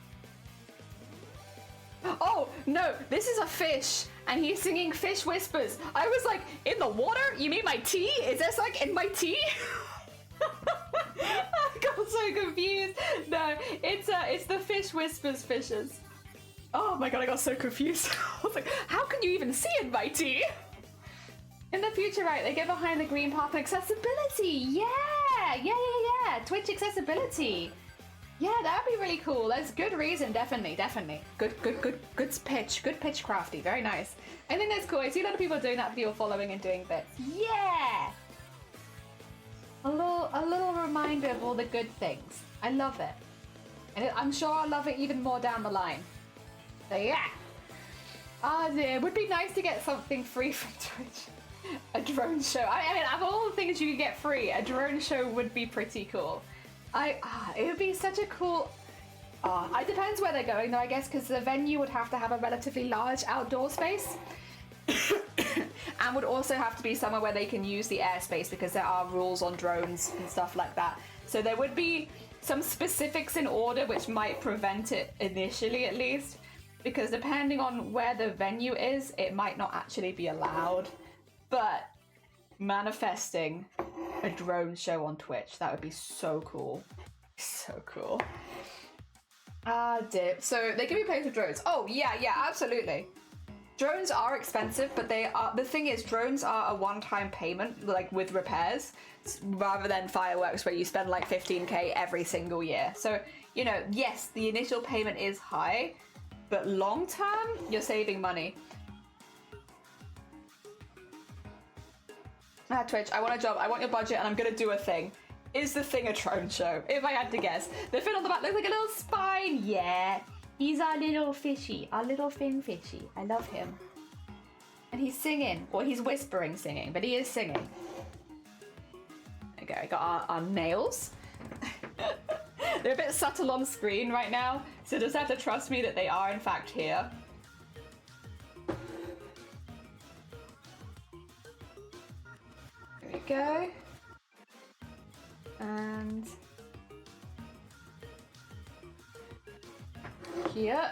Oh, no, this is a fish, and he's singing Fish Whispers. I was like, in the water? You mean my tea? Is this like in my tea? I got so confused. No, it's the Fish Whispers fishes. Oh my god, I got so confused. I was like, how can you even see in my tea? In the future, right, they get behind the green path and accessibility. Yeah. Twitch accessibility. Yeah, that would be really cool. There's good reason, definitely. Good pitch. Good pitch, Crafty. Very nice. I think that's cool. I see a lot of people doing that video following and doing bits. Yeah. A little reminder of all the good things. I love it. And I'm sure I'll love it even more down the line. So yeah. It would be nice to get something free from Twitch. A drone show. I mean, of all the things you could get free, a drone show would be pretty cool. It would be such a cool... it depends where they're going though, I guess, because the venue would have to have a relatively large outdoor space. And would also have to be somewhere where they can use the airspace, because there are rules on drones and stuff like that. So there would be some specifics in order which might prevent it initially, at least. Because depending on where the venue is, it might not actually be allowed. But manifesting a drone show on Twitch, that would be so cool. So cool. Dear. So they can be played with drones. Oh, yeah, absolutely. Drones are expensive, but the thing is, drones are a one-time payment, like with repairs, rather than fireworks where you spend like 15k every single year. So, yes, the initial payment is high, but long term, you're saving money. Twitch, I want a job, I want your budget, and I'm gonna do a thing. Is the thing a drone show? If I had to guess. The fin on the back looks like a little spine. Yeah, he's our little fishy, our little fin fishy. I love him. And he's singing. Well, he's whispering singing, but he is singing. Okay, I got our nails. They're a bit subtle on screen right now, so just have to trust me that they are in fact here. There we go. And here.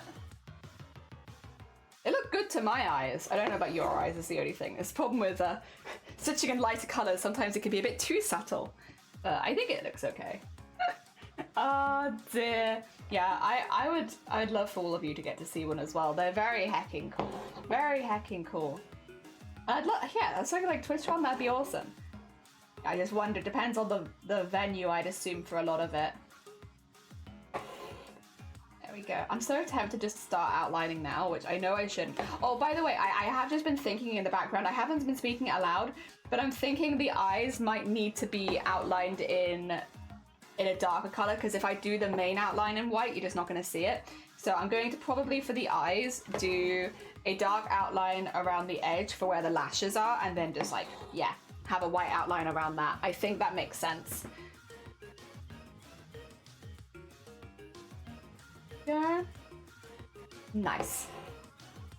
They look good to my eyes. I don't know about your eyes, is the only thing. It's a problem with stitching in lighter colors. Sometimes it can be a bit too subtle. I think it looks okay. Oh dear. Yeah, I would love for all of you to get to see one as well. They're very hecking cool. Very hecking cool. I'd love, yeah, that's something like TwitchCon, that'd be awesome. I just wonder, depends on the venue, I'd assume, for a lot of it. There we go. I'm so tempted just to start outlining now, which I know I shouldn't. Oh, by the way, I have just been thinking in the background. I haven't been speaking out loud, but I'm thinking the eyes might need to be outlined in a darker color, because if I do the main outline in white, you're just not going to see it. So I'm going to probably, for the eyes, do a dark outline around the edge for where the lashes are, and then just like, yeah, have a white outline around that. I think that makes sense. Yeah. Nice.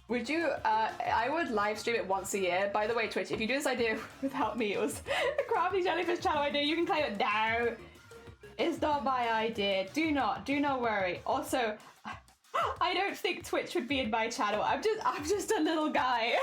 Would you, I would live stream it once a year. By the way, Twitch, if you do this idea without me, it was a Crafty Jellyfish channel idea, you can claim it now. It's not my idea. Do not worry. Also, I don't think Twitch would be in my channel. I'm just a little guy.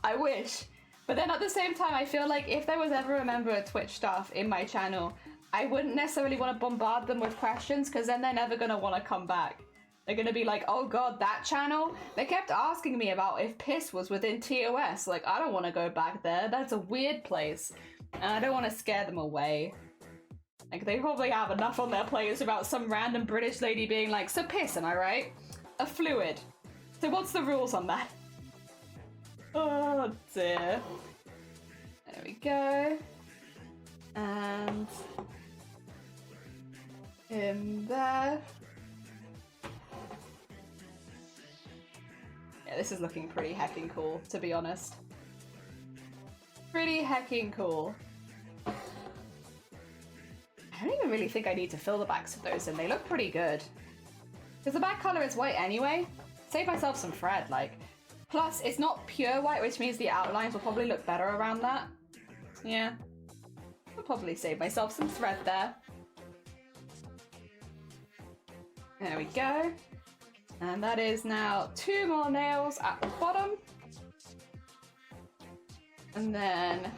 I wish. But then at the same time, I feel like if there was ever a member of Twitch staff in my channel, I wouldn't necessarily want to bombard them with questions, because then they're never going to want to come back. They're going to be like, oh god, that channel? They kept asking me about if Piss was within TOS. Like, I don't want to go back there. That's a weird place. And I don't want to scare them away. Like, they probably have enough on their plates about some random British lady being like, so piss, am I right? A fluid. So what's the rules on that? Oh dear. There we go. And in there. Yeah, this is looking pretty hecking cool, to be honest. Pretty hecking cool. I don't even really think I need to fill the backs of those in. They look pretty good. Because the back color is white anyway. Save myself some thread, like. Plus, it's not pure white, which means the outlines will probably look better around that. Yeah. I'll probably save myself some thread there. There we go. And that is now 2 more nails at the bottom. And then,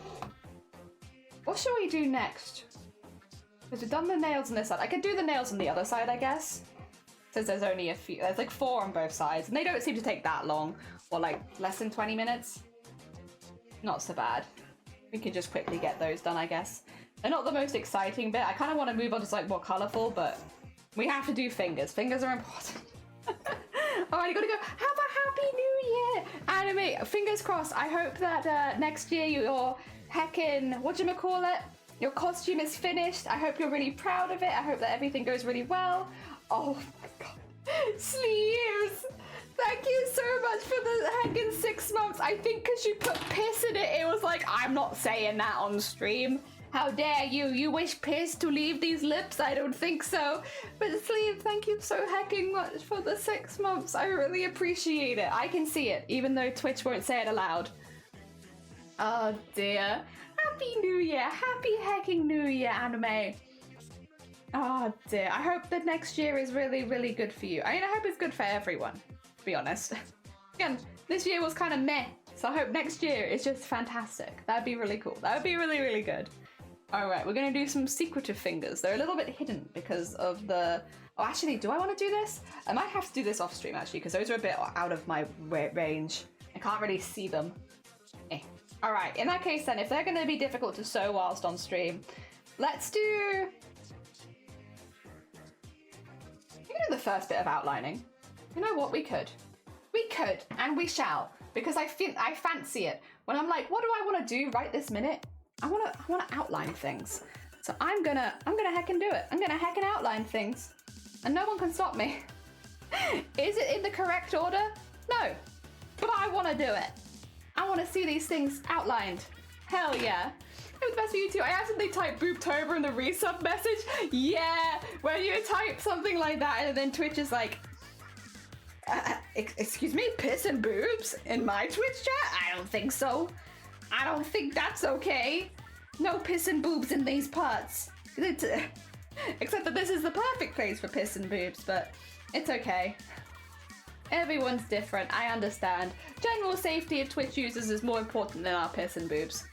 what shall we do next? Because we've done the nails on this side. I could do the nails on the other side, I guess. Since there's only a few, there's like 4 on both sides, and they don't seem to take that long, or like less than 20 minutes. Not so bad. We can just quickly get those done, I guess. They're not the most exciting bit. I kind of want to move on to like more colorful, but we have to do fingers. Fingers are important. Alright, you gotta go. Have a happy new year, anime. Fingers crossed. I hope that next year your heckin' whatchamacallit, your costume is finished. I hope you're really proud of it. I hope that everything goes really well. Oh my god. Sleeves! Thank you so much for the heckin' 6 months. I think because you put piss in it, it was like, I'm not saying that on stream. How dare you? You wish piss to leave these lips? I don't think so. But Sleeve, thank you so hecking much for the 6 months. I really appreciate it. I can see it, even though Twitch won't say it aloud. Oh dear. Happy New Year. Happy hecking New Year, anime. Oh dear. I hope that next year is really, really good for you. I mean, I hope it's good for everyone, to be honest. Again, this year was kind of meh, so I hope next year is just fantastic. That'd be really cool. That would be really, really good. Alright, we're going to do some secretive fingers. They're a little bit hidden because of the... Oh, actually, do I want to do this? I might have to do this off stream, actually, because those are a bit out of my range. I can't really see them. Alright, in that case then, if they're going to be difficult to sew whilst on stream, let's do... You can do the first bit of outlining. You know what? We could, and we shall, because I fancy it. When I'm like, what do I want to do right this minute? I want to outline things. So I'm gonna heckin' do it. I'm gonna heckin' outline things, and no one can stop me. Is it in the correct order? No, but I want to do it. I want to see these things outlined. Hell yeah. It was the best for you too. I accidentally typed Booptober in the resub message. Yeah, when you type something like that and then Twitch is like, excuse me, piss and boobs in my Twitch chat? I don't think so. I don't think that's okay. No piss and boobs in these parts. Except that this is the perfect place for piss and boobs, but it's okay. Everyone's different, I understand. General safety of Twitch users is more important than our piss and boobs.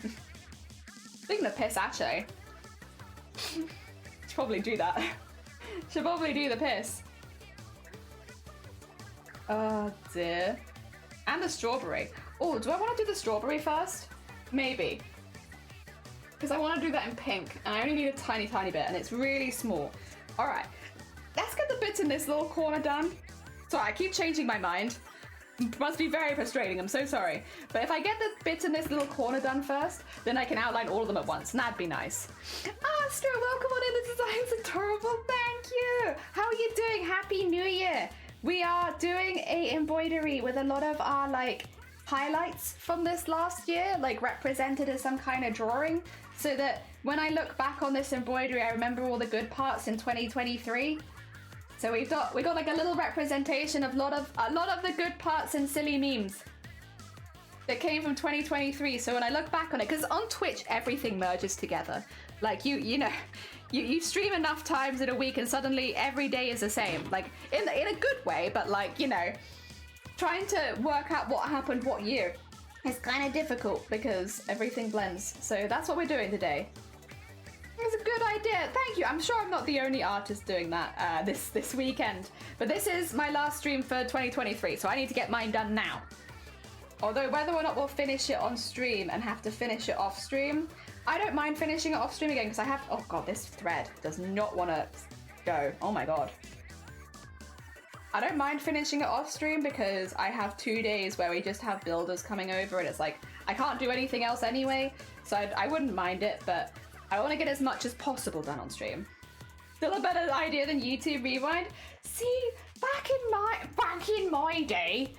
Speaking of piss, actually, should probably do that. Should probably do the piss. Oh dear. And the strawberry. Oh, do I want to do the strawberry first? Maybe. Because I want to do that in pink, and I only need a tiny, tiny bit, and it's really small. Alright, let's get the bits in this little corner done. Sorry, I keep changing my mind. It must be very frustrating, I'm so sorry. But if I get the bits in this little corner done first, then I can outline all of them at once, and that'd be nice. Astra, welcome on in, the design's adorable, thank you! How are you doing? Happy New Year! We are doing a embroidery with a lot of our, like, highlights from this last year, like, represented as some kind of drawing, so that when I look back on this embroidery, I remember all the good parts in 2023. So we got like a little representation of a lot of the good parts and silly memes that came from 2023. So when I look back on it, because on Twitch everything merges together. Like you stream enough times in a week and suddenly every day is the same. Like in a good way, but like, you know, trying to work out what happened what year is kind of difficult because everything blends. So that's what we're doing today. It's a good idea. Thank you. I'm sure I'm not the only artist doing that this weekend. But this is my last stream for 2023, so I need to get mine done now. Although whether or not we'll finish it on stream and have to finish it off stream, I don't mind finishing it off stream again because I have... Oh god, this thread does not want to go. Oh my god. I don't mind finishing it off stream because I have 2 days where we just have builders coming over and it's like, I can't do anything else anyway, so I wouldn't mind it, but... I want to get as much as possible done on stream. Still a better idea than YouTube Rewind. See, back in my day,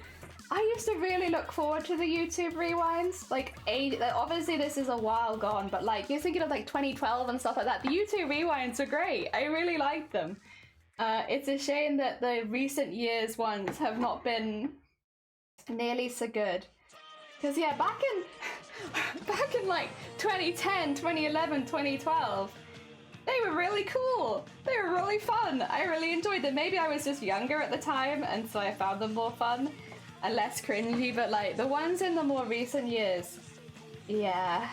I used to really look forward to the YouTube Rewinds. Like, obviously this is a while gone, but like, you're thinking of like 2012 and stuff like that. The YouTube Rewinds are great. I really like them. It's a shame that the recent years ones have not been nearly so good. Because yeah, back in like 2010, 2011, 2012, they were really cool. They were really fun. I really enjoyed them. Maybe I was just younger at the time and so I found them more fun and less cringy, but like the ones in the more recent years, yeah.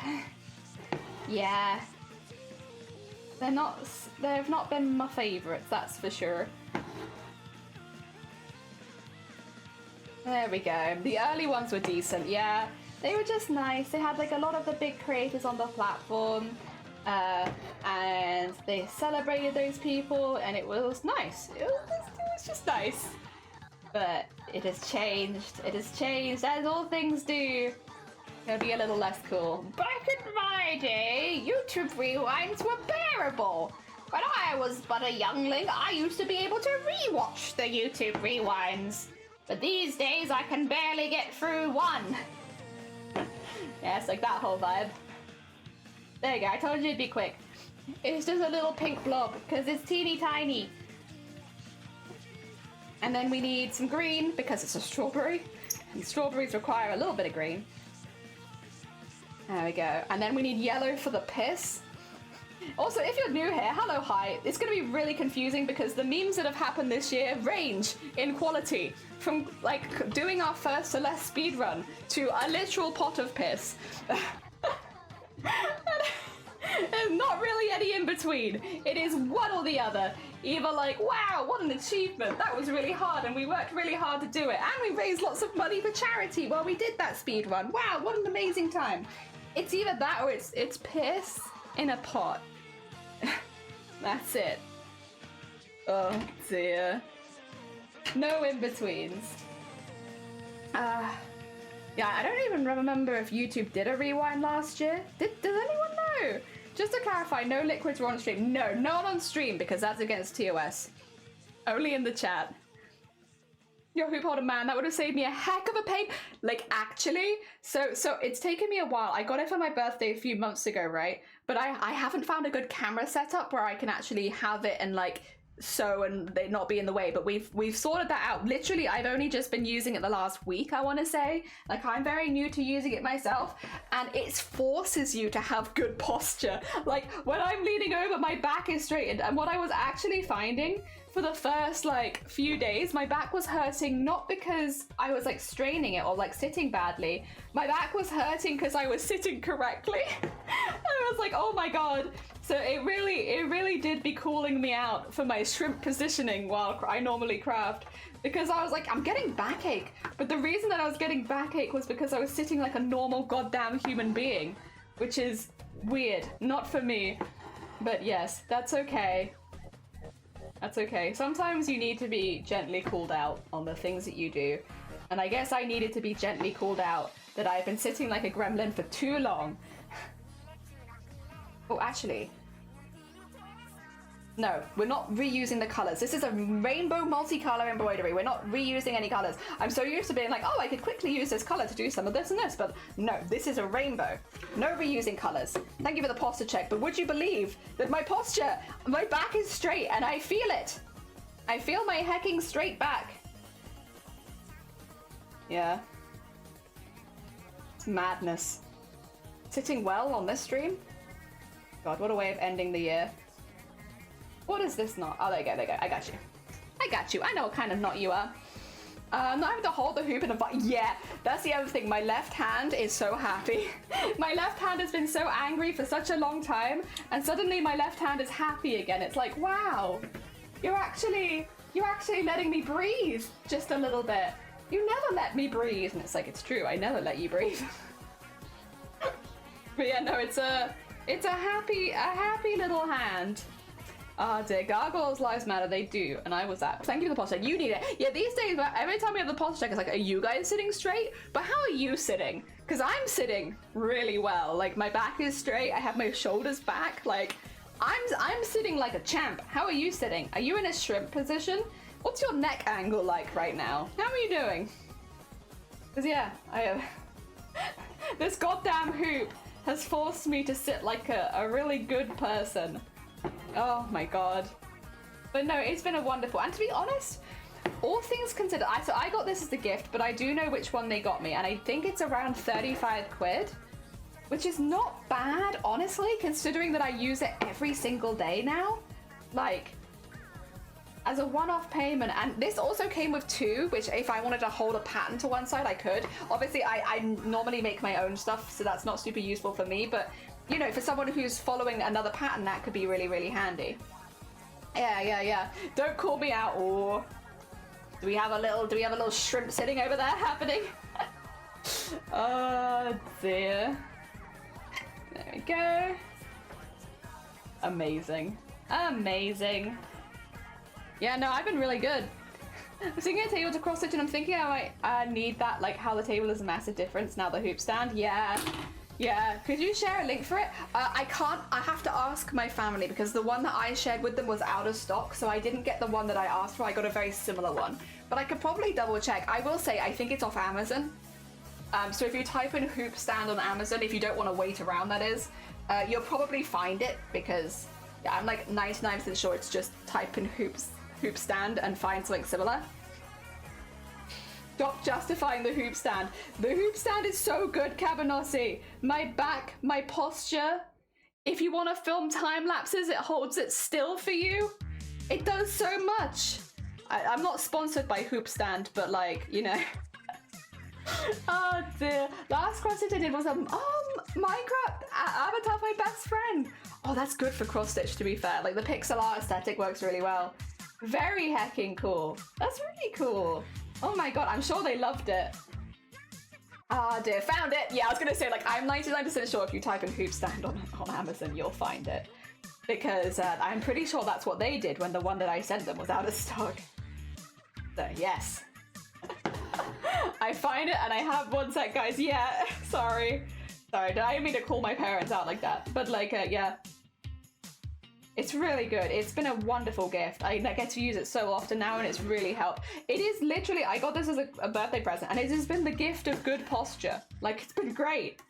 They've not been my favorites, that's for sure. There we go. The early ones were decent, yeah. They were just nice. They had like a lot of the big creators on the platform, and they celebrated those people, and it was nice. It was just nice. But it has changed. It has changed, as all things do. It'll be a little less cool. Back in my day, YouTube Rewinds were bearable. When I was but a youngling, I used to be able to rewatch the YouTube Rewinds. But these days, I can barely get through one. Yeah, it's like that whole vibe. There you go, I told you it'd be quick. It's just a little pink blob, because it's teeny tiny. And then we need some green, because it's a strawberry. And strawberries require a little bit of green. There we go. And then we need yellow for the piss. Also, if you're new here, hello, hi. It's going to be really confusing because the memes that have happened this year range in quality from, like, doing our first Celeste speedrun to a literal pot of piss. There's not really any in between. It is one or the other. Either like, wow, what an achievement. That was really hard and we worked really hard to do it. And we raised lots of money for charity while we did that speedrun. Wow, what an amazing time. It's either that or it's piss in a pot. That's it. Oh dear. No in-betweens. Yeah, I don't even remember if YouTube did a rewind last year. Does anyone know? Just to clarify, no liquids were on stream. No, not on stream because that's against TOS. Only in the chat. Yo, hoop holder man, that would have saved me a heck of a pain. Like, actually, so it's taken me a while. I got it for my birthday a few months ago, right? But I haven't found a good camera setup where I can actually have it and like and they not be in the way, but we've sorted that out. Literally, I've only just been using it the last week, I want to say. Like, I'm very new to using it myself, and it forces you to have good posture. Like, when I'm leaning over, my back is straightened, and what I was actually finding for the first like few days, my back was hurting not because I was like straining it or like sitting badly. My back was hurting because I was sitting correctly. I was like, oh my god. So it really did be calling me out for my shrimp positioning while I normally craft, because I was like, I'm getting backache. But the reason that I was getting backache was because I was sitting like a normal goddamn human being, which is weird, not for me. But yes, that's okay. That's okay. Sometimes you need to be gently called out on the things that you do. And I guess I needed to be gently called out that I've been sitting like a gremlin for too long. Oh, actually. No, we're not reusing the colors. This is a rainbow multicolor embroidery. We're not reusing any colors. I'm so used to being like, oh, I could quickly use this color to do some of this and this, but no, this is a rainbow. No reusing colors. Thank you for the posture check, but would you believe that my posture, my back is straight and I feel it. I feel my hecking straight back. Yeah. It's madness. Sitting well on this stream? God, what a way of ending the year. What is this knot? Oh, there you go, there you go. I got you. I got you. I know what kind of knot you are. Not having to hold the hoop in a yeah, that's the other thing. My left hand is so happy. My left hand has been so angry for such a long time, and suddenly my left hand is happy again. It's like, wow, you're actually letting me breathe just a little bit. You never let me breathe. And it's like, it's true, I never let you breathe. But yeah, no, it's a happy little hand. Ah, dear. Gargoyles lives matter. They do. And I was that. Thank you for the posture check. You need it. Yeah, these days, every time we have the posture check, it's like, are you guys sitting straight? But how are you sitting? Because I'm sitting really well. Like, my back is straight. I have my shoulders back. Like, I'm sitting like a champ. How are you sitting? Are you in a shrimp position? What's your neck angle like right now? How are you doing? Because, yeah, I have... this goddamn hoop has forced me to sit like a really good person. Oh my god. But no, it's been a wonderful, and to be honest, all things considered, so I got this as a gift, but I do know which one they got me, and I think it's around 35 quid, which is not bad, honestly, considering that I use it every single day now. Like, as a one-off payment, and this also came with two, which if I wanted to hold a pattern to one side, I could. Obviously, I normally make my own stuff, so that's not super useful for me, but you know, for someone who's following another pattern, that could be really, really handy. Yeah. Don't call me out. Or do we have a little shrimp sitting over there happening? Oh dear. There we go. Amazing. Yeah, no, I've been really good. I'm sitting at a table to cross stitch, and I'm thinking I might need that, like how the table is a massive difference now the hoop stand. Yeah, could you share a link for it? I can't, I have to ask my family because the one that I shared with them was out of stock, so I didn't get the one that I asked for. I got a very similar one, but I could probably double check. I will say, I think it's off Amazon. So if you type in hoop stand on Amazon, if you don't want to wait around, that is, you'll probably find it because, yeah, I'm like 99% sure it's just type in hoop stand and find something similar. Stop justifying the hoop stand. The hoop stand is so good, Cabanossi. My back, my posture. If you want to film time lapses, it holds it still for you. It does so much. I'm not sponsored by hoop stand, but like, you know. Oh dear. Last cross stitch I did was Minecraft Avatar, my best friend. Oh, that's good for cross stitch, to be fair. Like the pixel art aesthetic works really well. Very hecking cool. That's really cool. Oh my god, I'm sure they loved it. Ah dear, found it! Yeah, I was gonna say, like, I'm 99% sure if you type in hoop stand on Amazon, you'll find it. Because I'm pretty sure that's what they did when the one that I sent them was out of stock. So, yes. I find it and I have one sec, guys. Yeah, sorry. Sorry, did I mean to call my parents out like that? But like, yeah. It's really good. It's been a wonderful gift. I get to use it so often now and it's really helped. It is literally, I got this as a birthday present and it has been the gift of good posture. Like, it's been great.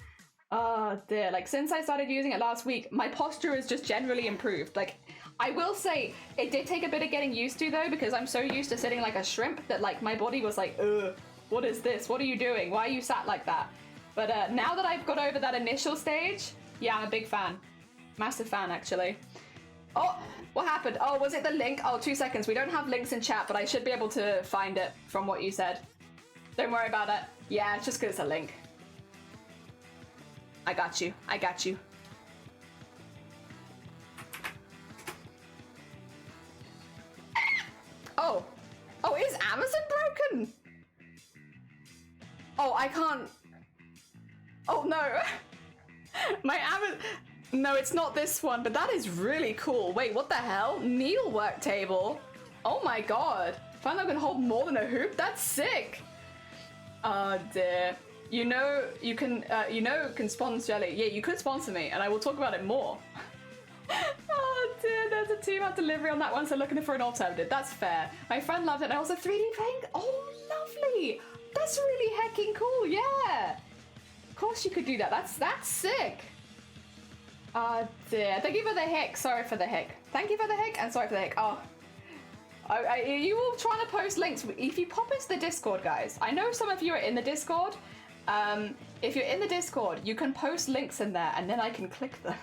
Oh dear, like since I started using it last week, my posture is just generally improved. Like, I will say, it did take a bit of getting used to though, because I'm so used to sitting like a shrimp that like my body was like, ugh, what is this? What are you doing? Why are you sat like that? But now that I've got over that initial stage, yeah, I'm a big fan. Massive fan, actually. Oh, what happened? Oh, was it the link? Oh, 2 seconds. We don't have links in chat, but I should be able to find it from what you said. Don't worry about it. Yeah, it's just because it's a link. I got you. I got you. Oh. Oh, is Amazon broken? Oh, I can't. Oh, no. My Amazon... No, it's not this one, but that is really cool. Wait, what the hell? Needlework table? Oh my god. Finally I can hold more than a hoop? That's sick. Oh dear. You know, you can sponsor Jelly. Yeah, you could sponsor me, and I will talk about it more. Oh dear, there's a 2-hour delivery on that one, so looking for an alternative. That's fair. My friend loved it, and I was a 3D playing. Oh, lovely. That's really hecking cool, yeah. Of course you could do that. That's sick. Oh dear. Thank you for the hick. Sorry for the hick. Thank you for the hick and sorry for the hick. Oh. You all trying to post links. If you pop into the Discord, guys, I know some of you are in the Discord. If you're in the Discord, you can post links in there and then I can click them.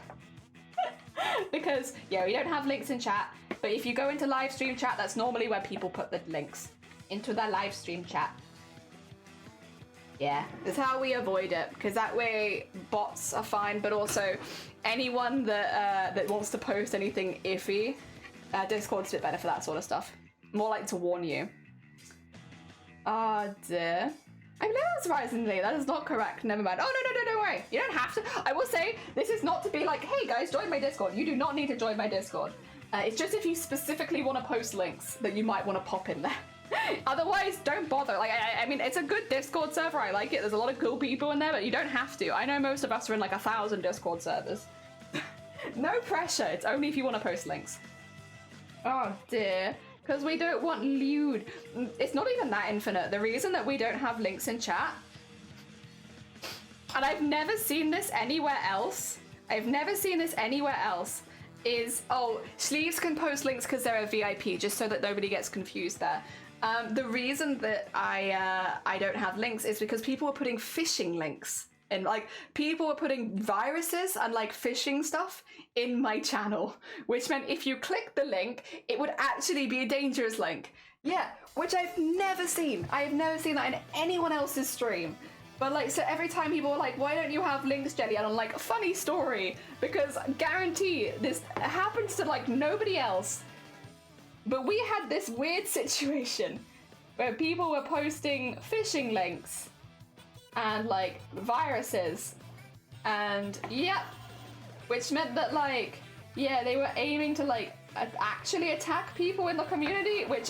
Because, yeah, we don't have links in chat. But if you go into live stream chat, that's normally where people put the links. Into their live stream chat. Yeah, that's how we avoid it, because that way bots are fine, but also anyone that wants to post anything iffy, Discord's a bit better for that sort of stuff. More like to warn you. Oh dear. I never surprisingly, that is not correct. Never mind. Oh no, don't worry. You don't have to. I will say, this is not to be like, hey guys, join my Discord. You do not need to join my Discord. It's just if you specifically want to post links that you might want to pop in there. Otherwise, don't bother. Like, I mean, it's a good Discord server. I like it. There's a lot of cool people in there, but you don't have to. I know most of us are in like 1,000 Discord servers. No pressure. It's only if you want to post links. Oh dear. Because we don't want lewd. It's not even that infinite. The reason that we don't have links in chat, and I've never seen this anywhere else. Is, oh, Sleeves can post links because they're a VIP, just so that nobody gets confused there. The reason that I don't have links is because people were putting phishing links in, like, people were putting viruses and like phishing stuff in my channel, which meant if you click the link, it would actually be a dangerous link. Yeah, which I've never seen. I have never seen that in anyone else's stream. But like, so every time people were like, why don't you have links, Jelly? And I'm like, funny story, because guarantee this happens to like nobody else. But we had this weird situation where people were posting phishing links and like viruses and yep, which meant that like, yeah, they were aiming to like actually attack people in the community, which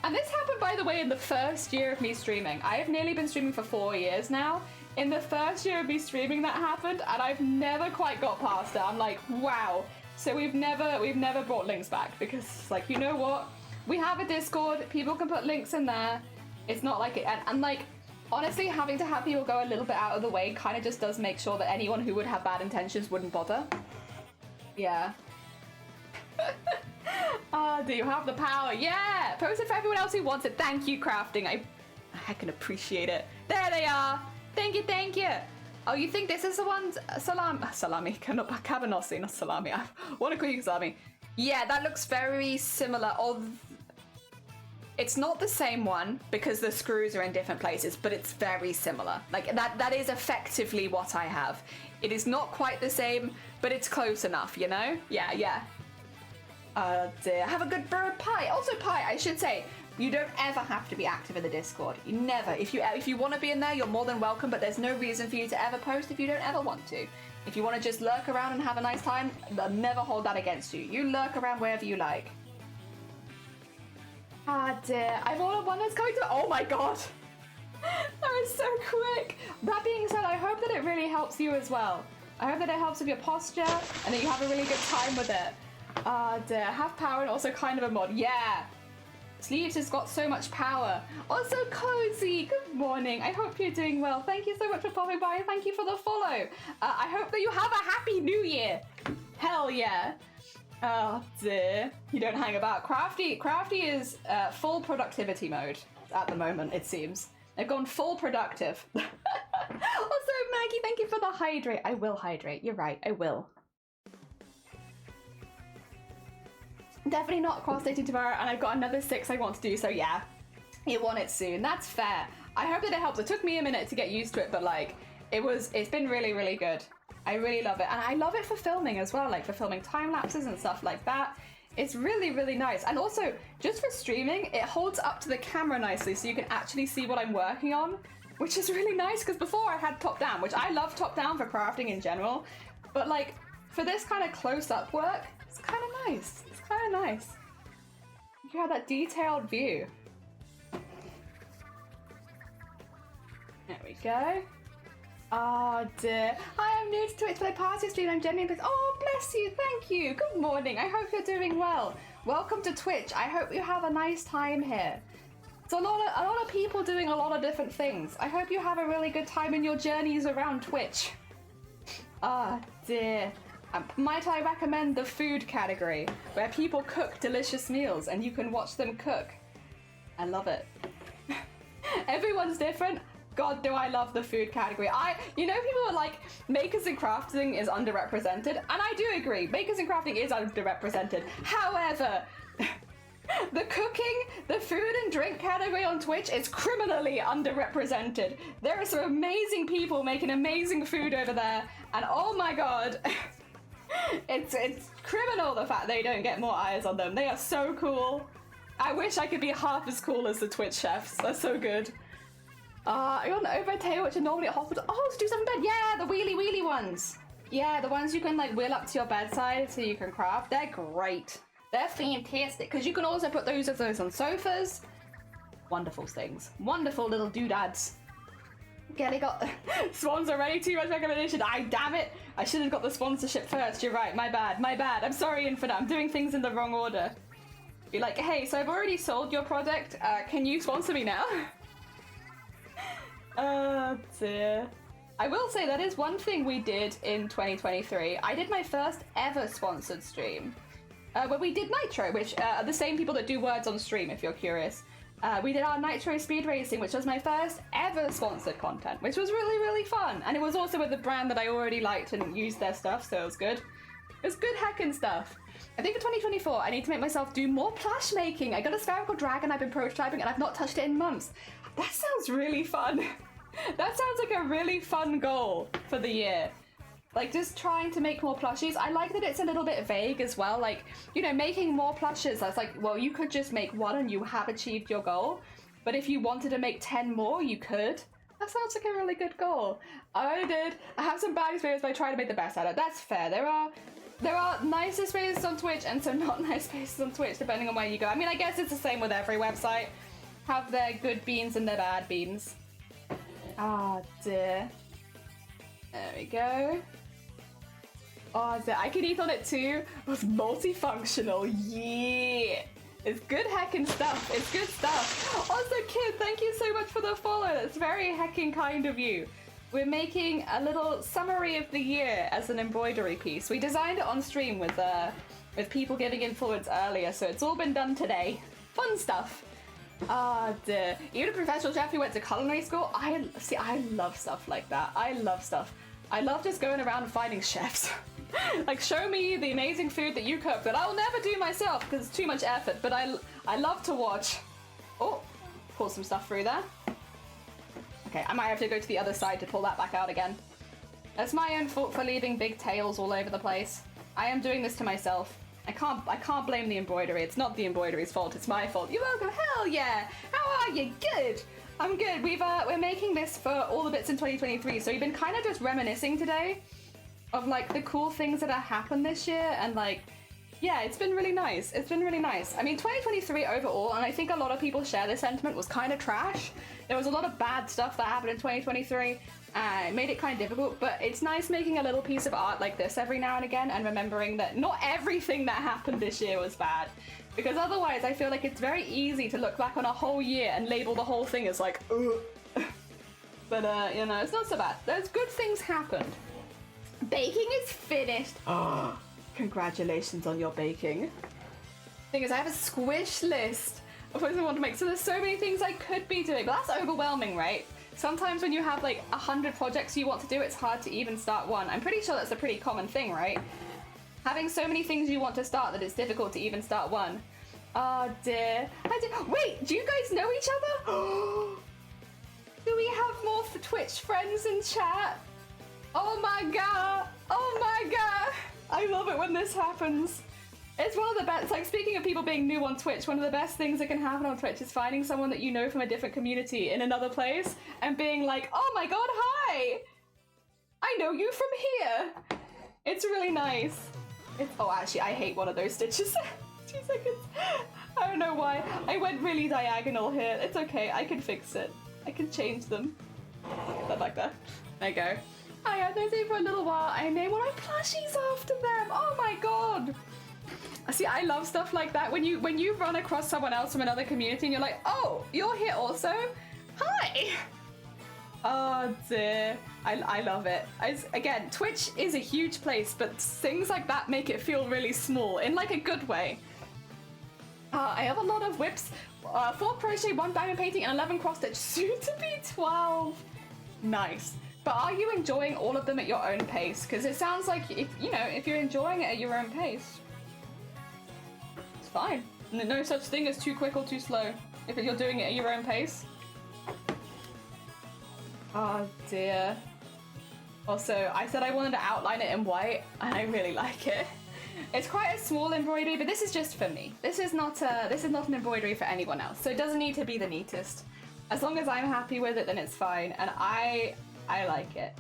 and this happened, by the way, in the first year of me streaming. I have nearly been streaming for 4 years now. In the first year of me streaming that happened, and I've never quite got past it. I'm like, wow. So we've never brought links back, because it's like, you know what? We have a Discord, people can put links in there. It's not like it, and like, honestly, having to have people go a little bit out of the way kind of just does make sure that anyone who would have bad intentions wouldn't bother. Yeah. Do you have the power? Yeah! Post it for everyone else who wants it. Thank you, Crafting. I can appreciate it. There they are! Thank you, thank you! Oh, you think this is the one? Salami. Cabanossi, not salami. I want to call you salami. Yeah, that looks very similar. It's not the same one because the screws are in different places, but it's very similar. Like, that is effectively what I have. It is not quite the same, but it's close enough, you know? Yeah, yeah. Dear. Have a good bird pie. Also, pie, I should say, you don't ever have to be active in the Discord. You never. If you want to be in there, you're more than welcome, but there's no reason for you to ever post if you don't ever want to. If you want to just lurk around and have a nice time, they'll never hold that against you. You lurk around wherever you like. Ah dear, I've ordered one that's going to. Oh my god! That was so quick! That being said, I hope that it really helps you as well. I hope that it helps with your posture and that you have a really good time with it. Ah dear, have power and also kind of a mod. Yeah! Sleeves has got so much power. Also, Cozy, good morning. I hope you're doing well. Thank you so much for popping by and thank you for the follow. I hope that you have a happy new year. Hell yeah. Oh dear. You don't hang about. Crafty is full productivity mode at the moment, it seems. They've gone full productive. Also, Maggie, thank you for the hydrate. I will hydrate. You're right, I will. Definitely not cross-dating tomorrow, and I've got another 6 I want to do, so yeah. You want it soon. That's fair. I hope that it helps. It took me a minute to get used to it, but like, it's been really, really good. I really love it. And I love it for filming as well, like for filming time lapses and stuff like that. It's really, really nice. And also, just for streaming, it holds up to the camera nicely so you can actually see what I'm working on, which is really nice because before I had top down, which I love top down for crafting in general, but like for this kind of close-up work, it's kind of nice. It's kind of nice. You have that detailed view. There we go. Oh dear. Hi, I'm new to Twitch, but I passed your stream. I'm genuinely. Oh, bless you. Thank you. Good morning. I hope you're doing well. Welcome to Twitch. I hope you have a nice time here. It's a lot of people doing a lot of different things. I hope you have a really good time in your journeys around Twitch. Ah dear. Might I recommend the food category, where people cook delicious meals and you can watch them cook. I love it. Everyone's different. God, do I love the food category. You know, people are like, makers and crafting is underrepresented, and I do agree, makers and crafting is underrepresented. However, the cooking, the food and drink category on Twitch is criminally underrepresented. There are some amazing people making amazing food over there, and oh my god, it's criminal the fact they don't get more eyes on them. They are so cool. I wish I could be half as cool as the Twitch chefs. They're so good. I got an overhead table which are normally at hospital. Oh, to do something bed. Yeah, the wheelie ones. Yeah, the ones you can like wheel up to your bedside so you can craft. They're great. They're fantastic because you can also put those on sofas. Wonderful things. Wonderful little doodads. Kelly got sponsor ready. Too much recommendation. Damn it. I should have got the sponsorship first. You're right. My bad. I'm sorry, Infinite. I'm doing things in the wrong order. Be like, hey, so I've already sold your product. Can you sponsor me now? Oh dear. I will say that is one thing we did in 2023. I did my first ever sponsored stream. Where we did Nitro, which are the same people that do words on stream, if you're curious. We did our Nitro Speed Racing, which was my first ever sponsored content, which was really, really fun. And it was also with a brand that I already liked and used their stuff, so it was good. It was good heckin' stuff. I think for 2024, I need to make myself do more plush making. I got a spherical dragon I've been prototyping and I've not touched it in months. That sounds really fun. That sounds like a really fun goal for the year. Like, just trying to make more plushies. I like that it's a little bit vague as well. Like, you know, making more plushes. That's like, well, you could just make one and you have achieved your goal. But if you wanted to make 10 more, you could. That sounds like a really good goal. I have some bad experience, but I try to make the best out of it. That's fair. There are nicer spaces on Twitch and some not nice spaces on Twitch, depending on where you go. I mean, I guess it's the same with every website. Have their good beans and their bad beans. Ah, dear. There we go. Oh, I can eat on it too. It's multifunctional. Yeah. It's good heckin' stuff. It's good stuff. Also, Kid, thank you so much for the follow. That's very heckin' kind of you. We're making a little summary of the year as an embroidery piece. We designed it on stream with people giving influence earlier, so it's all been done today. Fun stuff. Ah, dear. Even a professional chef who went to culinary school, I love stuff like that. I love stuff. I love just going around and finding chefs. Like, show me the amazing food that you cook that I'll never do myself because it's too much effort, but I love to watch. Oh, pull some stuff through there. Okay, I might have to go to the other side to pull that back out again. That's my own fault for leaving big tails all over the place. I am doing this to myself. I can't blame the embroidery. It's not the embroidery's fault, it's my fault. You're welcome. Hell yeah! How are you? Good! I'm good. We're making this for all the bits in 2023, so we've been kind of just reminiscing today of like the cool things that have happened this year and like Yeah, it's been really nice. It's been really nice. I mean, 2023 overall, and I think a lot of people share this sentiment, was kind of trash. There was a lot of bad stuff that happened in 2023. It made it kind of difficult, but it's nice making a little piece of art like this every now and again and remembering that not everything that happened this year was bad. Because otherwise, I feel like it's very easy to look back on a whole year and label the whole thing as like, ugh. But, you know, it's not so bad. There's good things happened. Baking is finished. Congratulations on your baking. Thing is, I have a squish list of things I want to make, so there's so many things I could be doing, but that's overwhelming, right? Sometimes when you have like 100 projects you want to do, it's hard to even start one. I'm pretty sure that's a pretty common thing, right? Having so many things you want to start that it's difficult to even start one. Oh dear. Wait, do you guys know each other? Do we have more Twitch friends in chat? Oh my god! Oh my god! I love it when this happens. It's one of the best, like, speaking of people being new on Twitch, one of the best things that can happen on Twitch is finding someone that you know from a different community in another place and being like, oh my god, hi! I know you from here! It's really nice. Oh, actually, I hate one of those stitches. 2 seconds. I don't know why. I went really diagonal here. It's okay, I can fix it. I can change them. That like that. There you go. I had those in for a little while. I made one of my plushies after them. Oh my god. See, I love stuff like that. When you run across someone else from another community and you're like, oh, you're here also? Hi. Oh dear. I love it. Again, Twitch is a huge place, but things like that make it feel really small in like a good way. I have a lot of whips. 4 crochet, 1 diamond painting, and 11 cross stitch. Soon to be 12. Nice. But are you enjoying all of them at your own pace? Because it sounds like, if you're enjoying it at your own pace, it's fine. No such thing as too quick or too slow if you're doing it at your own pace. Oh dear. Also, I said I wanted to outline it in white, and I really like it. It's quite a small embroidery, but this is just for me. This is not an embroidery for anyone else, so it doesn't need to be the neatest. As long as I'm happy with it, then it's fine, and I like it.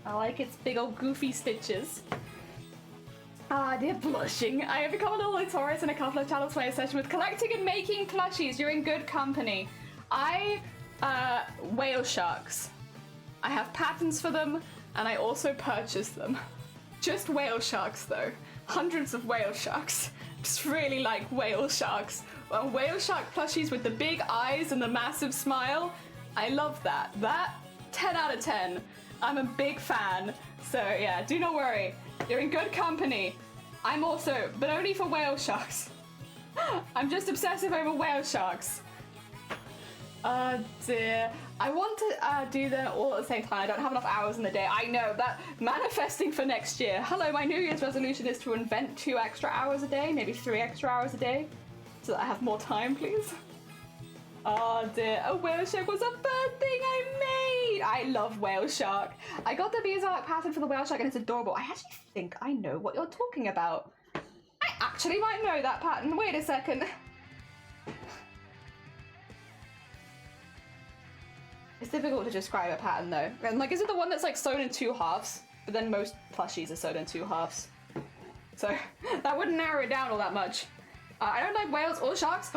I like its big old goofy stitches. Ah, dear blushing. I have become a little notorious in a couple of channels where I session with collecting and making plushies. You're in good company. Whale sharks. I have patterns for them, and I also purchase them. Just whale sharks, though. Hundreds of whale sharks. Just really like whale sharks. Well, whale shark plushies with the big eyes and the massive smile. I love that. That, 10 out of 10. I'm a big fan. So yeah, do not worry. You're in good company. I'm also, but only for whale sharks. I'm just obsessive over whale sharks. Oh dear. I want to do them all at the same time. I don't have enough hours in the day. I know that. Manifesting for next year. Hello, my New Year's resolution is to invent 2 extra hours a day, maybe 3 extra hours a day, so that I have more time, please. Oh dear. A whale shark was a third thing I made. I love whale shark. I got the beeswax pattern for the whale shark and it's adorable. I actually think I know what you're talking about. I actually might know that pattern. Wait a second. It's difficult to describe a pattern though. And like, is it the one that's like sewn in 2 halves? But then most plushies are sewn in 2 halves. So that wouldn't narrow it down all that much. I don't like whales or sharks.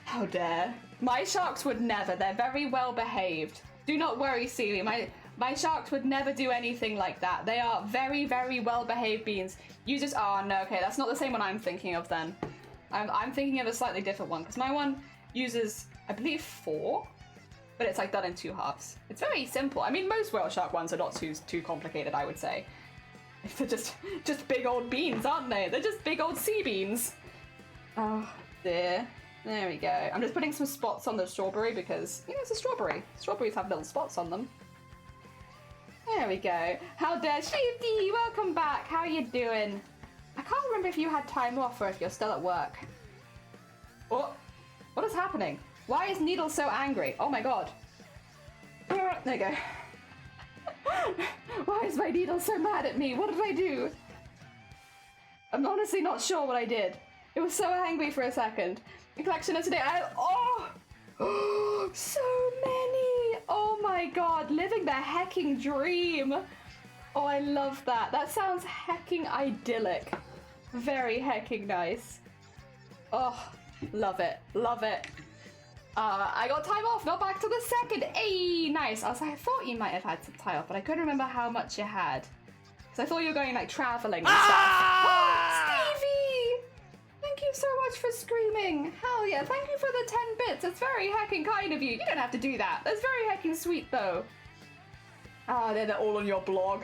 How dare. My sharks would never. They're very well behaved. Do not worry, Seely. My sharks would never do anything like that. They are very, very well behaved beings. You just, oh no, okay, that's not the same one I'm thinking of then. I'm thinking of a slightly different one because my one uses, I believe, 4. But it's like done in 2 halves. It's very simple. I mean, most whale shark ones are not too complicated, I would say. They're just big old beans, aren't they? They're just big old sea beans. Oh dear. There we go. I'm just putting some spots on the strawberry because, it's a strawberry. Strawberries have little spots on them. There we go. How dare Shifty, welcome back. How are you doing? I can't remember if you had time off or if you're still at work. What is happening? Why is Needle so angry? Oh my god. There you go. Why is my Needle so mad at me? What did I do? I'm honestly not sure what I did. It was so angry for a second. The collection of today, so many! Oh my god, living the hecking dream. Oh, I love that. That sounds hecking idyllic. Very hecking nice. Oh, love it. Love it. I got time off, not back till the 2nd. Hey, nice. I was like, I thought you might have had some time off, but I couldn't remember how much you had. Because I thought you were going, like, traveling and stuff. Oh, Stevie! Thank you so much for screaming. Hell yeah, thank you for the 10 bits. That's very hecking kind of you. You don't have to do that. That's very hecking sweet, though. Ah, they're all on your blog.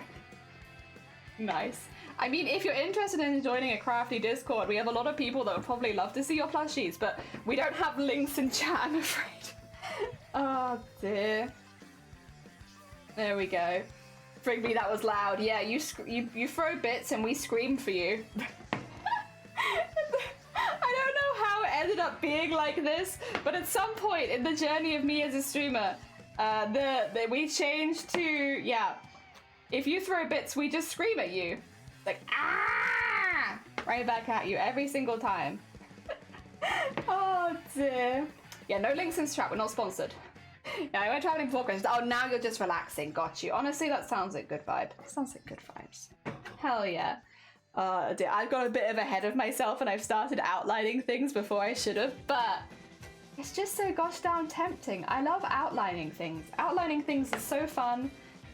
Nice. I mean, if you're interested in joining a crafty Discord, we have a lot of people that would probably love to see your plushies, but we don't have links in chat, I'm afraid. Oh dear. There we go. Frigby, that was loud. Yeah, you throw bits and we scream for you. I don't know how it ended up being like this, but at some point in the journey of me as a streamer, we changed to, yeah, if you throw bits, we just scream at you. Like, ah! Right back at you every single time. Oh dear. Yeah, no links in chat, we're not sponsored. Yeah, I went traveling before Christmas. Oh, now you're just relaxing. Got you. Honestly, that sounds like good vibe. Sounds like good vibes. Hell yeah. Dear, I've got a bit of ahead of myself and I've started outlining things before I should have, but it's just so gosh darn tempting. I love outlining things. Outlining things is so fun.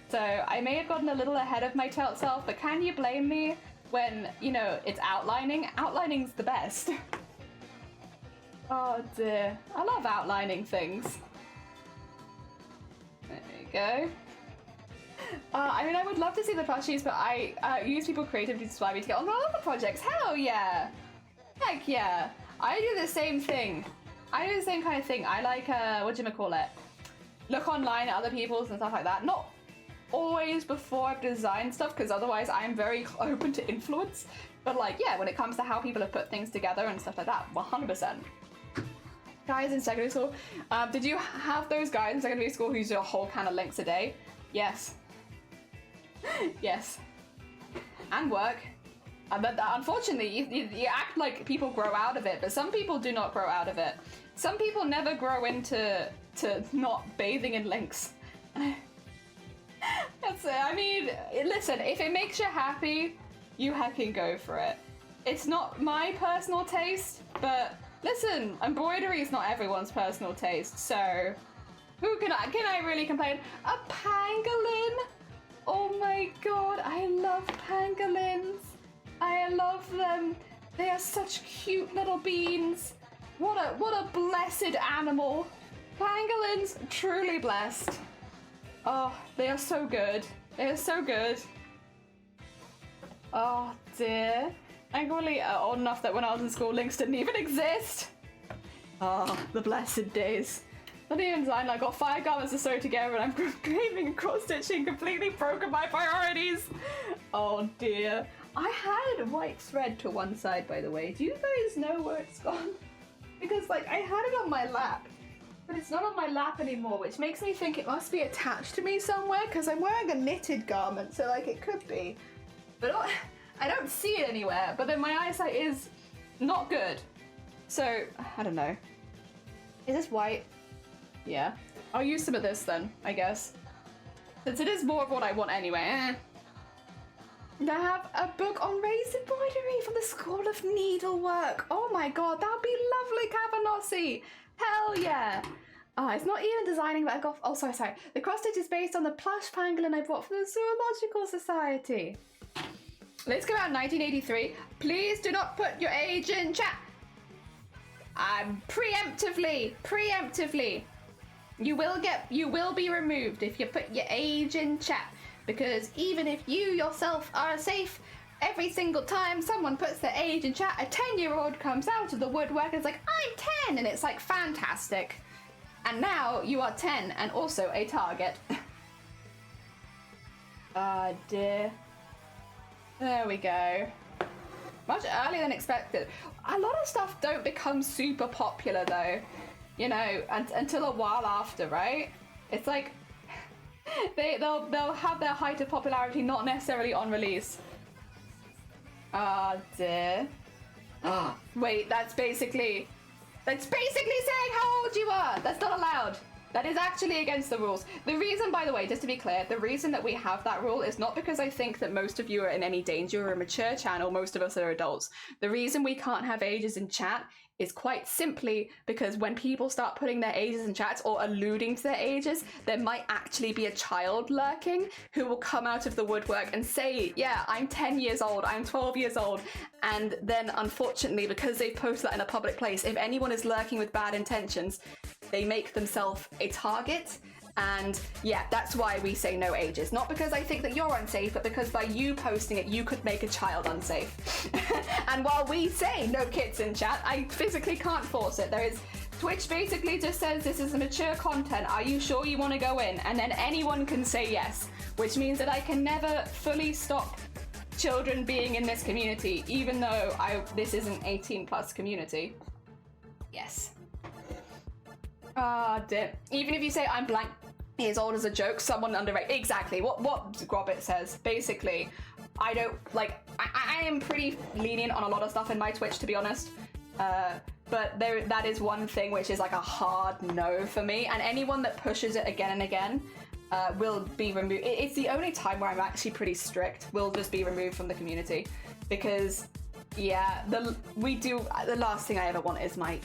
So I may have gotten a little ahead of my self, but can you blame me when, you know, it's outlining? Outlining's the best. Oh dear. I love outlining things. There you go. I mean, I would love to see the plushies, but I use people creatively to inspire me to get on other projects. Hell yeah! Heck yeah! I do the same thing. I do the same kind of thing. I like, whatchamacallit? Look online at other people's and stuff like that. Not always before I've designed stuff, because otherwise I'm very open to influence. But like, yeah, when it comes to how people have put things together and stuff like that, 100%. Guys in secondary school, did you have those guys in secondary school who used a whole can of links a day? Yes. Yes. And work. But unfortunately, you act like people grow out of it, but some people do not grow out of it. Some people never grow into not bathing in links. That's it. I mean, listen, if it makes you happy, you heckin' go for it. It's not my personal taste, but listen, embroidery is not everyone's personal taste, so can I really complain? A pangolin? Oh my god, I love pangolins. I love them. They are such cute little beans. What a blessed animal. Pangolins, truly blessed. Oh, they are so good. They are so good. Oh dear. I'm really old enough that when I was in school, links didn't even exist. Oh, the blessed days. Not even design. I got 5 garments to sew together and I'm craving and cross-stitching completely broken my priorities. Oh dear. I had white thread to one side, by the way. Do you guys know where it's gone? Because like I had it on my lap, but it's not on my lap anymore, which makes me think it must be attached to me somewhere because I'm wearing a knitted garment, so like it could be. But I don't see it anywhere, but then my eyesight is not good. So, I don't know. Is this white? Yeah. I'll use some of this then, I guess. Since it is more of what I want anyway. And I have a book on raised embroidery from the School of Needlework. Oh my god, that would be lovely, Cavanossi. Hell yeah. It's not even designing, but I got... Oh, sorry. The cross-stitch is based on the plush pangolin I bought from the Zoological Society. Let's go out 1983. Please do not put your age in chat. Preemptively. You will be removed if you put your age in chat. Because even if you yourself are safe, every single time someone puts their age in chat, a 10-year-old comes out of the woodwork and is like, I'm 10! And it's like, fantastic. And now you are 10 and also a target. Ah, dear. There we go. Much earlier than expected. A lot of stuff don't become super popular though, you know, until a while after, right? It's like they'll have their height of popularity not necessarily on release. Ah, dear. Wait, that's basically saying how old you are. That's not allowed. That is actually against the rules. The reason, by the way, just to be clear, the reason that we have that rule is not because I think that most of you are in any danger or a mature channel. Most of us are adults. The reason we can't have ages in chat is quite simply because when people start putting their ages in chats or alluding to their ages, there might actually be a child lurking who will come out of the woodwork and say, yeah, I'm 10 years old, I'm 12 years old. And then unfortunately, because they post that in a public place, if anyone is lurking with bad intentions, they make themselves a target. And yeah, that's why we say no ages. Not because I think that you're unsafe, but because by you posting it, you could make a child unsafe. And while we say no kids in chat, I physically can't force it. There is, Twitch basically just says this is mature content. Are you sure you want to go in? And then anyone can say yes, which means that I can never fully stop children being in this community, even though this is an 18+ community. Yes. Ah, dear. Even if you say I'm blank years old as a joke, someone underrated. Exactly what Grobbit says. Basically, I don't like. I am pretty lenient on a lot of stuff in my Twitch, to be honest. But that is one thing which is like a hard no for me. And anyone that pushes it again and again will be removed. It's the only time where I'm actually pretty strict. Will just be removed from the community because. Yeah, the last thing I ever want is my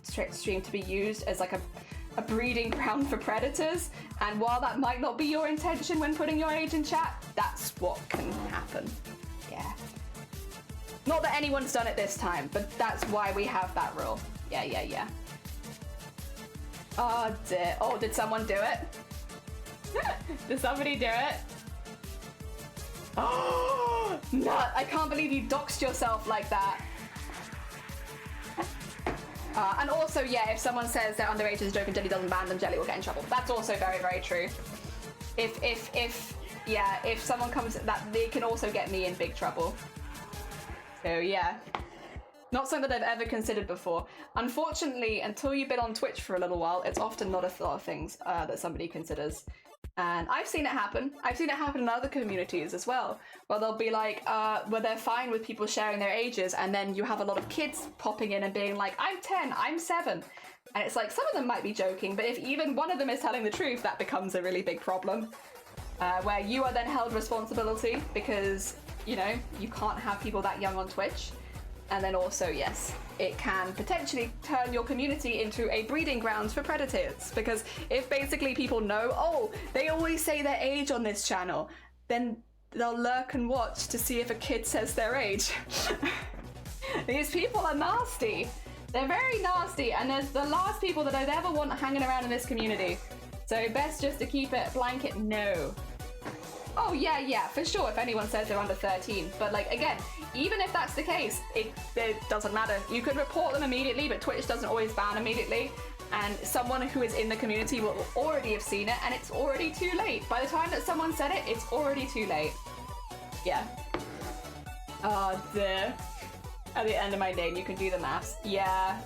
stream to be used as like a breeding ground for predators. And while that might not be your intention when putting your age in chat, that's what can happen. Yeah. Not that anyone's done it this time, but that's why we have that rule. Yeah. Oh dear. Oh, did someone do it? Did somebody do it? Oh, nut! I can't believe you doxed yourself like that. And also, yeah, if someone says they're underage as a joke and Jelly doesn't ban them, Jelly will get in trouble. That's also very, very true. If someone comes, that they can also get me in big trouble. So yeah, not something that I've ever considered before. Unfortunately, until you've been on Twitch for a little while, it's often not a lot of things that somebody considers. And I've seen it happen. I've seen it happen in other communities as well, where they'll be like, where they're fine with people sharing their ages, and then you have a lot of kids popping in and being like, I'm 10, I'm 7. And it's like, some of them might be joking, but if even one of them is telling the truth, that becomes a really big problem. Where you are then held responsibility because, you know, you can't have people that young on Twitch. And then also, yes, it can potentially turn your community into a breeding ground for predators. Because if basically people know, oh, they always say their age on this channel, then they'll lurk and watch to see if a kid says their age. These people are nasty. They're very nasty, and there's the last people that I'd ever want hanging around in this community. So best just to keep it blanket no. Oh yeah, for sure if anyone says they're under 13. But like, again, even if that's the case, it doesn't matter. You could report them immediately, but Twitch doesn't always ban immediately. And someone who is in the community will already have seen it, and it's already too late. By the time that someone said it, it's already too late. Yeah. Oh, dear. At the end of my name, you can do the maths. Yeah.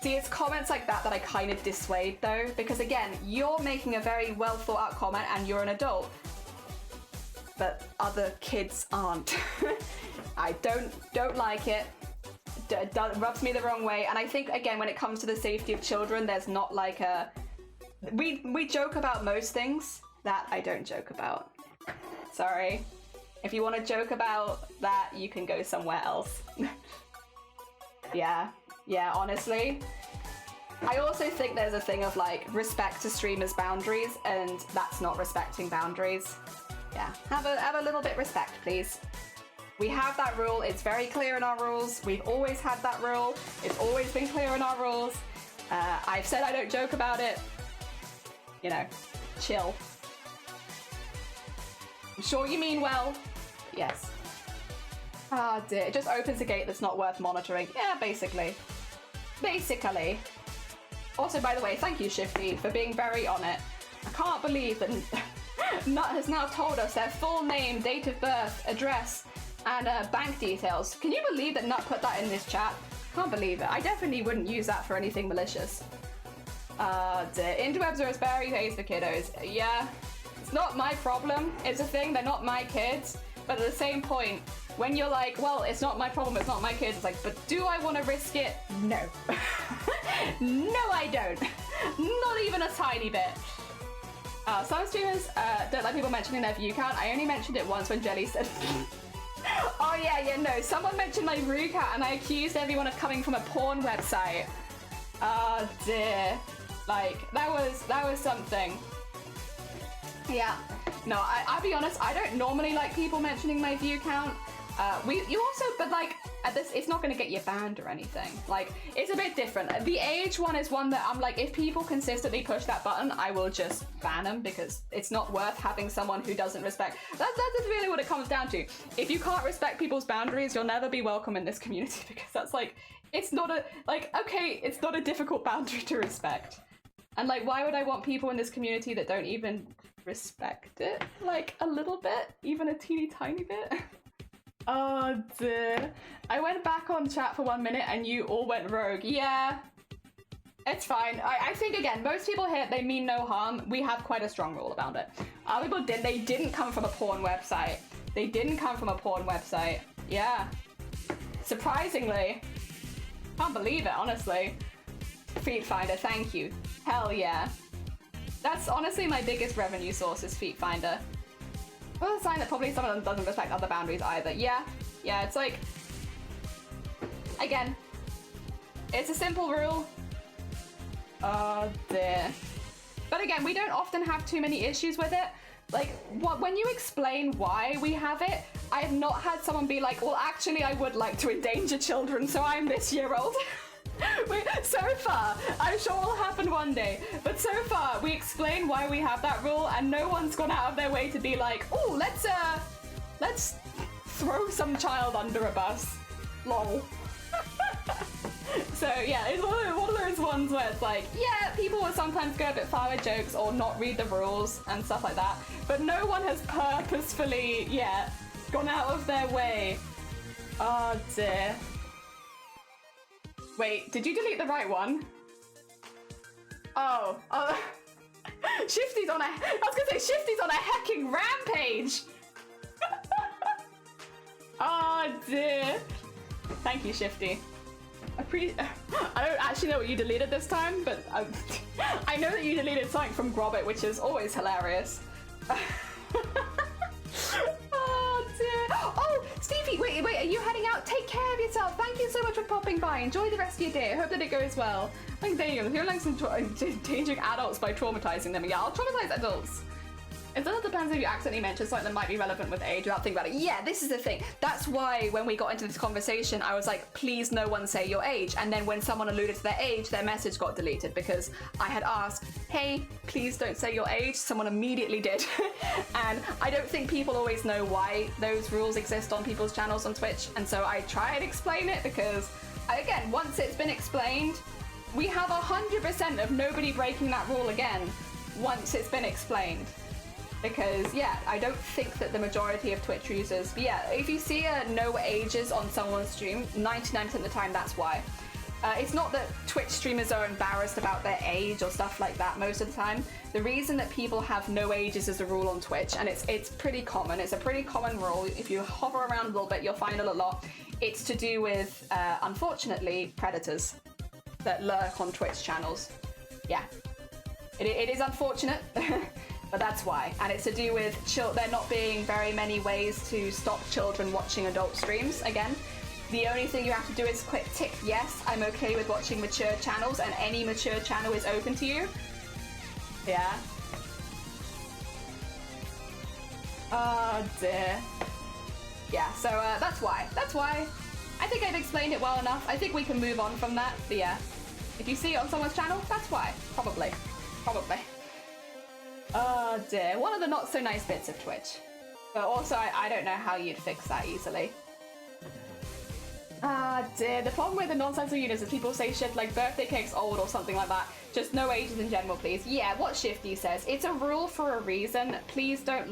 See, it's comments like that that I kind of dissuade, though. Because again, you're making a very well thought out comment, and you're an adult. But other kids aren't. I don't like it. Rubs me the wrong way. And I think, again, when it comes to the safety of children, there's not like a... We joke about most things. That I don't joke about. Sorry. If you want to joke about that, you can go somewhere else. Yeah, honestly. I also think there's a thing of like respect to streamers' boundaries, and that's not respecting boundaries. Yeah, have a little bit respect, please. We have that rule. It's very clear in our rules. We've always had that rule. It's always been clear in our rules. I've said I don't joke about it. You know, chill. I'm sure you mean well. Yes. Ah, dear. It just opens a gate that's not worth monitoring. Yeah, basically. Basically. Also, by the way, thank you, Shifty, for being very on it. I can't believe that Nut has now told us their full name, date of birth, address, and bank details. Can you believe that Nut put that in this chat? Can't believe it. I definitely wouldn't use that for anything malicious. Dear. Interwebs are as berry haze for kiddos. Yeah. It's not my problem. It's a thing. They're not my kids. But at the same point, when you're like, well, it's not my problem, it's not my kids, it's like, but do I want to risk it? No. No, I don't. Not even a tiny bit. Some streamers don't like people mentioning their view count. I only mentioned it once when Jelly said... Oh yeah, no. Someone mentioned my view count and I accused everyone of coming from a porn website. Oh dear. Like, that was something. Yeah. No, I'll be honest, I don't normally like people mentioning my view count. But like, at this, it's not going to get you banned or anything. Like, it's a bit different. The age one is one that I'm like, if people consistently push that button, I will just ban them because it's not worth having someone who doesn't respect. That's really what it comes down to. If you can't respect people's boundaries, you'll never be welcome in this community because that's like, it's not a, like, okay, it's not a difficult boundary to respect. And like, why would I want people in this community that don't even respect it? Like, a little bit? Even a teeny tiny bit? Oh dear. I went back on chat for 1 minute and you all went rogue. Yeah, it's fine. I think, again, most people here, they mean no harm. We have quite a strong rule about it. People they didn't come from a porn website. They didn't come from a porn website. Yeah. Surprisingly. Can't believe it, honestly. Feet Finder, thank you. Hell yeah. That's honestly my biggest revenue source is Feet Finder. Well, a sign that probably some of them doesn't respect other boundaries either. Yeah, it's like, again, it's a simple rule. Oh dear. But again, we don't often have too many issues with it. Like, when you explain why we have it, I have not had someone be like, well, actually, I would like to endanger children, so I'm this year old. So far, I'm sure it'll happen one day, but so far we explain why we have that rule and no one's gone out of their way to be like, oh, let's throw some child under a bus. Lol. So yeah, it's one of those ones where it's like, yeah, people will sometimes go a bit far with jokes or not read the rules and stuff like that, but no one has purposefully, gone out of their way. Oh dear. Wait, did you delete the right one? Oh. Shifty's on a hacking rampage! Oh dear. Thank you, Shifty. I don't actually know what you deleted this time, but I know that you deleted something from Grobbit, which is always hilarious. Oh dear. Oh, Stevie, wait, are you heading out? Take care of yourself. Thank you so much for popping by. Enjoy the rest of your day. I hope that it goes well. Like, damn, you're like endangering adults by traumatizing them. Yeah, I'll traumatize adults. It doesn't depend if you accidentally mention something that might be relevant with age without thinking about it. Yeah, this is the thing. That's why when we got into this conversation, I was like, please no one say your age. And then when someone alluded to their age, their message got deleted because I had asked, hey, please don't say your age. Someone immediately did. And I don't think people always know why those rules exist on people's channels on Twitch. And so I try and explain it because, again, once it's been explained, we have 100% of nobody breaking that rule again once it's been explained. Because, yeah, I don't think that the majority of Twitch users... But yeah, if you see no ages on someone's stream, 99% of the time, that's why. It's not that Twitch streamers are embarrassed about their age or stuff like that most of the time. The reason that people have no ages as a rule on Twitch, and it's pretty common, it's a pretty common rule. If you hover around a little bit, you'll find it a lot. It's to do with, unfortunately, predators that lurk on Twitch channels. Yeah. It is unfortunate. But that's why. And it's to do with there not being very many ways to stop children watching adult streams. Again, the only thing you have to do is click tick yes, I'm okay with watching mature channels, and any mature channel is open to you. Yeah. Oh dear. Yeah, so that's why. That's why. I think I've explained it well enough. I think we can move on from that. But yeah, if you see it on someone's channel, that's why. Probably. Oh dear, one of the not so nice bits of Twitch. But also, I don't know how you'd fix that easily. Ah dear, the problem with the non-sensible units is people say shit like birthday cake's old or something like that. Just no ages in general, please. Yeah, what Shifty says. It's a rule for a reason. Please don't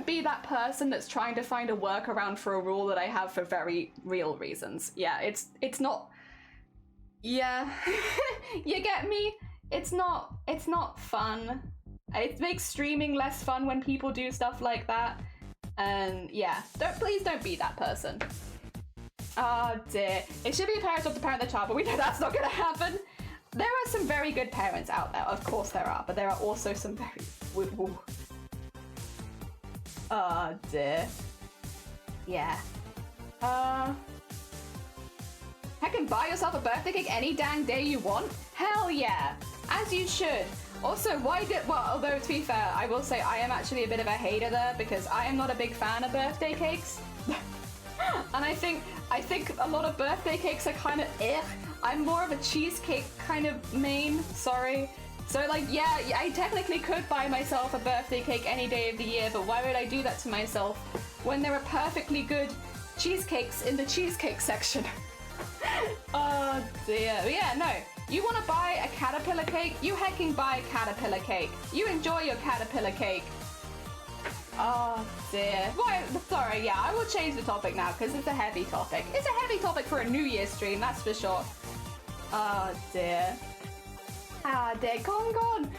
be that person that's trying to find a workaround for a rule that I have for very real reasons. Yeah, it's not... Yeah, you get me? It's not fun. It makes streaming less fun when people do stuff like that. And yeah, please don't be that person. Oh dear. It should be a parent job to parent the child, but we know that's not gonna happen. There are some very good parents out there. Of course there are, but there are also some very... Oh dear. Yeah. Heck, and buy yourself a birthday cake any dang day you want? Hell yeah! As you should. Also, although to be fair, I will say I am actually a bit of a hater there because I am not a big fan of birthday cakes. And I think a lot of birthday cakes are kind of I'm more of a cheesecake kind of main, sorry. So like, yeah, I technically could buy myself a birthday cake any day of the year, but why would I do that to myself when there are perfectly good cheesecakes in the cheesecake section? Oh dear. But yeah, no. You want to buy a caterpillar cake? You hecking buy a caterpillar cake. You enjoy your caterpillar cake. Oh dear. Well, sorry, yeah, I will change the topic now because it's a heavy topic. It's a heavy topic for a New Year's stream, that's for sure. Oh dear. Ah dear, gone.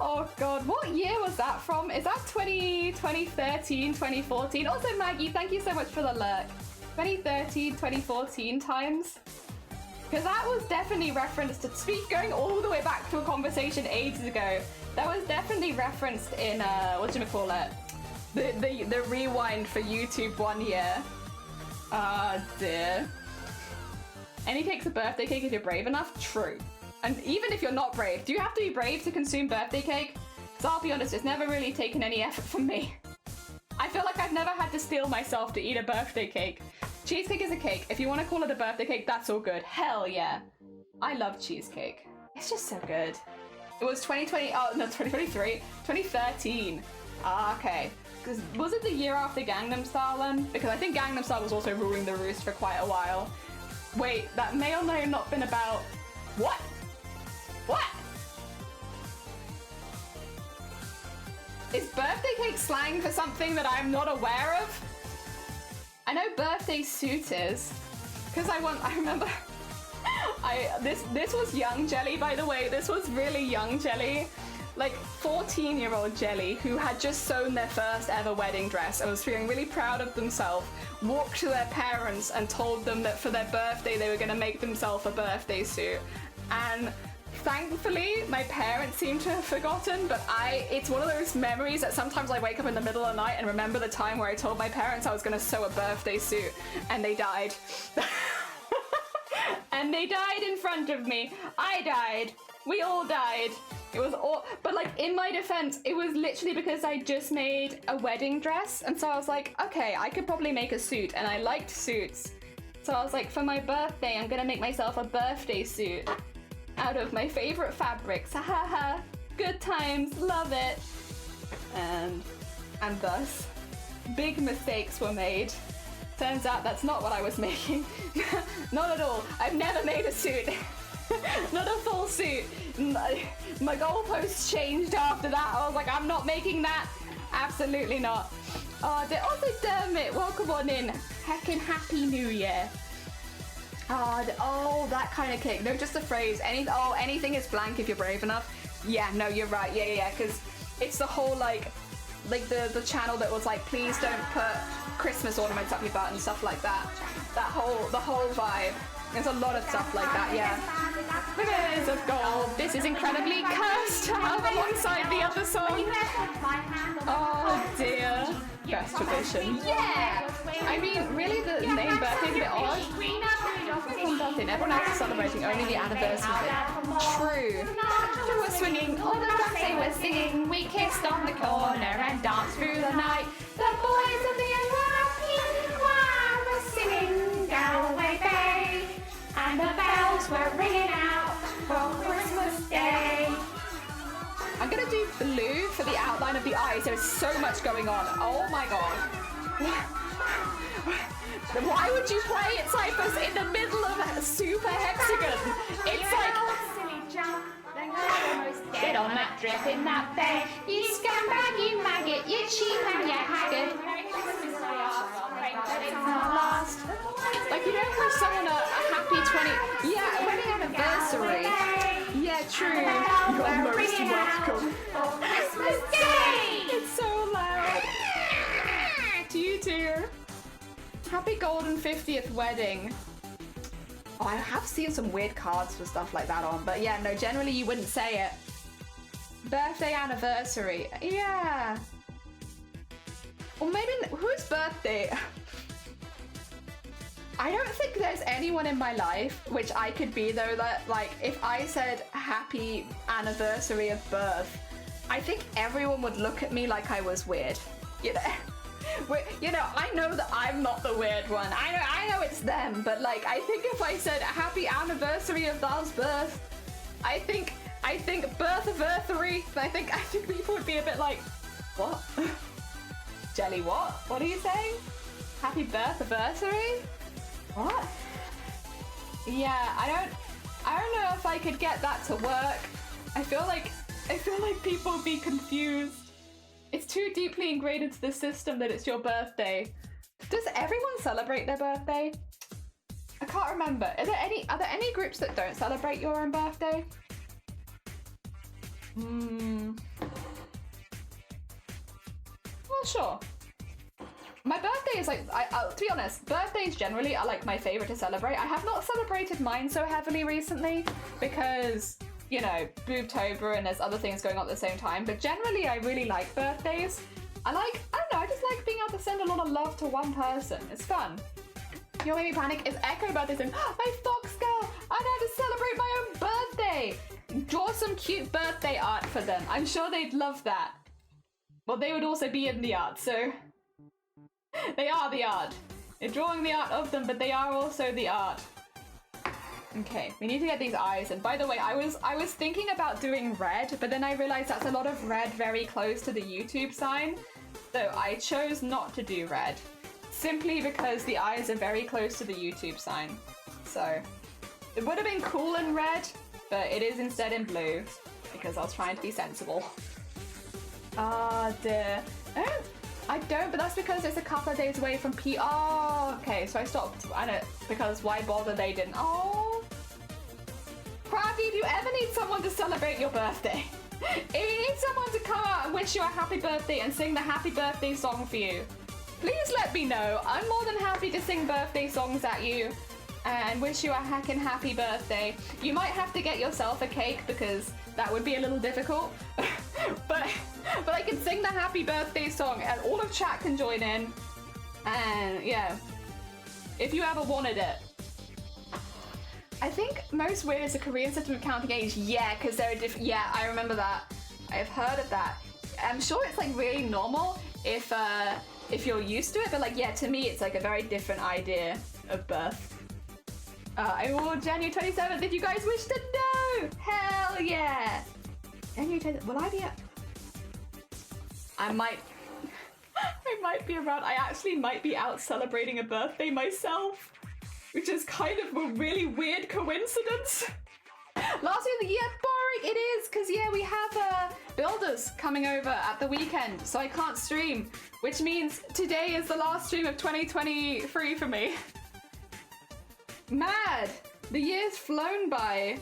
Oh god, what year was that from? Is that 2013, 2014? Also Maggie, thank you so much for the lurk. 2013, 2014 times? Because that was definitely referenced to going all the way back to a conversation ages ago. That was definitely referenced in whatchamacallit? The rewind for YouTube 1 year. Ah dear. Any cake's a birthday cake if you're brave enough? True. And even if you're not brave, do you have to be brave to consume birthday cake? Because I'll be honest, it's never really taken any effort from me. I feel like I've never had to steel myself to eat a birthday cake. Cheesecake is a cake. If you want to call it a birthday cake, that's all good. Hell yeah. I love cheesecake. It's just so good. It was 2020, oh no, 2023, 2013. Ah, okay. Because was it the year after Gangnam Style then? Because I think Gangnam Style was also ruling the roost for quite a while. Wait, that may or may not been about... What? What? Is birthday cake slang for something that I'm not aware of? I know birthday suit is, because I remember, this was young Jelly, by the way. This was really young Jelly, like 14-year-old Jelly, who had just sewn their first ever wedding dress and was feeling really proud of themselves, walked to their parents and told them that for their birthday they were going to make themselves a birthday suit. And thankfully, my parents seem to have forgotten, but it's one of those memories that sometimes I wake up in the middle of the night and remember the time where I told my parents I was going to sew a birthday suit, and they died. And they died in front of me. I died. We all died. It was all, but like in my defense, it was literally because I just made a wedding dress, and so I was like, okay, I could probably make a suit, and I liked suits. So I was like, for my birthday, I'm going to make myself a birthday suit out of my favorite fabrics. Ha ha ha. Good times, love it. And thus, big mistakes were made. Turns out that's not what I was making. Not at all. I've never made a suit. Not a full suit. My goalposts changed after that. I was like, I'm not making that. Absolutely not. Also, Dermot, welcome on in. Heckin' Happy New Year. Oh, that kind of cake. No, just the phrase. Anything is blank if you're brave enough. Yeah, no, you're right. Yeah, because it's the whole like the channel that was like, please don't put Christmas ornaments up your butt and stuff like that. The whole vibe. There's a lot of stuff like that, yeah. Rivers of gold. This is incredibly cursed alongside the other song. Oh dear. Best tradition. Yeah! I mean, really, the name birthday is a bit odd. Everyone else is celebrating only the anniversary of it. True. We were swinging, all the drums they were singing. We kissed on the corner and danced through the night. The boys of the NYPD choir were singing Galway Bay, and the bells were ringing out for Christmas Day. I'm gonna do blue for the outline of the eyes. There's so much going on. Oh my god. Why would you play it, Cyphers, in the middle of a super hexagon? It's like... Get on that drip in that bed. You scumbag, you maggot, you cheap and you haggard. Like, you don't wish someone a happy 20... Yeah, a wedding anniversary. Yeah, true. You're most welcome. Christmas Day! It's so loud. To you too. Happy happy golden 50th wedding. Oh, I have seen some weird cards for stuff like that on, but yeah, no, generally you wouldn't say it. Birthday anniversary, yeah. Or maybe, whose birthday? I don't think there's anyone in my life which I could be though that, like, if I said happy anniversary of birth, I think everyone would look at me like I was weird, you know? You know, I know that I'm not the weird one. I know it's them, but like, I think if I said happy anniversary of Val's birth, I think birth anniversary, I think people would be a bit like, what? Jelly, what? What are you saying? Happy birth anniversary? What? Yeah, I don't know if I could get that to work. I feel like people would be confused. It's too deeply ingrained into the system that it's your birthday. Does everyone celebrate their birthday? I can't remember. Are there any groups that don't celebrate your own birthday? Well, sure. My birthday is like, to be honest, birthdays generally are like my favorite to celebrate. I have not celebrated mine so heavily recently because, you know, Boobtober and there's other things going on at the same time. But generally, I really like birthdays. I don't know, I just like being able to send a lot of love to one person. It's fun. You'll make me panic is Echo birthday saying, my Fox girl, I know how to celebrate my own birthday. Draw some cute birthday art for them. I'm sure they'd love that. Well, they would also be in the art, so they are the art. You're drawing the art of them, but they are also the art. Okay, we need to get these eyes. And by the way, I was thinking about doing red, but then I realized that's a lot of red very close to the YouTube sign. So I chose not to do red, simply because the eyes are very close to the YouTube sign. So it would have been cool in red, but it is instead in blue because I was trying to be sensible. Ah, dear. I don't, but that's because it's a couple of days away from Oh, okay, so I stopped. I know, because why bother, they didn't. Oh. Crafty, if you ever need someone to celebrate your birthday, if you need someone to come out and wish you a happy birthday and sing the happy birthday song for you, please let me know. I'm more than happy to sing birthday songs at you and wish you a heckin' happy birthday. You might have to get yourself a cake because that would be a little difficult. but I can sing the happy birthday song and all of chat can join in. And yeah, if you ever wanted it. I think most weird is the Korean system of counting age. Yeah, because they're different. Yeah, I remember that. I've heard of that. I'm sure it's like really normal if you're used to it, but like, yeah, to me it's like a very different idea of birth. I will January 27th if you guys wish to know. Hell yeah. January 27th. Will I be at? I might be around. I actually might be out celebrating a birthday myself, which is kind of a really weird coincidence. Last year of the year, boring it is, because yeah, we have builders coming over at the weekend, so I can't stream, which means today is the last stream of 2023 for me. Mad! The year's flown by.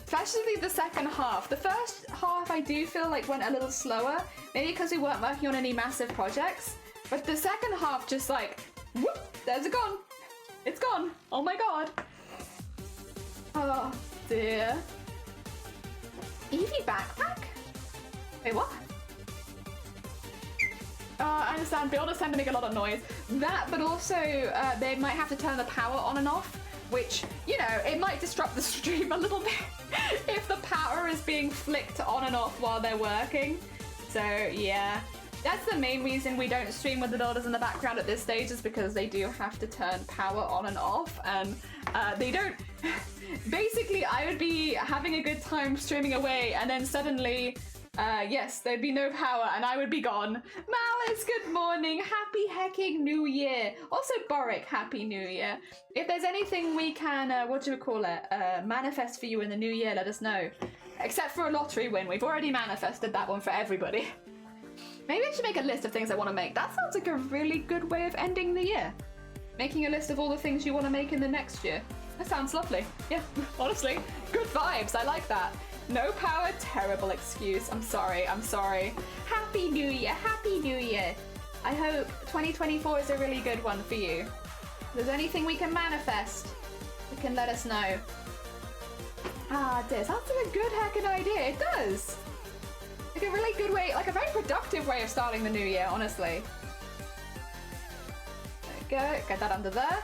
Especially the second half. The first half I do feel like went a little slower, maybe because we weren't working on any massive projects, but the second half just like, whoop, there's it gone. It's gone. Oh my god. Oh dear. Eevee backpack? Wait, what? I understand. Builders tend to make a lot of noise. That, but also they might have to turn the power on and off, which, you know, it might disrupt the stream a little bit if the power is being flicked on and off while they're working. So yeah, that's the main reason we don't stream with the builders in the background at this stage, is because they do have to turn power on and off, and they don't. Basically, I would be having a good time streaming away, and then suddenly, yes, there'd be no power, and I would be gone. Malice, good morning. Happy hecking New Year. Also, Boric, Happy New Year. If there's anything we can, manifest for you in the new year, let us know. Except for a lottery win. We've already manifested that one for everybody. Maybe I should make a list of things I want to make. That sounds like a really good way of ending the year. Making a list of all the things you want to make in the next year. That sounds lovely. Yeah, honestly, good vibes. I like that. No power, terrible excuse. I'm sorry. Happy New Year, Happy New Year. I hope 2024 is a really good one for you. there's anything we can manifest, you can let us know. Ah, this sounds like a good heckin' idea. It does. Like a really good way, like a very productive way of starting the new year, honestly. There we go. Get that under there.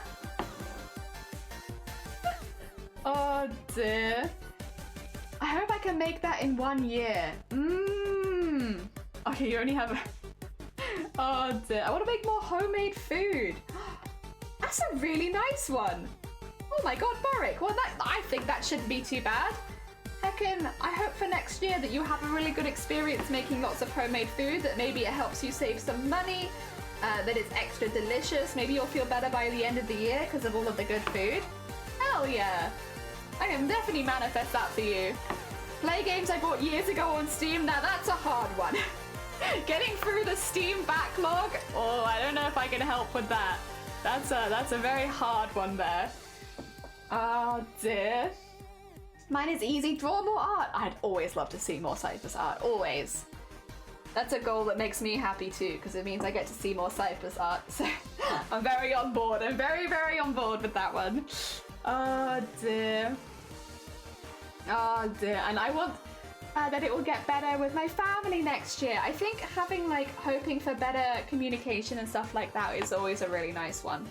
Oh dear. I hope I can make that in 1 year. Okay, you only have. Oh dear. I want to make more homemade food. That's a really nice one. Oh my god, Boric. Well, I think that shouldn't be too bad. Heckin', I hope for next year that you have a really good experience making lots of homemade food, that maybe it helps you save some money, that it's extra delicious. Maybe you'll feel better by the end of the year because of all of the good food. Hell yeah. I can definitely manifest that for you. Play games I bought years ago on Steam, now that's a hard one. Getting through the Steam backlog, oh, I don't know if I can help with that. That's a very hard one there. Oh dear. Mine is easy, draw more art. I'd always love to see more Cypress art, always. That's a goal that makes me happy too, because it means I get to see more Cypress art. So I'm very on board. I'm very, very on board with that one. Oh dear. Oh dear. And I want that it will get better with my family next year. I think having hoping for better communication and stuff like that is always a really nice one.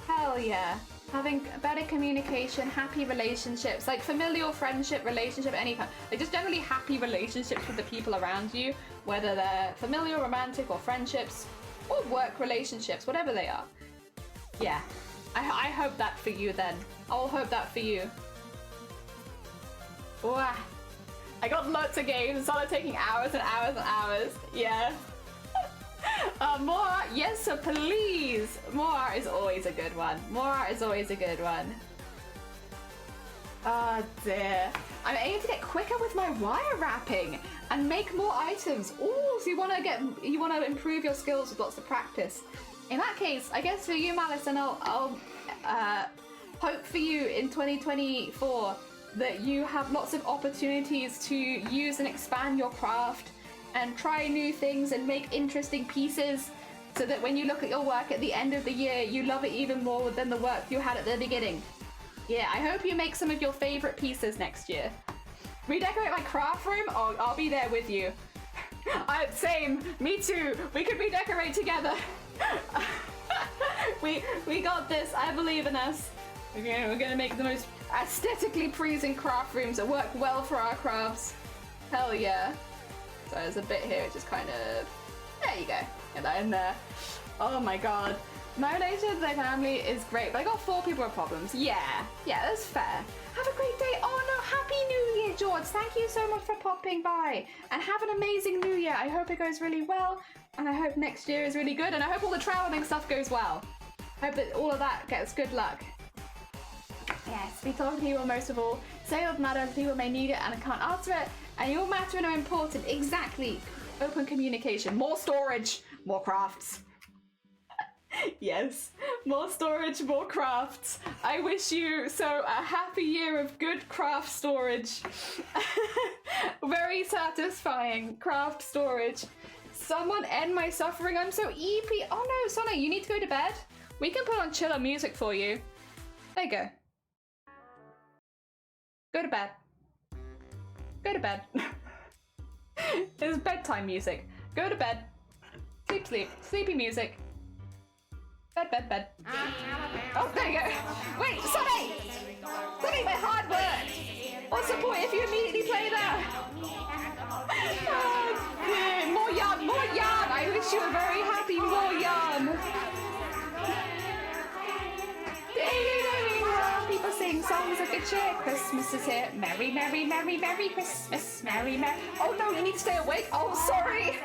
Hell yeah. Having better communication, happy relationships, like familial friendship, relationship, any kind, like just generally happy relationships with the people around you, whether they're familial, romantic, or friendships, or work relationships, whatever they are. Yeah, I hope that for you then. I'll hope that for you. Wow. I got lots of games, it started taking hours and hours and hours. Yeah. More art, yes, so please. More art is always a good one. More art is always a good one. Oh dear. I'm aiming to get quicker with my wire wrapping and make more items. Ooh, so you want to improve your skills with lots of practice. In that case, I guess for you, Malice, and I'll hope for you in 2024 that you have lots of opportunities to use and expand your craft and try new things and make interesting pieces, so that when you look at your work at the end of the year, you love it even more than the work you had at the beginning. Yeah, I hope you make some of your favorite pieces next year. Redecorate my craft room? Oh, I'll be there with you. Same, me too. We could redecorate together. we got this, I believe in us. We're gonna make the most aesthetically pleasing craft rooms that work well for our crafts. Hell yeah. So there's a bit here which is kind of... There you go. Get that in there. Oh my god. My relation with my family is great, but I got 4 people with problems. Yeah, that's fair. Have a great day. Oh no, Happy New Year, George. Thank you so much for popping by. And have an amazing New Year. I hope it goes really well. And I hope next year is really good. And I hope all the traveling stuff goes well. I hope that all of that gets good luck. Yes, we talk to people most of all. Say what matters, people may need it and I can't answer it. And your matter and are important. Exactly. Open communication. More storage. More crafts. Yes. More storage, more crafts. I wish you a happy year of good craft storage. Very satisfying craft storage. Someone end my suffering. I'm so EP. Oh no, Sonic, you need to go to bed. We can put on chiller music for you. There you go. Go to bed. Go to bed. It's bedtime music. Go to bed. Sleep, sleep. Sleepy music. Bed, bed, bed. Oh, there you go. Wait, Sonny! Sonny, my hard work! What's the point if you immediately play that? Oh, dear. More yarn, more yarn! I wish you a very happy more yarn. People sing songs of good cheer. Christmas is here. Merry, merry, merry, merry Christmas. Merry, merry. Oh no, you need to stay awake. Oh, sorry.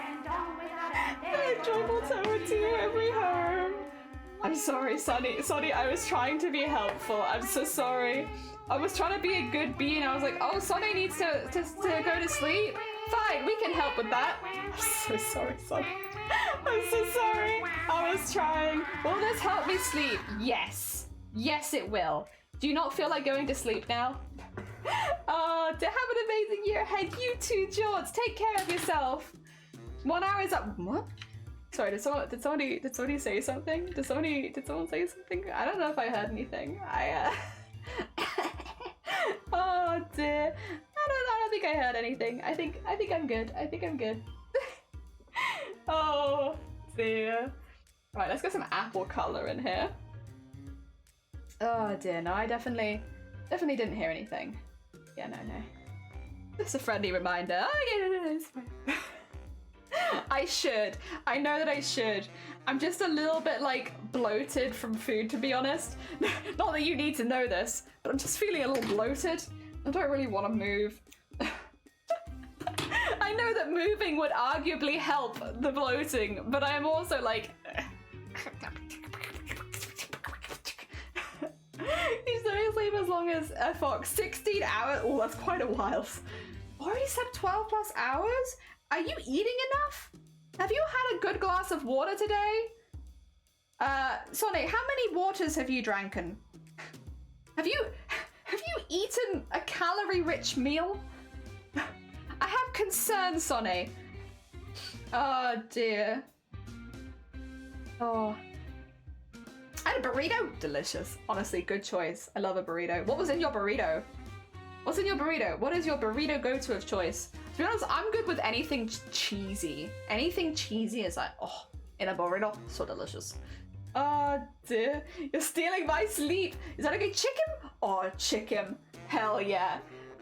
Joyful tower to every home. I'm sorry, Sonny. Sonny, I was trying to be helpful. I'm so sorry. I was trying to be a good bee and I was like, oh, Sonny needs to go to sleep. Fine, we can help with that. I'm so sorry, Sonny. I'm so sorry. I was trying. Will this help me sleep? Yes. Yes, it will. Do you not feel like going to sleep now? Oh, to have an amazing year ahead. You too, George. Take care of yourself. 1 hour is up. What? Sorry, did somebody say something? Did someone say something? I don't know if I heard anything. Oh dear. I don't think I heard anything. I think I'm good. I think I'm good. Oh dear. Right, let's get some apple color in here. Oh dear, no, I definitely didn't hear anything. Yeah, no. Just a friendly reminder. Oh yeah, no, it's fine. I should. I know that I should. I'm just a little bit like bloated from food, to be honest. Not that you need to know this, but I'm just feeling a little bloated. I don't really want to move. I know that moving would arguably help the bloating, but I'm also like... You don't sleep as long as a fox. 16 hours? Oh, that's quite a while. Already slept 12 plus hours? Are you eating enough? Have you had a good glass of water today? Sonny, how many waters have you dranken? Have you eaten a calorie-rich meal? I have concerns, Sonny. Oh dear. Oh. I had a burrito. Delicious. Honestly, good choice. I love a burrito. What was in your burrito? What's in your burrito? What is your burrito go-to of choice? To be honest, I'm good with anything cheesy. Anything cheesy is like, oh, in a burrito, so delicious. Oh dear, you're stealing my sleep. Is that okay? Chicken? Oh, chicken. Hell yeah.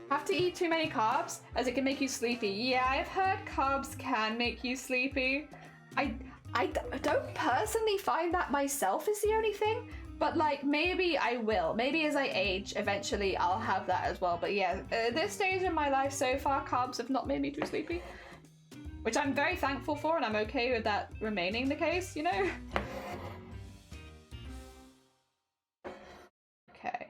Have to eat too many carbs as it can make you sleepy. Yeah, I've heard carbs can make you sleepy. I don't personally find that myself is the only thing, but like maybe I will. Maybe as I age, eventually I'll have that as well. But yeah, at this stage in my life so far, carbs have not made me too sleepy, which I'm very thankful for, and I'm okay with that remaining the case, you know? Okay.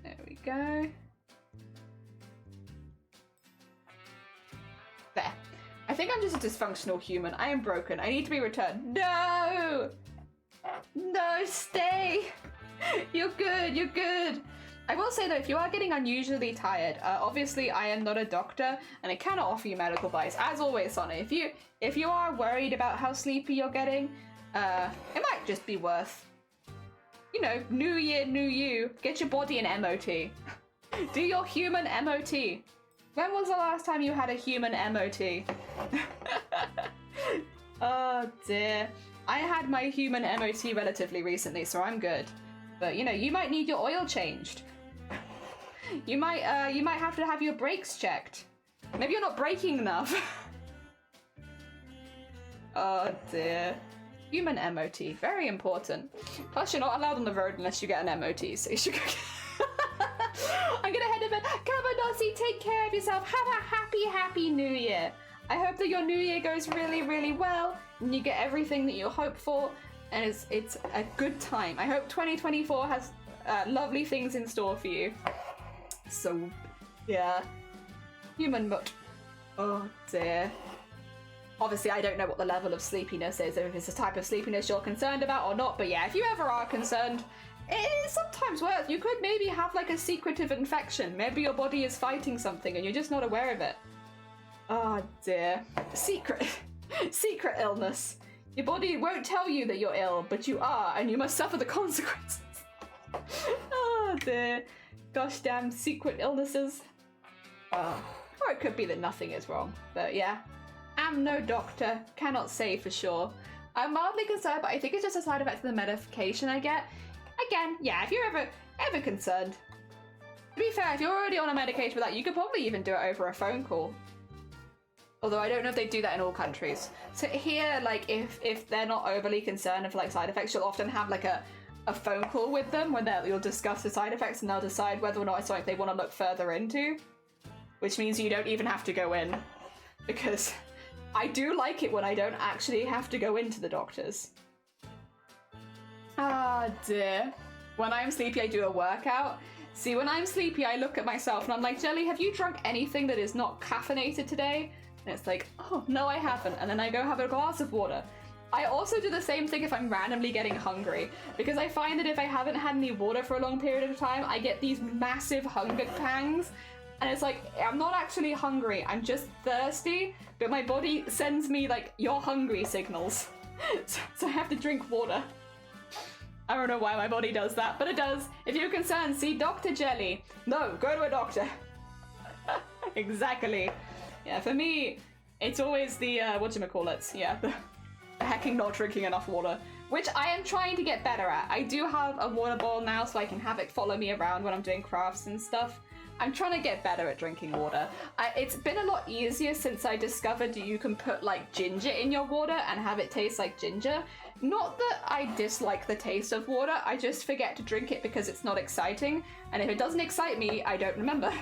There we go. There. I think I'm just a dysfunctional human. I am broken. I need to be returned. No! No, stay! You're good, you're good. I will say though, if you are getting unusually tired, obviously I am not a doctor and I cannot offer you medical advice. As always, Sonny, if you are worried about how sleepy you're getting, it might just be worth, you know, new year, new you. Get your body an MOT. Do your human MOT. When was the last time you had a human MOT? Oh dear. I had my human MOT relatively recently, so I'm good. But you know, you might need your oil changed. You might have to have your brakes checked. Maybe you're not braking enough. Oh dear. Human MOT, very important. Plus, you're not allowed on the road unless you get an MOT, so you should go. I'm gonna head to bed. Come on, Nossi, take care of yourself. Have a happy new year. I hope that your new year goes really, really well and you get everything that you hope for, and it's a good time. I hope 2024 has lovely things in store for you. So, yeah. Human mutt. Oh dear. Obviously, I don't know what the level of sleepiness is, if it's the type of sleepiness you're concerned about or not, but yeah, if you ever are concerned, it is sometimes worse. You could maybe have like a secretive infection. Maybe your body is fighting something and you're just not aware of it. Oh dear. Secret illness. Your body won't tell you that you're ill, but you are, and you must suffer the consequences. Oh dear. Gosh damn secret illnesses. Or it could be that nothing is wrong, but yeah. I'm no doctor, cannot say for sure. I'm mildly concerned, but I think it's just a side effect of the medication I get. Again, yeah, if you're ever concerned. To be fair, if you're already on a medication for that, you could probably even do it over a phone call. Although I don't know if they do that in all countries. So here, like, if they're not overly concerned of like side effects, you'll often have like a phone call with them where you'll discuss the side effects and they'll decide whether or not it's something they want to look further into. Which means you don't even have to go in. Because I do like it when I don't actually have to go into the doctors. Ah dear. When I'm sleepy, I do a workout. See, when I'm sleepy, I look at myself and I'm like, Jelly, have you drunk anything that is not caffeinated today? And it's like, oh, no, I haven't. And then I go have a glass of water. I also do the same thing if I'm randomly getting hungry, because I find that if I haven't had any water for a long period of time, I get these massive hunger pangs. And it's like, I'm not actually hungry, I'm just thirsty, but my body sends me like, you're hungry signals. So I have to drink water. I don't know why my body does that, but it does. If you're concerned, see Dr. Jelly. No, go to a doctor. Exactly. Yeah, for me, it's always the, whatchamacallit, yeah, the hecking not drinking enough water, which I am trying to get better at. I do have a water bottle now, so I can have it follow me around when I'm doing crafts and stuff. I'm trying to get better at drinking water. It's been a lot easier since I discovered that you can put like ginger in your water and have it taste like ginger. Not that I dislike the taste of water, I just forget to drink it because it's not exciting, and if it doesn't excite me, I don't remember.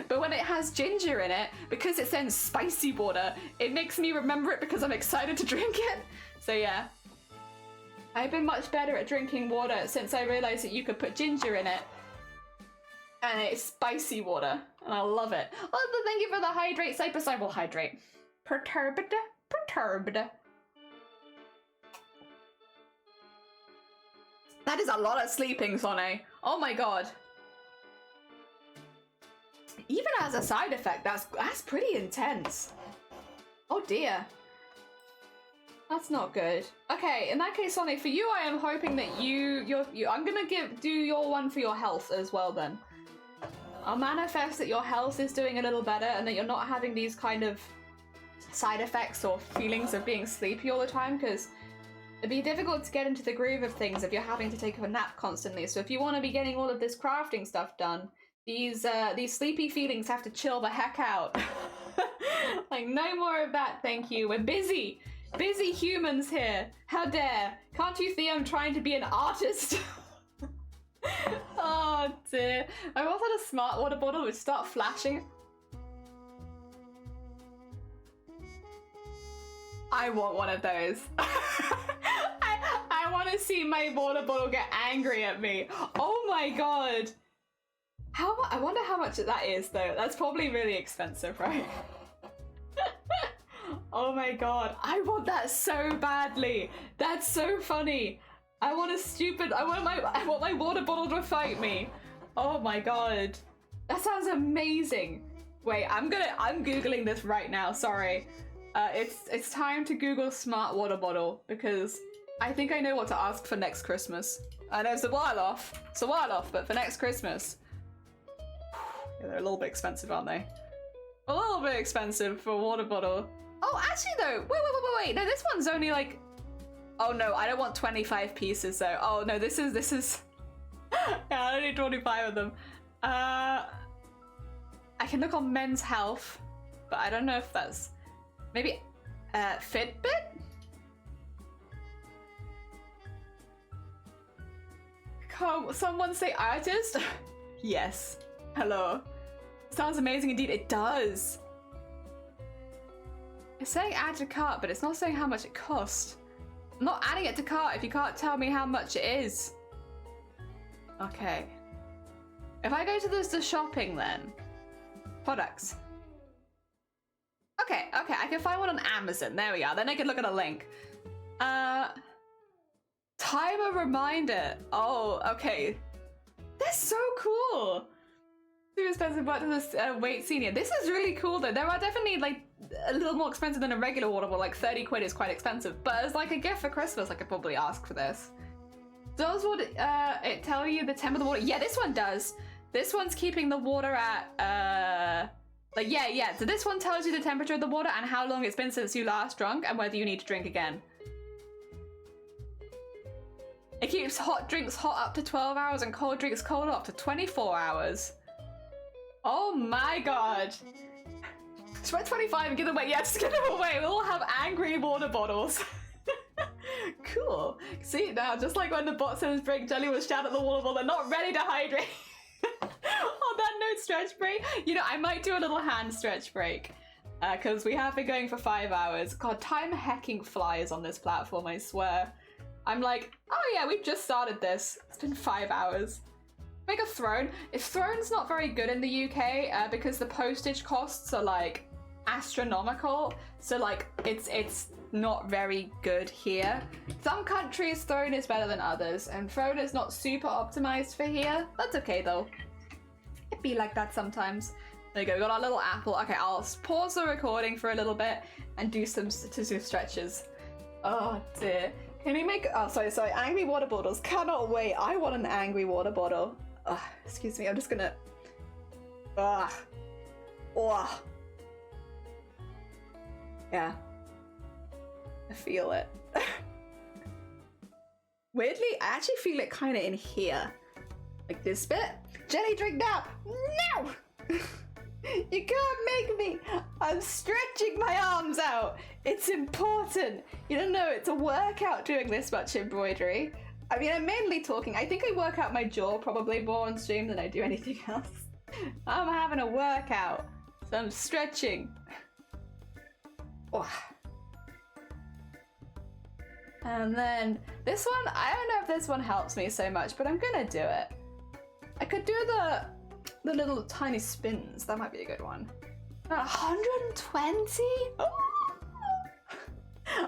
But when it has ginger in it, because it's then spicy water, it makes me remember it because I'm excited to drink it. So yeah. I've been much better at drinking water since I realized that you could put ginger in it. And it's spicy water, and I love it. Oh, thank you for the hydrate, Cypress. I will hydrate. Perturbed. That is a lot of sleeping, Sonny. Oh my god. Even as a side effect, that's pretty intense. Oh dear. That's not good. Okay, in that case, Sonny, for you, I am hoping that I'm gonna do your one for your health as well then. I'll manifest that your health is doing a little better and that you're not having these kind of side effects or feelings of being sleepy all the time, because it'd be difficult to get into the groove of things if you're having to take a nap constantly. So if you want to be getting all of this crafting stuff done, these sleepy feelings have to chill the heck out. Like, no more of that, thank you. We're busy. Busy humans here. How dare. Can't you see I'm trying to be an artist? Oh dear. I once had a smart water bottle which started flashing. I want one of those. I want to see my water bottle get angry at me. Oh my god. I wonder how much that is though. That's probably really expensive, right? Oh my god. I want that so badly. That's so funny. I want my water bottle to fight me. Oh my god. That sounds amazing. Wait, I'm Googling this right now, sorry. It's time to Google smart water bottle because I think I know what to ask for next Christmas. I know it's a while off, but for next Christmas. Yeah, they're a little bit expensive, aren't they? A little bit expensive for a water bottle. Oh, actually though, wait. No, this one's only like, oh no, I don't want 25 pieces though. Oh no, this is, yeah, I don't need 25 of them. I can look on Men's Health, but I don't know if that's, maybe, Fitbit? Come, someone say artist? Yes. Hello. Sounds amazing indeed. It does. It's saying add to cart, but it's not saying how much it costs. I'm not adding it to cart if you can't tell me how much it is. Okay. If I go to the shopping then. Products. Okay, I can find one on Amazon. There we are. Then I can look at a link. Timer reminder. Oh, okay. That's so cool. Too expensive, but this wait senior. This is really cool though. There are definitely like a little more expensive than a regular water bottle. Like 30 quid is quite expensive, but as like a gift for Christmas, I could probably ask for this. Does it tell you the temp of the water? Yeah, this one does. This one's keeping the water at like yeah. So this one tells you the temperature of the water and how long it's been since you last drunk and whether you need to drink again. It keeps hot drinks hot up to 12 hours and cold drinks cold up to 24 hours. Oh my god. Spend 25 and give them away. Yeah, just give them away. We'll all have angry water bottles. Cool. See, now, just like when the bot says break, Jelly will shout at the water bottle, they're not ready to hydrate. On that note, stretch break. You know, I might do a little hand stretch break. Because we have been going for 5 hours. God, time hecking flies on this platform, I swear. I'm like, oh yeah, we've just started this. It's been 5 hours. Make a throne. If throne's not very good in the UK, because the postage costs are like astronomical, so like it's not very good here. Some countries throne is better than others, and throne is not super optimized for here. That's okay though. It be like that sometimes. There we go, we got our little apple. Okay, I'll pause the recording for a little bit and do some stretches. Oh dear. Can we make, oh sorry, angry water bottles. Cannot wait. I want an angry water bottle. Excuse me, I'm just gonna, yeah. I feel it. Weirdly, I actually feel it kind of in here. Like this bit. Jelly drink now! No! You can't make me! I'm stretching my arms out! It's important! You don't know, it's a workout doing this much embroidery. I mean, I'm mainly talking. I think I work out my jaw probably more on stream than I do anything else. I'm having a workout, so I'm stretching. Oh. And then this one, I don't know if this one helps me so much, but I'm gonna do it. I could do the little tiny spins. That might be a good one. 120? Oh.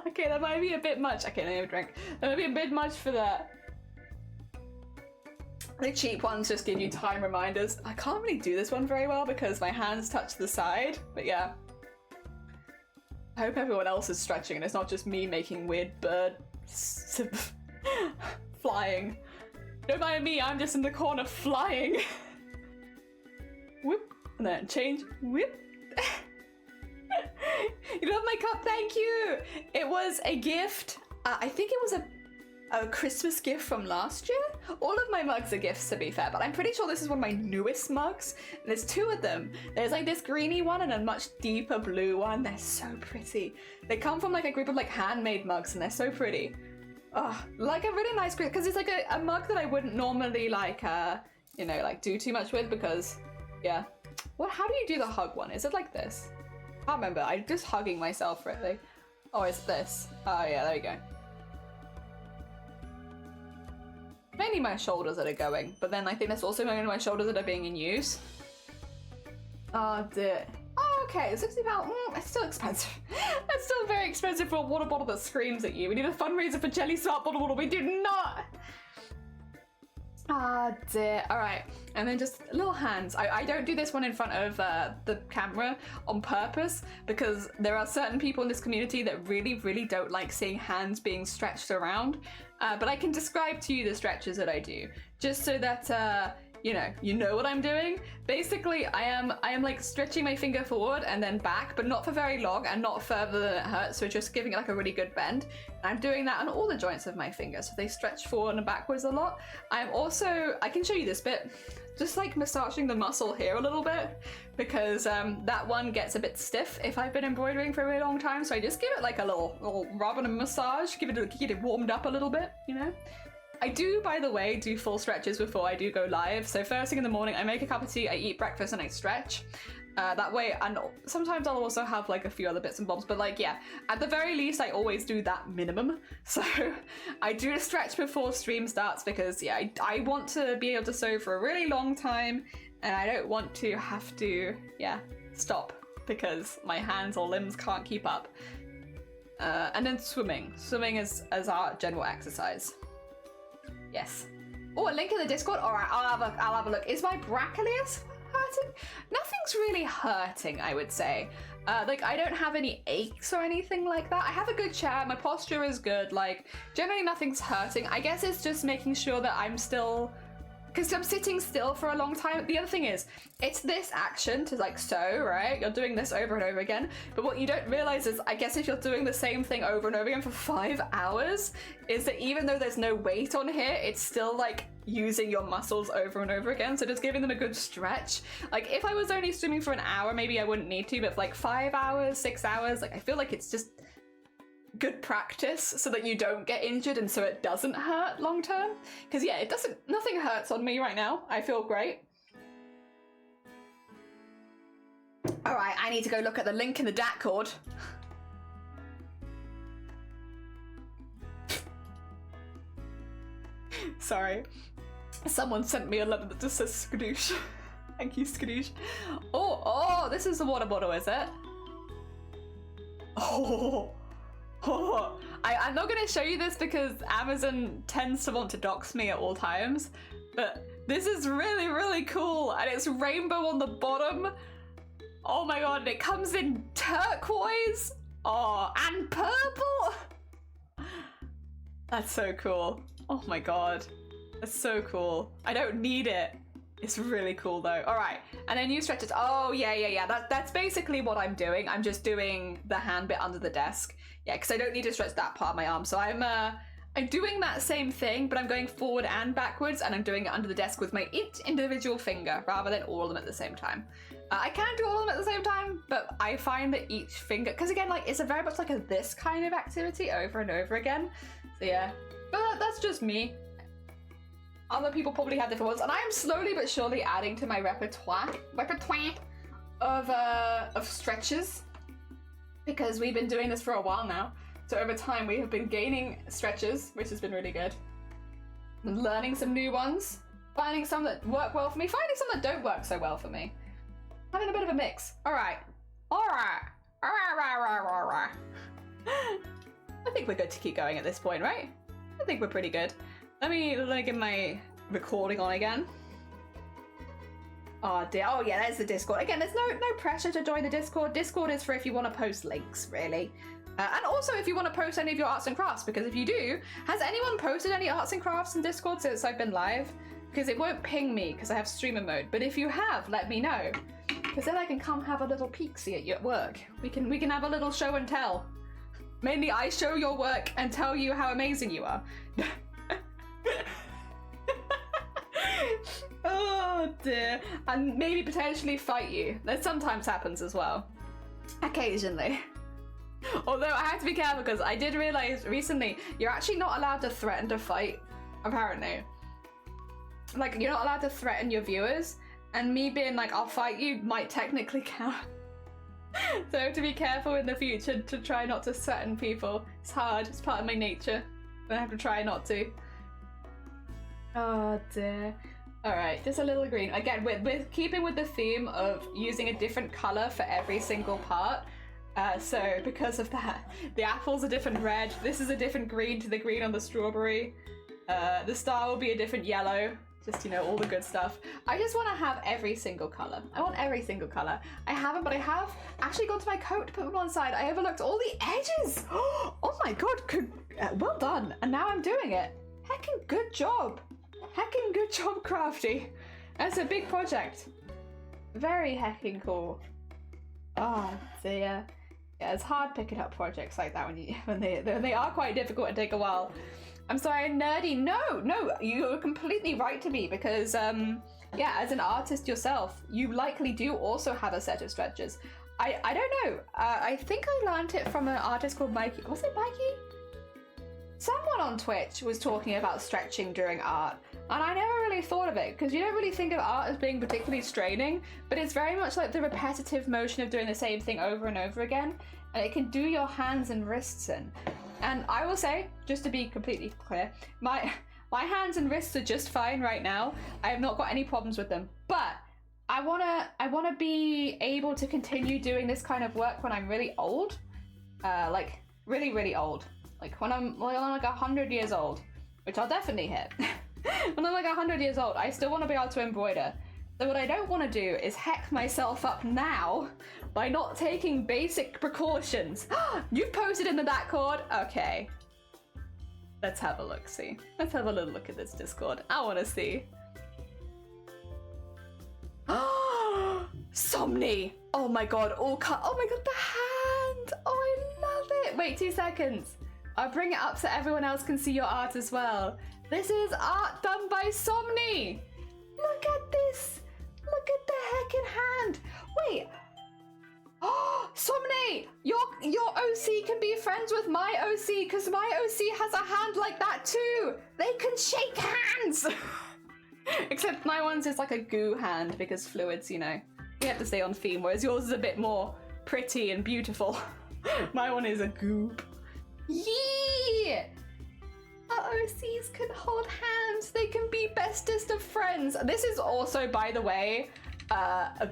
Okay, that might be a bit much. Okay, let me have a drink. That might be a bit much for that. The cheap ones just give you time reminders. I can't really do this one very well because my hands touch the side, but yeah. I hope everyone else is stretching and it's not just me making weird bird flying. Don't mind me, I'm just in the corner flying. Whoop, and then change, whip. You love my cup, thank you! It was a gift. I think it was a Christmas gift from last year. All of my mugs are gifts, to be fair, but I'm pretty sure this is one of my newest mugs. And there's two of them. There's like this greeny one and a much deeper blue one. They're so pretty. They come from like a group of like handmade mugs and they're so pretty. Oh, like a really nice group, because it's like a mug that I wouldn't normally like, you know, like do too much with because, yeah. Well, how do you do the hug one? Is it like this? I can't remember. I'm just hugging myself really. Oh, it's this. Oh yeah, there we go. Mainly my shoulders that are going, but then I think there's also mainly my shoulders that are being in use. Oh dear. Oh, okay, £60. It's still expensive. It's still very expensive for a water bottle that screams at you. We need a fundraiser for Jelly Smart Bottle Water. We do not. Ah, dear. All right, and then just little hands. I don't do this one in front of the camera on purpose because there are certain people in this community that really don't like seeing hands being stretched around. But I can describe to you the stretches that I do, just so that you know what I'm doing. Basically, I am like stretching my finger forward and then back, but not for very long and not further than it hurts. So just giving it like a really good bend. And I'm doing that on all the joints of my fingers, so they stretch forward and backwards a lot. I'm also, I can show you this bit, just like massaging the muscle here a little bit, because that one gets a bit stiff if I've been embroidering for a really long time. So I just give it like a little rub and a massage, get it warmed up a little bit, you know. I do, by the way, do full stretches before I do go live. So first thing in the morning, I make a cup of tea, I eat breakfast, and I stretch. That way, and sometimes I'll also have like a few other bits and bobs, but like, yeah, at the very least, I always do that minimum. So I do stretch before stream starts because, yeah, I want to be able to sew for a really long time, and I don't want to have to, yeah, stop because my hands or limbs can't keep up. And then swimming. Swimming is our general exercise. Yes. Oh, a link in the Discord? All right, I'll have a look. Is my brachialis hurting? Nothing's really hurting, I would say. Like, I don't have any aches or anything like that. I have a good chair. My posture is good. Like, generally nothing's hurting. I guess it's just making sure that I'm still... Because I'm sitting still for a long time. The other thing is, it's this action to like sew, right? You're doing this over and over again. But what you don't realize is, I guess if you're doing the same thing over and over again for 5 hours, is that even though there's no weight on here, it's still like using your muscles over and over again. So just giving them a good stretch. Like if I was only swimming for an hour, maybe I wouldn't need to, but for like 5 hours, 6 hours, like I feel like it's just good practice so that you don't get injured and so it doesn't hurt long term. Because yeah, nothing hurts on me right now. I feel great. All right, I need to go look at the link in the Discord. Sorry. Someone sent me a letter that just says skadoosh. Thank you, skadoosh. Oh, this is the water bottle, is it? Oh, I'm not going to show you this because Amazon tends to want to dox me at all times, but this is really cool, and it's rainbow on the bottom. Oh my god, it comes in turquoise. Oh, and purple. That's so cool. Oh my god. That's so cool. I don't need it. It's really cool though. All right, and then new stretches. Oh yeah. That's basically what I'm doing. I'm just doing the hand bit under the desk. Yeah, because I don't need to stretch that part of my arm. So I'm doing that same thing, but I'm going forward and backwards, and I'm doing it under the desk with my each individual finger rather than all of them at the same time. I can do all of them at the same time, but I find that each finger, because again, like it's a very much like a this kind of activity over and over again. So yeah, but that's just me. Other people probably have different ones, and I am slowly but surely adding to my repertoire of stretches, because we've been doing this for a while now. So over time we have been gaining stretches, which has been really good. Learning some new ones, finding some that work well for me, finding some that don't work so well for me. Having a bit of a mix. All right. I think we're good to keep going at this point, right? I think we're pretty good. Let me get my recording on again. Oh dear. Oh yeah, there's the Discord. Again, there's no pressure to join the Discord. Discord is for if you want to post links, really. And also if you want to post any of your arts and crafts, because if you do, has anyone posted any arts and crafts in Discord since I've been live? Because it won't ping me because I have streamer mode. But if you have, let me know. Because then I can come have a little peek-see at you at work. We can have a little show and tell. Mainly I show your work and tell you how amazing you are. Oh dear. And maybe potentially fight you. That sometimes happens as well. Occasionally. Although I have to be careful because I did realize recently you're actually not allowed to threaten to fight, apparently. Like, you're not allowed to threaten your viewers, and me being like, I'll fight you might technically count. So I have to be careful in the future to try not to threaten people. It's hard, it's part of my nature. But I have to try not to. Oh dear. Alright, just a little green. Again, we're keeping with the theme of using a different colour for every single part. So because of that, the apple's a different red, this is a different green to the green on the strawberry. The star will be a different yellow. Just, you know, all the good stuff. I just want to have every single colour. I want every single colour. I haven't, but I have actually gone to my coat to put them on side. I overlooked all the edges. Oh my god, well done. And now I'm doing it. Heckin' good job. Heckin' good job, Crafty. That's a big project. Very heckin' cool. Oh dear. Yeah, it's hard picking up projects like that when they are quite difficult and take a while. I'm sorry, nerdy. No, you're completely right to be, because yeah, as an artist yourself, you likely do also have a set of stretches. I don't know. I think I learned it from an artist called Mikey. Was it Mikey? Someone on Twitch was talking about stretching during art, and I never really thought of it, because you don't really think of art as being particularly straining, but it's very much like the repetitive motion of doing the same thing over and over again, and it can do your hands and wrists in. And I will say, just to be completely clear, my hands and wrists are just fine right now. I have not got any problems with them, but I wanna be able to continue doing this kind of work when I'm really old, like really, really old. Like when I'm like 100 years old, which I'll definitely hit. When I'm like 100 years old, I still want to be able to embroider. So what I don't want to do is heck myself up now by not taking basic precautions. You've posted in the Discord? Okay. Let's have a look, see. Let's have a little look at this Discord. I want to see. Somni! Oh my god, all cut. Oh my god, the hand! Oh, I love it! Wait 2 seconds. I'll bring it up so everyone else can see your art as well. This is art done by Somni! Look at this! Look at the heckin' hand! Wait! Oh, Somni! Your OC can be friends with my OC, because my OC has a hand like that too! They can shake hands! Except my one's is like a goo hand, because fluids, you know. You have to stay on theme, whereas yours is a bit more pretty and beautiful. My one is a goop. Yeah! Our OCs can hold hands. They can be bestest of friends. This is also, by the way,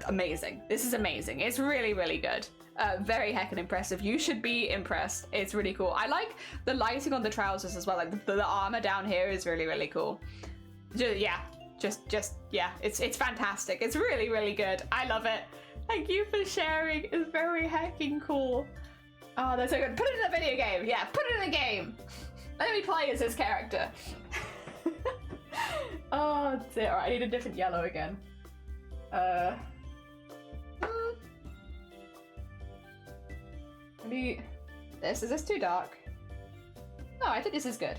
amazing. This is amazing. It's really, really good. Very heckin' impressive. You should be impressed. It's really cool. I like the lighting on the trousers as well. Like the armor down here is really, really cool. Yeah, it's fantastic. It's really, really good. I love it. Thank you for sharing. It's very hecking cool. Oh, that's so good. Put it in a video game. Yeah, put it in a game. Let me play as this character. Oh dear. Alright, I need a different yellow again. Maybe this. Is this too dark? No, I think this is good.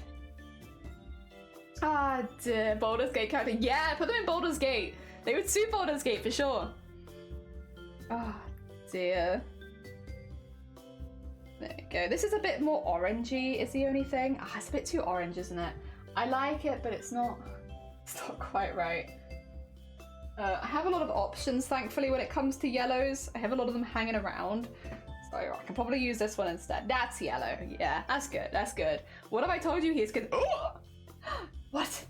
Ah, dear. Baldur's Gate character. Yeah, put them in Baldur's Gate. They would suit Baldur's Gate for sure. Oh dear. There we go. This is a bit more orangey is the only thing. Ah, it's a bit too orange, isn't it? I like it, but it's not quite right. I have a lot of options, thankfully, when it comes to yellows. I have a lot of them hanging around. So I can probably use this one instead. That's yellow. Yeah, that's good. That's good. What have I told you? He's good. Oh! What?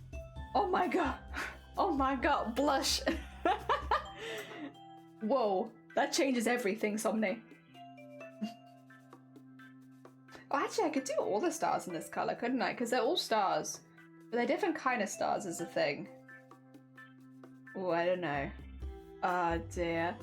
Oh my god. Oh my god. Blush. Whoa. That changes everything, Somni. Oh, actually, I could do all the stars in this color, couldn't I? Because they're all stars. But they're different kind of stars is the thing. Oh, I don't know. Oh, dear.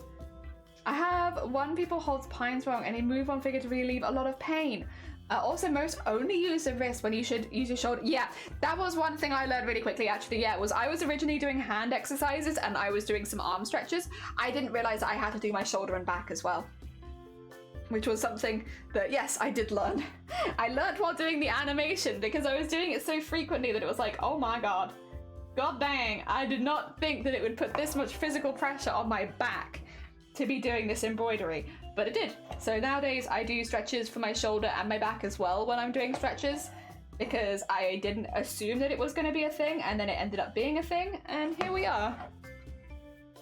I have one people holds pines wrong and a move on figure to relieve a lot of pain. Also, most only use the wrist when you should use your shoulder. Yeah, that was one thing I learned really quickly, actually. Yeah, was I was originally doing hand exercises and I was doing some arm stretches. I didn't realize I had to do my shoulder and back as well. Which was something that, yes, I did learn. I learned while doing the animation because I was doing it so frequently that it was like, oh my god. God dang, I did not think that it would put this much physical pressure on my back to be doing this embroidery, but it did. So nowadays I do stretches for my shoulder and my back as well when I'm doing stretches because I didn't assume that it was going to be a thing and then it ended up being a thing and here we are.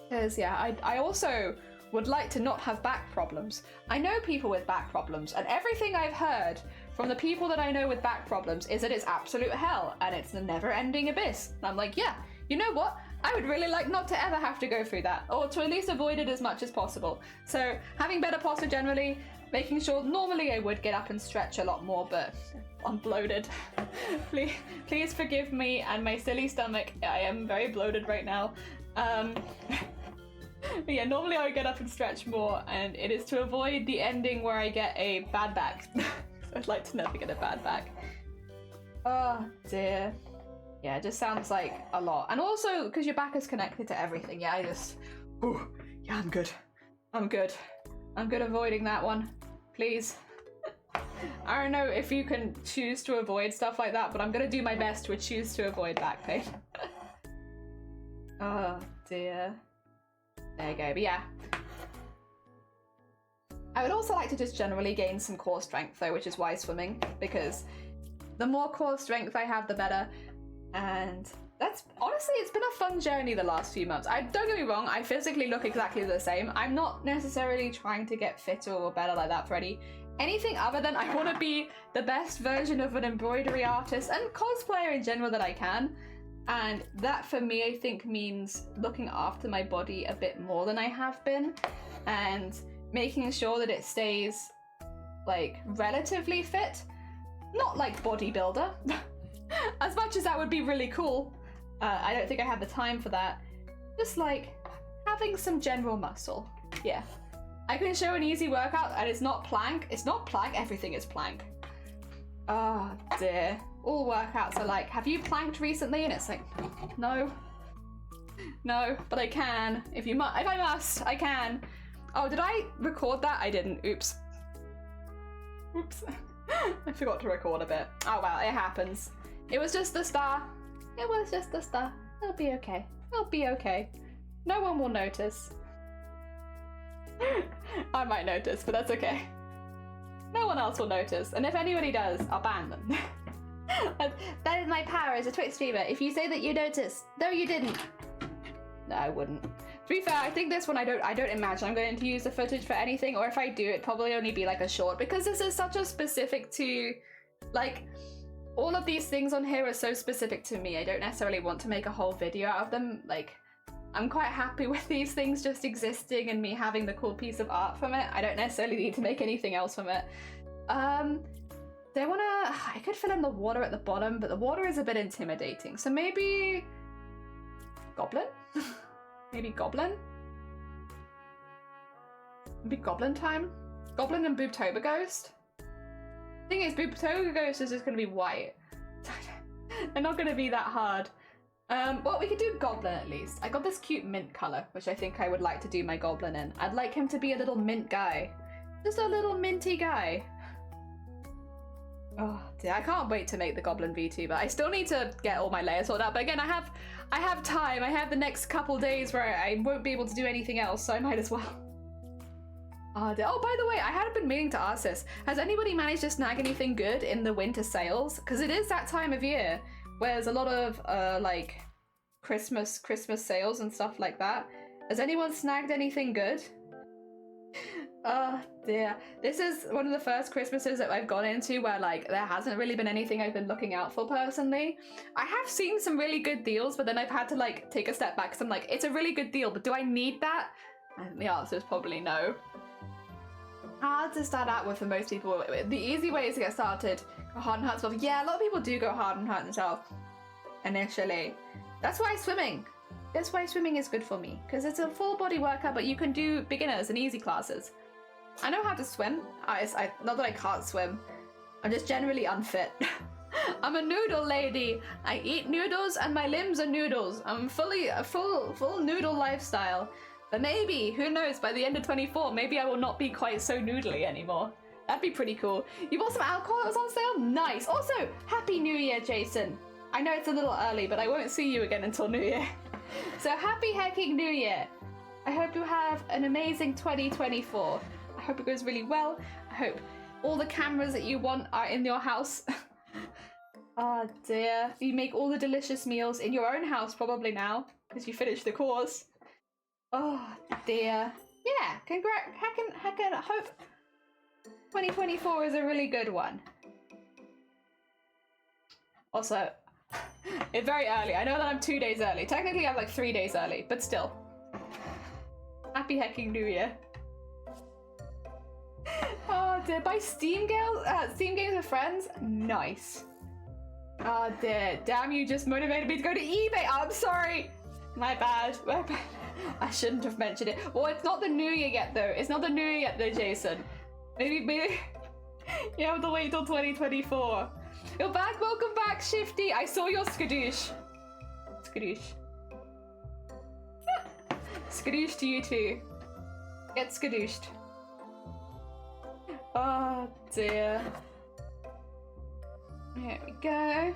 Because yeah, I also would like to not have back problems. I know people with back problems and everything I've heard from the people that I know with back problems is that it's absolute hell and it's a never-ending abyss. And I'm like, yeah, you know what? I would really like not to ever have to go through that, or to at least avoid it as much as possible. So having better posture generally, making sure normally I would get up and stretch a lot more, but I'm bloated. please forgive me and my silly stomach. I am very bloated right now. But yeah, normally I would get up and stretch more, and it is to avoid the ending where I get a bad back. I'd like to never get a bad back. Oh dear. Yeah, it just sounds like a lot. And also, because your back is connected to everything, yeah, yeah, I'm good. I'm good. I'm good avoiding that one. Please. I don't know if you can choose to avoid stuff like that, but I'm gonna do my best to choose to avoid back pain. Oh, dear. There you go, but yeah. I would also like to just generally gain some core strength, though, which is why swimming, because the more core strength I have, the better. And that's honestly, it's been a fun journey the last few months. Don't get me wrong, I physically look exactly the same. I'm not necessarily trying to get fitter or better like that for anything other than I want to be the best version of an embroidery artist and cosplayer in general that I can. And that for me, I think means looking after my body a bit more than I have been and making sure that it stays like relatively fit, not like bodybuilder. As much as that would be really cool, I don't think I have the time for that. Just like having some general muscle. Yeah. I can show an easy workout and it's not plank. It's not plank, everything is plank. Oh dear. All workouts are like, have you planked recently? And it's like, no. No, but I can. If I must, I can. Oh, did I record that? I didn't. Oops. Oops. I forgot to record a bit. Oh well, it happens. It was just the star. It was just the star. It'll be okay. It'll be okay. No one will notice. I might notice, but that's okay. No one else will notice, and if anybody does, I'll ban them. That is my power as a Twitch streamer. If you say that you noticed, no, you didn't. No, I wouldn't. To be fair, I think this one I don't imagine I'm going to use the footage for anything, or if I do, it'd probably only be like a short, because this is such a specific to, like, all of these things on here are so specific to me. I don't necessarily want to make a whole video out of them. Like, I'm quite happy with these things just existing and me having the cool piece of art from it. I don't necessarily need to make anything else from it. I could fill in the water at the bottom, but the water is a bit intimidating. So maybe goblin? Maybe goblin? Maybe Goblin time? Goblin and Boobtober Ghost? Thing is, Boobtober Ghost is just gonna be white. They're not gonna be that hard. Well, we could do Goblin at least. I got this cute mint color, which I think I would like to do my Goblin in. I'd like him to be a little mint guy. Just a little minty guy. Oh dear, I can't wait to make the Goblin VTuber. I still need to get all my layers sorted out, but again, I have time. I have the next couple days where I won't be able to do anything else, so I might as well. Oh, by the way, I had been meaning to ask this. Has anybody managed to snag anything good in the winter sales? Because it is that time of year where there's a lot of like Christmas sales and stuff like that. Has anyone snagged anything good? Oh dear. This is one of the first Christmases that I've gone into where like there hasn't really been anything I've been looking out for personally. I have seen some really good deals, but then I've had to like take a step back because I'm like, it's a really good deal, but do I need that? And the answer is probably no. Hard to start out with for most people. The easy way is to get started. Go hard and hurt stuff. Yeah, a lot of people do go hard and hurt themselves initially. That's why swimming. That's why swimming is good for me, because it's a full body workout, but you can do beginners and easy classes. I know how to swim. Not that I can't swim. I'm just generally unfit. I'm a noodle lady. I eat noodles and my limbs are noodles. I'm a full noodle lifestyle. But maybe, who knows, by the end of 24, maybe I will not be quite so noodly anymore. That'd be pretty cool. You bought some alcohol that was on sale? Nice. Also, Happy New Year, Jason. I know it's a little early, but I won't see you again until New Year. So happy hecking New Year. I hope you have an amazing 2024. I hope it goes really well. I hope all the cameras that you want are in your house. Oh dear. You make all the delicious meals in your own house probably now, because you finished the course. Oh dear. Yeah, heckin' hope 2024 is a really good one. Also, it's very early. I know that I'm 2 days early. Technically I'm like 3 days early, but still. Happy hecking New Year. Oh dear, buy Steam games with friends? Nice. Oh dear, damn, you just motivated me to go to eBay. I'm sorry. My bad. I shouldn't have mentioned it. Well, it's not the New Year yet though. It's not the New Year yet though, Jason. Maybe you have to wait till 2024. You're back, welcome back, Shifty. I saw your skadoosh. Skadoosh. Skadoosh to you too. Get skadooshed. Oh dear. Here we go.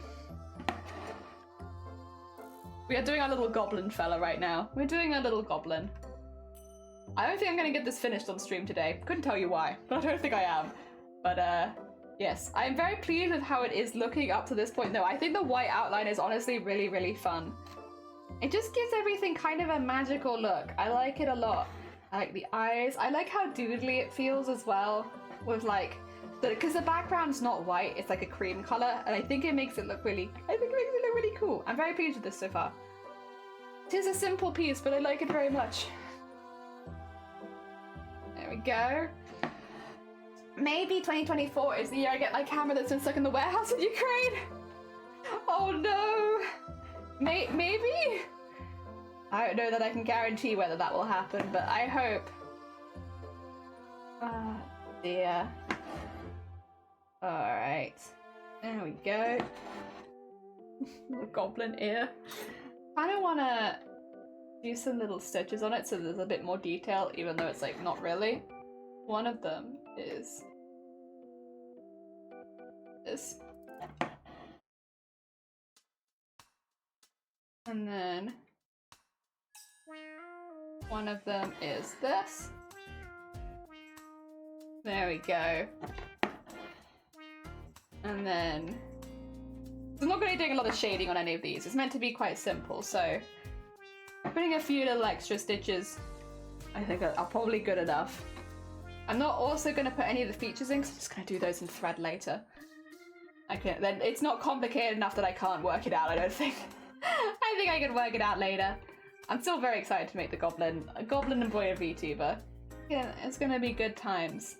We are doing our little goblin fella right now. We're doing a little goblin. I don't think I'm gonna get this finished on stream today. Couldn't tell you why, but I don't think I am. But yes, I'm very pleased with how it is looking up to this point though. I think the white outline is honestly really, really fun. It just gives everything kind of a magical look. I like it a lot. I like the eyes. I like how doodly it feels as well. With like, because the background's not white, it's like a cream color, and I think it makes it look really, cool. I'm very pleased with this so far. It is a simple piece, but I like it very much. There we go. Maybe 2024 is the year I get my camera that's been stuck in the warehouse in Ukraine. Oh no. Maybe? I don't know that I can guarantee whether that will happen, but I hope. Ah, dear. Alright. There we go. The goblin ear. I don't want to do some little stitches on it so there's a bit more detail, even though it's like not really. One of them is this. And then one of them is this. There we go. And then I'm not going to be doing a lot of shading on any of these. It's meant to be quite simple, so putting a few little extra stitches I think are probably good enough. I'm not also going to put any of the features in because I'm just going to do those in thread later. Then it's not complicated enough that I can't work it out, I don't think. I think I can work it out later. I'm still very excited to make the Goblin and Boy VTuber. Yeah, it's gonna be good times.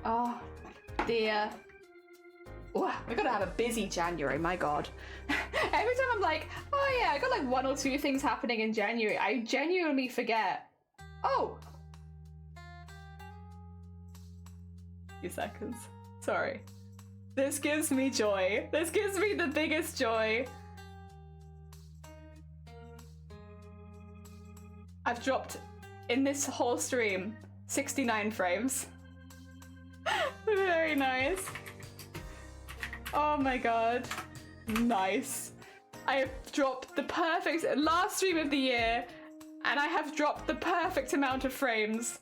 Oh dear. Ooh, we're gonna have a busy January, my god. Every time I'm like, oh yeah, I got like 1 or 2 things happening in January, I genuinely forget. Oh! few seconds. Sorry. This gives me joy. This gives me the biggest joy. I've dropped, in this whole stream, 69 frames. Very nice. Oh my god. Nice. I have dropped the perfect last stream of the year, and I have dropped the perfect amount of frames.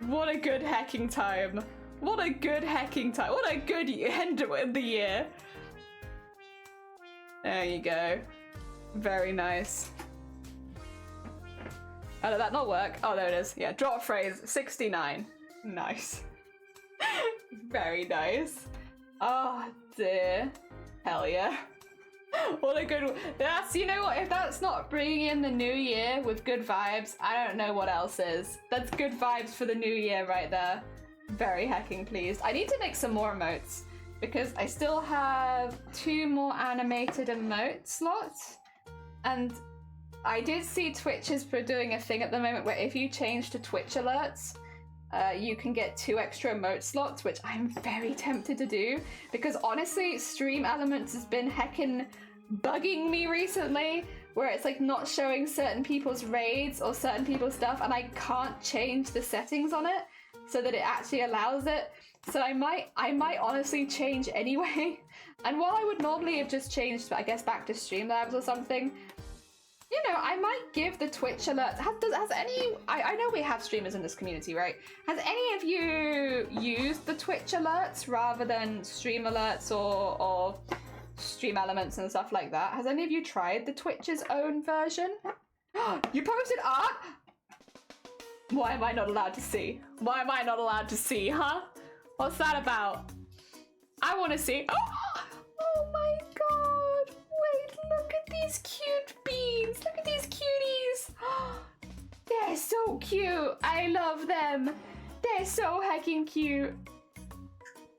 What a good hacking time. What a good hacking time. What a good end of the year. There you go. Very nice. Oh, did that not work? Oh, there it is. Yeah, drop phrase 69. Nice. Very nice. Oh dear. Hell yeah. What a good one. That's, you know what, if that's not bringing in the new year with good vibes, I don't know what else is. That's good vibes for the new year right there. Very hecking pleased. I need to make some more emotes because I still have 2 more animated emote slots, and I did see Twitch is doing a thing at the moment where if you change to Twitch alerts, you can get 2 extra emote slots, which I'm very tempted to do because honestly, Stream Elements has been heckin' bugging me recently, where it's like not showing certain people's raids or certain people's stuff, and I can't change the settings on it so that it actually allows it. So I might honestly change anyway. And while I would normally have just changed, I guess, back to Streamlabs or something, you know, I might give the Twitch alerts. Has any... I know we have streamers in this community, right? Has any of you used the Twitch alerts rather than Stream Alerts or Stream Elements and stuff like that? Has any of you tried the Twitch's own version? You posted art? Why am I not allowed to see? Why am I not allowed to see, huh? What's that about? I want to see... Oh my god! Wait, look at these cute beans! Look at these cuties! They're so cute! I love them! They're so heckin' cute!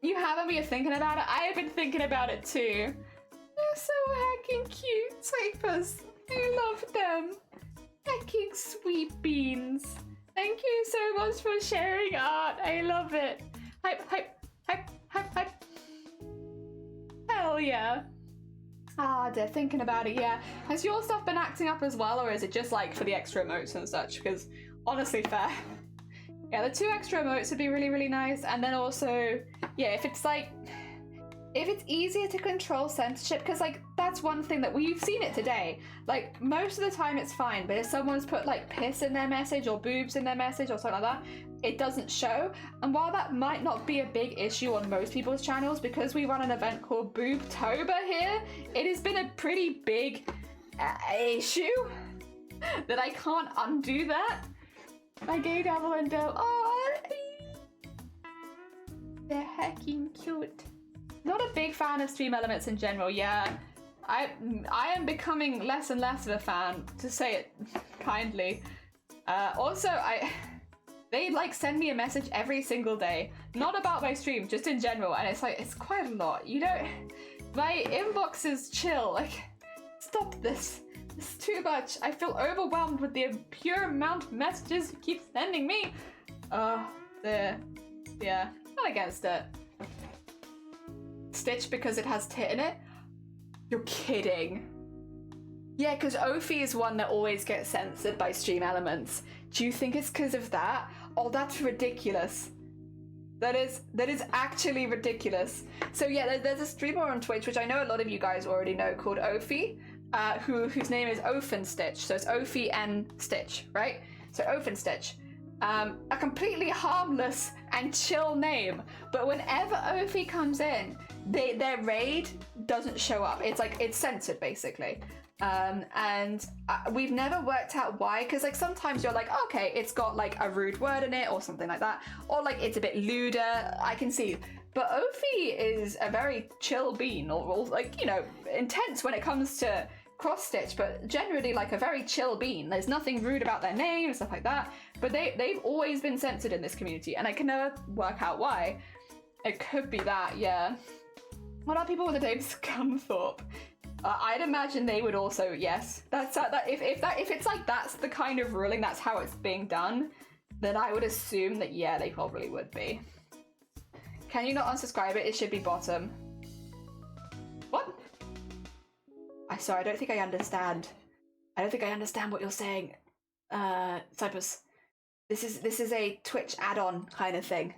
You haven't been thinking about it? I have been thinking about it too. They're so heckin' cute! Cyphers! I love them! Heckin' sweet beans! Thank you so much for sharing art! I love it! Hype, hype, hype, hype, hype! Hell yeah! Ah, they're thinking about it, yeah. Has your stuff been acting up as well, or is it just like for the extra emotes and such? Because honestly, fair. Yeah, the 2 extra emotes would be really, really nice. And then also, yeah, if it's easier to control censorship, because like that's one thing that we've seen it today. Like most of the time it's fine, but if someone's put like piss in their message or boobs in their message or something like that, it doesn't show. And while that might not be a big issue on most people's channels, because we run an event called Boobtober here, it has been a pretty big issue that I can't undo that. My gay devil and doe. Oh, they're heckin' cute. Not a big fan of Stream Elements in general, yeah. I am becoming less and less of a fan, to say it kindly. Also, they like send me a message every single day. Not about my stream, just in general, and it's like, it's quite a lot. You don't... My inbox is chill, like, stop this. It's too much. I feel overwhelmed with the pure amount of messages you keep sending me. Yeah, not against it. Stitch because it has tit in it? You're kidding. Yeah, because Ophi is one that always gets censored by Stream Elements. Do you think it's because of that? Oh, that's ridiculous. That is actually ridiculous. So yeah, there's a streamer on Twitch, which I know a lot of you guys already know, called Ophi, whose name is Oafenstitch. So it's Ophi and Stitch, right? So Oafenstitch. A completely harmless and chill name, but whenever Ophi comes in, their raid doesn't show up. It's like, it's censored basically. And we've never worked out why, because like sometimes you're like, okay, it's got like a rude word in it or something like that, or like it's a bit lewder, I can see. But Ophi is a very chill bean, or like, you know, intense when it comes to cross stitch, but generally like a very chill bean. There's nothing rude about their name and stuff like that, but they've always been censored in this community, and I can never work out why. It could be that, yeah. What are people with the name Scunthorpe? I'd imagine they would also, yes. That's if it's like that's the kind of ruling, that's how it's being done, then I would assume that yeah, they probably would be. Can you not unsubscribe it? It should be bottom. What? Sorry, I don't think I understand. I don't think I understand what you're saying. Cypress. This is a Twitch add-on kind of thing.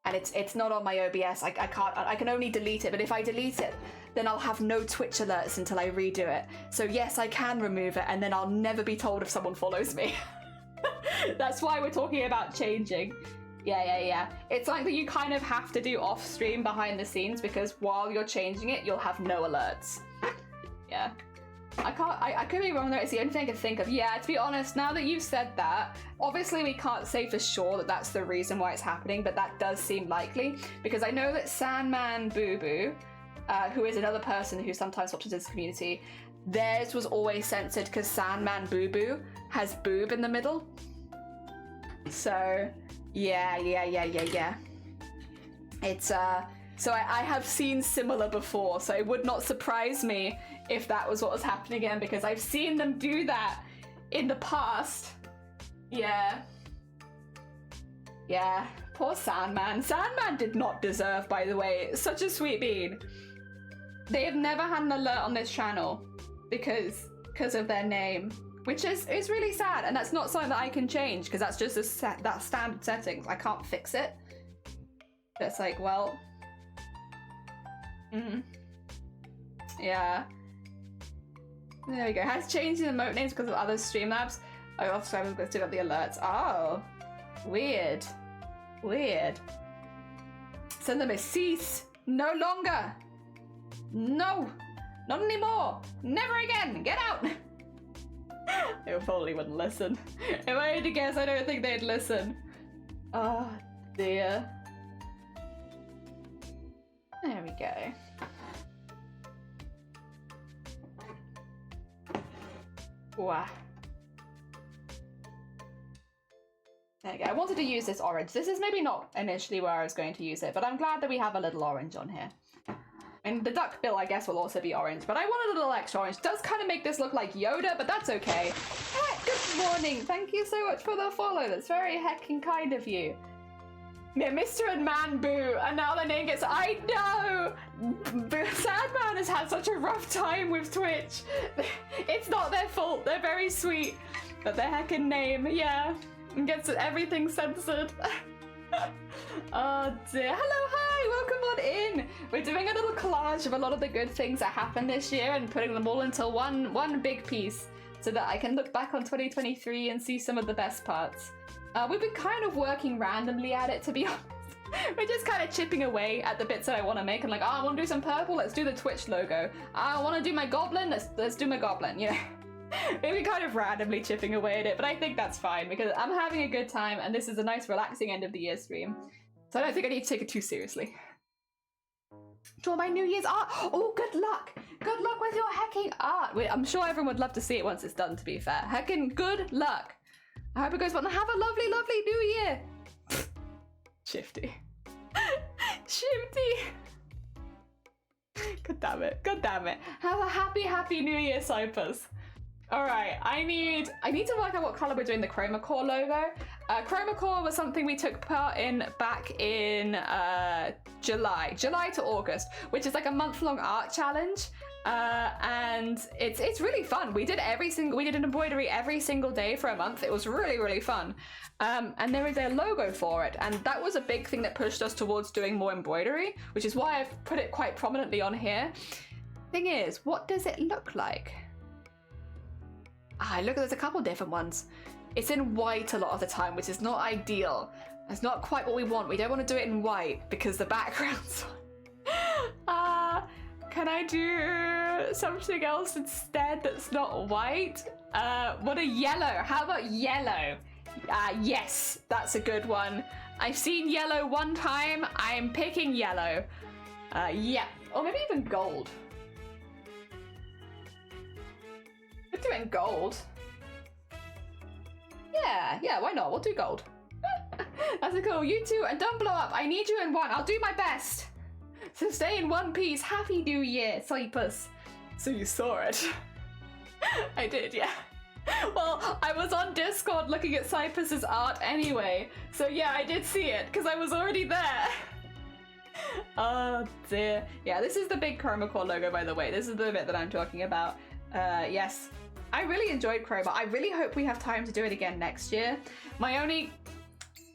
And it's not on my OBS. I can only delete it, but if I delete it, then I'll have no Twitch alerts until I redo it. So yes, I can remove it, and then I'll never be told if someone follows me. That's why we're talking about changing. Yeah. It's something that you kind of have to do off stream behind the scenes, because while you're changing it, you'll have no alerts. Yeah. I could be wrong there. It's the only thing I can think of. Yeah, to be honest, now that you've said that, obviously we can't say for sure that that's the reason why it's happening, but that does seem likely, because I know that Sandman Boo Boo, who is another person who sometimes pops into this community, theirs was always censored because Sandman Boo Boo has boob in the middle. So, yeah. It's, so I have seen similar before, so it would not surprise me if that was what was happening again, because I've seen them do that in the past. Yeah, poor Sandman. Sandman did not deserve, by the way, such a sweet bean. They have never had an alert on this channel because of their name, which is really sad, and that's not something that I can change, because that's just that standard settings. I can't fix it. It's like, well... Yeah. There we go. Has changed the emote names because of other Streamlabs. I also have to still got the alerts. Oh, weird. Send them a cease. No longer. No, not anymore. Never again. Get out. They probably wouldn't listen. If I had to guess, I don't think they'd listen. Oh dear. There we go. Wow. There we go. I wanted to use this orange. This is maybe not initially where I was going to use it, but I'm glad that we have a little orange on here. And the duck bill, I guess, will also be orange, but I wanted a little extra orange. It does kind of make this look like Yoda, but that's okay. Heck, good morning. Thank you so much for the follow. That's very heckin' kind of you. Yeah, Mr. and Man Boo, and now their name gets... I know! Sandman has had such a rough time with Twitch. It's not their fault, they're very sweet. But their heckin' name, yeah, gets everything censored. Oh dear. Hello, hi, welcome on in. We're doing a little collage of a lot of the good things that happened this year and putting them all into one big piece so that I can look back on 2023 and see some of the best parts. We've been kind of working randomly at it, to be honest. We're just kind of chipping away at the bits that I want to make. I'm like, oh, I want to do some purple, let's do the Twitch logo. I want to do my goblin, let's do my goblin, you know. We've been kind of randomly chipping away at it, but I think that's fine because I'm having a good time and this is a nice relaxing end of the year stream. So I don't think I need to take it too seriously. Draw my New Year's art. Oh, good luck. Good luck with your hecking art. Wait, I'm sure everyone would love to see it once it's done, to be fair. Heckin' good luck. I hope it goes well. Have a lovely, lovely New Year. Shifty. Shifty. God damn it. God damn it. Have a happy, happy New Year, Cypress. Alright, I need to work out what colour we're doing the Chroma Core logo. Chroma Core was something we took part in back in July to August, which is like a month-long art challenge. And it's really fun. We did an embroidery every single day for a month. It was really, really fun. And there is a logo for it, and that was a big thing that pushed us towards doing more embroidery, which is why I've put it quite prominently on here. Thing is, what does it look like? Look, there's a couple different ones. It's in white a lot of the time, which is not ideal. It's not quite what we want. We don't want to do it in white because the background's can I do something else instead that's not white? What a yellow. How about yellow? Yes, that's a good one. I've seen yellow one time. I'm picking yellow. Yeah. Or maybe even gold. We're doing gold. Yeah, why not? We'll do gold. That's a cool. You two, and don't blow up. I need you in one. I'll do my best. So stay in one piece. Happy New Year, Cypress. So you saw it. I did, yeah. Well, I was on Discord looking at Cypress's art anyway. So yeah, I did see it because I was already there. Oh dear. Yeah, this is the big Chroma Core logo, by the way. This is the bit that I'm talking about. Yes, I really enjoyed Chroma. I really hope we have time to do it again next year.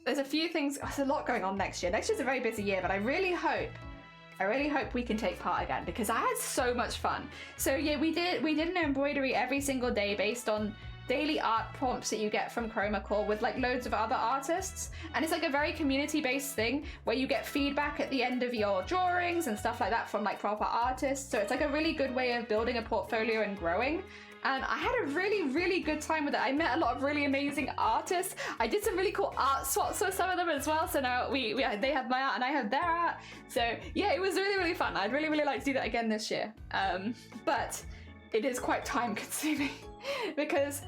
There's a few things, there's a lot going on next year. Next year's a very busy year, but I really hope we can take part again because I had so much fun. So yeah, we did an embroidery every single day based on daily art prompts that you get from Chroma Core with like loads of other artists, and it's like a very community-based thing where you get feedback at the end of your drawings and stuff like that from like proper artists. So it's like a really good way of building a portfolio and growing. And I had a really, really good time with it. I met a lot of really amazing artists. I did some really cool art swaps with some of them as well. So now they have my art and I have their art. So yeah, it was really, really fun. I'd really, really like to do that again this year. But it is quite time consuming because,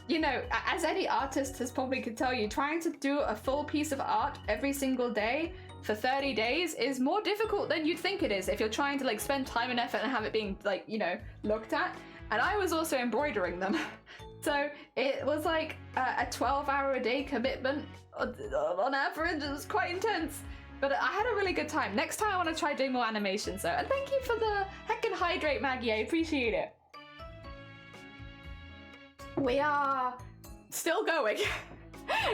you know, as any artist has probably could tell you, trying to do a full piece of art every single day for 30 days is more difficult than you'd think it is if you're trying to like spend time and effort and have it being like, you know, looked at. And I was also embroidering them. So it was like a 12-hour-a-day commitment on average. It was quite intense. But I had a really good time. Next time I want to try doing more animations though. And thank you for the heckin' hydrate, Maggie. I appreciate it. We are still going.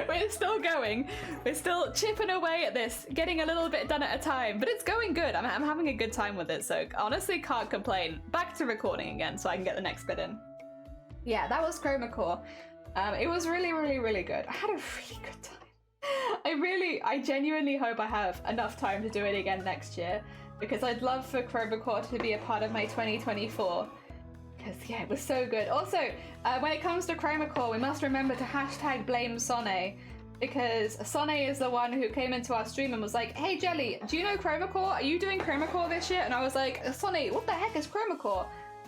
We're still going. We're still chipping away at this, getting a little bit done at a time, but it's going good. I'm having a good time with it, so honestly can't complain. Back to recording again so I can get the next bit in. Yeah, that was Chroma Core. It was really, really, really good. I had a really good time. I genuinely hope I have enough time to do it again next year because I'd love for Chroma Core to be a part of my 2024. Because yeah, it was so good. Also, when it comes to Chroma Core, we must remember to hashtag blame Sonne, because Sonne is the one who came into our stream and was like, "Hey Jelly, do you know Chroma Core? Are you doing Chroma Core this year?" And I was like, "Sonne, what the heck is Chroma Core?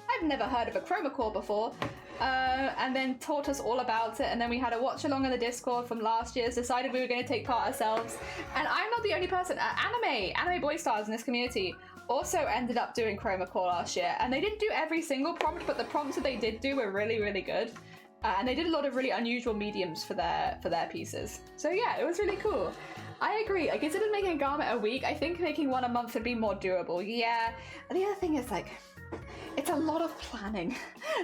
I've never heard of a Chroma Core before." And then taught us all about it, and then we had a watch along in the Discord from last year's, decided we were going to take part ourselves. And I'm not the only person. Anime Boy Stars in this community also ended up doing Chroma Core last year, and they didn't do every single prompt, but the prompts that they did do were really, really good. And they did a lot of really unusual mediums for their pieces. So yeah, it was really cool. I agree. Like, instead of making a garment a week, I think making one a month would be more doable. Yeah. And the other thing is, like, it's a lot of planning.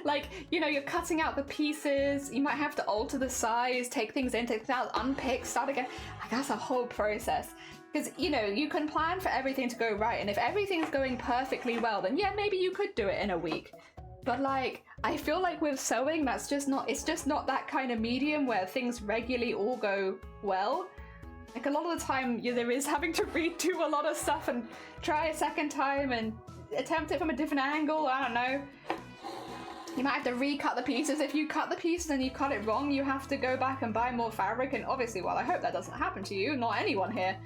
Like, you know, you're cutting out the pieces, you might have to alter the size, take things in, take things out, unpick, start again. Like, that's a whole process. Because, you know, you can plan for everything to go right, and if everything's going perfectly well, then yeah, maybe you could do it in a week. But like, I feel like with sewing, it's just not that kind of medium where things regularly all go well. Like, a lot of the time, there is having to redo a lot of stuff and try a second time and attempt it from a different angle. I don't know. You might have to recut the pieces. If you cut the pieces and you cut it wrong, you have to go back and buy more fabric. And obviously, well, I hope that doesn't happen to you. Not anyone here.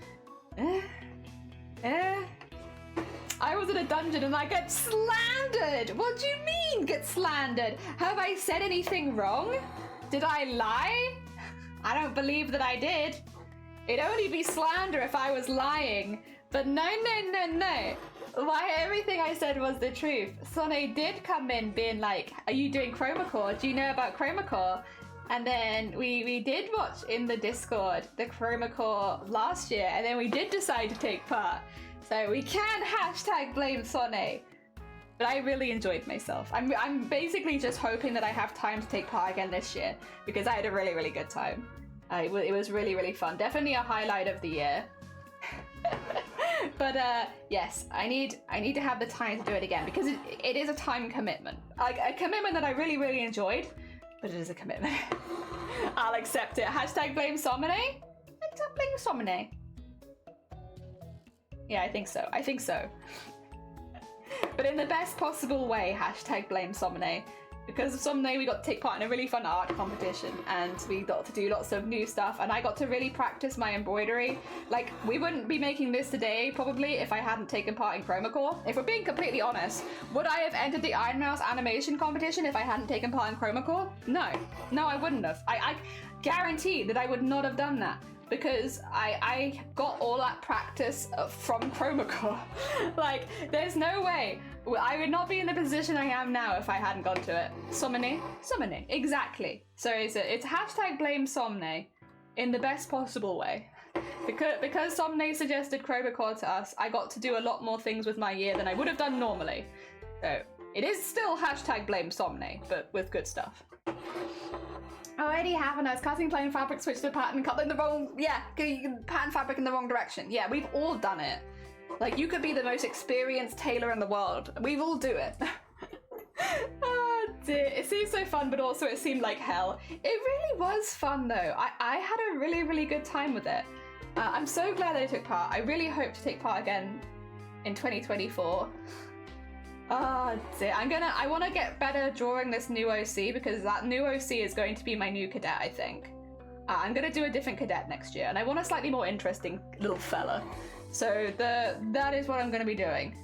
I was in a dungeon and I get slandered. What do you mean, get slandered? Have I said anything wrong? Did I lie? I don't believe that I did. It'd only be slander if I was lying. But no. Why, everything I said was the truth. Sonne did come in being like, "Are you doing Chroma Core? Do you know about Chroma Core?" And then we did watch in the Discord the Chroma Core last year, and then we did decide to take part. So we can hashtag blame Sonne. But I really enjoyed myself. I'm basically just hoping that I have time to take part again this year, because I had a really, really good time. It was really, really fun. Definitely a highlight of the year. But yes, I need to have the time to do it again, because it is a time commitment. Like, a commitment that I really, really enjoyed, but it is a commitment. I'll accept it. Hashtag blame Somine? Hashtag blame Somine. Yeah, I think so. But in the best possible way, hashtag blame Somine. Because of Somine, we got to take part in a really fun art competition, and we got to do lots of new stuff, and I got to really practice my embroidery. Like, we wouldn't be making this today, probably, if I hadn't taken part in Chroma Core. If we're being completely honest, would I have entered the Iron Mouse animation competition if I hadn't taken part in Chroma Core? No, I wouldn't have. I guarantee that I would not have done that, because I got all that practice from Chroma Core. Like, there's no way. I would not be in the position I am now if I hadn't gone to it. Somine, exactly. So it's hashtag blame Somne in the best possible way. Because Somne suggested Chromacore to us, I got to do a lot more things with my year than I would have done normally. So it is still hashtag blame Somne, but with good stuff. Already happened. I was cutting plain fabric, switched to pattern, cut in the wrong. Yeah, pattern fabric in the wrong direction. Yeah, we've all done it. Like, you could be the most experienced tailor in the world. We've all do it. Oh dear. It seems so fun, but also it seemed like hell. It really was fun though. I had a really, really good time with it. I'm so glad that I took part. I really hope to take part again in 2024. Oh dear. I want to get better drawing this new OC because that new OC is going to be my new cadet, I think. I'm going to do a different cadet next year and I want a slightly more interesting little fella. So that is what I'm going to be doing.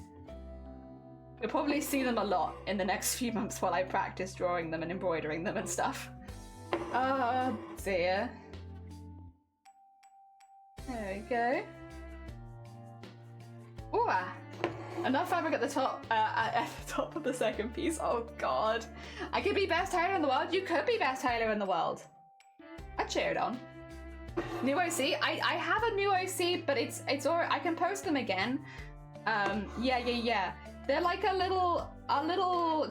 You'll probably see them a lot in the next few months while I practice drawing them and embroidering them and stuff. Oh dear. There we go. Ooh, enough fabric at the top of the second piece. Oh god. I could be best tailor in the world. You could be best tailor in the world. I cheered on. New OC? I have a new OC, but it's alright. I can post them again. Yeah. They're like a little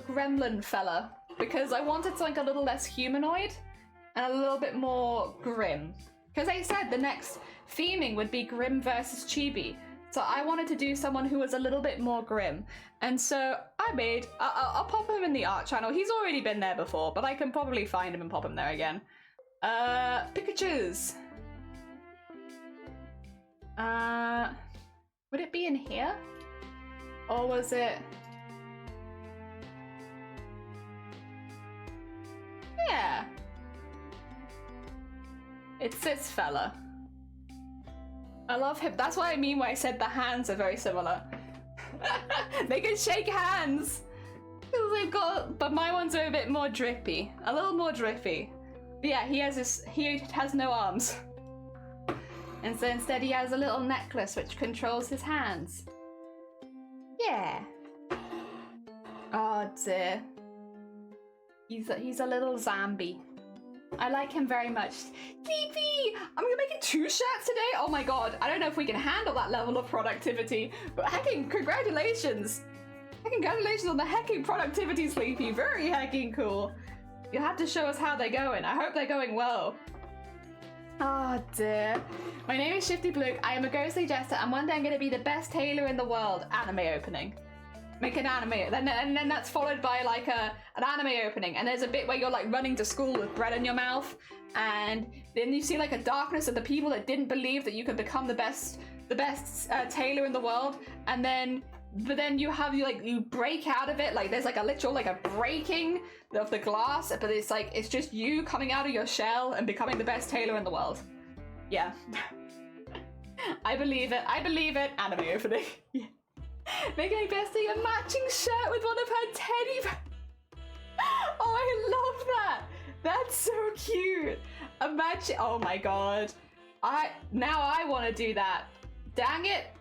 gremlin fella because I wanted something a little less humanoid and a little bit more grim. Because they said the next theming would be Grim versus Chibi. So I wanted to do someone who was a little bit more grim. And so I'll pop him in the art channel. He's already been there before, but I can probably find him and pop him there again. Pikachu's. Would it be in here? Or was it... Yeah. It's this fella. I love him. That's what I mean when I said the hands are very similar. They can shake hands. They've got, but my ones are a bit more drippy. A little more drippy. But yeah, he has no arms. And so instead he has a little necklace which controls his hands. Yeah. Oh dear. He's a little zombie. I like him very much. Sleepy! I'm gonna make it 2 shirts today? Oh my god, I don't know if we can handle that level of productivity. But hecking, congratulations! Congratulations on the hecking productivity, Sleepy. Very hecking cool. You'll have to show us how they're going. I hope they're going well. Oh dear. My name is Shifty Blue. I am a ghostly jester and one day I'm going to be the best tailor in the world. Anime opening. Make an anime, and then that's followed by like an anime opening, and there's a bit where you're like running to school with bread in your mouth, and then you see like a darkness of the people that didn't believe that you could become the best tailor in the world, and then you break out of it, like there's like a literal like a breaking of the glass, but it's just you coming out of your shell and becoming the best tailor in the world. Yeah. I believe it. Anime opening. Yeah. Making Bestie a matching shirt with one of her teddy bears. Oh, I love that. That's so cute. Imagine. Oh my god. Now I want to do that. Dang it.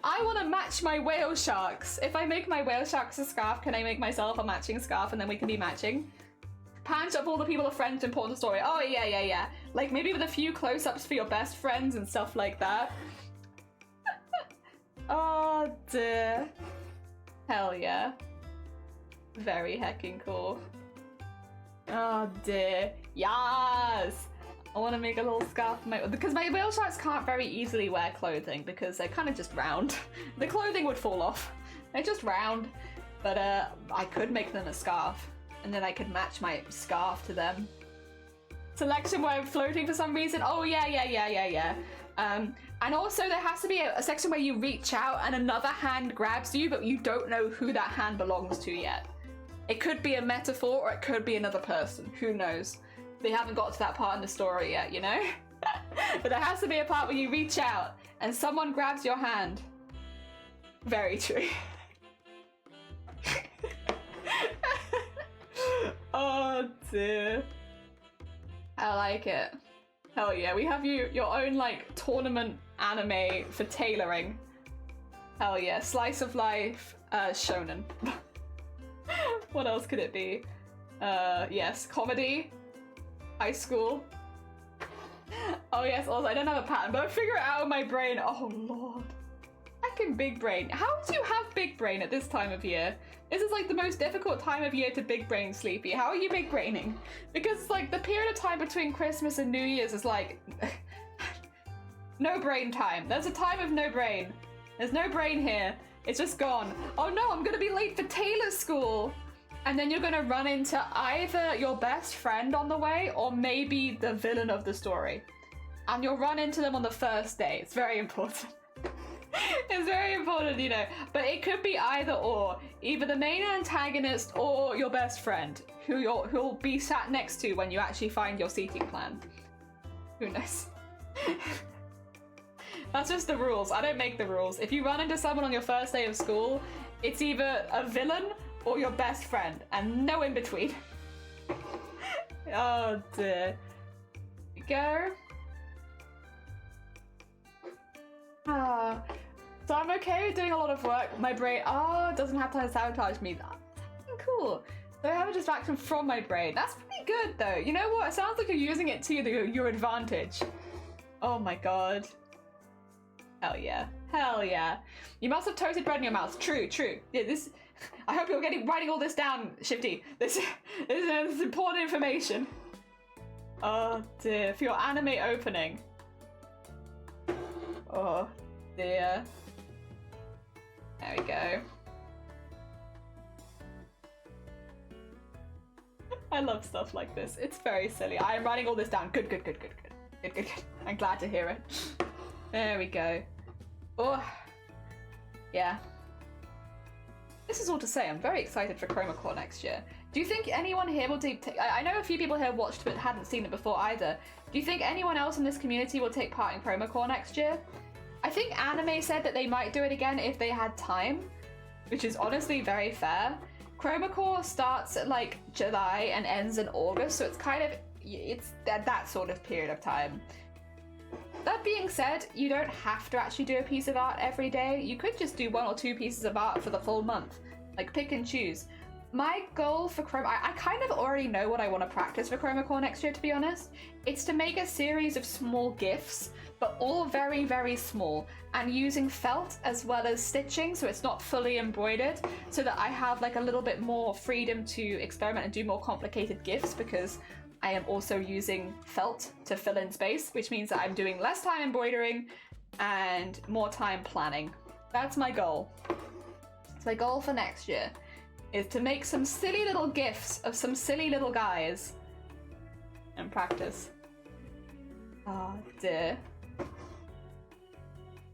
I want to match my whale sharks. If I make my whale sharks a scarf, can I make myself a matching scarf and then we can be matching? Punch up all the people are friends, important story. Oh yeah. Like maybe with a few close-ups for your best friends and stuff like that. Oh dear. Hell yeah. Very hecking cool. Oh dear. Yes! I want to make a little scarf because my whale sharks can't very easily wear clothing because they're kind of just round. The clothing would fall off. They're just round. But I could make them a scarf and then I could match my scarf to them. Selection where I'm floating for some reason. Oh yeah. And also there has to be a section where you reach out and another hand grabs you, but you don't know who that hand belongs to yet. It could be a metaphor or it could be another person. Who knows? They haven't got to that part in the story yet, you know? But there has to be a part where you reach out and someone grabs your hand. Very true. Oh dear. I like it. Hell yeah, we have your own like tournament anime for tailoring. Hell yeah, slice of life, shonen. What else could it be? Yes, comedy, high school. Oh yes, also I don't have a pattern, but I figure it out in my brain. Oh lord. Heckin' big brain. How do you have big brain at this time of year? This is like the most difficult time of year to big brain, Sleepy. How are you big braining? Because like the period of time between Christmas and New Year's is like no brain time. There's a time of no brain. There's no brain here. It's just gone. Oh no, I'm gonna be late for Taylor's school. And then you're gonna run into either your best friend on the way or maybe the villain of the story. And you'll run into them on the first day. It's very important. It's very important, you know. But it could be either or. Either the main antagonist or your best friend who'll be sat next to when you actually find your seating plan. Who knows? That's just the rules. I don't make the rules. If you run into someone on your first day of school, it's either a villain or your best friend, and no in between. Oh dear. Go. Ah. So I'm okay with doing a lot of work. My brain, doesn't have time to sabotage me. That's cool. So I have a distraction from my brain. That's pretty good though. You know what? It sounds like you're using it to your advantage. Oh my god. Hell yeah. Hell yeah. You must have toasted bread in your mouth. True, true. Yeah, this... I hope you're writing all this down, Shifty. This is important information. Oh dear. For your anime opening. Oh dear. There we go. I love stuff like this. It's very silly. I am writing all this down. Good, good, good, good, good. Good, good, good. I'm glad to hear it. There we go. Oh. Yeah. This is all to say, I'm very excited for Chroma Core next year. Do you think anyone here will take... I know a few people here watched but hadn't seen it before either. Do you think anyone else in this community will take part in Chroma Core next year? I think Anime said that they might do it again if they had time, which is honestly very fair. Chroma Core starts at like July and ends in August, so it's kind of... it's that sort of period of time. That being said, you don't have to actually do a piece of art every day. You could just do 1 or 2 pieces of art for the full month. Like, pick and choose. My goal for Chroma... I kind of already know what I want to practice for Chroma Core next year, to be honest. It's to make a series of small GIFs, but all very, very small, and using felt as well as stitching, so it's not fully embroidered, so that I have like a little bit more freedom to experiment and do more complicated GIFs, because I am also using felt to fill in space, which means that I'm doing less time embroidering and more time planning. That's my goal. So my goal for next year is to make some silly little GIFs of some silly little guys and practice. Oh dear.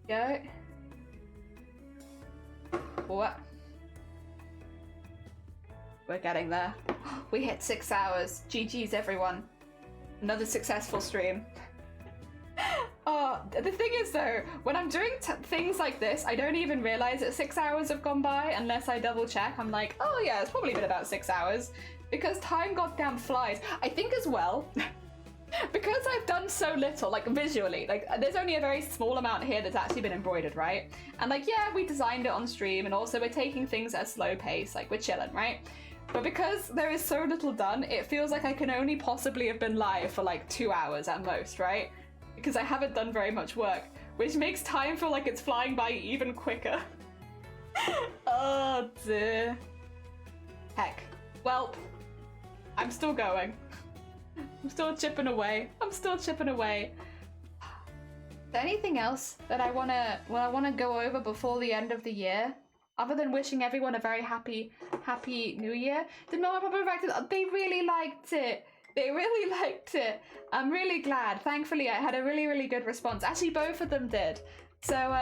Go. What? We're getting there. We hit 6 hours. GG's everyone. Another successful stream. The thing is though, when I'm doing things like this, I don't even realize that 6 hours have gone by unless I double check. I'm like, oh yeah, it's probably been about 6 hours, because time goddamn flies. I think as well, because I've done so little, like visually, like there's only a very small amount here that's actually been embroidered, right? And like, yeah, we designed it on stream, and also we're taking things at a slow pace, like we're chilling, right? But because there is so little done, it feels like I can only possibly have been live for like 2 hours at most, right? Because I haven't done very much work, which makes time feel like it's flying by even quicker. Oh dear. Heck. Welp. I'm still going. I'm still chipping away. I'm still chipping away. Is there anything else that I wanna go over before the end of the year? Other than wishing everyone a very happy New Year. Did Mama Papa reacted? They really liked it. They really liked it. I'm really glad. Thankfully, I had a really, really good response. Actually, both of them did. So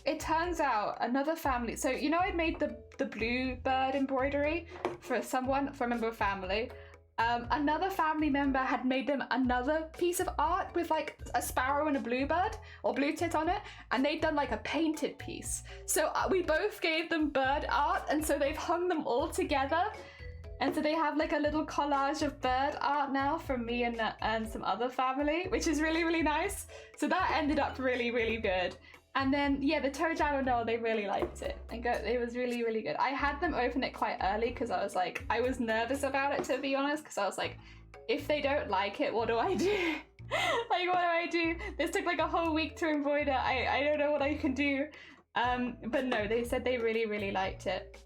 it turns out another family. So you know, I'd made the blue bird embroidery for a member of family. Another family member had made them another piece of art with like a sparrow and a bluebird or blue tit on it, and they'd done like a painted piece. So we both gave them bird art, and so they've hung them all together, and so they have like a little collage of bird art now from me and some other family, which is really, really nice. So that ended up really, really good. And then, yeah, the Tojaro No, they really liked it. It was really, really good. I had them open it quite early because I was nervous about it, to be honest, because I was like, if they don't like it, what do I do? Like, what do I do? This took like a whole week to embroider. I don't know what I can do. But no, they said they really, really liked it.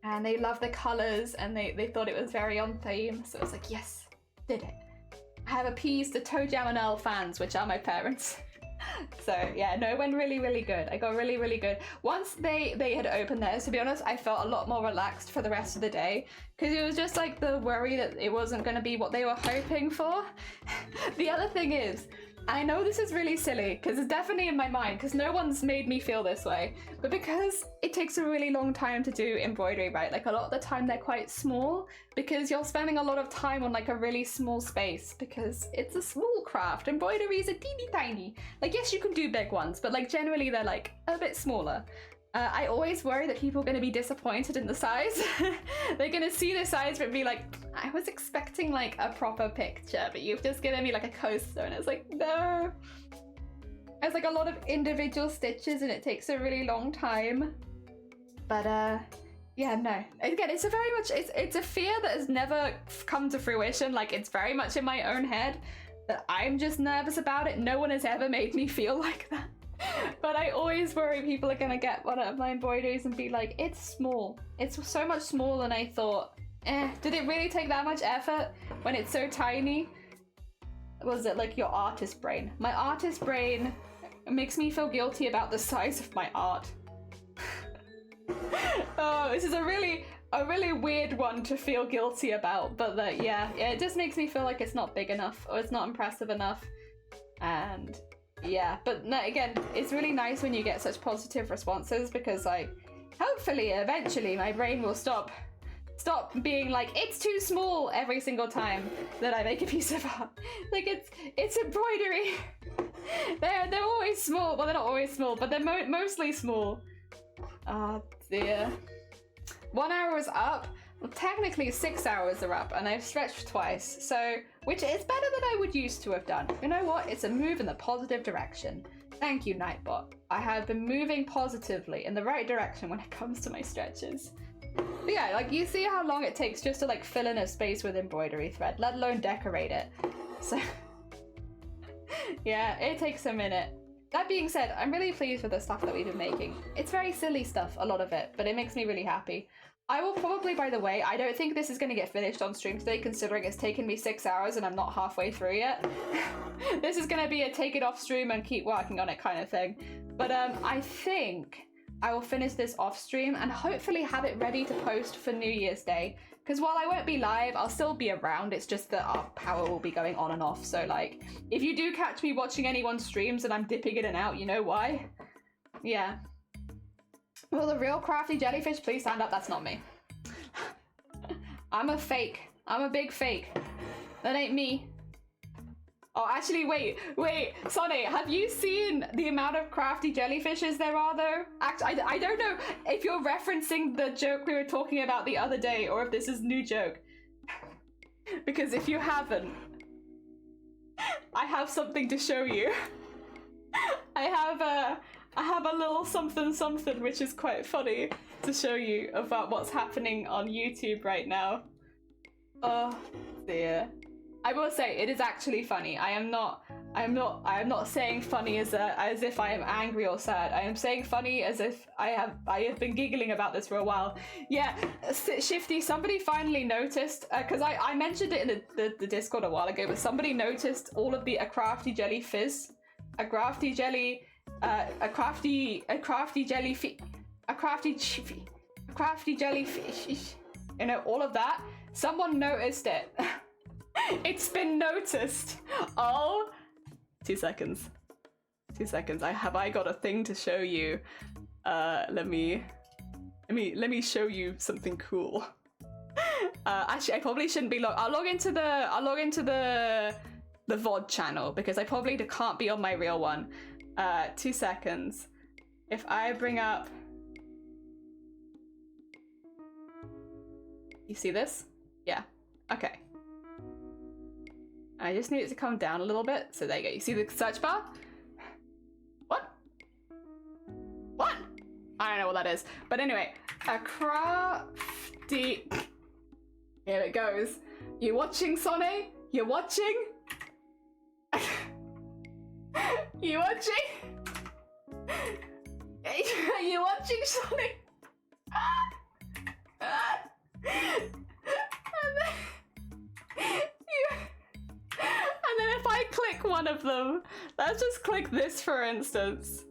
And they love the colors, and they thought it was very on theme. So I was like, yes, did it. I have appeased the ToeJam and Earl fans, which are my parents. So yeah, no, it went really, really good. I got really, really good. Once they had opened theirs, to be honest, I felt a lot more relaxed for the rest of the day, because it was just like the worry that it wasn't going to be what they were hoping for. The other thing is, I know this is really silly, because it's definitely in my mind, because no one's made me feel this way, but because it takes a really long time to do embroidery, right? Like a lot of the time they're quite small, because you're spending a lot of time on like a really small space, because it's a small craft. Embroidery is a teeny tiny. Like, yes, you can do big ones, but like generally they're like a bit smaller. I always worry that people are going to be disappointed in the size. They're going to see the size but be like, I was expecting like a proper picture, but you've just given me like a coaster. And it's like, no. There's like a lot of individual stitches and it takes a really long time. But yeah, no. Again, it's a very much, it's a fear that has never come to fruition. Like, it's very much in my own head that I'm just nervous about it. No one has ever made me feel like that. But I always worry people are gonna get one of my embroideries and be like, it's small. It's so much smaller than I thought. Did it really take that much effort when it's so tiny? Was it like your artist brain? My artist brain makes me feel guilty about the size of my art. Oh, this is a really weird one to feel guilty about, but yeah, it just makes me feel like it's not big enough or it's not impressive enough. And yeah, but no, again, it's really nice when you get such positive responses, because like hopefully eventually my brain will stop being like, it's too small every single time that I make a piece of art. Like, it's embroidery. They're always small. Well, they're not always small, but they're mostly small. Oh dear. 1 hour is up. Well, technically 6 hours are up, and I've stretched twice, so, which is better than I would used to have done. You know what? It's a move in the positive direction. Thank you, Nightbot. I have been moving positively in the right direction when it comes to my stretches. But yeah, like, you see how long it takes just to like fill in a space with embroidery thread, let alone decorate it. So yeah, it takes a minute. That being said, I'm really pleased with the stuff that we've been making. It's very silly stuff, a lot of it, but it makes me really happy. I will probably, by the way, I don't think this is going to get finished on stream today, considering it's taken me 6 hours and I'm not halfway through yet. This is going to be a take it off stream and keep working on it kind of thing. But I think I will finish this off stream and hopefully have it ready to post for New Year's Day. Because while I won't be live, I'll still be around. It's just that our power will be going on and off. So like, if you do catch me watching anyone's streams and I'm dipping in and out, you know why? Yeah. Will the real crafty jellyfish please stand up? That's not me. I'm a fake. I'm a big fake. That ain't me. Oh, actually, wait, Sonny, have you seen the amount of crafty jellyfishes there are, though? Actually, I don't know if you're referencing the joke we were talking about the other day, or if this is a new joke. Because if you haven't, I have something to show you. I have a little something which is quite funny to show you about what's happening on YouTube right now. Oh dear. I will say it is actually funny. I am not saying funny as if I am angry or sad. I am saying funny as if I have been giggling about this for a while. Yeah, Shifty, somebody finally noticed, because I mentioned it in the Discord a while ago, but somebody noticed all of the a crafty jelly, jellyfish, you know, all of that. Someone noticed it. It's been noticed. Oh, 2 seconds. 2 seconds. I got a thing to show you. Let me show you something cool. Actually, I probably shouldn't be I'll log into the VOD channel, because I probably can't be on my real one. 2 seconds. If I bring up, you see this? Yeah. Okay. I just need it to come down a little bit. So there you go. You see the search bar? What? What? I don't know what that is. But anyway, a crafty... Here it goes. You watching, Sonny? You watching? You watching? Are you watching, Sonny? And then if I click one of them, let's just click this for instance.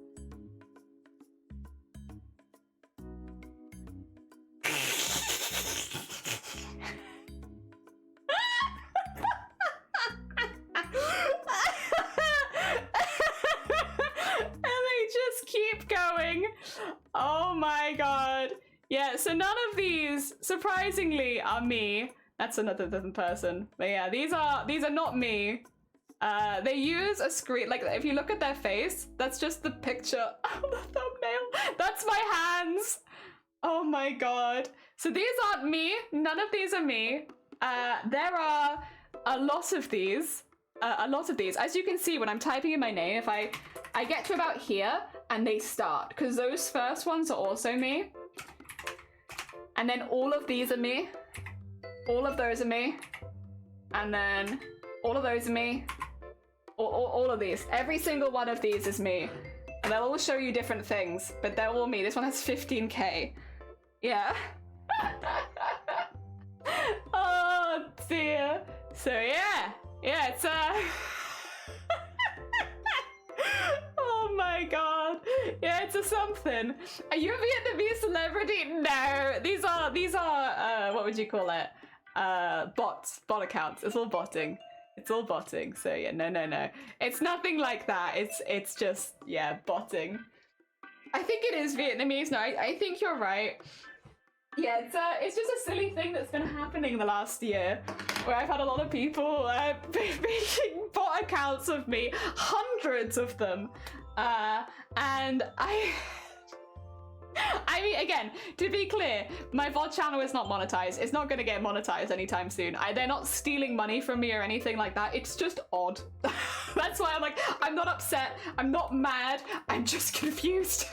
Keep going. Oh my god. Yeah, so none of these, surprisingly, are me. That's another different person. But yeah, these are not me. They use a screen, like if you look at their face, that's just the picture of the thumbnail. That's my hands. Oh my god. So these aren't me. None of these are me. There are a lot of these. As you can see when I'm typing in my name, if I get to about here and they start, because those first ones are also me. And then all of these are me. All of those are me. And then all of those are me. All of these. Every single one of these is me. And they'll all show you different things, but they're all me. This one has 15k. Yeah. Oh dear. So yeah, it's oh my god. Yeah, it's a something. Are you a Vietnamese celebrity? No. These are what would you call it? Bot accounts. It's all botting. It's all botting. So yeah, no. It's nothing like that. It's just, yeah, botting. I think it is Vietnamese. No, I think you're right. Yeah, it's just a silly thing that's been happening the last year, where I've had a lot of people making bot accounts of me, hundreds of them, and I mean, again, to be clear, my VOD channel is not monetized. It's not going to get monetized anytime soon. They're not stealing money from me or anything like that. It's just odd. That's why I'm like, I'm not upset. I'm not mad. I'm just confused.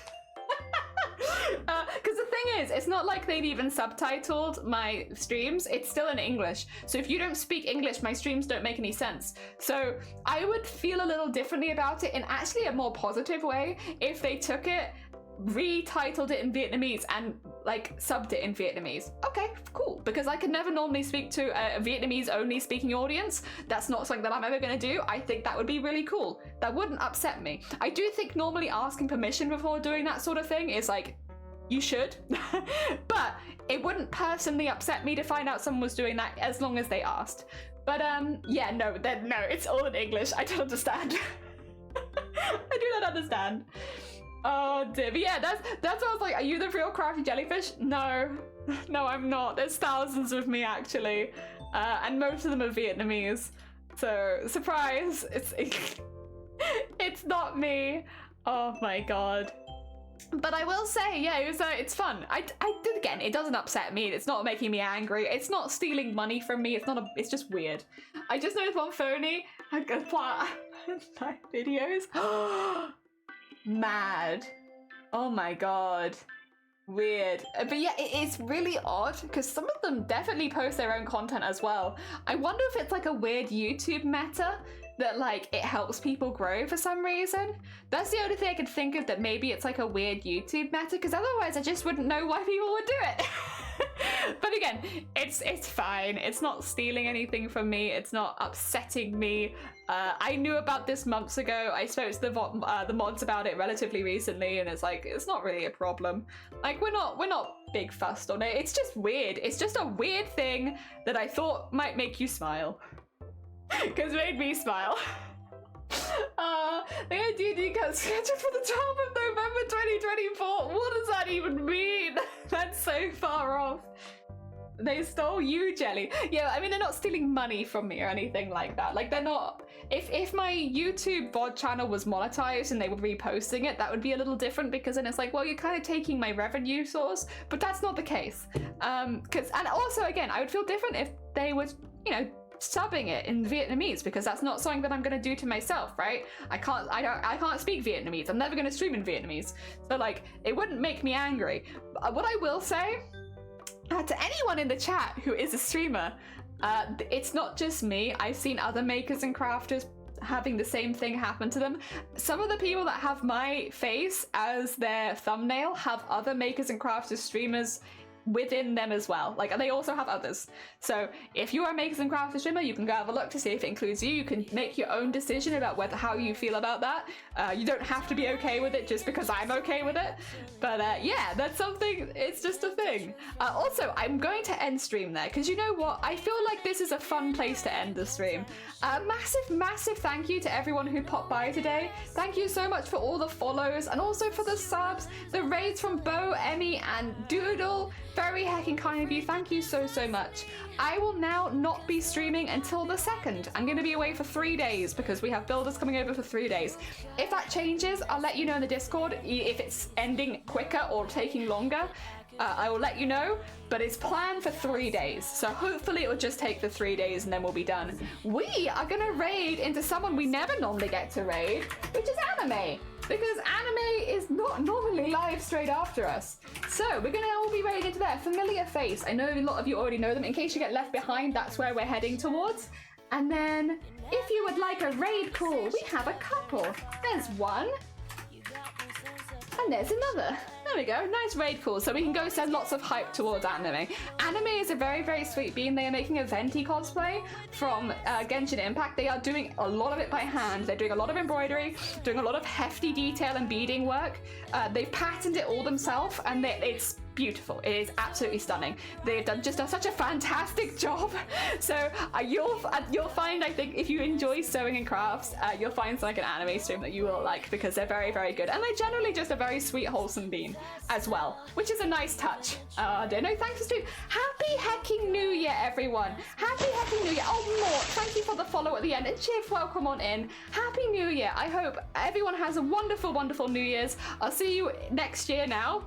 Because the thing is, it's not like they've even subtitled my streams. It's still in English. So if you don't speak English, my streams don't make any sense. So I would feel a little differently about it in actually a more positive way if they took it, retitled it in Vietnamese and like subbed it in Vietnamese. Okay, cool. Because I could never normally speak to a Vietnamese only speaking audience. That's not something that I'm ever going to do. I think that would be really cool. That wouldn't upset me. I do think normally asking permission before doing that sort of thing is like, you should. But it wouldn't personally upset me to find out someone was doing that as long as they asked. But yeah, no, it's all in English. I don't understand. I do not understand. Oh dear, but yeah, that's what I was like, are you the real crafty jellyfish? No, I'm not. There's thousands of me actually, and most of them are Vietnamese. So, surprise, it's not me. Oh my god. But I will say, yeah, it's fun. I did, again, it doesn't upset me. It's not making me angry. It's not stealing money from me. It's just weird. I just noticed one phony. I go my videos. Mad. Oh my god. Weird. But yeah, it's really odd because some of them definitely post their own content as well. I wonder if it's like a weird YouTube meta that like it helps people grow for some reason. That's the only thing I could think of, that maybe it's like a weird YouTube meta, because otherwise I just wouldn't know why people would do it. But again, it's fine. It's not stealing anything from me. It's not upsetting me. I knew about this months ago. I spoke to the mods about it relatively recently, and it's like, it's not really a problem. Like, we're not big fussed on it. It's just weird. It's just a weird thing that I thought might make you smile. Because it made me smile. The DD got scheduled for the 12th of November 2024. What does that even mean? That's so far off. They stole you, Jelly. Yeah, I mean, they're not stealing money from me or anything like that. Like, they're not... If my YouTube VOD channel was monetized and they were reposting it, that would be a little different, because then it's like, well, you're kind of taking my revenue source. But that's not the case. And also, again, I would feel different if they were, you know, subbing it in Vietnamese, because that's not something that I'm going to do to myself, right? I can't speak Vietnamese. I'm never going to stream in Vietnamese. So like, it wouldn't make me angry. What I will say to anyone in the chat who is a streamer, It's not just me. I've seen other makers and crafters having the same thing happen to them. Some of the people that have my face as their thumbnail have other makers and crafters streamers within them as well. Like, they also have others. So if you are a makers and crafters streamer, you can go have a look to see if it includes you. You can make your own decision about how you feel about that. You don't have to be okay with it just because I'm okay with it. But yeah, that's something, it's just a thing. Also, I'm going to end stream there because you know what? I feel like this is a fun place to end the stream. Massive thank you to everyone who popped by today. Thank you so much for all the follows and also for the subs, the raids from Bo, Emmy, and Doodle. Very heckin' kind of you. Thank you so much. I will now not be streaming until the 2nd. I'm going to be away for 3 days because we have builders coming over for 3 days. If that changes, I'll let you know in the Discord if it's ending quicker or taking longer. I will let you know, but it's planned for 3 days. So hopefully it will just take the 3 days and then we'll be done. We are going to raid into someone we never normally get to raid, which is Anime. Because Anime is not normally live straight after us. So we're gonna all be raiding into there. Familiar face. I know a lot of you already know them. In case you get left behind, that's where we're heading towards. And then, if you would like a raid call, we have a couple. There's one. And there's another. There we go, nice raid call. So we can go send lots of hype towards Anime. Anime is a very sweet bean. They are making a Venti cosplay from Genshin Impact. They are doing a lot of it by hand. They're doing a lot of embroidery, doing a lot of hefty detail and beading work. They've patterned it all themselves and it's beautiful. It is absolutely stunning. They've done such a fantastic job. So you'll find, I think, if you enjoy sewing and crafts, you'll find like an anime stream that you will like because they're very good. And they're generally just a very sweet, wholesome bean as well, which is a nice touch. No, thanks for stream. Happy hecking New Year, everyone. Happy hecking New Year. Oh, Mort, thank you for the follow at the end. And Chiv, welcome on in. Happy New Year. I hope everyone has a wonderful New Year's. I'll see you next year now,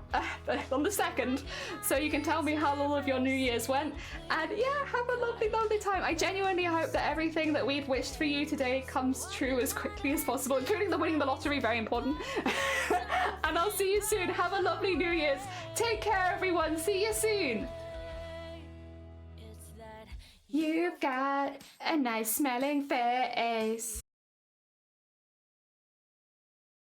on the 2nd, so you can tell me how all of your New Year's went. And yeah, have a lovely time. I genuinely hope that everything that we've wished for you today comes true as quickly as possible, including the winning the lottery, very important. And I'll see you soon. Have a lovely New Year's. Take care, everyone. See you soon. You've got a nice smelling face.